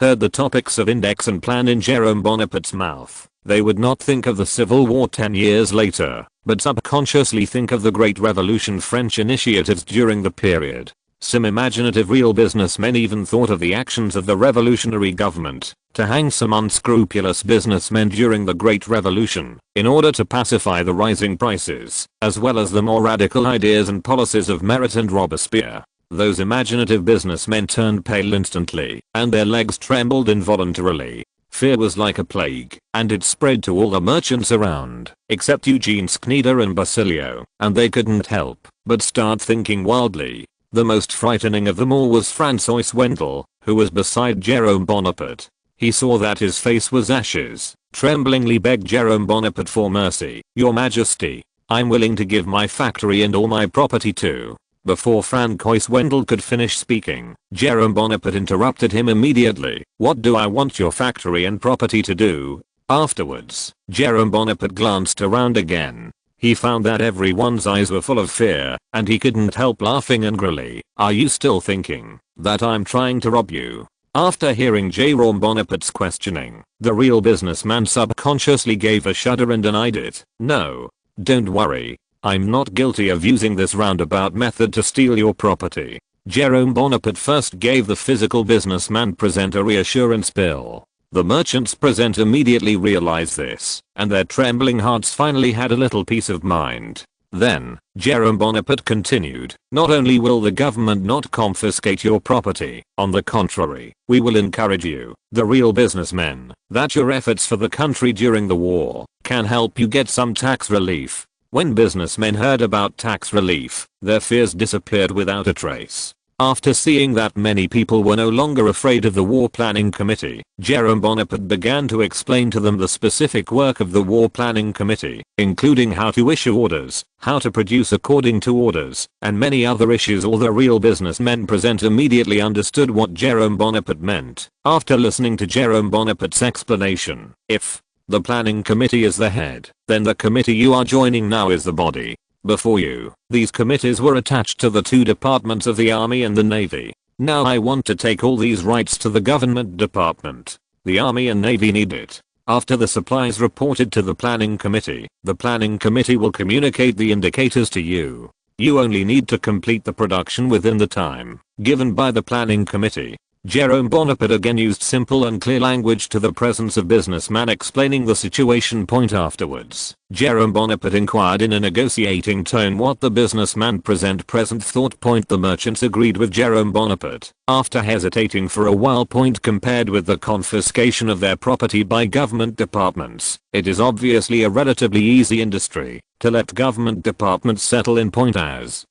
heard the topics of index and plan in Jerome Bonaparte's mouth, they would not think of the Civil War 10 years later, but subconsciously think of the Great Revolution French initiatives during the period. Some imaginative real businessmen even thought of the actions of the revolutionary government to hang some unscrupulous businessmen during the Great Revolution in order to pacify the rising prices, as well as the more radical ideas and policies of Marat and Robespierre. Those imaginative businessmen turned pale instantly, and their legs trembled involuntarily. Fear was like a plague, and it spread to all the merchants around, except Eugene Schneider and Basilio, and they couldn't help but start thinking wildly. The most frightening of them all was Francois Wendell, who was beside Jerome Bonaparte. He saw that his face was ashes, tremblingly begged Jerome Bonaparte for mercy. "Your Majesty, I'm willing to give my factory and all my property too." Before Francois Wendell could finish speaking, Jerome Bonaparte interrupted him immediately. "What do I want your factory and property to do?" Afterwards, Jerome Bonaparte glanced around again. He found that everyone's eyes were full of fear, and he couldn't help laughing angrily. "Are you still thinking that I'm trying to rob you?" After hearing Jerome Bonaparte's questioning, the real businessman subconsciously gave a shudder and denied it. "No, don't worry. I'm not guilty of using this roundabout method to steal your property." Jerome Bonaparte first gave the physical businessman present a reassurance pill. The merchants present immediately realized this, and their trembling hearts finally had a little peace of mind. Then, Jerome Bonaparte continued, "Not only will the government not confiscate your property, on the contrary, we will encourage you, the real businessmen, that your efforts for the country during the war can help you get some tax relief." When businessmen heard about tax relief, their fears disappeared without a trace. After seeing that many people were no longer afraid of the War Planning Committee, Jerome Bonaparte began to explain to them the specific work of the War Planning Committee, including how to issue orders, how to produce according to orders, and many other issues. All the real businessmen present immediately understood what Jerome Bonaparte meant. After listening to Jerome Bonaparte's explanation, if the Planning Committee is the head, then the committee you are joining now is the body. Before you, these committees were attached to the two departments of the Army and the Navy. Now I want to take all these rights to the government department. The Army and Navy need it. After the supplies reported to the Planning Committee, the Planning Committee will communicate the indicators to you. You only need to complete the production within the time given by the Planning Committee. Jerome Bonaparte again used simple and clear language to the presence of businessman explaining the situation. Afterwards, Jerome Bonaparte inquired in a negotiating tone what the businessman present thought. The merchants agreed with Jerome Bonaparte. After hesitating for a while. Compared with the confiscation of their property by government departments, it is obviously a relatively easy industry to let government departments settle in. As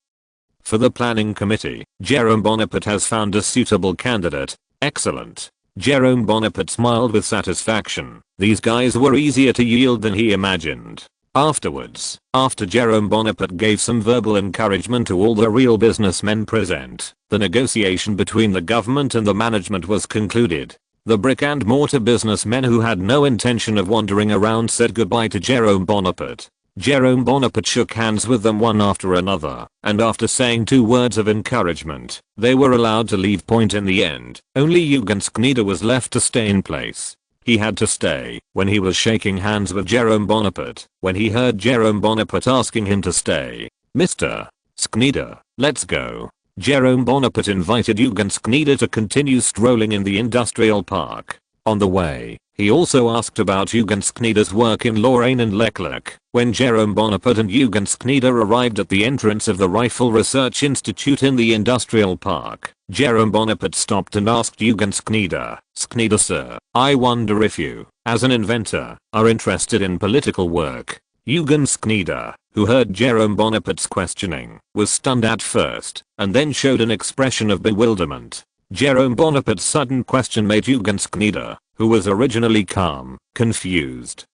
for the Planning Committee, Jerome Bonaparte has found a suitable candidate. Excellent. Jerome Bonaparte smiled with satisfaction. These guys were easier to yield than he imagined. Afterwards, after Jerome Bonaparte gave some verbal encouragement to all the real businessmen present, the negotiation between the government and the management was concluded. The brick and mortar businessmen who had no intention of wandering around said goodbye to Jerome Bonaparte. Jerome Bonaparte shook hands with them one after another, and after saying 2 words of encouragement, they were allowed to leave. In the end, only Eugen Schneider was left to stay in place. He had to stay when he was shaking hands with Jerome Bonaparte. When he heard Jerome Bonaparte asking him to stay, "Mr. Schneider, let's go." Jerome Bonaparte invited Eugen Schneider to continue strolling in the industrial park. On the way, he also asked about Eugen Schneider's work in Lorraine and Leclerc. When Jerome Bonaparte and Eugen Schneider arrived at the entrance of the Rifle Research Institute in the industrial park, Jerome Bonaparte stopped and asked Eugen Schneider, "Schneider sir, I wonder if you, as an inventor, are interested in political work?" Eugen Schneider, who heard Jerome Bonaparte's questioning, was stunned at first, and then showed an expression of bewilderment. Jerome Bonaparte's sudden question made Eugen Schneider, who was originally calm, confused.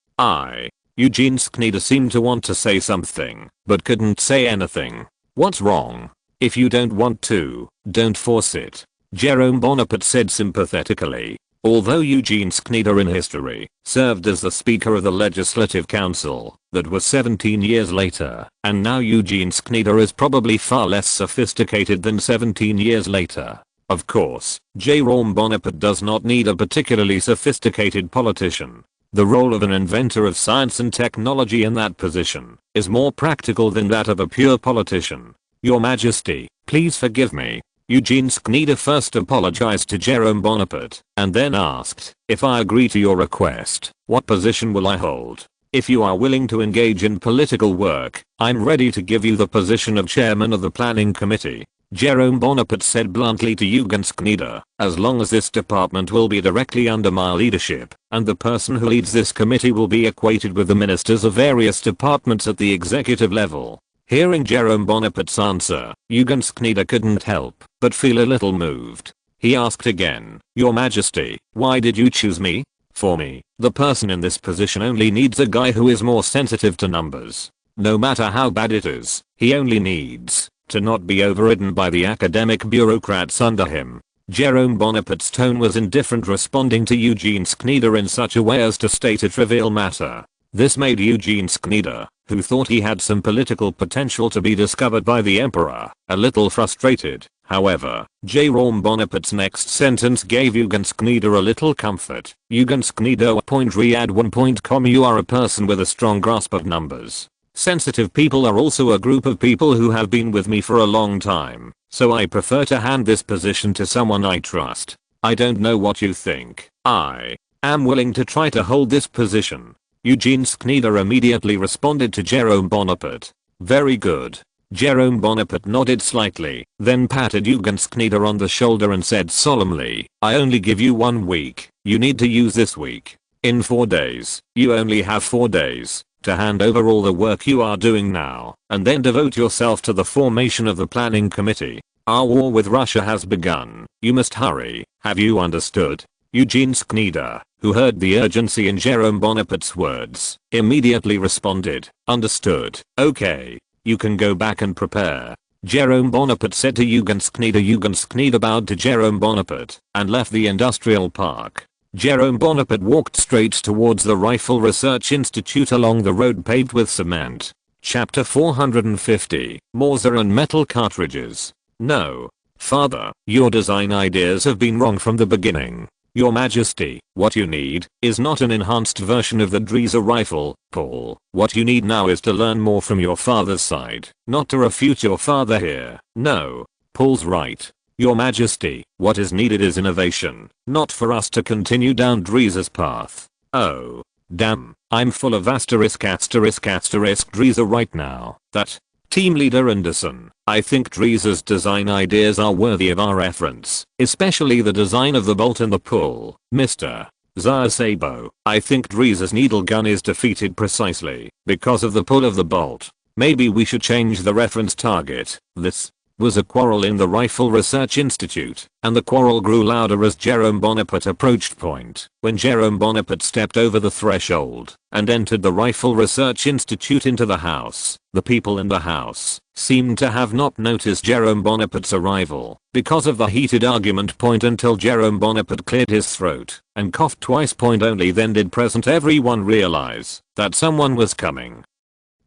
Eugene Schneider seemed to want to say something, but couldn't say anything. What's wrong? If you don't want to, don't force it, Jerome Bonaparte said sympathetically. Although Eugene Schneider in history served as the Speaker of the Legislative Council, that was 17 years later, and now Eugene Schneider is probably far less sophisticated than 17 years later. Of course, Jerome Bonaparte does not need a particularly sophisticated politician. The role of an inventor of science and technology in that position is more practical than that of a pure politician. Your Majesty, please forgive me. Eugene Schneider first apologized to Jerome Bonaparte, and then asked, if I agree to your request, what position will I hold? If you are willing to engage in political work, I'm ready to give you the position of chairman of the planning committee. Jerome Bonaparte said bluntly to Eugen Schneider, as long as this department will be directly under my leadership, and the person who leads this committee will be acquainted with the ministers of various departments at the executive level. Hearing Jerome Bonaparte's answer, Eugen Schneider couldn't help but feel a little moved. He asked again, Your Majesty, why did you choose me? For me, the person in this position only needs a guy who is more sensitive to numbers. No matter how bad it is, he only needs to not be overridden by the academic bureaucrats under him. Jerome Bonaparte's tone was indifferent, responding to Eugene Schneider in such a way as to state a trivial matter. This made Eugene Schneider, who thought he had some political potential to be discovered by the emperor, a little frustrated. However, Jerome Bonaparte's next sentence gave Eugen Schneider a little comfort. Eugen Schneider .riad1.com You are a person with a strong grasp of numbers. Sensitive people are also a group of people who have been with me for a long time, so I prefer to hand this position to someone I trust. I don't know what you think. I am willing to try to hold this position. Eugene Schneider immediately responded to Jerome Bonaparte. Very good. Jerome Bonaparte nodded slightly, then patted Eugen Schneider on the shoulder and said solemnly, I only give you 1 week. You need to use this week. In 4 days, you only have 4 days to hand over all the work you are doing now, and then devote yourself to the formation of the planning committee. Our war with Russia has begun. You must hurry. Have you understood? Eugene Schneider, who heard the urgency in Jerome Bonaparte's words, immediately responded, Understood. Okay. You can go back and prepare. Jerome Bonaparte said to Eugen Schneider. Eugen Schneider bowed to Jerome Bonaparte and left the industrial park. Jerome Bonaparte walked straight towards the Rifle Research Institute along the road paved with cement. Chapter 450, Mortar and Metal Cartridges. No. Father, your design ideas have been wrong from the beginning. Your Majesty, what you need is not an enhanced version of the Dreza rifle, Paul. What you need now is to learn more from your father's side, not to refute your father here. No. Paul's right. Your Majesty, what is needed is innovation, not for us to continue down Dreza's path. Oh. Damn, I'm full of asterisk Dreza right now. That. Team Leader Anderson, I think Dreza's design ideas are worthy of our reference, especially the design of the bolt and the pull. Mr. Sabo, I think Dreza's needle gun is defeated precisely because of the pull of the bolt. Maybe we should change the reference target. This was a quarrel in the Rifle Research Institute, and the quarrel grew louder as Jerome Bonaparte approached point. When Jerome Bonaparte stepped over the threshold and entered the Rifle Research Institute into the house, the people in the house seemed to have not noticed Jerome Bonaparte's arrival because of the heated argument point until Jerome Bonaparte cleared his throat and coughed twice. Only then did present everyone realize that someone was coming.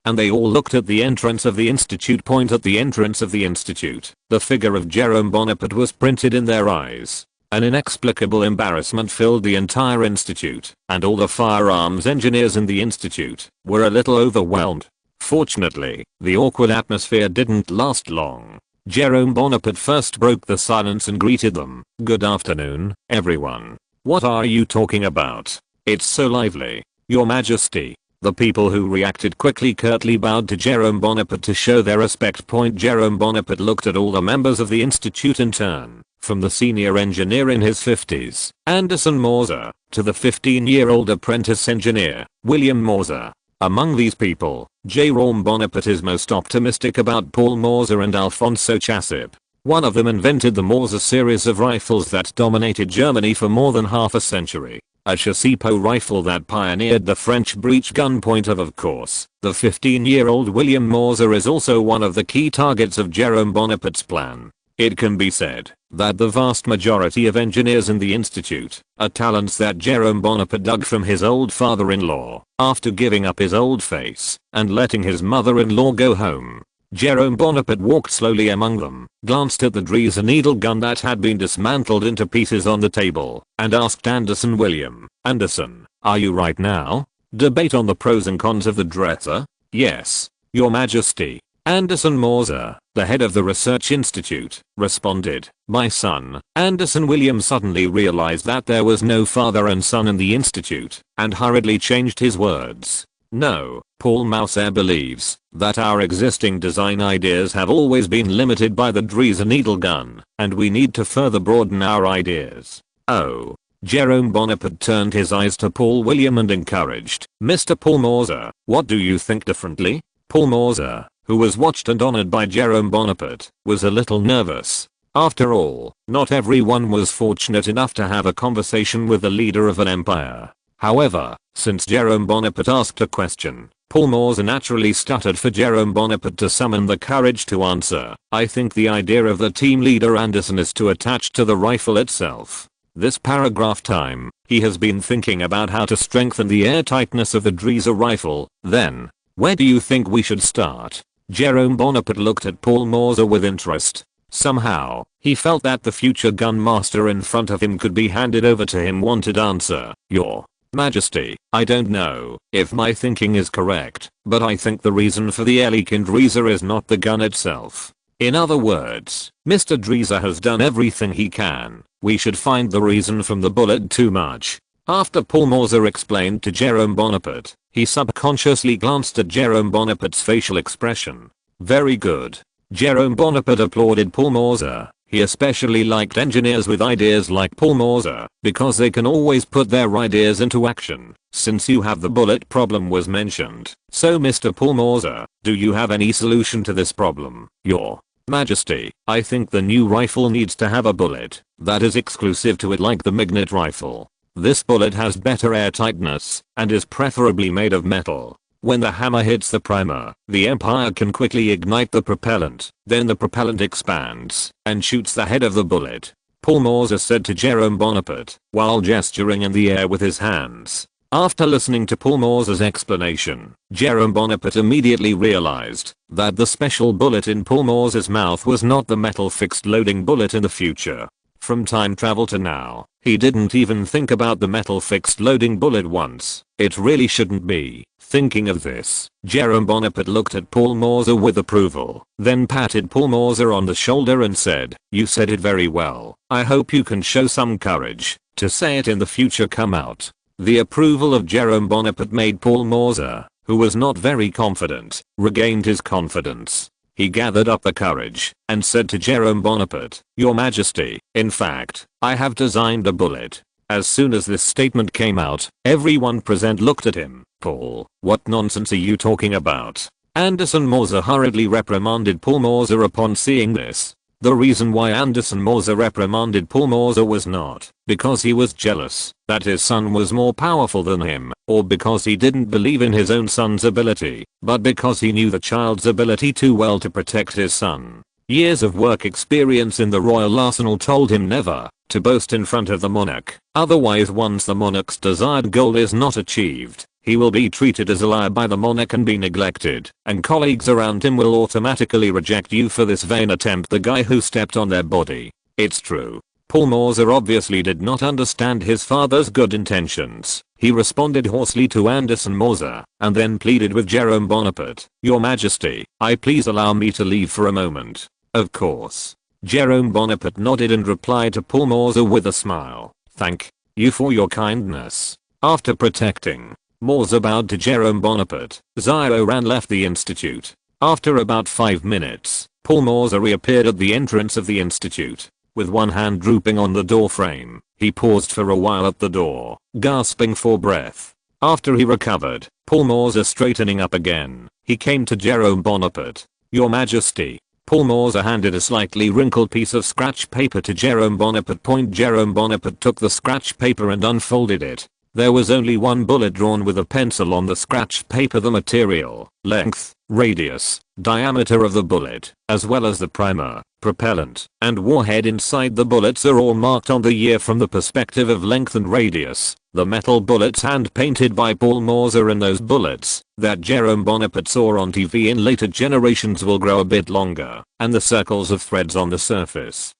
And they all looked at the entrance of the institute. At the entrance of the institute, the figure of Jerome Bonaparte was printed in their eyes. An inexplicable embarrassment filled the entire institute, and all the firearms engineers in the institute were a little overwhelmed. Fortunately, the awkward atmosphere didn't last long. Jerome Bonaparte first broke the silence and greeted them. Good afternoon, everyone. What are you talking about? It's so lively. Your Majesty. The people who reacted quickly curtly bowed to Jerome Bonaparte to show their respect. Jerome Bonaparte looked at all the members of the institute in turn, from the senior engineer in his 50s, Anderson Morser, to the 15-year-old apprentice engineer, William Morser. Among these people, Jerome Bonaparte is most optimistic about Paul Mauser and Alfonso Chassip. One of them invented the Mauser series of rifles that dominated Germany for more than half a century. A Chassepot rifle that pioneered the French breech gun point of course. The 15-year-old William Mauser is also one of the key targets of Jerome Bonaparte's plan. It can be said that the vast majority of engineers in the institute are talents that Jerome Bonaparte dug from his old father-in-law after giving up his old face and letting his mother-in-law go home. Jerome Bonaparte walked slowly among them, glanced at the Drieser needle gun that had been dismantled into pieces on the table, and asked Anderson William, "Anderson, are you right now? Debate on the pros and cons of the Drieser?" "Yes, Your Majesty." Anderson Mauser, the head of the research institute, responded. "My son." Anderson William suddenly realized that there was no father and son in the institute, and hurriedly changed his words. "No, Paul Mauser believes that our existing design ideas have always been limited by the Drieser needle gun, and we need to further broaden our ideas." "Oh." Jerome Bonaparte turned his eyes to Paul William and encouraged, "Mr. Paul Mauser, what do you think differently?" Paul Mauser, who was watched and honored by Jerome Bonaparte, was a little nervous. After all, not everyone was fortunate enough to have a conversation with the leader of an empire. However, since Jerome Bonaparte asked a question, Paul Mauser naturally stuttered for Jerome Bonaparte to summon the courage to answer. "I think the idea of the team leader Anderson is to attach to the rifle itself. This paragraph time, he has been thinking about how to strengthen the airtightness of the Drieser rifle. Then, where do you think we should start?" Jerome Bonaparte looked at Paul Mauser with interest. Somehow, he felt that the future gun master in front of him could be handed over to him. Wanted answer. "Your Majesty, I don't know if my thinking is correct, but I think the reason for the air leak in Drieser is not the gun itself. In other words, Mr. Drieser has done everything he can. We should find the reason from the bullet too much." After Paul Mauser explained to Jerome Bonaparte, he subconsciously glanced at Jerome Bonaparte's facial expression. "Very good." Jerome Bonaparte applauded Paul Mauser. He especially liked engineers with ideas like Paul Mauser, because they can always put their ideas into action. "Since you have the bullet problem was mentioned, so Mr. Paul Mauser, do you have any solution to this problem?" "Your Majesty, I think the new rifle needs to have a bullet that is exclusive to it like the magnet rifle. This bullet has better air tightness and is preferably made of metal. When the hammer hits the primer, the Empire can quickly ignite the propellant, then the propellant expands and shoots the head of the bullet," Paul Mauser said to Jerome Bonaparte, while gesturing in the air with his hands. After listening to Paul Mauser's explanation, Jerome Bonaparte immediately realized that the special bullet in Paul Mauser's mouth was not the metal fixed loading bullet in the future. From time travel to now, he didn't even think about the metal fixed loading bullet once. It really shouldn't be. Thinking of this, Jerome Bonaparte looked at Paul Mauser with approval, then patted Paul Mauser on the shoulder and said, "You said it very well. I hope you can show some courage to say it in the future come out." The approval of Jerome Bonaparte made Paul Mauser, who was not very confident, regained his confidence. He gathered up the courage and said to Jerome Bonaparte, "Your Majesty, in fact, I have designed a bullet." As soon as this statement came out, everyone present looked at him. "Paul, what nonsense are you talking about?" Anderson Mauser hurriedly reprimanded Paul Mauser upon seeing this. The reason why Anderson Mauser reprimanded Paul Mauser was not because he was jealous that his son was more powerful than him, or because he didn't believe in his own son's ability, but because he knew the child's ability too well to protect his son. Years of work experience in the royal arsenal told him never to boast in front of the monarch. Otherwise, once the monarch's desired goal is not achieved, he will be treated as a liar by the monarch and be neglected, and colleagues around him will automatically reject you for this vain attempt, the guy who stepped on their body. It's true. Paul Mauser obviously did not understand his father's good intentions. He responded hoarsely to Anderson Mauser, and then pleaded with Jerome Bonaparte, "Your Majesty, please allow me to leave for a moment." Of course. Jerome Bonaparte nodded and replied to Paul Mauser with a smile, "Thank you for your kindness." After protecting Mauser bowed to Jerome Bonaparte. Zioran left the institute. After about 5 minutes, Paul Mauser reappeared at the entrance of the institute. With one hand drooping on the door frame, he paused for a while at the door, gasping for breath. After he recovered, Paul Mauser straightening up again. He came to Jerome Bonaparte. Your Majesty. Paul Mauser handed a slightly wrinkled piece of scratch paper to Jerome Bonaparte. Jerome Bonaparte took the scratch paper and unfolded it. There was only one bullet drawn with a pencil on the scratch paper. The material, length, radius, diameter of the bullet, as well as the primer, propellant, and warhead inside the bullets are all marked on the year from the perspective of length and radius. The metal bullets hand painted by Paul Mauser and those bullets that Jerome Bonaparte saw on TV in later generations will grow a bit longer, and the circles of threads on the surface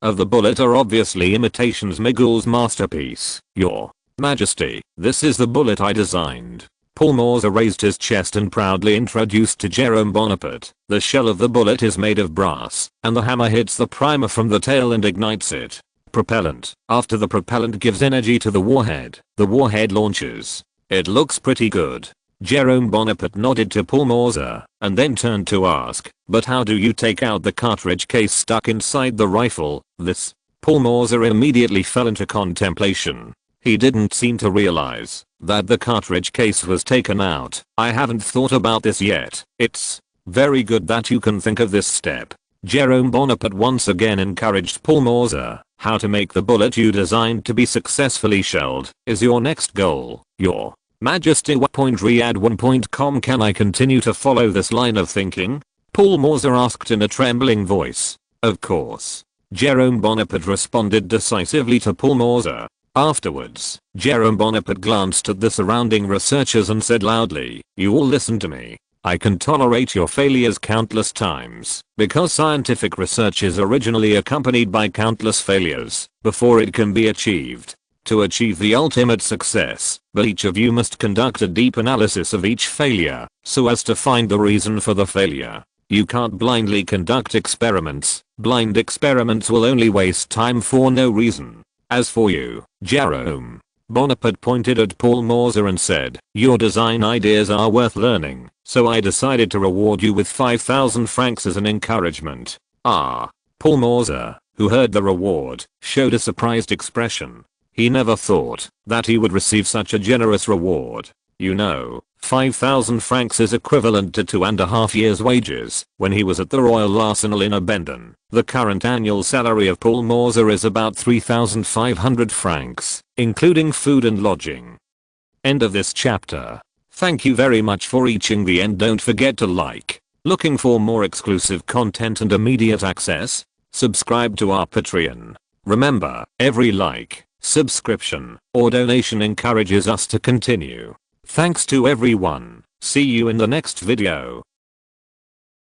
of the bullet are obviously imitations. Miguel's masterpiece. Your Majesty, this is the bullet I designed. Paul Mauser raised his chest and proudly introduced to Jerome Bonaparte. The shell of the bullet is made of brass, and the hammer hits the primer from the tail and ignites it. Propellant. After the propellant gives energy to the warhead launches. It looks pretty good. Jerome Bonaparte nodded to Paul Mauser, and then turned to ask, but how do you take out the cartridge case stuck inside the rifle? This. Paul Mauser immediately fell into contemplation. He didn't seem to realize that the cartridge case was taken out. I haven't thought about this yet. It's very good that you can think of this step. Jerome Bonaparte once again encouraged Paul Mauser. How to make the bullet you designed to be successfully shelled is your next goal. Your Majesty. Riyadh1.com. Can I continue to follow this line of thinking? Paul Mauser asked in a trembling voice. Of course. Jerome Bonaparte responded decisively to Paul Mauser. Afterwards, Jerome Bonaparte glanced at the surrounding researchers and said loudly, you all listen to me. I can tolerate your failures countless times, because scientific research is originally accompanied by countless failures before it can be achieved. To achieve the ultimate success, but each of you must conduct a deep analysis of each failure, so as to find the reason for the failure. You can't blindly conduct experiments. Blind experiments will only waste time for no reason. As for you, Jerome, Bonaparte pointed at Paul Mauser and said, your design ideas are worth learning, so I decided to reward you with 5,000 francs as an encouragement. Ah. Paul Mauser, who heard the reward, showed a surprised expression. He never thought that he would receive such a generous reward. You know, 5,000 francs is equivalent to 2.5 years' wages when he was at the Royal Arsenal in Abendon. The current annual salary of Paul Mauser is about 3,500 francs, including food and lodging. End of this chapter. Thank you very much for reaching the end. Don't forget to like. Looking for more exclusive content and immediate access? Subscribe to our Patreon. Remember, every like, subscription, or donation encourages us to continue. Thanks to everyone. See you in the next video.